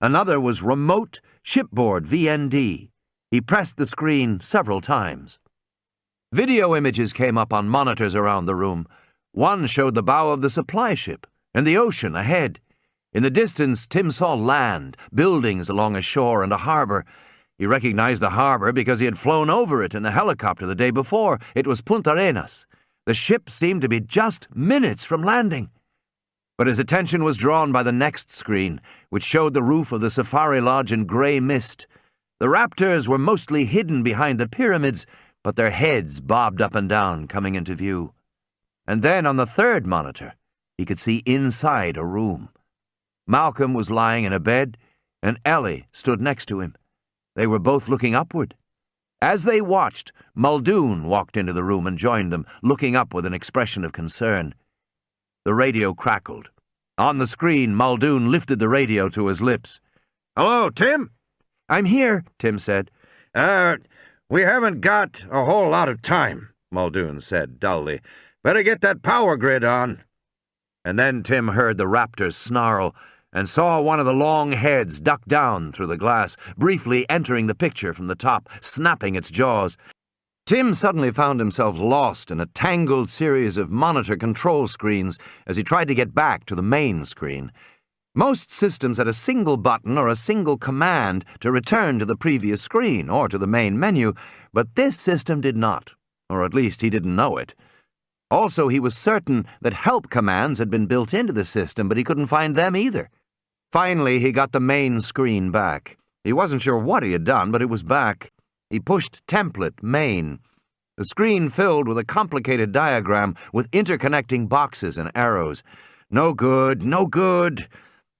Speaker 1: Another was Remote Shipboard VND. He pressed the screen several times. Video images came up on monitors around the room. One showed the bow of the supply ship and the ocean ahead. In the distance, Tim saw land, buildings along a shore and a harbor. He recognized the harbor because he had flown over it in a helicopter the day before. It was Punta Arenas. The ship seemed to be just minutes from landing. But his attention was drawn by the next screen, which showed the roof of the Safari Lodge in gray mist. The raptors were mostly hidden behind the pyramids, but their heads bobbed up and down, coming into view. And then on the third monitor, he could see inside a room. Malcolm was lying in a bed, and Ellie stood next to him. They were both looking upward. As they watched, Muldoon walked into the room and joined them, looking up with an expression of concern. The radio crackled. On the screen, Muldoon lifted the radio to his lips. "Hello, Tim?" "I'm here," Tim said. We haven't got a whole lot of time," Muldoon said dully. "Better get that power grid on." And then Tim heard the Raptors snarl and saw one of the long heads duck down through the glass, briefly entering the picture from the top, snapping its jaws. Tim suddenly found himself lost in a tangled series of monitor control screens as he tried to get back to the main screen. Most systems had a single button or a single command to return to the previous screen or to the main menu, but this system did not, or at least he didn't know it. Also, he was certain that help commands had been built into the system, but he couldn't find them either. Finally, he got the main screen back. He wasn't sure what he had done, but it was back. He pushed Template Main. The screen filled with a complicated diagram with interconnecting boxes and arrows. No good, no good.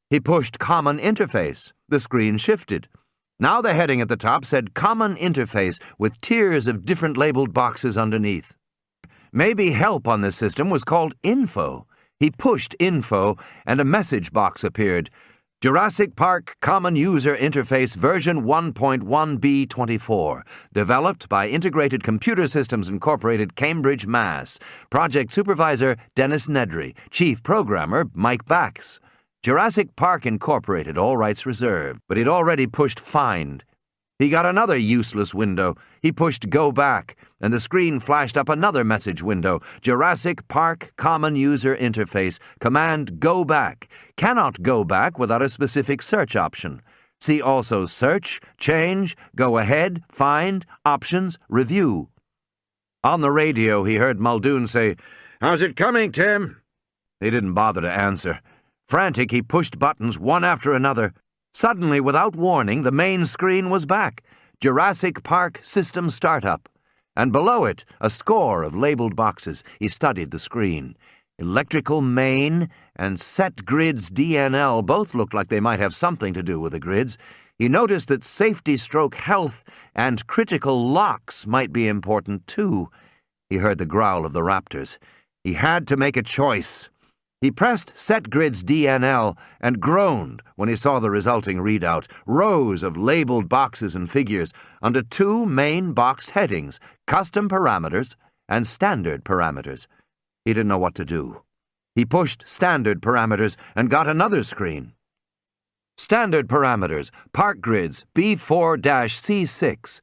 Speaker 1: He pushed Common Interface. The screen shifted. Now the heading at the top said Common Interface with tiers of different labeled boxes underneath. Maybe help on this system was called Info. He pushed Info, and a message box appeared. Jurassic Park Common User Interface version 1.1b24, developed by Integrated Computer Systems Incorporated, Cambridge, Mass. Project Supervisor Dennis Nedry. Chief Programmer Mike Bax. Jurassic Park Incorporated, all rights reserved, but he'd already pushed Find. He got another useless window. He pushed Go Back, and the screen flashed up another message window. Jurassic Park Common User Interface. Command Go Back. Cannot go back without a specific search option. See also Search, Change, Go Ahead, Find, Options, Review. On the radio, he heard Muldoon say, "How's it coming, Tim?" He didn't bother to answer. Frantic, he pushed buttons one after another. Suddenly, without warning, the main screen was back. Jurassic Park System Startup. And below it, a score of labeled boxes. He studied the screen. Electrical Main and Set Grids DNL both looked like they might have something to do with the grids. He noticed that Safety/Health and Critical Locks might be important too. He heard the growl of the Raptors. He had to make a choice. He pressed Set Grids DNL and groaned when he saw the resulting readout, rows of labeled boxes and figures under two main boxed headings, Custom Parameters and Standard Parameters. He didn't know what to do. He pushed Standard Parameters and got another screen. Standard Parameters, Park Grids B4-C6,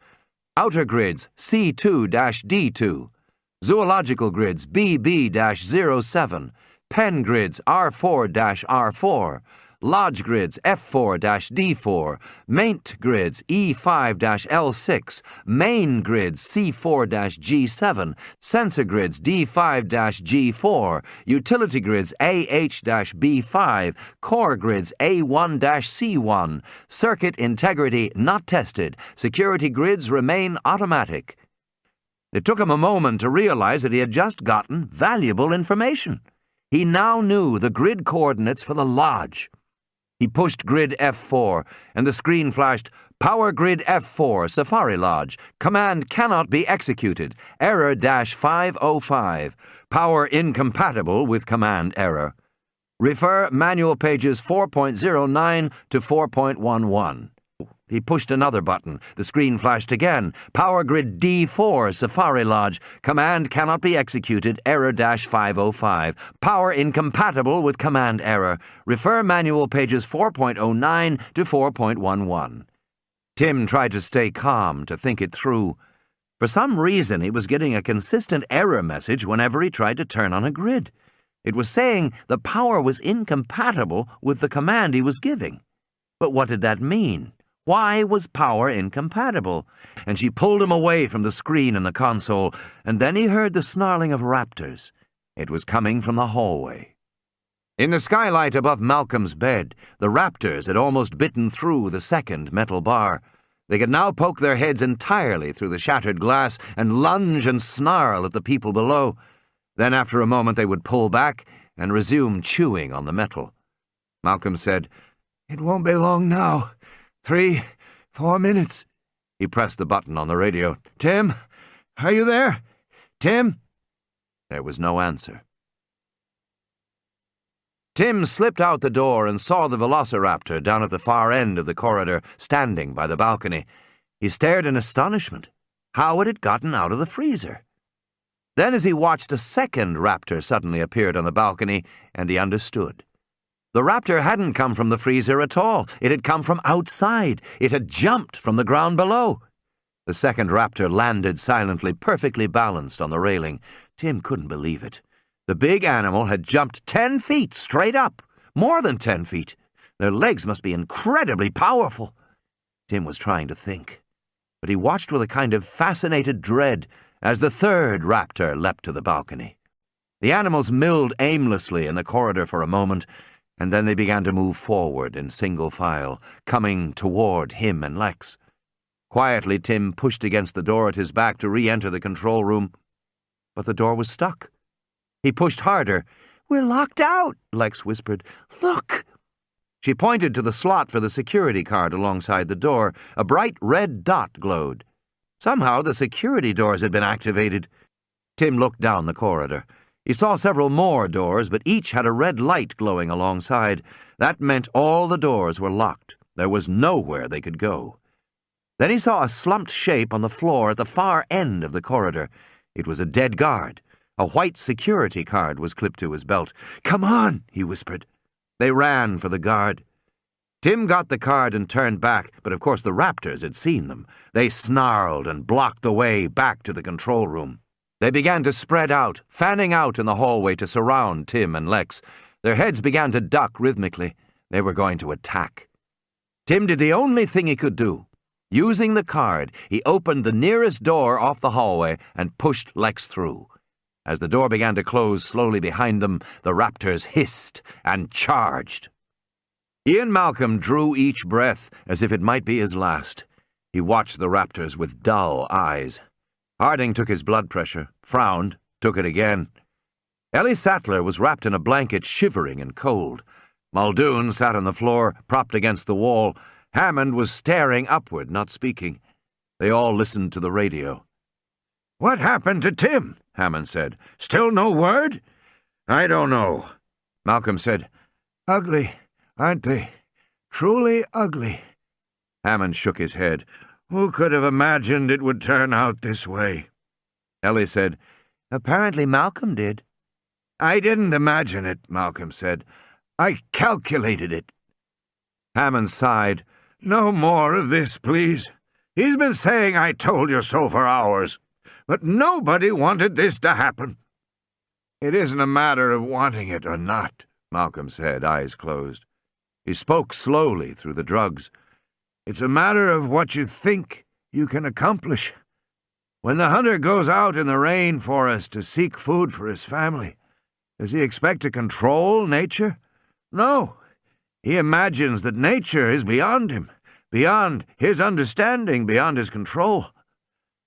Speaker 1: Outer Grids C2-D2, Zoological Grids BB-07, Pen Grids R4-R4, Lodge Grids F4-D4, Maint Grids E5-L6, Main Grids C4-G7, Sensor Grids D5-G4, Utility Grids AH-B5, Core Grids A1-C1, Circuit Integrity Not Tested, Security Grids Remain Automatic. It took him a moment to realize that he had just gotten valuable information. He now knew the grid coordinates for the lodge. He pushed Grid F4, and the screen flashed, Power Grid F4, Safari Lodge. Command cannot be executed. Error -505. Power incompatible with command error. Refer manual pages 4.09 to 4.11. He pushed another button. The screen flashed again. Power Grid D4, Safari Lodge. Command cannot be executed. Error -505. Power incompatible with command error. Refer manual pages 4.09 to 4.11. Tim tried to stay calm, to think it through. For some reason, he was getting a consistent error message whenever he tried to turn on a grid. It was saying the power was incompatible with the command he was giving. But what did that mean? Why was power incompatible? And she pulled him away from the screen in the console, and then he heard the snarling of Raptors. It was coming from the hallway. In the skylight above Malcolm's bed, the Raptors had almost bitten through the second metal bar. They could now poke their heads entirely through the shattered glass and lunge and snarl at the people below. Then after a moment they would pull back and resume chewing on the metal. Malcolm said, "It won't be long now. 3, 4 minutes. He pressed the button on the radio. "Tim, are you there? Tim?" There was no answer. Tim slipped out the door and saw the velociraptor down at the far end of the corridor, standing by the balcony. He stared in astonishment. How it had gotten out of the freezer. Then as he watched, a second raptor suddenly appeared on the balcony, and he understood. The raptor hadn't come from the freezer at all. It had come from outside. It had jumped from the ground below. The second raptor landed silently, perfectly balanced on the railing. Tim couldn't believe it. The big animal had jumped 10 feet straight up, more than 10 feet. Their legs must be incredibly powerful. Tim was trying to think, but he watched with a kind of fascinated dread as the third raptor leapt to the balcony. The animals milled aimlessly in the corridor for a moment, and then they began to move forward in single file, coming toward him and Lex. Quietly, Tim pushed against the door at his back to re-enter the control room, but the door was stuck. He pushed harder. "We're locked out," Lex whispered. "Look!" She pointed to the slot for the security card alongside the door. A bright red dot glowed. Somehow the security doors had been activated. Tim looked down the corridor. He saw several more doors, but each had a red light glowing alongside. That meant all the doors were locked. There was nowhere they could go. Then he saw a slumped shape on the floor at the far end of the corridor. It was a dead guard. A white security card was clipped to his belt. "Come on," he whispered. They ran for the guard. Tim got the card and turned back, but of course the raptors had seen them. They snarled and blocked the way back to the control room. They began to spread out, fanning out in the hallway to surround Tim and Lex. Their heads began to duck rhythmically. They were going to attack. Tim did the only thing he could do. Using the card, he opened the nearest door off the hallway and pushed Lex through. As the door began to close slowly behind them, the raptors hissed and charged. He and Malcolm drew each breath as if it might be his last. He watched the raptors with dull eyes. Harding took his blood pressure, frowned, took it again. Ellie Sattler was wrapped in a blanket, shivering and cold. Muldoon sat on the floor, propped against the wall. Hammond was staring upward, not speaking. They all listened to the radio. "What happened to Tim?" Hammond said. "Still no word?" "I don't know." Malcolm said, "Ugly, aren't they? Truly ugly." Hammond shook his head. "Who could have imagined it would turn out this way?" Ellie said, "Apparently Malcolm did." "I didn't imagine it," Malcolm said. "I calculated it." Hammond sighed. "No more of this, please. He's been saying I told you so for hours. But nobody wanted this to happen." "It isn't a matter of wanting it or not," Malcolm said, eyes closed. He spoke slowly through the drugs. "It's a matter of what you think you can accomplish. When the hunter goes out in the rainforest to seek food for his family, does he expect to control nature? No. He imagines that nature is beyond him, beyond his understanding, beyond his control.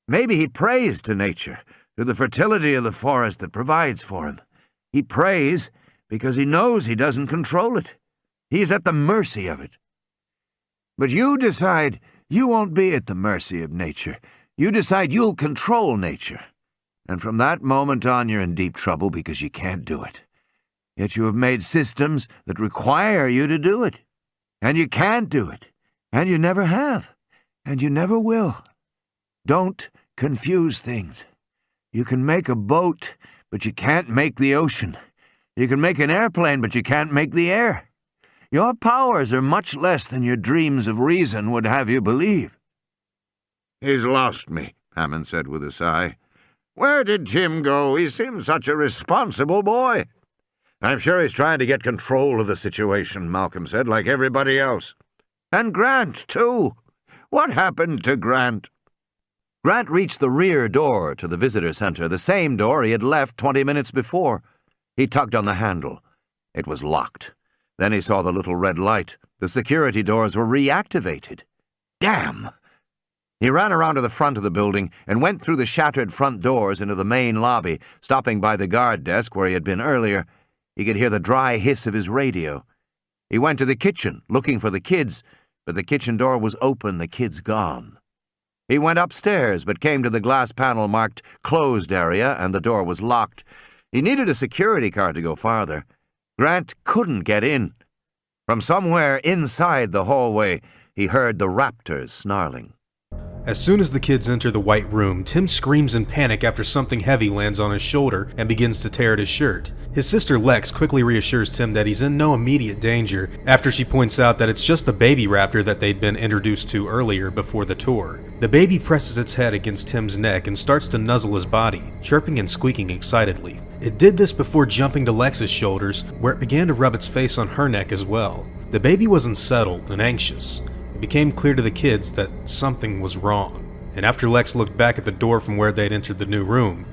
Speaker 1: Maybe he prays to nature, to the fertility of the forest that provides for him. He prays because he knows he doesn't control it. He is at the mercy of it. But you decide you won't be at the mercy of nature. You decide you'll control nature. And from that moment on, you're in deep trouble because you can't do it. Yet you have made systems that require you to do it. And you can't do it. And you never have. And you never will. Don't confuse things. You can make a boat, but you can't make the ocean. You can make an airplane, but you can't make the air. Your powers are much less than your dreams of reason would have you believe." "He's lost me," Hammond said with a sigh. "Where did Tim go? He seemed such a responsible boy." "I'm sure he's trying to get control of the situation," Malcolm said, "like everybody else. And Grant, too. What happened to Grant?" Grant reached the rear door to the visitor center, the same door he had left 20 minutes before. He tugged on the handle. It was locked. Then he saw the little red light. The security doors were reactivated. Damn! He ran around to the front of the building and went through the shattered front doors into the main lobby, stopping by the guard desk where he had been earlier. He could hear the dry hiss of his radio. He went to the kitchen, looking for the kids, but the kitchen door was open, the kids gone. He went upstairs, but came to the glass panel marked closed area, and the door was locked. He needed a security card to go farther. Grant couldn't get in. From somewhere inside the hallway, he heard the raptors snarling.
Speaker 8: As soon as the kids enter the white room, Tim screams in panic after something heavy lands on his shoulder and begins to tear at his shirt. His sister Lex quickly reassures Tim that he's in no immediate danger after she points out that it's just the baby raptor that they'd been introduced to earlier before the tour. The baby presses its head against Tim's neck and starts to nuzzle his body, chirping and squeaking excitedly. It did this before jumping to Lex's shoulders, where it began to rub its face on her neck as well. The baby was unsettled and anxious. It became clear to the kids that something was wrong, and after Lex looked back at the door from where they'd entered the new room,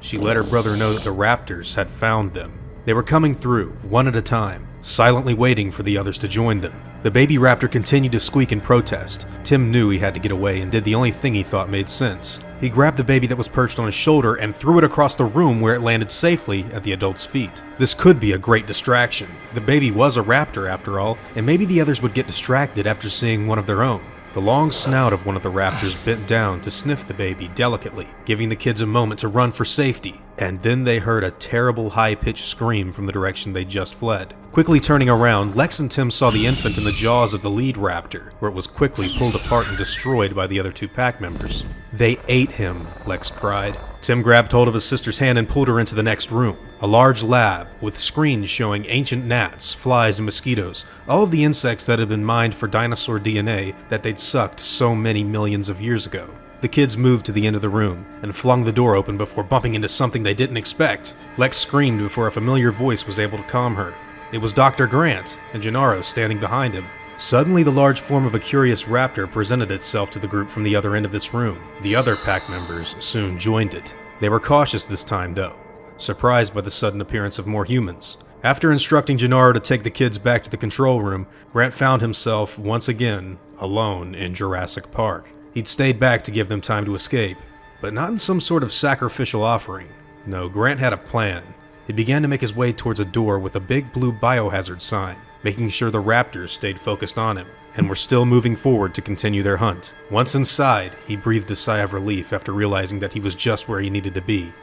Speaker 8: she let her brother know that the raptors had found them. They were coming through, one at a time, silently waiting for the others to join them. The baby raptor continued to squeak in protest. Tim knew he had to get away and did the only thing he thought made sense. He grabbed the baby that was perched on his shoulder and threw it across the room where it landed safely at the adult's feet. This could be a great distraction. The baby was a raptor after all, and maybe the others would get distracted after seeing one of their own. The long snout of one of the raptors bent down to sniff the baby delicately, giving the kids a moment to run for safety. And then they heard a terrible high-pitched scream from the direction they'd just fled. Quickly turning around, Lex and Tim saw the infant in the jaws of the lead raptor, where it was quickly pulled apart and destroyed by the other two pack members. "They ate him," Lex cried. Tim grabbed hold of his sister's hand and pulled her into the next room. A large lab, with screens showing ancient gnats, flies, and mosquitoes, all of the insects that had been mined for dinosaur DNA that they'd sucked so many millions of years ago. The kids moved to the end of the room and flung the door open before bumping into something they didn't expect. Lex screamed before a familiar voice was able to calm her. It was Dr. Grant, and Gennaro standing behind him. Suddenly, the large form of a curious raptor presented itself to the group from the other end of this room. The other pack members soon joined it. They were cautious this time, though, surprised by the sudden appearance of more humans. After instructing Gennaro to take the kids back to the control room, Grant found himself, once again, alone in Jurassic Park. He'd stayed back to give them time to escape, but not in some sort of sacrificial offering. No, Grant had a plan. He began to make his way towards a door with a big blue biohazard sign, making sure the raptors stayed focused on him, and were still moving forward to continue their hunt. Once inside, he breathed a sigh of relief after realizing that he was just where he needed to be.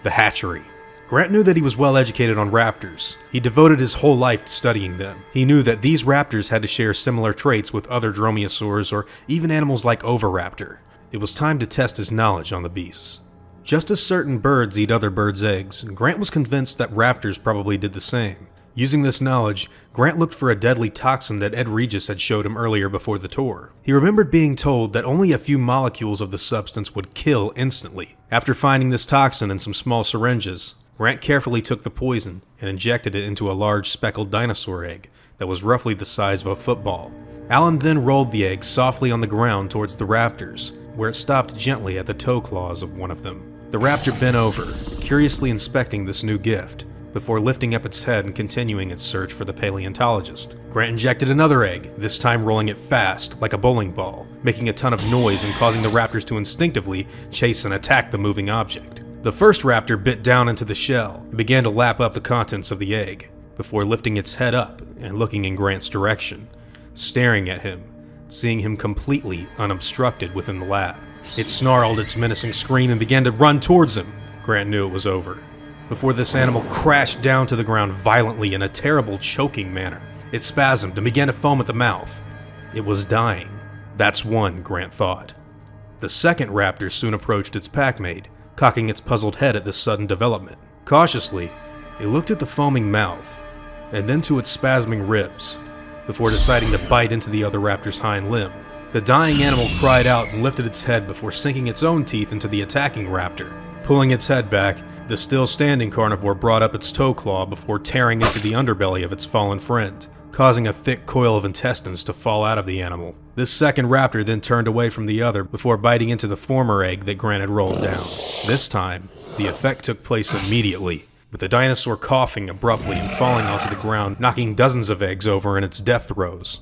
Speaker 8: The hatchery. Grant knew that he was well educated on raptors. He devoted his whole life to studying them. He knew that these raptors had to share similar traits with other dromaeosaurs or even animals like Oviraptor. It was time to test his knowledge on the beasts. Just as certain birds eat other birds' eggs, Grant was convinced that raptors probably did the same. Using this knowledge, Grant looked for a deadly toxin that Ed Regis had showed him earlier before the tour. He remembered being told that only a few molecules of the substance would kill instantly. After finding this toxin in some small syringes, Grant carefully took the poison and injected it into a large speckled dinosaur egg that was roughly the size of a football. Alan then rolled the egg softly on the ground towards the raptors, where it stopped gently at the toe claws of one of them. The raptor bent over, curiously inspecting this new gift, before lifting up its head and continuing its search for the paleontologist. Grant injected another egg, this time rolling it fast, like a bowling ball, making a ton of noise and causing the raptors to instinctively chase and attack the moving object. The first raptor bit down into the shell and began to lap up the contents of the egg, before lifting its head up and looking in Grant's direction, staring at him, seeing him completely unobstructed within the lab. It snarled its menacing scream and began to run towards him. Grant knew it was over, before this animal crashed down to the ground violently in a terrible choking manner. It spasmed and began to foam at the mouth. It was dying. That's one, Grant thought. The second raptor soon approached its packmate, cocking its puzzled head at this sudden development. Cautiously, it looked at the foaming mouth, and then to its spasming ribs, before deciding to bite into the other raptor's hind limb. The dying animal cried out and lifted its head before sinking its own teeth into the attacking raptor. Pulling its head back, the still-standing carnivore brought up its toe claw before tearing into the underbelly of its fallen friend, causing a thick coil of intestines to fall out of the animal. This second raptor then turned away from the other before biting into the former egg that Grant had rolled down. This time, the effect took place immediately, with the dinosaur coughing abruptly and falling onto the ground, knocking dozens of eggs over in its death throes.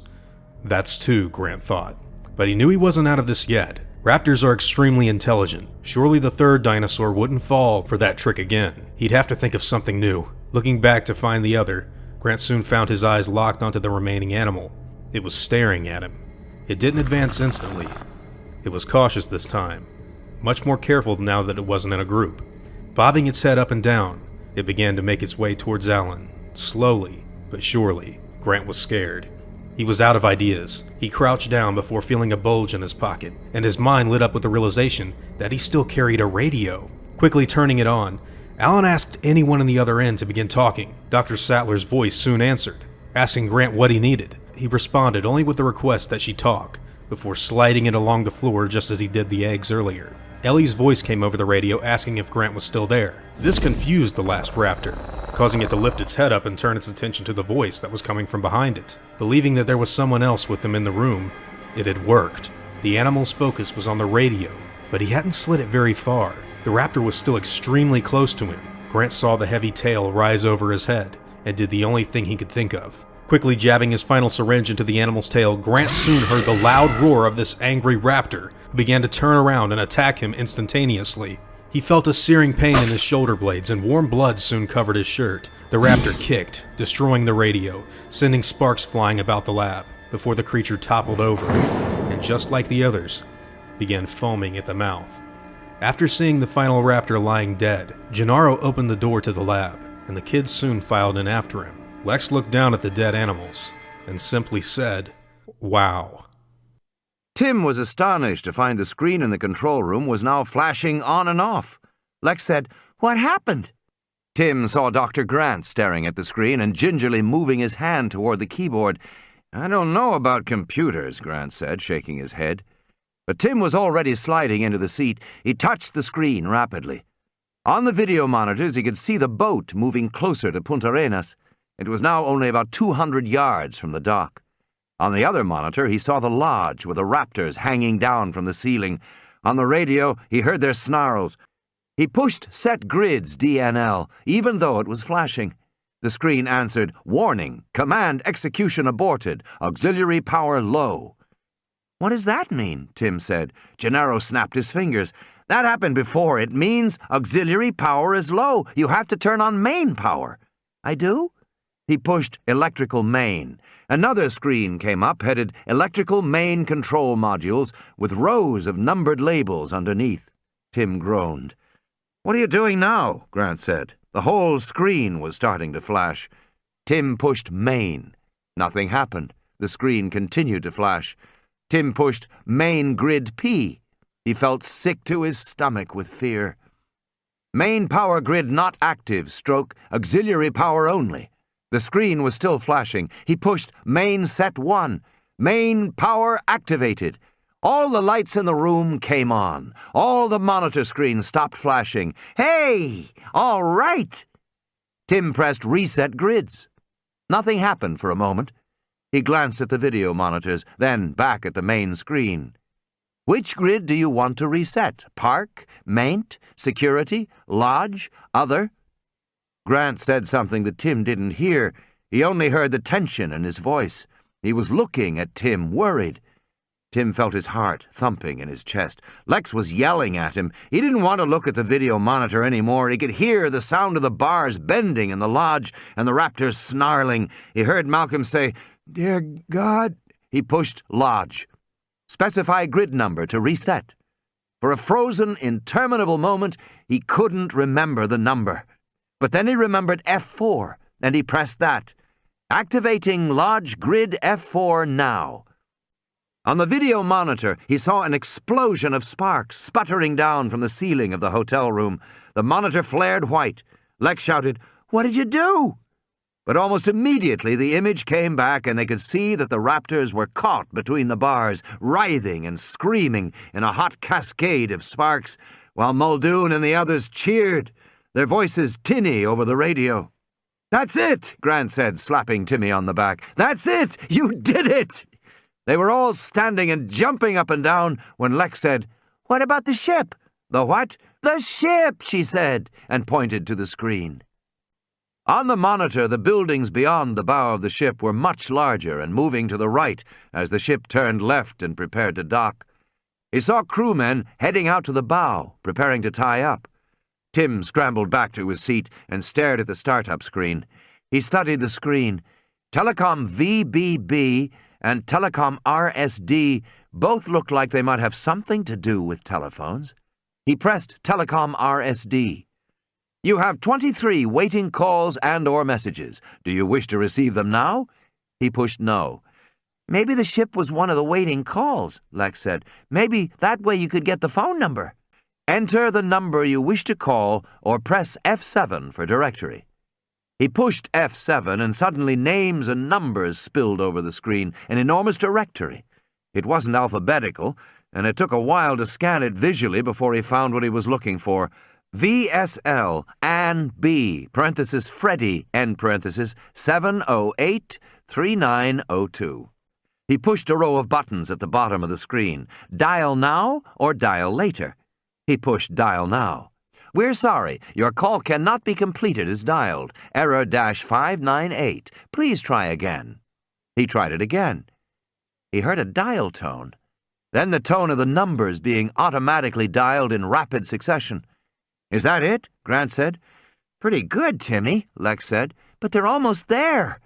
Speaker 8: That's two, Grant thought. But he knew he wasn't out of this yet. Raptors are extremely intelligent. Surely the third dinosaur wouldn't fall for that trick again. He'd have to think of something new. Looking back to find the other, Grant soon found his eyes locked onto the remaining animal. It was staring at him. It didn't advance instantly. It was cautious this time, much more careful now that it wasn't in a group. Bobbing its head up and down, it began to make its way towards Alan. Slowly, but surely, Grant was scared. He was out of ideas. He crouched down before feeling a bulge in his pocket, and his mind lit up with the realization that he still carried a radio. Quickly turning it on, Alan asked anyone on the other end to begin talking. Dr. Sattler's voice soon answered, asking Grant what he needed. He responded only with the request that she talk, before sliding it along the floor just as he did the eggs earlier. Ellie's voice came over the radio asking if Grant was still there. This confused the last raptor, causing it to lift its head up and turn its attention to the voice that was coming from behind it. Believing that there was someone else with him in the room, it had worked. The animal's focus was on the radio, but he hadn't slid it very far. The raptor was still extremely close to him. Grant saw the heavy tail rise over his head, and did the only thing he could think of. Quickly jabbing his final syringe into the animal's tail, Grant soon heard the loud roar of this angry raptor, who began to turn around and attack him instantaneously. He felt a searing pain in his shoulder blades, and warm blood soon covered his shirt. The raptor kicked, destroying the radio, sending sparks flying about the lab, before the creature toppled over, and just like the others, began foaming at the mouth. After seeing the final raptor lying dead, Gennaro opened the door to the lab, and the kids soon filed in after him. Lex looked down at the dead animals, and simply said, "Wow."
Speaker 1: Tim was astonished to find the screen in the control room was now flashing on and off. Lex said, "What happened?" Tim saw Dr. Grant staring at the screen and gingerly moving his hand toward the keyboard. "I don't know about computers," Grant said, shaking his head. But Tim was already sliding into the seat. He touched the screen rapidly. On the video monitors, he could see the boat moving closer to Punta Arenas. It was now only about 200 yards from the dock. On the other monitor, he saw the lodge with the raptors hanging down from the ceiling. On the radio, he heard their snarls. He pushed Set Grids DNL, even though it was flashing. The screen answered, "Warning, command execution aborted, auxiliary power low." "What does that mean?" Tim said. Gennaro snapped his fingers. "That happened before. It means auxiliary power is low. You have to turn on main power." "I do?" He pushed electrical main. Another screen came up, headed electrical main control modules, with rows of numbered labels underneath. Tim groaned. "What are you doing now?" Grant said. The whole screen was starting to flash. Tim pushed main. Nothing happened. The screen continued to flash. Tim pushed main grid P. He felt sick to his stomach with fear. Main power grid not active, stroke, auxiliary power only. The screen was still flashing. He pushed main set 1. Main power activated. All the lights in the room came on. All the monitor screens stopped flashing. "Hey! All right!" Tim pressed reset grids. Nothing happened for a moment. He glanced at the video monitors, then back at the main screen. "Which grid do you want to reset? Park? Maint? Security? Lodge? Other?" Grant said something that Tim didn't hear. He only heard the tension in his voice. He was looking at Tim, worried. Tim felt his heart thumping in his chest. Lex was yelling at him. He didn't want to look at the video monitor anymore. He could hear the sound of the bars bending in the lodge and the raptors snarling. He heard Malcolm say, "Dear God." He pushed lodge. Specify grid number to reset. For a frozen, interminable moment, he couldn't remember the number. But then he remembered F4, and he pressed that. Activating Lodge Grid F4 now. On the video monitor, he saw an explosion of sparks sputtering down from the ceiling of the hotel room. The monitor flared white. Lex shouted, "What did you do?" But almost immediately the image came back, and they could see that the raptors were caught between the bars, writhing and screaming in a hot cascade of sparks, while Muldoon and the others cheered, their voices tinny over the radio. "That's it," Grant said, slapping Timmy on the back. "That's it! You did it!" They were all standing and jumping up and down when Lex said, "What about the ship?" "The what?" "The ship," she said, and pointed to the screen. On the monitor, the buildings beyond the bow of the ship were much larger and moving to the right as the ship turned left and prepared to dock. He saw crewmen heading out to the bow, preparing to tie up. Tim scrambled back to his seat and stared at the startup screen. He studied the screen. Telecom VBB and Telecom RSD both looked like they might have something to do with telephones. He pressed Telecom RSD. You have 23 waiting calls and/or messages. Do you wish to receive them now? He pushed no. Maybe the ship was one of the waiting calls, Lex said. Maybe that way you could get the phone number. Enter the number you wish to call or press F7 for directory. He pushed F7 and suddenly names and numbers spilled over the screen, an enormous directory. It wasn't alphabetical, and it took a while to scan it visually before he found what he was looking for. VSL, Ann B, parenthesis Freddy, end parenthesis, 708-3902. He pushed a row of buttons at the bottom of the screen. Dial now or dial later. He pushed dial now. We're sorry, your call cannot be completed as dialed. Error-598. Please try again. He tried it again. He heard a dial tone. Then the tone of the numbers being automatically dialed in rapid succession. Is that it? Grant said. Pretty good, Timmy, Lex said, but they're almost there.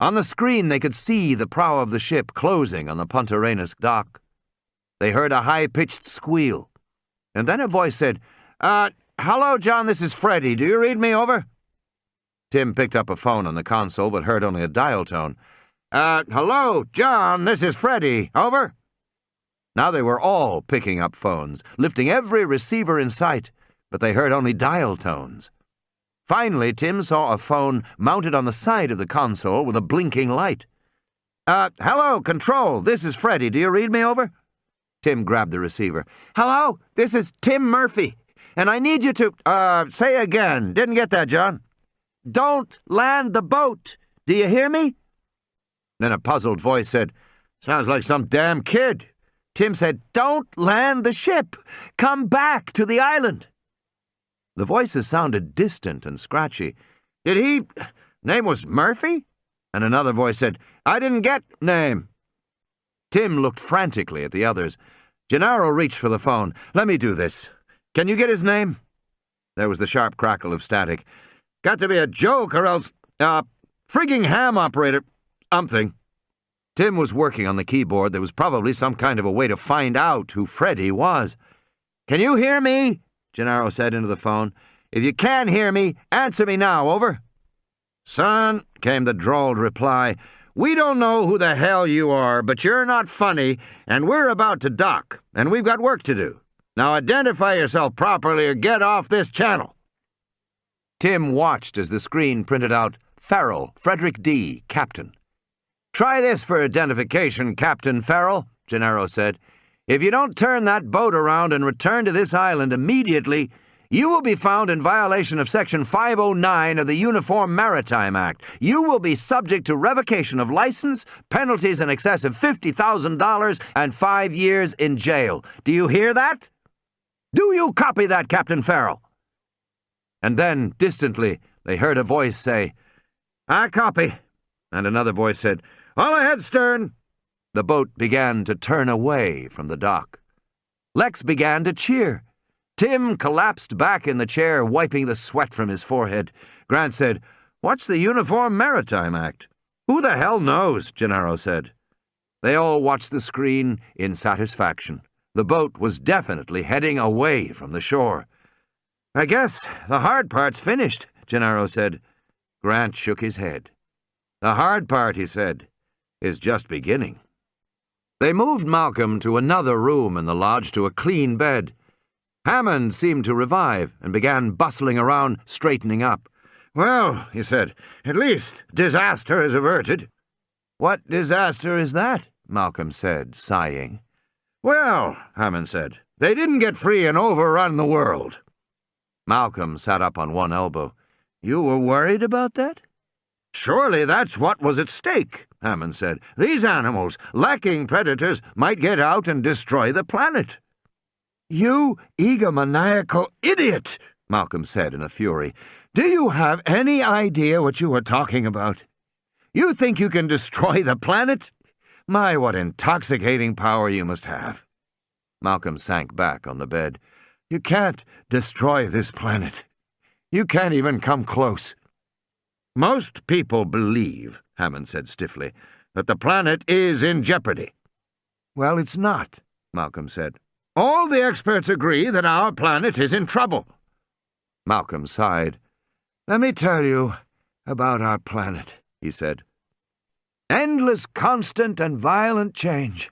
Speaker 1: On the screen they could see the prow of the ship closing on the Punta Arenas dock. They heard a high-pitched squeal. And then a voice said, hello, John, this is Freddy. Do you read me, over? Tim picked up a phone on the console but heard only a dial tone. Hello, John, this is Freddy. Over? Now they were all picking up phones, lifting every receiver in sight, but they heard only dial tones. Finally, Tim saw a phone mounted on the side of the console with a blinking light. Hello, Control, this is Freddy. Do you read me, over? Tim grabbed the receiver. Hello, this is Tim Murphy, and I need you to, say again. Didn't get that, John. Don't land the boat. Do you hear me? Then a puzzled voice said, sounds like some damn kid. Tim said, don't land the ship. Come back to the island. The voices sounded distant and scratchy. Did he? Name was Murphy? And another voice said, I didn't get name. Tim looked frantically at the others. Gennaro reached for the phone. Let me do this. Can you get his name? There was the sharp crackle of static. Got to be a joke or else, frigging ham operator, something. Tim was working on the keyboard. There was probably some kind of a way to find out who Freddy was. Can you hear me? Gennaro said into the phone. If you can hear me, answer me now, over. Son, came the drawled reply, we don't know who the hell you are, but you're not funny, and we're about to dock, and we've got work to do. Now identify yourself properly or get off this channel. Tim watched as the screen printed out Farrell, Frederick D., Captain. Try this for identification, Captain Farrell, Gennaro said. If you don't turn that boat around and return to this island immediately, you will be found in violation of Section 509 of the Uniform Maritime Act. You will be subject to revocation of license, penalties in excess of $50,000, and 5 years in jail. Do you hear that? Do you copy that, Captain Farrell? And then, distantly, they heard a voice say, I copy. And another voice said, all ahead, stern. The boat began to turn away from the dock. Lex began to cheer. Tim collapsed back in the chair, wiping the sweat from his forehead. Grant said, what's the Uniform Maritime Act? Who the hell knows, Gennaro said. They all watched the screen in satisfaction. The boat was definitely heading away from the shore. I guess the hard part's finished, Gennaro said. Grant shook his head. The hard part, he said, is just beginning. They moved Malcolm to another room in the lodge to a clean bed. Hammond seemed to revive and began bustling around, straightening up. Well, he said, at least disaster is averted. What disaster is that? Malcolm said, sighing. Well, Hammond said, they didn't get free and overrun the world. Malcolm sat up on one elbow. You were worried about that? Surely that's what was at stake, Hammond said. These animals, lacking predators, might get out and destroy the planet. You egomaniacal idiot, Malcolm said in a fury. Do you have any idea what you are talking about? You think you can destroy the planet? My, what intoxicating power you must have. Malcolm sank back on the bed. You can't destroy this planet. You can't even come close. Most people believe, Hammond said stiffly, that the planet is in jeopardy. Well, it's not, Malcolm said. All the experts agree that our planet is in trouble. Malcolm sighed. "Let me tell you about our planet," he said. "Endless, constant, and violent change.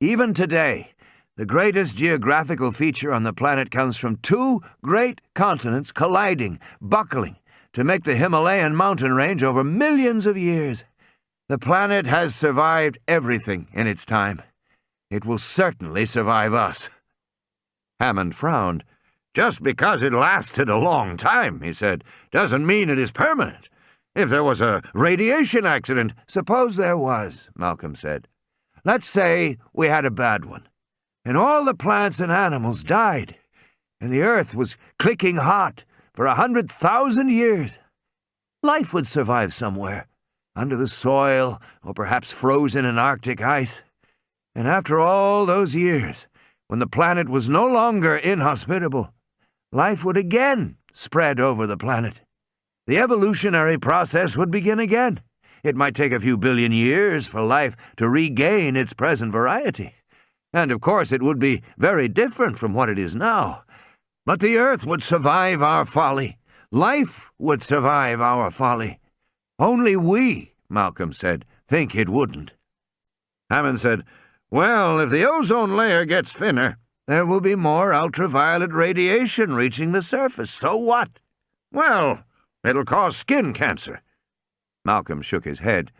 Speaker 1: Even today, the greatest geographical feature on the planet comes from two great continents colliding, buckling, to make the Himalayan mountain range over millions of years. The planet has survived everything in its time. It will certainly survive us." Hammond frowned. "Just because it lasted a long time," he said, "doesn't mean it is permanent. If there was a radiation accident—" "Suppose there was," Malcolm said. "Let's say we had a bad one, and all the plants and animals died, and the Earth was clicking hot for 100,000 years. Life would survive somewhere, under the soil or perhaps frozen in Arctic ice. And after all those years, when the planet was no longer inhospitable, life would again spread over the planet. The evolutionary process would begin again. It might take a few billion years for life to regain its present variety. And of course it would be very different from what it is now. But the Earth would survive our folly. Life would survive our folly. Only we," Malcolm said, "think it wouldn't." Hammond said, "Well, if the ozone layer gets thinner, there will be more ultraviolet radiation reaching the surface. So what?" "Well, it'll cause skin cancer." Malcolm shook his head.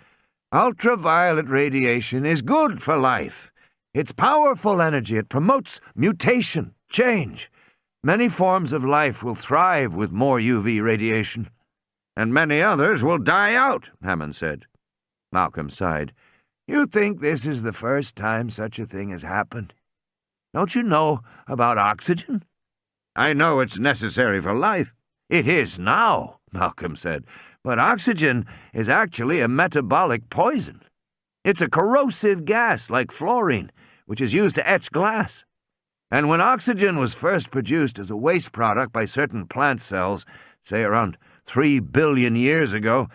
Speaker 1: "Ultraviolet radiation is good for life. It's powerful energy. It promotes mutation, change. Many forms of life will thrive with more UV radiation." "And many others will die out," Hammond said. Malcolm sighed. "You think this is the first time such a thing has happened? Don't you know about oxygen?" "I know it's necessary for life." "It is now," Malcolm said, "but oxygen is actually a metabolic poison. It's a corrosive gas like fluorine, which is used to etch glass. And when oxygen was first produced as a waste product by certain plant cells, say around 3 billion years ago,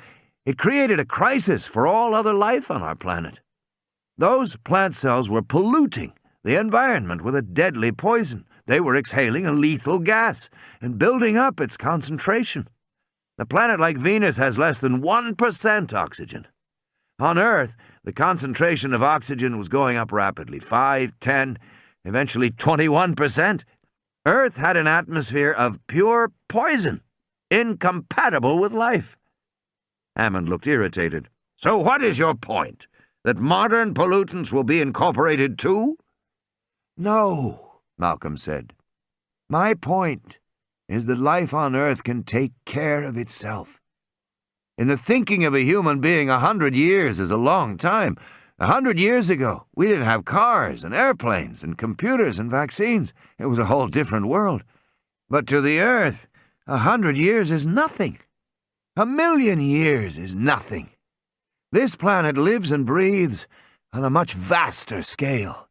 Speaker 1: it created a crisis for all other life on our planet. Those plant cells were polluting the environment with a deadly poison. They were exhaling a lethal gas and building up its concentration. A planet like Venus has less than 1% oxygen. On Earth, the concentration of oxygen was going up rapidly, 5, 10, eventually 21%. Earth had an atmosphere of pure poison, incompatible with life." Hammond looked irritated. "So what is your point? That modern pollutants will be incorporated too?" "No," Malcolm said. "My point is that life on Earth can take care of itself. In the thinking of a human being, 100 years is a long time. 100 years ago, we didn't have cars and airplanes and computers and vaccines. It was a whole different world. But to the Earth, 100 years is nothing. 1,000,000 years is nothing. This planet lives and breathes on a much vaster scale.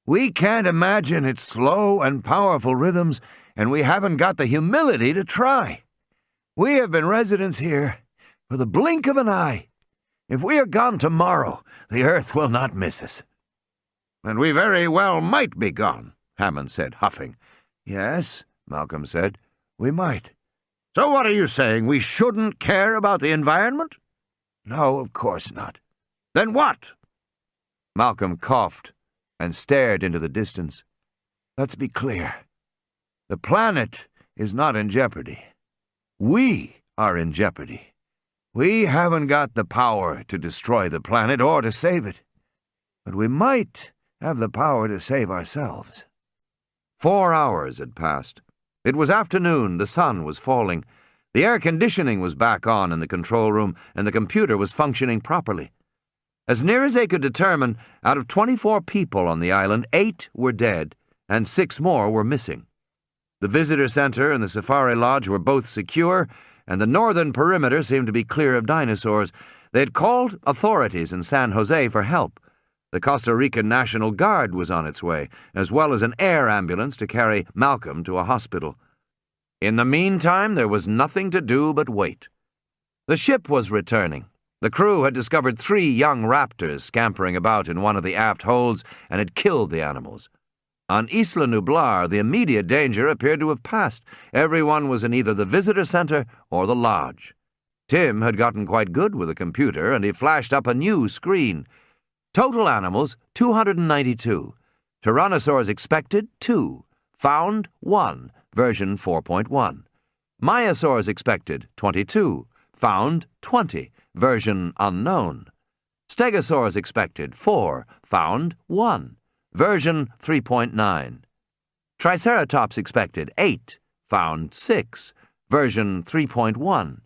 Speaker 1: We can't imagine its slow and powerful rhythms, and we haven't got the humility to try. We have been residents here for the blink of an eye. If we are gone tomorrow, the Earth will not miss us." "And we very well might be gone," Hammond said, huffing. "Yes," Malcolm said, "we might." "So what are you saying, we shouldn't care about the environment?" "No, of course not." "Then what?" Malcolm coughed and stared into the distance. "Let's be clear. The planet is not in jeopardy. We are in jeopardy. We haven't got the power to destroy the planet or to save it. But we might have the power to save ourselves." 4 hours had passed. It was afternoon, the sun was falling. The air conditioning was back on in the control room, and the computer was functioning properly. As near as they could determine, out of 24 people on the island, 8 were dead, and 6 more were missing. The visitor center and the safari lodge were both secure, and the northern perimeter seemed to be clear of dinosaurs. They had called authorities in San Jose for help. The Costa Rican National Guard was on its way, as well as an air ambulance to carry Malcolm to a hospital. In the meantime, there was nothing to do but wait. The ship was returning. The crew had discovered 3 young raptors scampering about in one of the aft holds and had killed the animals. On Isla Nublar, the immediate danger appeared to have passed. Everyone was in either the visitor center or the lodge. Tim had gotten quite good with a computer, and he flashed up a new screen. Total animals, 292. Tyrannosaurs expected, 2. Found, 1, version 4.1. Maiasaurs expected, 22. Found, 20, version unknown. Stegosaurs expected, 4. Found, 1, version 3.9. Triceratops expected, 8. Found, 6, version 3.1.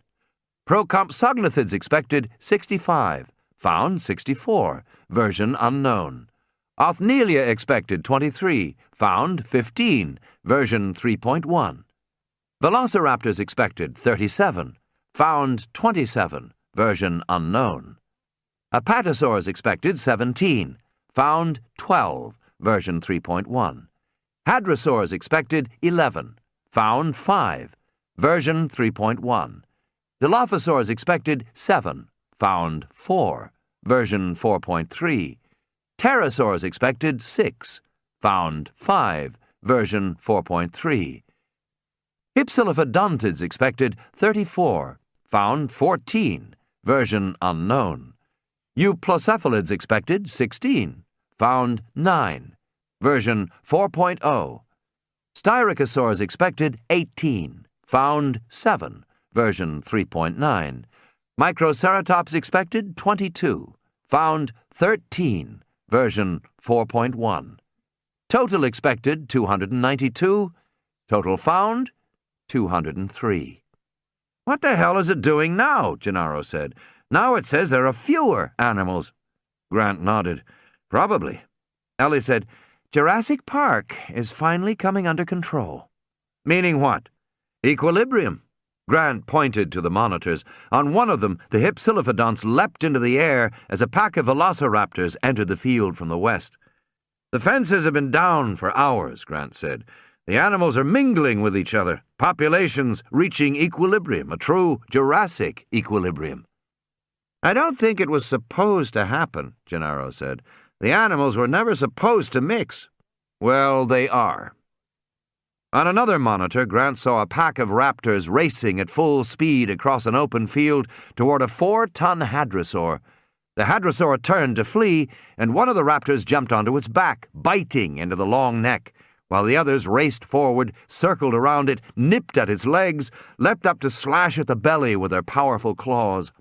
Speaker 1: Procompsognathids expected, 65. Found, 64, version unknown. Othnielia expected, 23. Found, 15, version 3.1. Velociraptors expected, 37. Found, 27, version unknown. Apatosaurs expected, 17. Found, 12, version 3.1. Hadrosaurs expected, 11. Found, 5, version 3.1. Dilophosaurs expected, 7. Found, 4, version 4.3. Pterosaurs expected, 6. Found, 5, version 4.3. Hypsilophodontids expected, 34. Found, 14, version unknown. Euplocephalids expected, 16. Found, 9, version 4.0. Styracosaurs expected, 18. Found, 7, version 3.9. Microceratops expected, 22. Found, 13, version 4.1. Total expected, 292. Total found, 203. What the hell is it doing now? Gennaro said. Now it says there are fewer animals. Grant nodded. Probably. Ellie said, Jurassic Park is finally coming under control. Meaning what? Equilibrium. Grant pointed to the monitors. On one of them, the hypsilophodonts leapt into the air as a pack of velociraptors entered the field from the west. The fences have been down for hours, Grant said. The animals are mingling with each other, populations reaching equilibrium, a true Jurassic equilibrium. I don't think it was supposed to happen, Gennaro said. The animals were never supposed to mix. Well, they are. On another monitor, Grant saw a pack of raptors racing at full speed across an open field toward a 4-ton hadrosaur. The hadrosaur turned to flee, and one of the raptors jumped onto its back, biting into the long neck, while the others raced forward, circled around it, nipped at its legs, leapt up to slash at the belly with their powerful claws.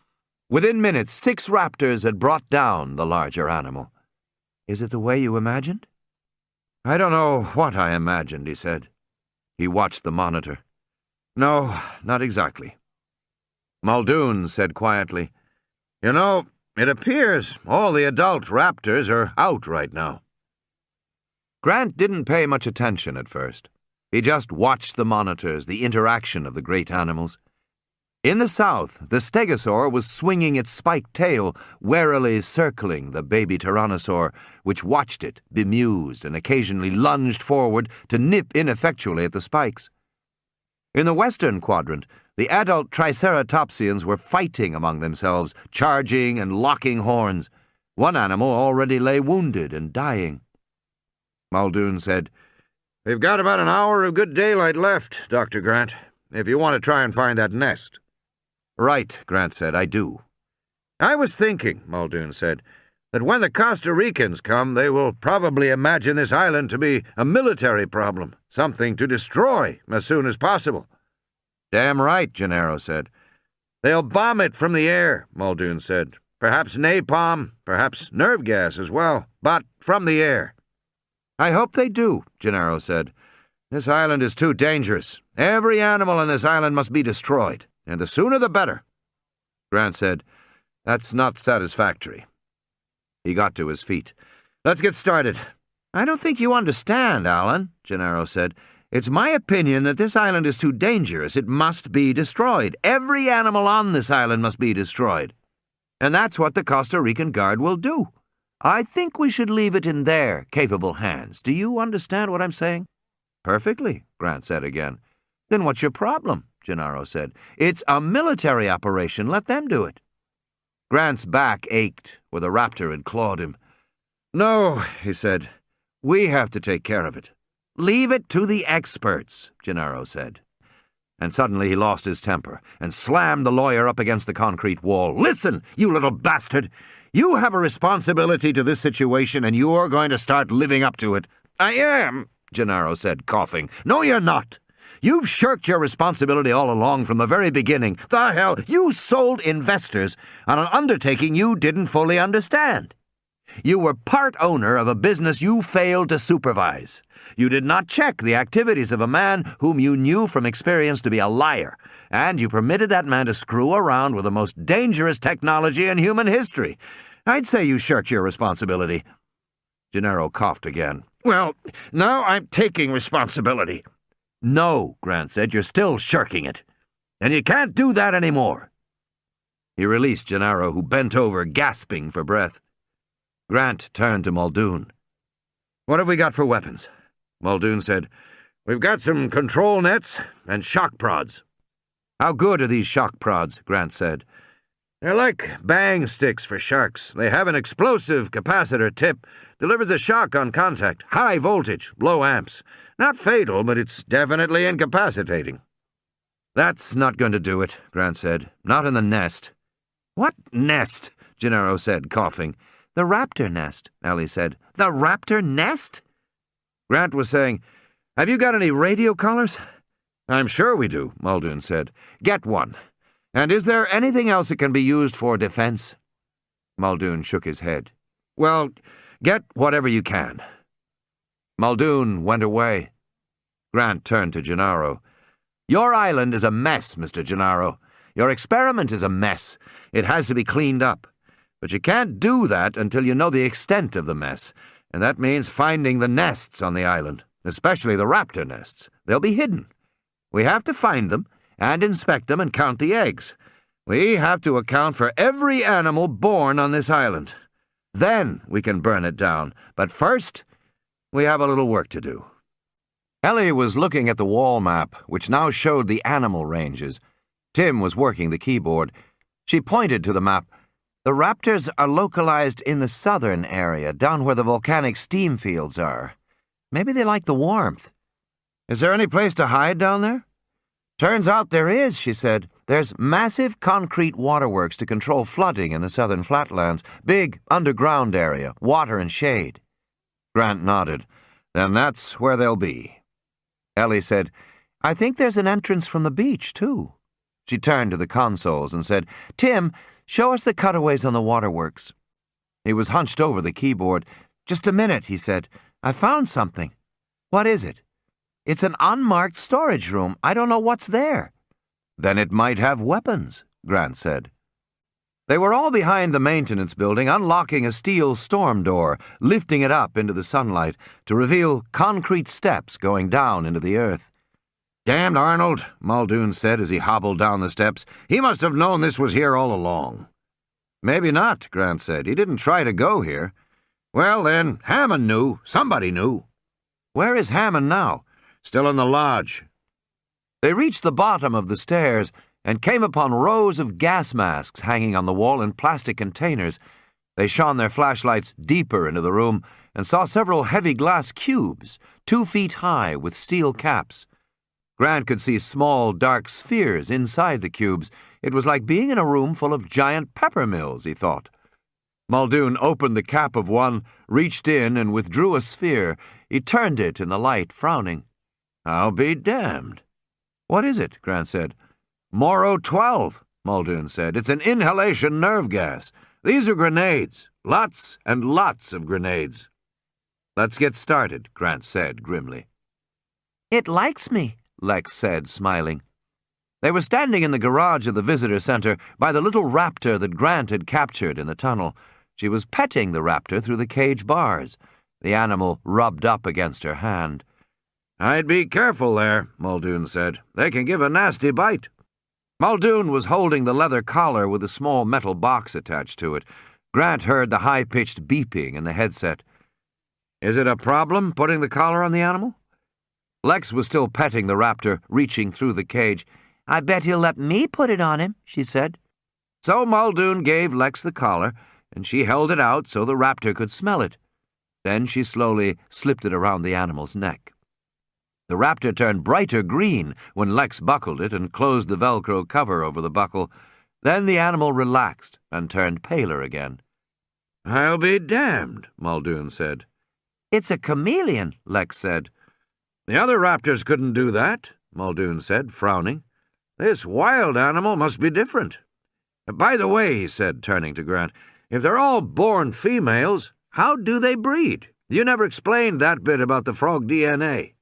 Speaker 1: Within minutes, 6 raptors had brought down the larger animal. Is it the way you imagined? I don't know what I imagined, he said. He watched the monitor. No, not exactly. Muldoon said quietly, You know, it appears all the adult raptors are out right now. Grant didn't pay much attention at first. He just watched the monitors, the interaction of the great animals. In the south, the stegosaur was swinging its spiked tail, warily circling the baby tyrannosaur, which watched it, bemused, and occasionally lunged forward to nip ineffectually at the spikes. In the western quadrant, the adult triceratopsians were fighting among themselves, charging and locking horns. One animal already lay wounded and dying. Muldoon said, We've got about an hour of good daylight left, Dr. Grant, if you want to try and find that nest. Right, Grant said, I do. I was thinking, Muldoon said, that when the Costa Ricans come, they will probably imagine this island to be a military problem, something to destroy as soon as possible. Damn right, Gennaro said. They'll bomb it from the air, Muldoon said. Perhaps napalm, perhaps nerve gas as well, but from the air. I hope they do, Gennaro said. This island is too dangerous. Every animal on this island must be destroyed, and the sooner the better. Grant said, That's not satisfactory. He got to his feet. Let's get started. I don't think you understand, Alan, Gennaro said. It's my opinion that this island is too dangerous. It must be destroyed. Every animal on this island must be destroyed. And that's what the Costa Rican Guard will do. I think we should leave it in their capable hands. Do you understand what I'm saying? Perfectly, Grant said again. Then what's your problem? Gennaro said. It's a military operation. Let them do it. Grant's back ached where the raptor had clawed him. No, he said. We have to take care of it. Leave it to the experts, Gennaro said. And suddenly he lost his temper and slammed the lawyer up against the concrete wall. Listen, you little bastard! You have a responsibility to this situation, and you're going to start living up to it. I am, Gennaro said, coughing. No, you're not. You've shirked your responsibility all along from the very beginning. The hell, you sold investors on an undertaking you didn't fully understand. You were part owner of a business you failed to supervise. You did not check the activities of a man whom you knew from experience to be a liar, and you permitted that man to screw around with the most dangerous technology in human history. I'd say you shirked your responsibility. Gennaro coughed again. Well, now I'm taking responsibility. No, Grant said, you're still shirking it. And you can't do that anymore. He released Gennaro, who bent over, gasping for breath. Grant turned to Muldoon. What have we got for weapons? Muldoon said, We've got some control nets and shock prods. How good are these shock prods? Grant said. They're like bang sticks for sharks. They have an explosive capacitor tip, delivers a shock on contact, high voltage, low amps. Not fatal, but it's definitely incapacitating. That's not going to do it, Grant said. Not in the nest. What nest? Gennaro said, coughing. The raptor nest, Ellie said. The raptor nest? Grant was saying, Have you got any radio collars? I'm sure we do, Muldoon said. Get one. And is there anything else that can be used for defense? Muldoon shook his head. Well, get whatever you can. Muldoon went away. Grant turned to Gennaro. Your island is a mess, Mr. Gennaro. Your experiment is a mess. It has to be cleaned up. But you can't do that until you know the extent of the mess, and that means finding the nests on the island, especially the raptor nests. They'll be hidden. We have to find them and inspect them and count the eggs. We have to account for every animal born on this island. Then we can burn it down. But first, we have a little work to do. Ellie was looking at the wall map, which now showed the animal ranges. Tim was working the keyboard. She pointed to the map. The raptors are localized in the southern area, down where the volcanic steam fields are. Maybe they like the warmth. Is there any place to hide down there? Turns out there is, she said. There's massive concrete waterworks to control flooding in the southern flatlands. Big underground area, water and shade. Grant nodded. Then that's where they'll be. Ellie said, I think there's an entrance from the beach, too. She turned to the consoles and said, Tim, show us the cutaways on the waterworks. He was hunched over the keyboard. Just a minute, he said. I found something. What is it? It's an unmarked storage room. I don't know what's there. Then it might have weapons, Grant said. They were all behind the maintenance building, unlocking a steel storm door, lifting it up into the sunlight to reveal concrete steps going down into the earth. Damned Arnold, Muldoon said as he hobbled down the steps. He must have known this was here all along. Maybe not, Grant said. He didn't try to go here. Well, then, Hammond knew. Somebody knew. Where is Hammond now? Still in the lodge. They reached the bottom of the stairs and came upon rows of gas masks hanging on the wall in plastic containers. They shone their flashlights deeper into the room and saw several heavy glass cubes, 2 feet high with steel caps. Grant could see small, dark spheres inside the cubes. It was like being in a room full of giant pepper mills, he thought. Muldoon opened the cap of one, reached in and withdrew a sphere. He turned it in the light, frowning. I'll be damned. What is it? Grant said. Moro 12, Muldoon said. It's an inhalation nerve gas. These are grenades. Lots and lots of grenades. Let's get started, Grant said grimly. It likes me, Lex said, smiling. They were standing in the garage of the visitor center by the little raptor that Grant had captured in the tunnel. She was petting the raptor through the cage bars. The animal rubbed up against her hand. I'd be careful there, Muldoon said. They can give a nasty bite. Muldoon was holding the leather collar with a small metal box attached to it. Grant heard the high-pitched beeping in the headset. Is it a problem putting the collar on the animal? Lex was still petting the raptor, reaching through the cage. I bet he'll let me put it on him, she said. So Muldoon gave Lex the collar, and she held it out so the raptor could smell it. Then she slowly slipped it around the animal's neck. The raptor turned brighter green when Lex buckled it and closed the Velcro cover over the buckle. Then the animal relaxed and turned paler again. "I'll be damned," Muldoon said. "It's a chameleon," Lex said. "The other raptors couldn't do that," Muldoon said, frowning. "This wild animal must be different. By the way," he said, turning to Grant, "if they're all born females, how do they breed? You never explained that bit about the frog DNA."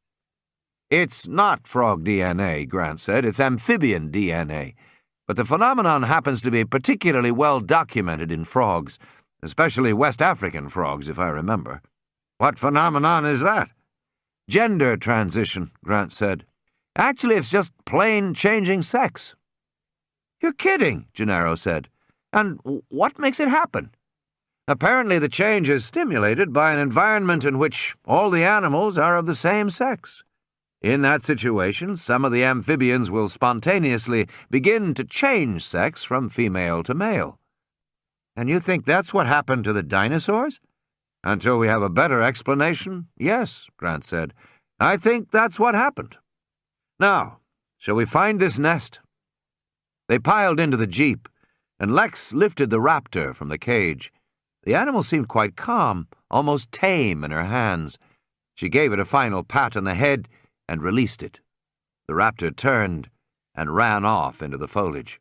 Speaker 1: "It's not frog DNA," Grant said. "It's amphibian DNA. But the phenomenon happens to be particularly well documented in frogs, especially West African frogs, if I remember." "What phenomenon is that?" "Gender transition," Grant said. "Actually, it's just plain changing sex." "You're kidding," Gennaro said. "And what makes it happen?" "Apparently the change is stimulated by an environment in which all the animals are of the same sex. In that situation, some of the amphibians will spontaneously begin to change sex from female to male." "And you think that's what happened to the dinosaurs?" "Until we have a better explanation, yes," Grant said. "I think that's what happened. Now, shall we find this nest?" They piled into the jeep, and Lex lifted the raptor from the cage. The animal seemed quite calm, almost tame in her hands. She gave it a final pat on the head and released it. The raptor turned and ran off into the foliage.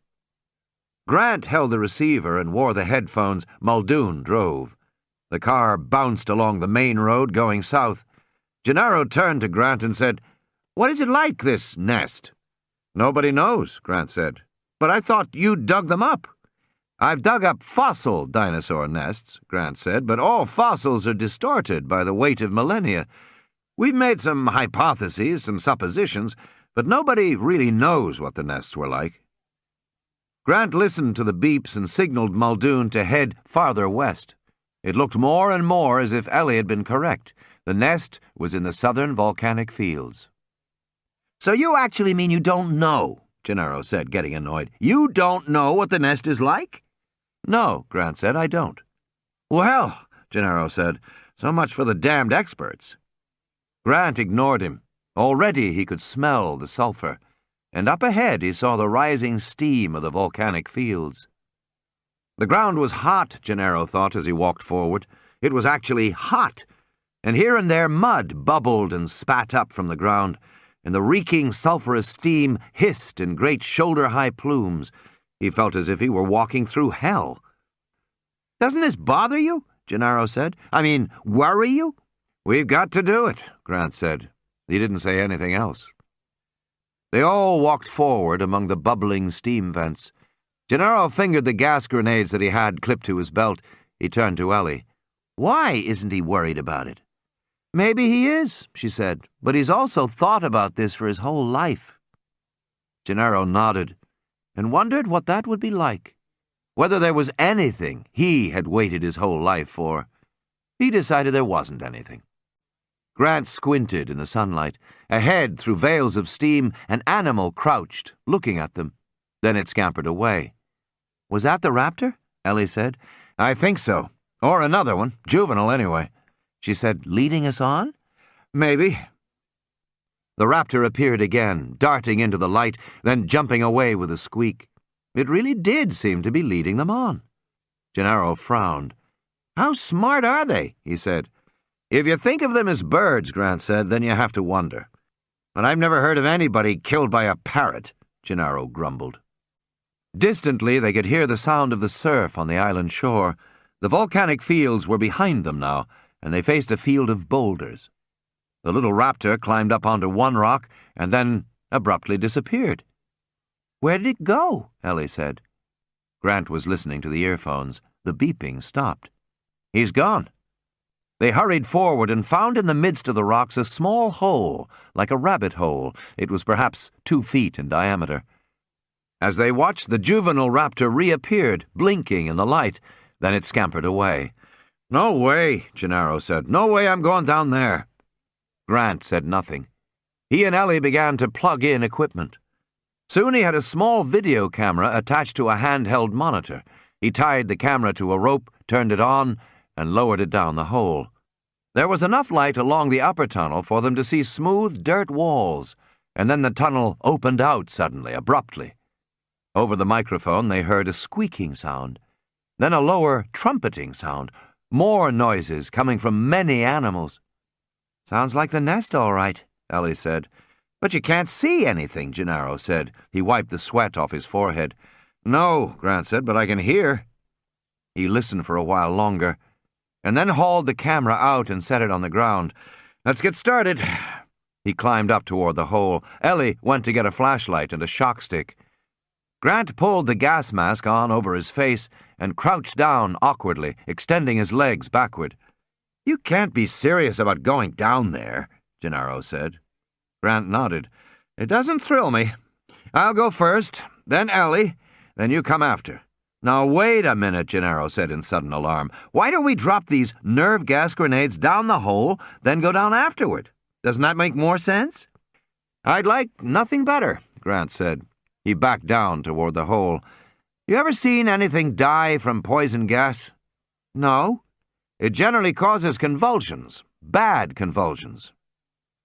Speaker 1: Grant held the receiver and wore the headphones. Muldoon drove. The car bounced along the main road going south. Gennaro turned to Grant and said, "What is it like, this nest?" "Nobody knows," Grant said. "But I thought you dug them up." "I've dug up fossil dinosaur nests," Grant said, "but all fossils are distorted by the weight of millennia. We've made some hypotheses, some suppositions, but nobody really knows what the nests were like." Grant listened to the beeps and signaled Muldoon to head farther west. It looked more and more as if Ellie had been correct. The nest was in the southern volcanic fields. "So you actually mean you don't know?" Gennaro said, getting annoyed. "You don't know what the nest is like?" "No," Grant said, "I don't." "Well," Gennaro said, "so much for the damned experts." Grant ignored him. Already he could smell the sulfur, and up ahead he saw the rising steam of the volcanic fields. The ground was hot, Gennaro thought as he walked forward. It was actually hot, and here and there mud bubbled and spat up from the ground, and the reeking sulphurous steam hissed in great shoulder-high plumes. He felt as if he were walking through hell. "Doesn't this bother you?" Gennaro said. "I mean, worry you?" "We've got to do it," Grant said. He didn't say anything else. They all walked forward among the bubbling steam vents. Gennaro fingered the gas grenades that he had clipped to his belt. He turned to Ellie. "Why isn't he worried about it?" "Maybe he is," she said, "but he's also thought about this for his whole life." Gennaro nodded and wondered what that would be like, whether there was anything he had waited his whole life for. He decided there wasn't anything. Grant squinted in the sunlight. Ahead, through veils of steam, an animal crouched, looking at them. Then it scampered away. "Was that the raptor?" Ellie said. "I think so. Or another one. Juvenile, anyway." She said, "Leading us on?" "Maybe." The raptor appeared again, darting into the light, then jumping away with a squeak. It really did seem to be leading them on. Gennaro frowned. "How smart are they?" he said. "If you think of them as birds," Grant said, "then you have to wonder. But I've never heard of anybody killed by a parrot," Gennaro grumbled. Distantly, they could hear the sound of the surf on the island shore. The volcanic fields were behind them now, and they faced a field of boulders. The little raptor climbed up onto one rock and then abruptly disappeared. "Where did it go?" Ellie said. Grant was listening to the earphones. The beeping stopped. "He's gone." They hurried forward and found in the midst of the rocks a small hole, like a rabbit hole. It was perhaps 2 feet in diameter. As they watched, the juvenile raptor reappeared, blinking in the light. Then it scampered away. "No way," Gennaro said. "No way I'm going down there." Grant said nothing. He and Ellie began to plug in equipment. Soon he had a small video camera attached to a handheld monitor. He tied the camera to a rope, turned it on, and lowered it down the hole. There was enough light along the upper tunnel for them to see smooth dirt walls, and then the tunnel opened out suddenly, abruptly. Over the microphone they heard a squeaking sound, then a lower trumpeting sound, more noises coming from many animals. "Sounds like the nest, all right," Ellie said. "But you can't see anything," Gennaro said. He wiped the sweat off his forehead. "No," Grant said, "but I can hear." He listened for a while longer, and then hauled the camera out and set it on the ground. "Let's get started." He climbed up toward the hole. Ellie went to get a flashlight and a shock stick. Grant pulled the gas mask on over his face and crouched down awkwardly, extending his legs backward. "You can't be serious about going down there," Gennaro said. Grant nodded. "It doesn't thrill me. I'll go first, then Ellie, then you come after." "Now, wait a minute," Gennaro said in sudden alarm. "Why don't we drop these nerve gas grenades down the hole, then go down afterward? Doesn't that make more sense?" "I'd like nothing better," Grant said. He backed down toward the hole. "You ever seen anything die from poison gas?" "No. It generally causes convulsions, bad convulsions."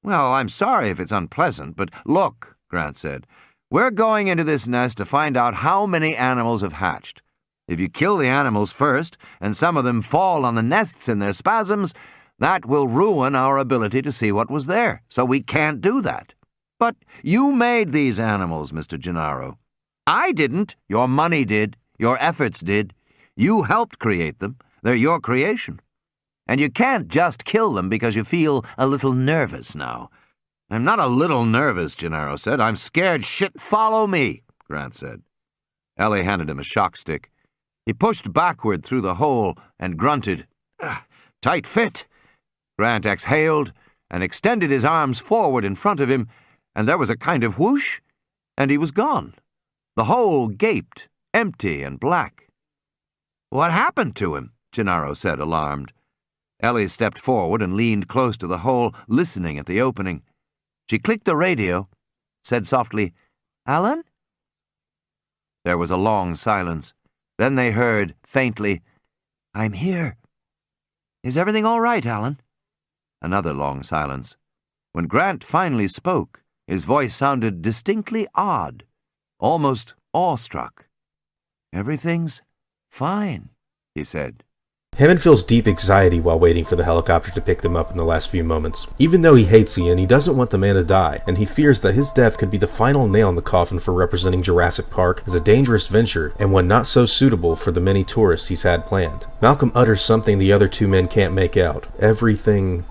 Speaker 1: "Well, I'm sorry if it's unpleasant, but look," Grant said. "We're going into this nest to find out how many animals have hatched. If you kill the animals first, and some of them fall on the nests in their spasms, that will ruin our ability to see what was there, so we can't do that. But you made these animals, Mr. Gennaro. I didn't. Your money did. Your efforts did. You helped create them. They're your creation. And you can't just kill them because you feel a little nervous now." "I'm not a little nervous," Gennaro said. "I'm scared shit. Follow me," Grant said. Ellie handed him a shock stick. He pushed backward through the hole and grunted. "Tight fit." Grant exhaled and extended his arms forward in front of him, and there was a kind of whoosh, and he was gone. The hole gaped, empty and black. "What happened to him?" Gennaro said, alarmed. Ellie stepped forward and leaned close to the hole, listening at the opening. She clicked the radio, said softly, "Alan?" There was a long silence. Then they heard, faintly, "I'm here." "Is everything all right, Alan?" Another long silence. When Grant finally spoke, his voice sounded distinctly odd, almost awestruck. "Everything's fine," he said.
Speaker 8: Hammond feels deep anxiety while waiting for the helicopter to pick them up in the last few moments. Even though he hates Ian, he doesn't want the man to die, and he fears that his death could be the final nail in the coffin for representing Jurassic Park as a dangerous venture and one not so suitable for the many tourists he's had planned. Malcolm utters something the other two men can't make out. Everything...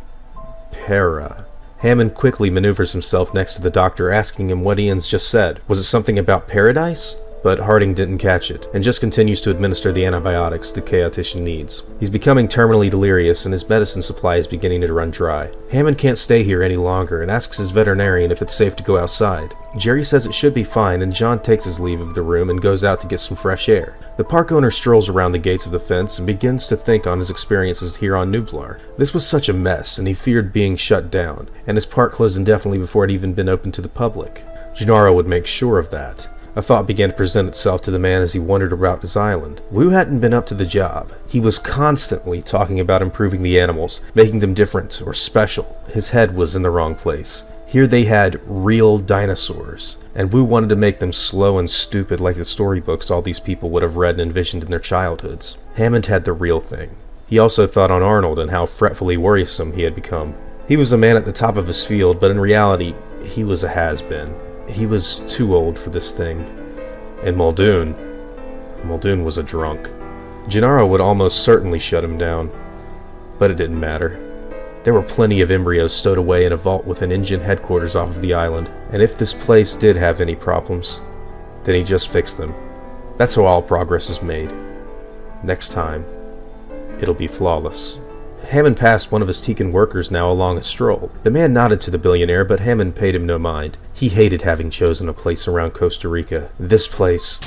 Speaker 8: para. Hammond quickly maneuvers himself next to the doctor, asking him what Ian's just said. Was it something about paradise? But Harding didn't catch it, and just continues to administer the antibiotics the chaotician needs. He's becoming terminally delirious, and his medicine supply is beginning to run dry. Hammond can't stay here any longer, and asks his veterinarian if it's safe to go outside. Jerry says it should be fine, and John takes his leave of the room and goes out to get some fresh air. The park owner strolls around the gates of the fence and begins to think on his experiences here on Nublar. This was such a mess, and he feared being shut down, and his park closed indefinitely before it had even been opened to the public. Gennaro would make sure of that. A thought began to present itself to the man as he wandered about his island. Wu hadn't been up to the job. He was constantly talking about improving the animals, making them different or special. His head was in the wrong place. Here they had real dinosaurs, and Wu wanted to make them slow and stupid like the storybooks all these people would have read and envisioned in their childhoods. Hammond had the real thing. He also thought on Arnold and how fretfully worrisome he had become. He was a man at the top of his field, but in reality, he was a has-been. He was too old for this thing. And Muldoon was a drunk. Gennaro would almost certainly shut him down. But it didn't matter. There were plenty of embryos stowed away in a vault within engine headquarters off of the island, and if this place did have any problems, then he just fixed them. That's how all progress is made. Next time, it'll be flawless. Hammond passed one of his Tekin workers now along a stroll. The man nodded to the billionaire, but Hammond paid him no mind. He hated having chosen a place around Costa Rica. This place...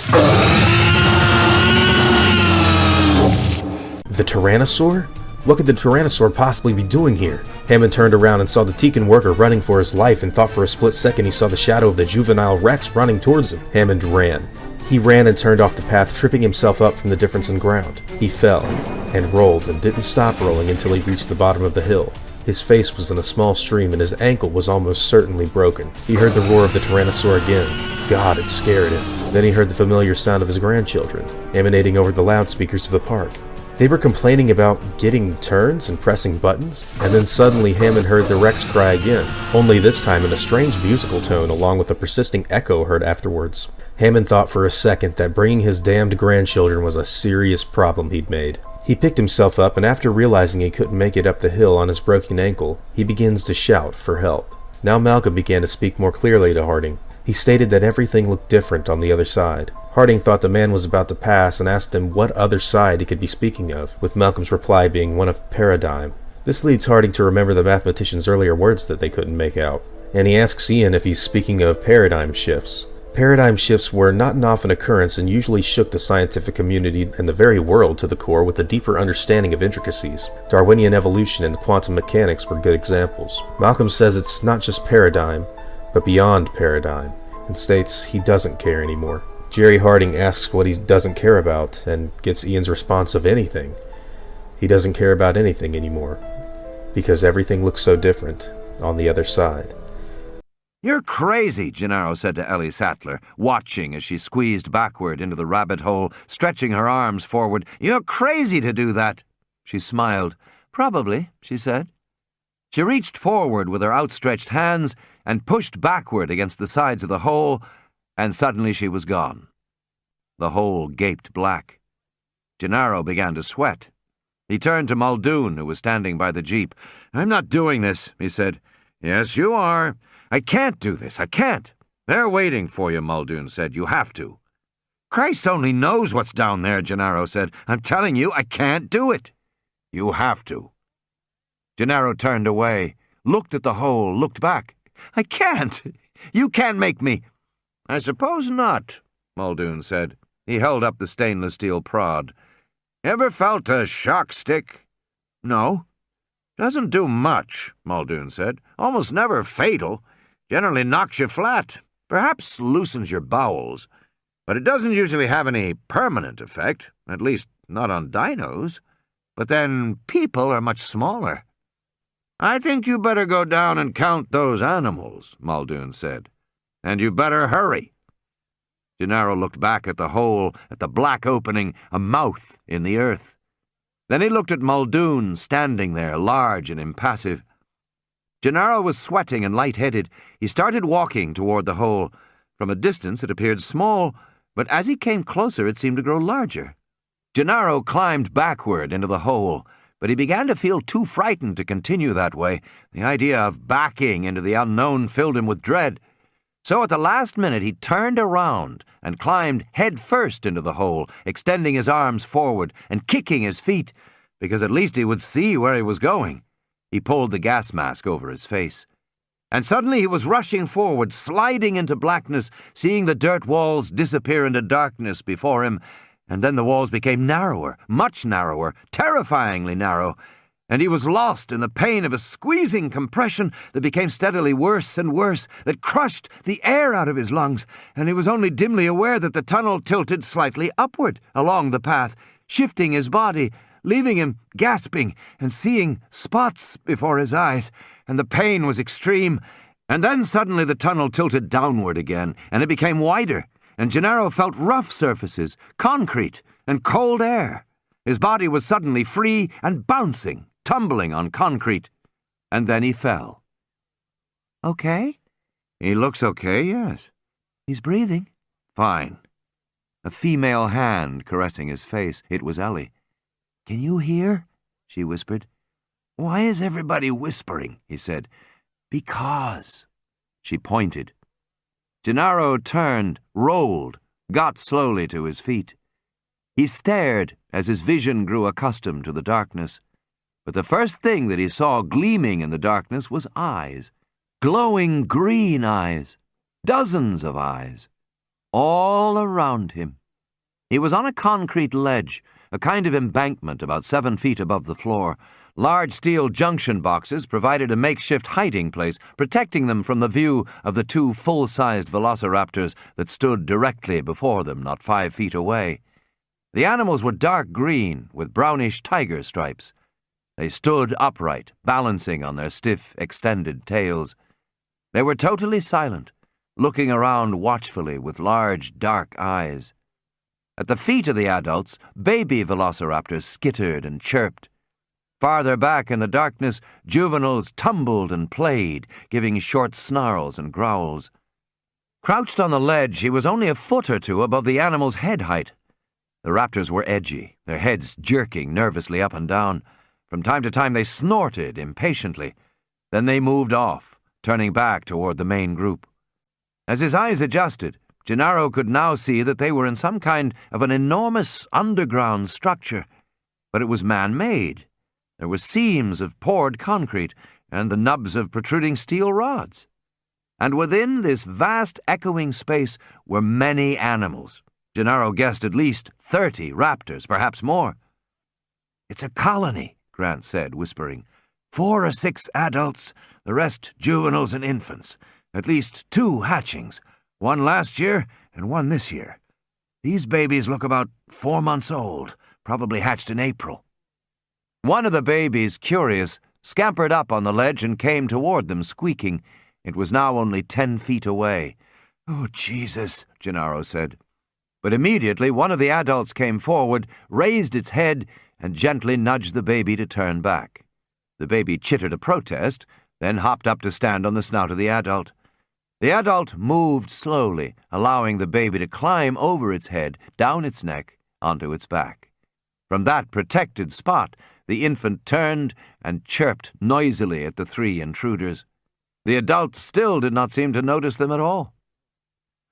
Speaker 8: The Tyrannosaur? What could the Tyrannosaur possibly be doing here? Hammond turned around and saw the Tekin worker running for his life and thought for a split second he saw the shadow of the juvenile Rex running towards him. Hammond ran. He ran and turned off the path, tripping himself up from the difference in ground. He fell, and rolled, and didn't stop rolling until he reached the bottom of the hill. His face was in a small stream and his ankle was almost certainly broken. He heard the roar of the tyrannosaur again. God, it scared him. Then he heard the familiar sound of his grandchildren, emanating over the loudspeakers of the park. They were complaining about getting turns and pressing buttons, and then suddenly Hammond heard the Rex cry again, only this time in a strange musical tone along with a persisting echo heard afterwards. Hammond thought for a second that bringing his damned grandchildren was a serious problem he'd made. He picked himself up, and after realizing he couldn't make it up the hill on his broken ankle, he begins to shout for help. Now Malcolm began to speak more clearly to Harding. He stated that everything looked different on the other side. Harding thought the man was about to pass and asked him what other side he could be speaking of, with Malcolm's reply being one of paradigm. This leads Harding to remember the mathematician's earlier words that they couldn't make out, and he asks Ian if he's speaking of paradigm shifts. Paradigm shifts were not an often occurrence and usually shook the scientific community and the very world to the core with a deeper understanding of intricacies. Darwinian evolution and quantum mechanics were good examples. Malcolm says it's not just paradigm, but beyond paradigm, and states he doesn't care anymore. Jerry Harding asks what he doesn't care about, and gets Ian's response of anything. He doesn't care about anything anymore, because everything looks so different on the other side.
Speaker 1: "You're crazy," Gennaro said to Ellie Sattler, watching as she squeezed backward into the rabbit hole, stretching her arms forward. "You're crazy to do that." She smiled. "Probably," she said. She reached forward with her outstretched hands and pushed backward against the sides of the hole, and suddenly she was gone. The hole gaped black. Gennaro began to sweat. He turned to Muldoon, who was standing by the jeep. "I'm not doing this," he said. "Yes, you are. I can't do this. I can't." "They're waiting for you," Muldoon said. "You have to." "Christ only knows what's down there," Gennaro said. "I'm telling you, I can't do it." "You have to." Gennaro turned away, looked at the hole, looked back. "I can't. You can't make me." "I suppose not," Muldoon said. He held up the stainless steel prod. "Ever felt a shock stick?" "No." "Doesn't do much," Muldoon said. "Almost never fatal. Generally knocks you flat. Perhaps loosens your bowels. But it doesn't usually have any permanent effect, at least not on dinos. But then people are much smaller." "I think you better go down and count those animals," Muldoon said. "And you better hurry." Gennaro looked back at the hole, at the black opening, a mouth in the earth. Then he looked at Muldoon standing there, large and impassive. Gennaro was sweating and light-headed. He started walking toward the hole. From a distance it appeared small, but as he came closer it seemed to grow larger. Gennaro climbed backward into the hole, but he began to feel too frightened to continue that way. The idea of backing into the unknown filled him with dread. So at the last minute he turned around and climbed head first into the hole, extending his arms forward and kicking his feet, because at least he would see where he was going. He pulled the gas mask over his face. And suddenly he was rushing forward, sliding into blackness, seeing the dirt walls disappear into darkness before him, and then the walls became narrower, much narrower, terrifyingly narrow, and he was lost in the pain of a squeezing compression that became steadily worse and worse, that crushed the air out of his lungs, and he was only dimly aware that the tunnel tilted slightly upward along the path, shifting his body, leaving him gasping and seeing spots before his eyes, and the pain was extreme. And then suddenly the tunnel tilted downward again, and it became wider, and Gennaro felt rough surfaces, concrete, and cold air. His body was suddenly free and bouncing, tumbling on concrete. And then he fell. "Okay?" "He looks okay, yes." "He's breathing." "Fine." A female hand caressing his face. It was Ellie. "Can you hear?" she whispered. "Why is everybody whispering?" he said. "Because." She pointed. Gennaro turned, rolled, got slowly to his feet. He stared as his vision grew accustomed to the darkness. But the first thing that he saw gleaming in the darkness was eyes. Glowing green eyes. Dozens of eyes. All around him. He was on a concrete ledge, a kind of embankment about 7 feet above the floor. Large steel junction boxes provided a makeshift hiding place, protecting them from the view of the 2 full-sized velociraptors that stood directly before them, not 5 feet away. The animals were dark green, with brownish tiger stripes. They stood upright, balancing on their stiff, extended tails. They were totally silent, looking around watchfully with large, dark eyes. At the feet of the adults, baby velociraptors skittered and chirped. Farther back in the darkness, juveniles tumbled and played, giving short snarls and growls. Crouched on the ledge, he was only a foot or two above the animal's head height. The raptors were edgy, their heads jerking nervously up and down. From time to time they snorted impatiently. Then they moved off, turning back toward the main group. As his eyes adjusted, Gennaro could now see that they were in some kind of an enormous underground structure, but it was man-made. There were seams of poured concrete and the nubs of protruding steel rods. And within this vast echoing space were many animals. Gennaro guessed at least 30 raptors, perhaps more. "It's a colony," Grant said, whispering. 4 or 6 adults, the rest juveniles and infants. At least 2 hatchlings, 1 last year and 1 this year. These babies look about 4 months old, probably hatched in April. One of the babies, curious, scampered up on the ledge and came toward them, squeaking. It was now only 10 feet away. "Oh, Jesus," Gennaro said. But immediately one of the adults came forward, raised its head, and gently nudged the baby to turn back. The baby chittered a protest, then hopped up to stand on the snout of the adult. The adult moved slowly, allowing the baby to climb over its head, down its neck, onto its back. From that protected spot, the infant turned and chirped noisily at the 3 intruders. The adult still did not seem to notice them at all.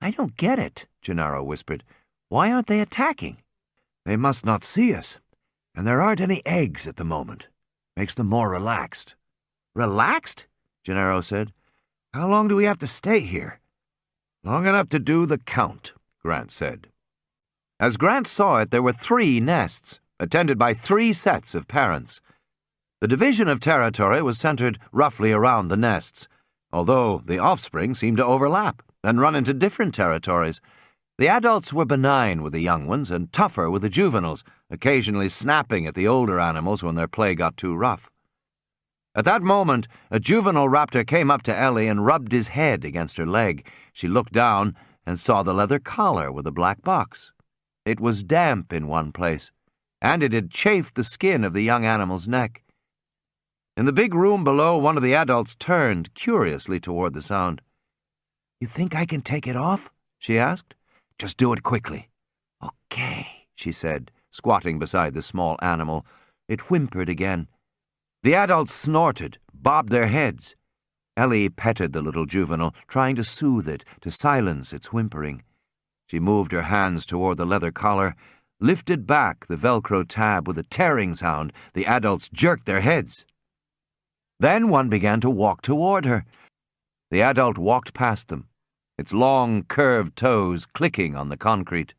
Speaker 1: "I don't get it," Gennaro whispered. "Why aren't they attacking?" "They must not see us, and there aren't any eggs at the moment. Makes them more relaxed." "Relaxed?" Gennaro said. "How long do we have to stay here?" "Long enough to do the count," Grant said. As Grant saw it, there were 3 nests, attended by 3 sets of parents. The division of territory was centered roughly around the nests, although the offspring seemed to overlap and run into different territories. The adults were benign with the young ones and tougher with the juveniles, occasionally snapping at the older animals when their play got too rough. At that moment, a juvenile raptor came up to Ellie and rubbed his head against her leg. She looked down and saw the leather collar with a black box. It was damp in one place, and it had chafed the skin of the young animal's neck. In the big room below, one of the adults turned curiously toward the sound. "You think I can take it off?" she asked. "Just do it quickly." "Okay," she said, squatting beside the small animal. It whimpered again. The adults snorted, bobbed their heads. Ellie petted the little juvenile, trying to soothe it, to silence its whimpering. She moved her hands toward the leather collar, lifted back the Velcro tab with a tearing sound. The adults jerked their heads. Then one began to walk toward her. The adult walked past them, its long, curved toes clicking on the concrete.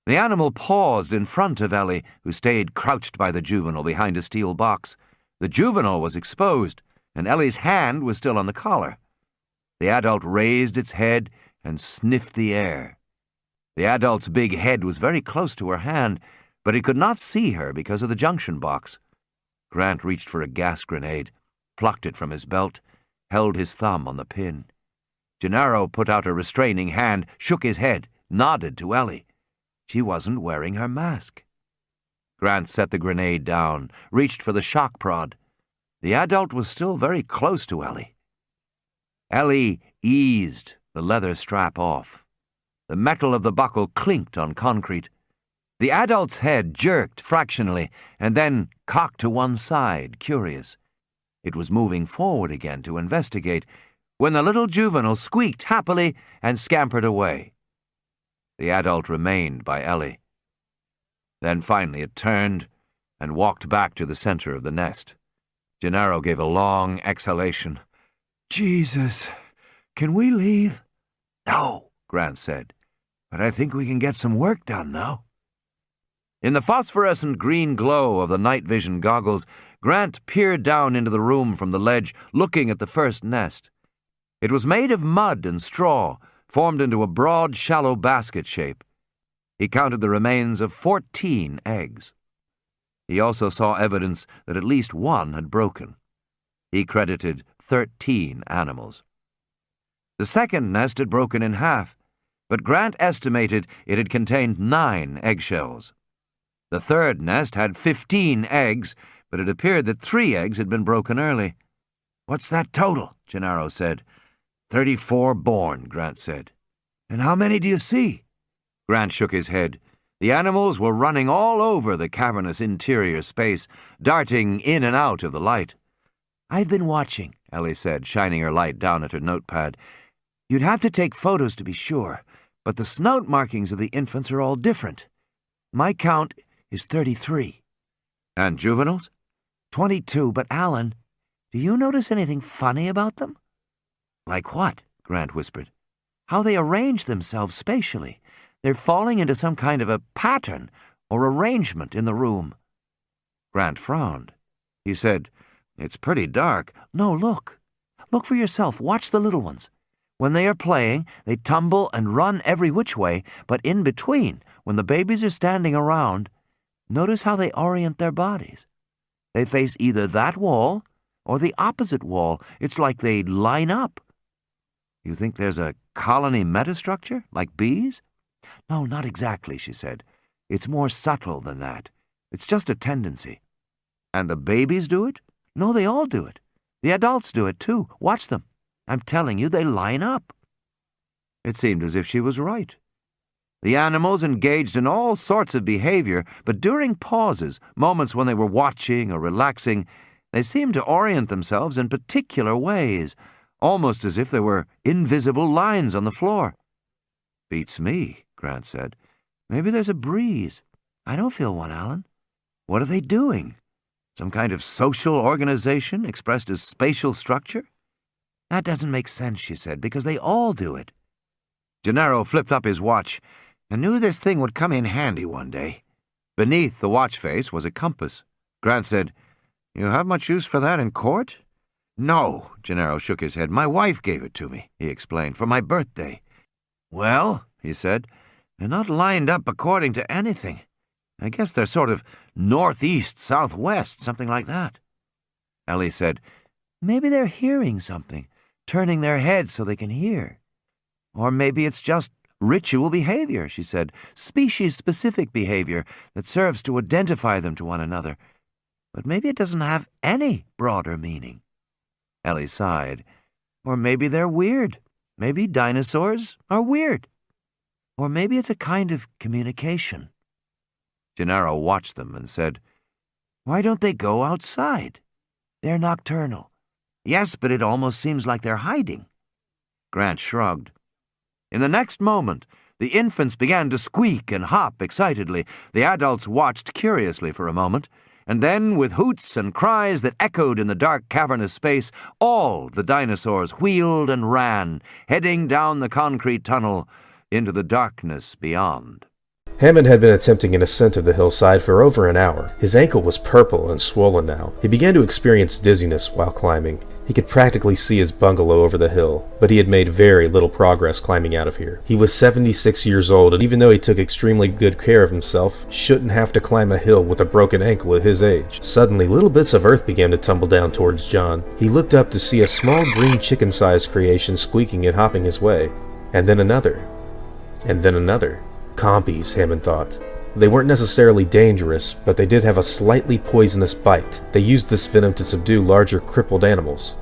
Speaker 1: The animal paused in front of Ellie, who stayed crouched by the juvenile behind a steel box. The juvenile was exposed, and Ellie's hand was still on the collar. The adult raised its head and sniffed the air. The adult's big head was very close to her hand, but he could not see her because of the junction box. Grant reached for a gas grenade, plucked it from his belt, held his thumb on the pin. Gennaro put out a restraining hand, shook his head, nodded to Ellie. She wasn't wearing her mask. Grant set the grenade down, reached for the shock prod. The adult was still very close to Ellie. Ellie eased the leather strap off. The metal of the buckle clinked on concrete. The adult's head jerked fractionally and then cocked to one side, curious. It was moving forward again to investigate when the little juvenile squeaked happily and scampered away. The adult remained by Ellie. Then finally it turned and walked back to the center of the nest. Gennaro gave a long exhalation. "Jesus, can we leave?" "No," Grant said, "but I think we can get some work done now." In the phosphorescent green glow of the night vision goggles, Grant peered down into the room from the ledge, looking at the first nest. It was made of mud and straw, formed into a broad, shallow basket shape. He counted the remains of 14 eggs. He also saw evidence that at least one had broken. He credited 13 animals. The second nest had broken in half, but Grant estimated it had contained 9 eggshells. The third nest had 15 eggs, but it appeared that 3 eggs had been broken early. "What's that total?" Gennaro said. 34 born, Grant said. "And how many do you see?" Grant shook his head. The animals were running all over the cavernous interior space, darting in and out of the light. "I've been watching," Ellie said, shining her light down at her notepad. "You'd have to take photos to be sure, but the snout markings of the infants are all different. My count is 33. "And juveniles?" 22, but Alan, do you notice anything funny about them?" "Like what?" Grant whispered. "How they arrange themselves spatially. They're falling into some kind of a pattern or arrangement in the room." Grant frowned. He said, "It's pretty dark." "No, look. Look for yourself. Watch the little ones. When they are playing, they tumble and run every which way, but in between, when the babies are standing around, notice how they orient their bodies. They face either that wall or the opposite wall. It's like they line up." "You think there's a colony metastructure, like bees?" "No, not exactly," she said. "It's more subtle than that. It's just a tendency." "And the babies do it?" "No, they all do it. The adults do it, too. Watch them. I'm telling you, they line up." It seemed as if she was right. The animals engaged in all sorts of behavior, but during pauses, moments when they were watching or relaxing, they seemed to orient themselves in particular ways, almost as if there were invisible lines on the floor. "Beats me," Grant said. "Maybe there's a breeze. I don't feel one, Alan. What are they doing? Some kind of social organization expressed as spatial structure?" "That doesn't make sense," she said, "because they all do it." Gennaro flipped up his watch. "I knew this thing would come in handy one day." Beneath the watch face was a compass. Grant said, "You have much use for that in court?" "No," Gennaro shook his head. "My wife gave it to me," he explained, "for my birthday." "Well," he said, "they're not lined up according to anything. I guess they're sort of northeast, southwest, something like that." Ellie said, "Maybe they're hearing something, turning their heads so they can hear. Or maybe it's just ritual behavior," she said, "species-specific behavior that serves to identify them to one another. But maybe it doesn't have any broader meaning." Ellie sighed. "Or maybe they're weird. Maybe dinosaurs are weird. Or maybe it's a kind of communication." Gennaro watched them and said, "Why don't they go outside? They're nocturnal." "Yes, but it almost seems like they're hiding." Grant shrugged. In the next moment, the infants began to squeak and hop excitedly. The adults watched curiously for a moment, and then, with hoots and cries that echoed in the dark cavernous space, all the dinosaurs wheeled and ran, heading down the concrete tunnel into the darkness beyond.
Speaker 8: Hammond had been attempting an ascent of the hillside for over an hour. His ankle was purple and swollen now. He began to experience dizziness while climbing. He could practically see his bungalow over the hill, but he had made very little progress climbing out of here. He was 76 years old, and even though he took extremely good care of himself, shouldn't have to climb a hill with a broken ankle at his age. Suddenly, little bits of earth began to tumble down towards John. He looked up to see a small green chicken-sized creation squeaking and hopping his way. And then another. And then another. Compies, Hammond thought. They weren't necessarily dangerous, but they did have a slightly poisonous bite. They used this venom to subdue larger crippled animals.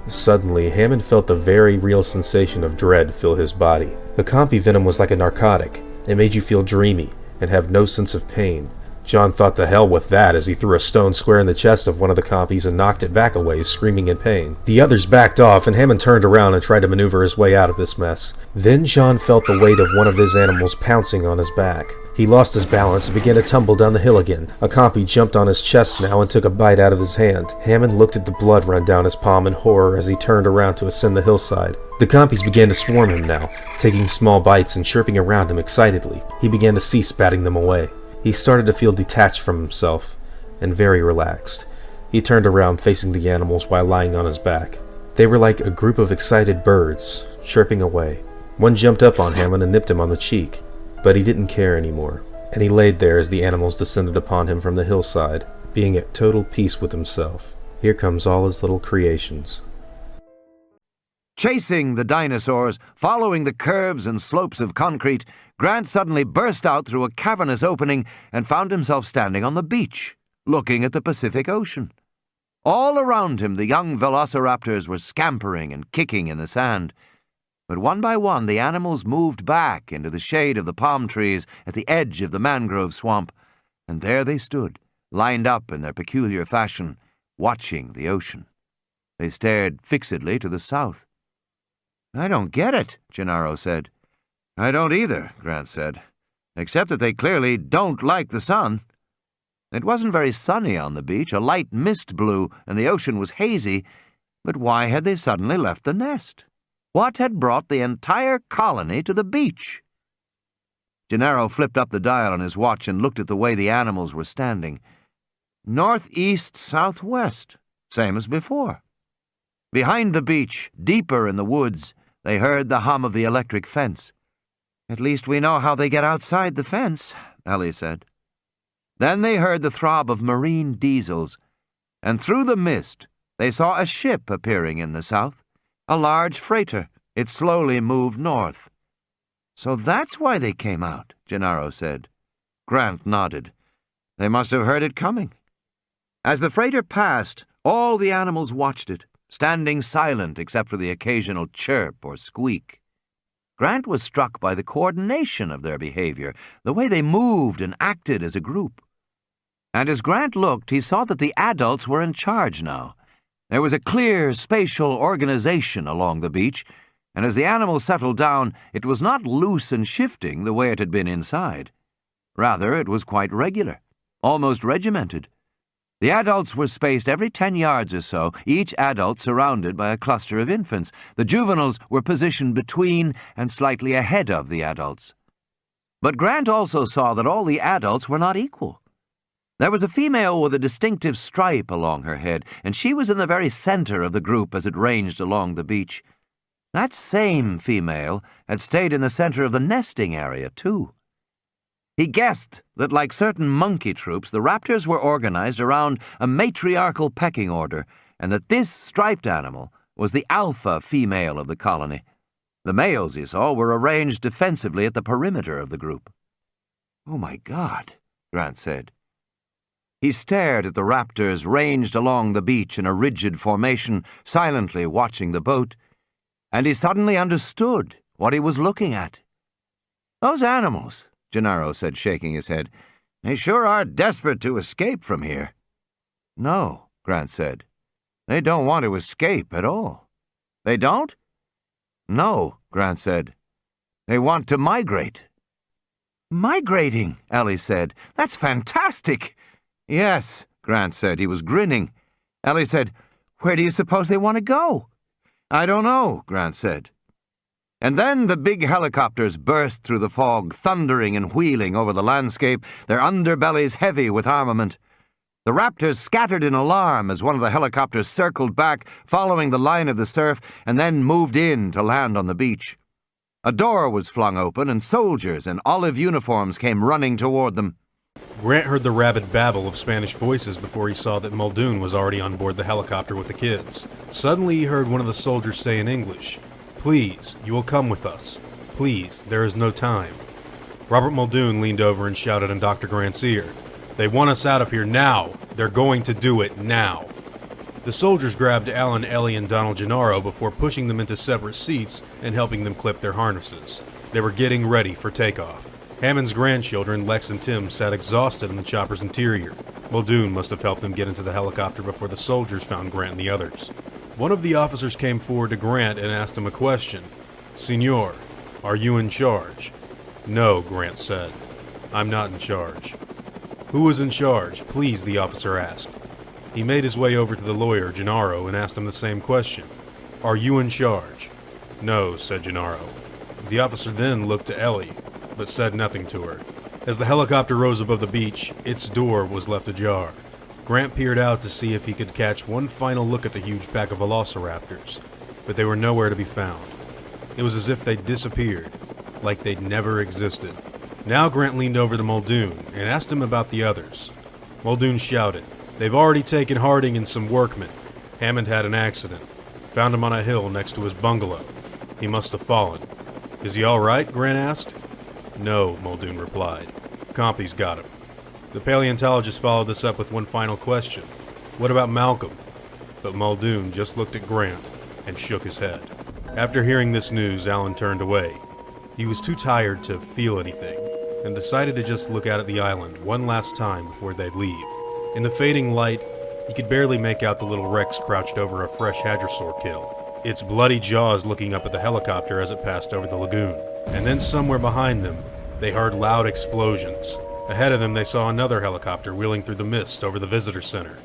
Speaker 8: Suddenly, Hammond felt the very real sensation of dread fill his body. The compy venom was like a narcotic. It made you feel dreamy and have no sense of pain. John thought the hell with that as he threw a stone square in the chest of one of the compies and knocked it back away, screaming in pain. The others backed off, and Hammond turned around and tried to maneuver his way out of this mess. Then John felt the weight of one of his animals pouncing on his back. He lost his balance and began to tumble down the hill again. A compy jumped on his chest now and took a bite out of his hand. Hammond looked at the blood run down his palm in horror as he turned around to ascend the hillside. The compies began to swarm him now, taking small bites and chirping around him excitedly. He began to cease batting them away. He started to feel detached from himself, and very relaxed. He turned around facing the animals while lying on his back. They were like a group of excited birds, chirping away. One jumped up on Hammond and nipped him on the cheek, but he didn't care anymore, and he laid there as the animals descended upon him from the hillside. being at total peace with himself. Here comes all his little creations.
Speaker 1: Chasing the dinosaurs, following the curves and slopes of concrete, Grant suddenly burst out through a cavernous opening and found himself standing on the beach, looking at the Pacific Ocean. All around him, the young velociraptors were scampering and kicking in the sand. But one by one, the animals moved back into the shade of the palm trees at the edge of the mangrove swamp, and there they stood, lined up in their peculiar fashion, watching the ocean. They stared fixedly to the south. "I don't get it," Gennaro said. "I don't either," Grant said, "except that they clearly don't like the sun." It wasn't very sunny on the beach, a light mist blew, and the ocean was hazy, but why had they suddenly left the nest? What had brought the entire colony to the beach? Gennaro flipped up the dial on his watch and looked at the way the animals were standing. Northeast-southwest, same as before. Behind the beach, deeper in the woods, they heard the hum of the electric fence. "At least we know how they get outside the fence," Ellie said. Then they heard the throb of marine diesels, and through the mist they saw a ship appearing in the south, a large freighter. It slowly moved north. "So that's why they came out," Gennaro said. Grant nodded. They must have heard it coming. As the freighter passed, all the animals watched it, standing silent except for the occasional chirp or squeak. Grant was struck by the coordination of their behavior, the way they moved and acted as a group. And as Grant looked, he saw that the adults were in charge now. There was a clear spatial organization along the beach, and as the animals settled down, it was not loose and shifting the way it had been inside. Rather, it was quite regular, almost regimented. The adults were spaced every 10 yards or so, each adult surrounded by a cluster of infants. The juveniles were positioned between and slightly ahead of the adults. But Grant also saw that all the adults were not equal. There was a female with a distinctive stripe along her head, and she was in the very center of the group as it ranged along the beach. That same female had stayed in the center of the nesting area, too. He guessed that, like certain monkey troops, the raptors were organized around a matriarchal pecking order, and that this striped animal was the alpha female of the colony. The males, he saw, were arranged defensively at the perimeter of the group. "Oh, my God," Grant said. He stared at the raptors ranged along the beach in a rigid formation, silently watching the boat, and he suddenly understood what he was looking at. "Those animals," Gennaro said, shaking his head, "they sure are desperate to escape from here." "No," Grant said. "They don't want to escape at all." "They don't?" "No," Grant said. "They want to migrate." "Migrating," Ellie said. "That's fantastic." "Yes," Grant said. He was grinning. Ellie said, "Where do you suppose they want to go?" "I don't know," Grant said. And then the big helicopters burst through the fog, thundering and wheeling over the landscape, their underbellies heavy with armament. The raptors scattered in alarm as one of the helicopters circled back, following the line of the surf, and then moved in to land on the beach. A door was flung open, and soldiers in olive uniforms came running toward them.
Speaker 8: Grant heard the rabid babble of Spanish voices before he saw that Muldoon was already on board the helicopter with the kids. Suddenly he heard one of the soldiers say in English, "Please, you will come with us. Please, there is no time." Robert Muldoon leaned over and shouted in Dr. Grant's ear, "They want us out of here now! They're going to do it now!" The soldiers grabbed Alan, Ellie, and Donald Gennaro before pushing them into separate seats and helping them clip their harnesses. They were getting ready for takeoff. Hammond's grandchildren, Lex and Tim, sat exhausted in the chopper's interior. Muldoon must have helped them get into the helicopter before the soldiers found Grant and the others. One of the officers came forward to Grant and asked him a question. "Senor, are you in charge?" "No," Grant said. "I'm not in charge." "Who is in charge, please?" the officer asked. He made his way over to the lawyer, Gennaro, and asked him the same question. "Are you in charge?" "No," said Gennaro. The officer then looked to Ellie, but said nothing to her. As the helicopter rose above the beach, its door was left ajar. Grant peered out to see if he could catch one final look at the huge pack of velociraptors, but they were nowhere to be found. It was as if they'd disappeared, like they'd never existed. Now Grant leaned over to Muldoon and asked him about the others. Muldoon shouted, They've already taken Harding and some workmen. Hammond had an accident. Found him on a hill next to his bungalow. He must have fallen. Is he all right? Grant asked. No, Muldoon replied. Compy's got him. The paleontologist followed this up with one final question. What about Malcolm? But Muldoon just looked at Grant and shook his head. After hearing this news, Alan turned away. He was too tired to feel anything, and decided to just look out at the island one last time before they'd leave. In the fading light, he could barely make out the little Rex crouched over a fresh hadrosaur kill, its bloody jaws looking up at the helicopter as it passed over the lagoon. And then somewhere behind them, they heard loud explosions. Ahead of them, they saw another helicopter wheeling through the mist over the visitor center.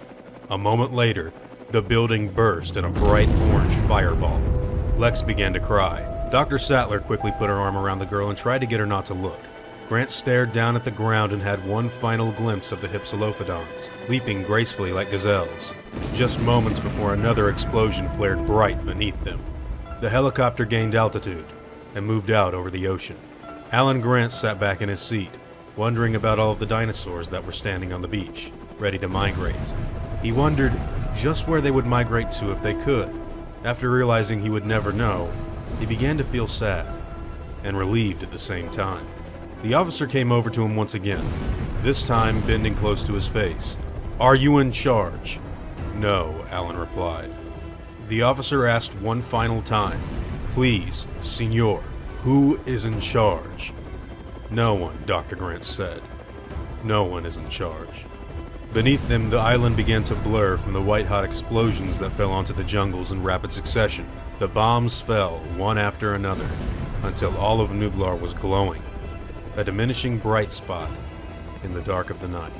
Speaker 8: A moment later, the building burst in a bright orange fireball. Lex began to cry. Dr. Sattler quickly put her arm around the girl and tried to get her not to look. Grant stared down at the ground and had one final glimpse of the hypsilophodons, leaping gracefully like gazelles, just moments before another explosion flared bright beneath them. The helicopter gained altitude and moved out over the ocean. Alan Grant sat back in his seat, wondering about all of the dinosaurs that were standing on the beach, ready to migrate. He wondered just where they would migrate to if they could. After realizing he would never know, he began to feel sad and relieved at the same time. The officer came over to him once again, this time bending close to his face. "Are you in charge?" "No," Alan replied. The officer asked one final time, "Please, Senor, who is in charge?" "No one," Dr. Grant said. "No one is in charge." Beneath them, the island began to blur from the white-hot explosions that fell onto the jungles in rapid succession. The bombs fell, one after another, until all of Nublar was glowing, a diminishing bright spot in the dark of the night.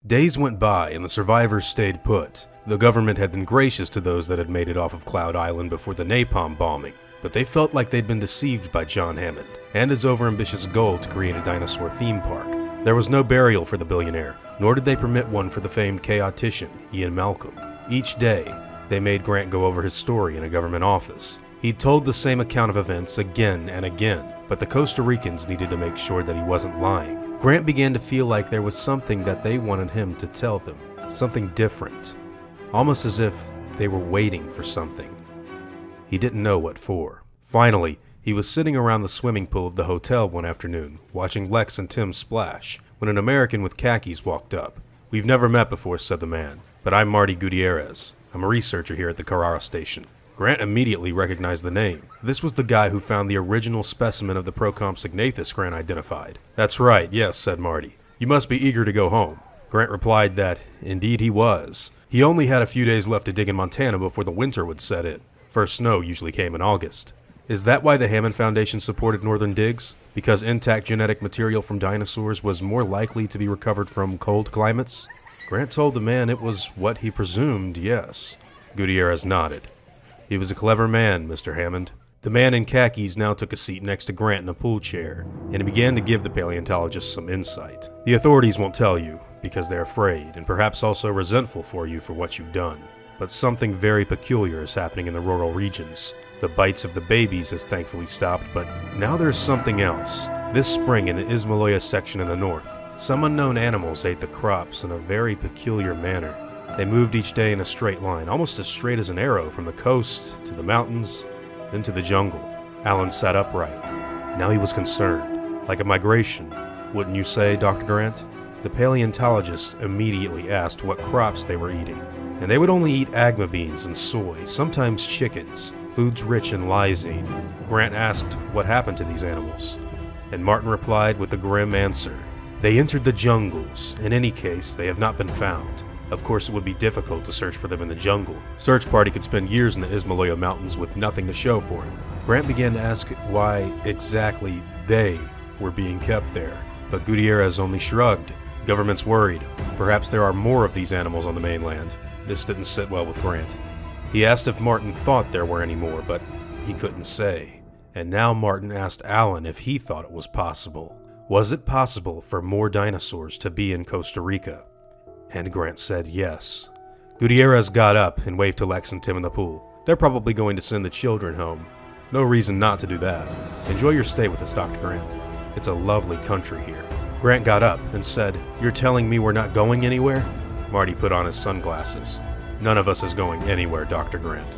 Speaker 8: Days went by and the survivors stayed put. The government had been gracious to those that had made it off of Cloud Island before the napalm bombing, but they felt like they'd been deceived by John Hammond and his overambitious goal to create a dinosaur theme park. There was no burial for the billionaire, nor did they permit one for the famed chaotician, Ian Malcolm. Each day, they made Grant go over his story in a government office. He'd told the same account of events again and again, but the Costa Ricans needed to make sure that he wasn't lying. Grant began to feel like there was something that they wanted him to tell them, something different, almost as if they were waiting for something. He didn't know what for. Finally, he was sitting around the swimming pool of the hotel one afternoon, watching Lex and Tim splash, when an American with khakis walked up. "We've never met before," said the man, "but I'm Marty Gutierrez. I'm a researcher here at the Carrara station." Grant immediately recognized the name. This was the guy who found the original specimen of the Procompsognathus Grant identified. "That's right, yes," said Marty. "You must be eager to go home." Grant replied that, indeed he was. He only had a few days left to dig in Montana before the winter would set in. First snow usually came in August. Is that why the Hammond Foundation supported northern digs? Because intact genetic material from dinosaurs was more likely to be recovered from cold climates? Grant told the man it was what he presumed, yes. Gutierrez nodded. "He was a clever man, Mr. Hammond." The man in khakis now took a seat next to Grant in a pool chair, and he began to give the paleontologist some insight. "The authorities won't tell you, because they're afraid, and perhaps also resentful for you for what you've done. But something very peculiar is happening in the rural regions. The bites of the babies has thankfully stopped, but now there's something else. This spring in the Ismaloya section in the north, some unknown animals ate the crops in a very peculiar manner. They moved each day in a straight line, almost as straight as an arrow, from the coast to the mountains, then to the jungle." Alan sat upright. Now he was concerned. Like a migration, wouldn't you say, Dr. Grant? The paleontologist immediately asked what crops they were eating, and they would only eat agma beans and soy, sometimes chickens, foods rich in lysine. Grant asked what happened to these animals, and Martin replied with a grim answer. "They entered the jungles. In any case, they have not been found. Of course, it would be difficult to search for them in the jungle. Search party could spend years in the Ismaloya Mountains with nothing to show for it." Grant began to ask why exactly they were being kept there, but Gutierrez only shrugged. "Government's worried. Perhaps there are more of these animals on the mainland." This didn't sit well with Grant. He asked if Martin thought there were any more, but he couldn't say. And now Martin asked Alan if he thought it was possible. Was it possible for more dinosaurs to be in Costa Rica? And Grant said yes. Gutierrez got up and waved to Lex and Tim in the pool. They're probably going to send the children home. No reason not to do that. Enjoy your stay with us, Dr. Grant. It's a lovely country here. Grant got up and said, "You're telling me we're not going anywhere?" Marty put on his sunglasses. "None of us is going anywhere, Dr. Grant."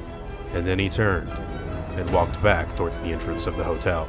Speaker 8: And then he turned and walked back towards the entrance of the hotel.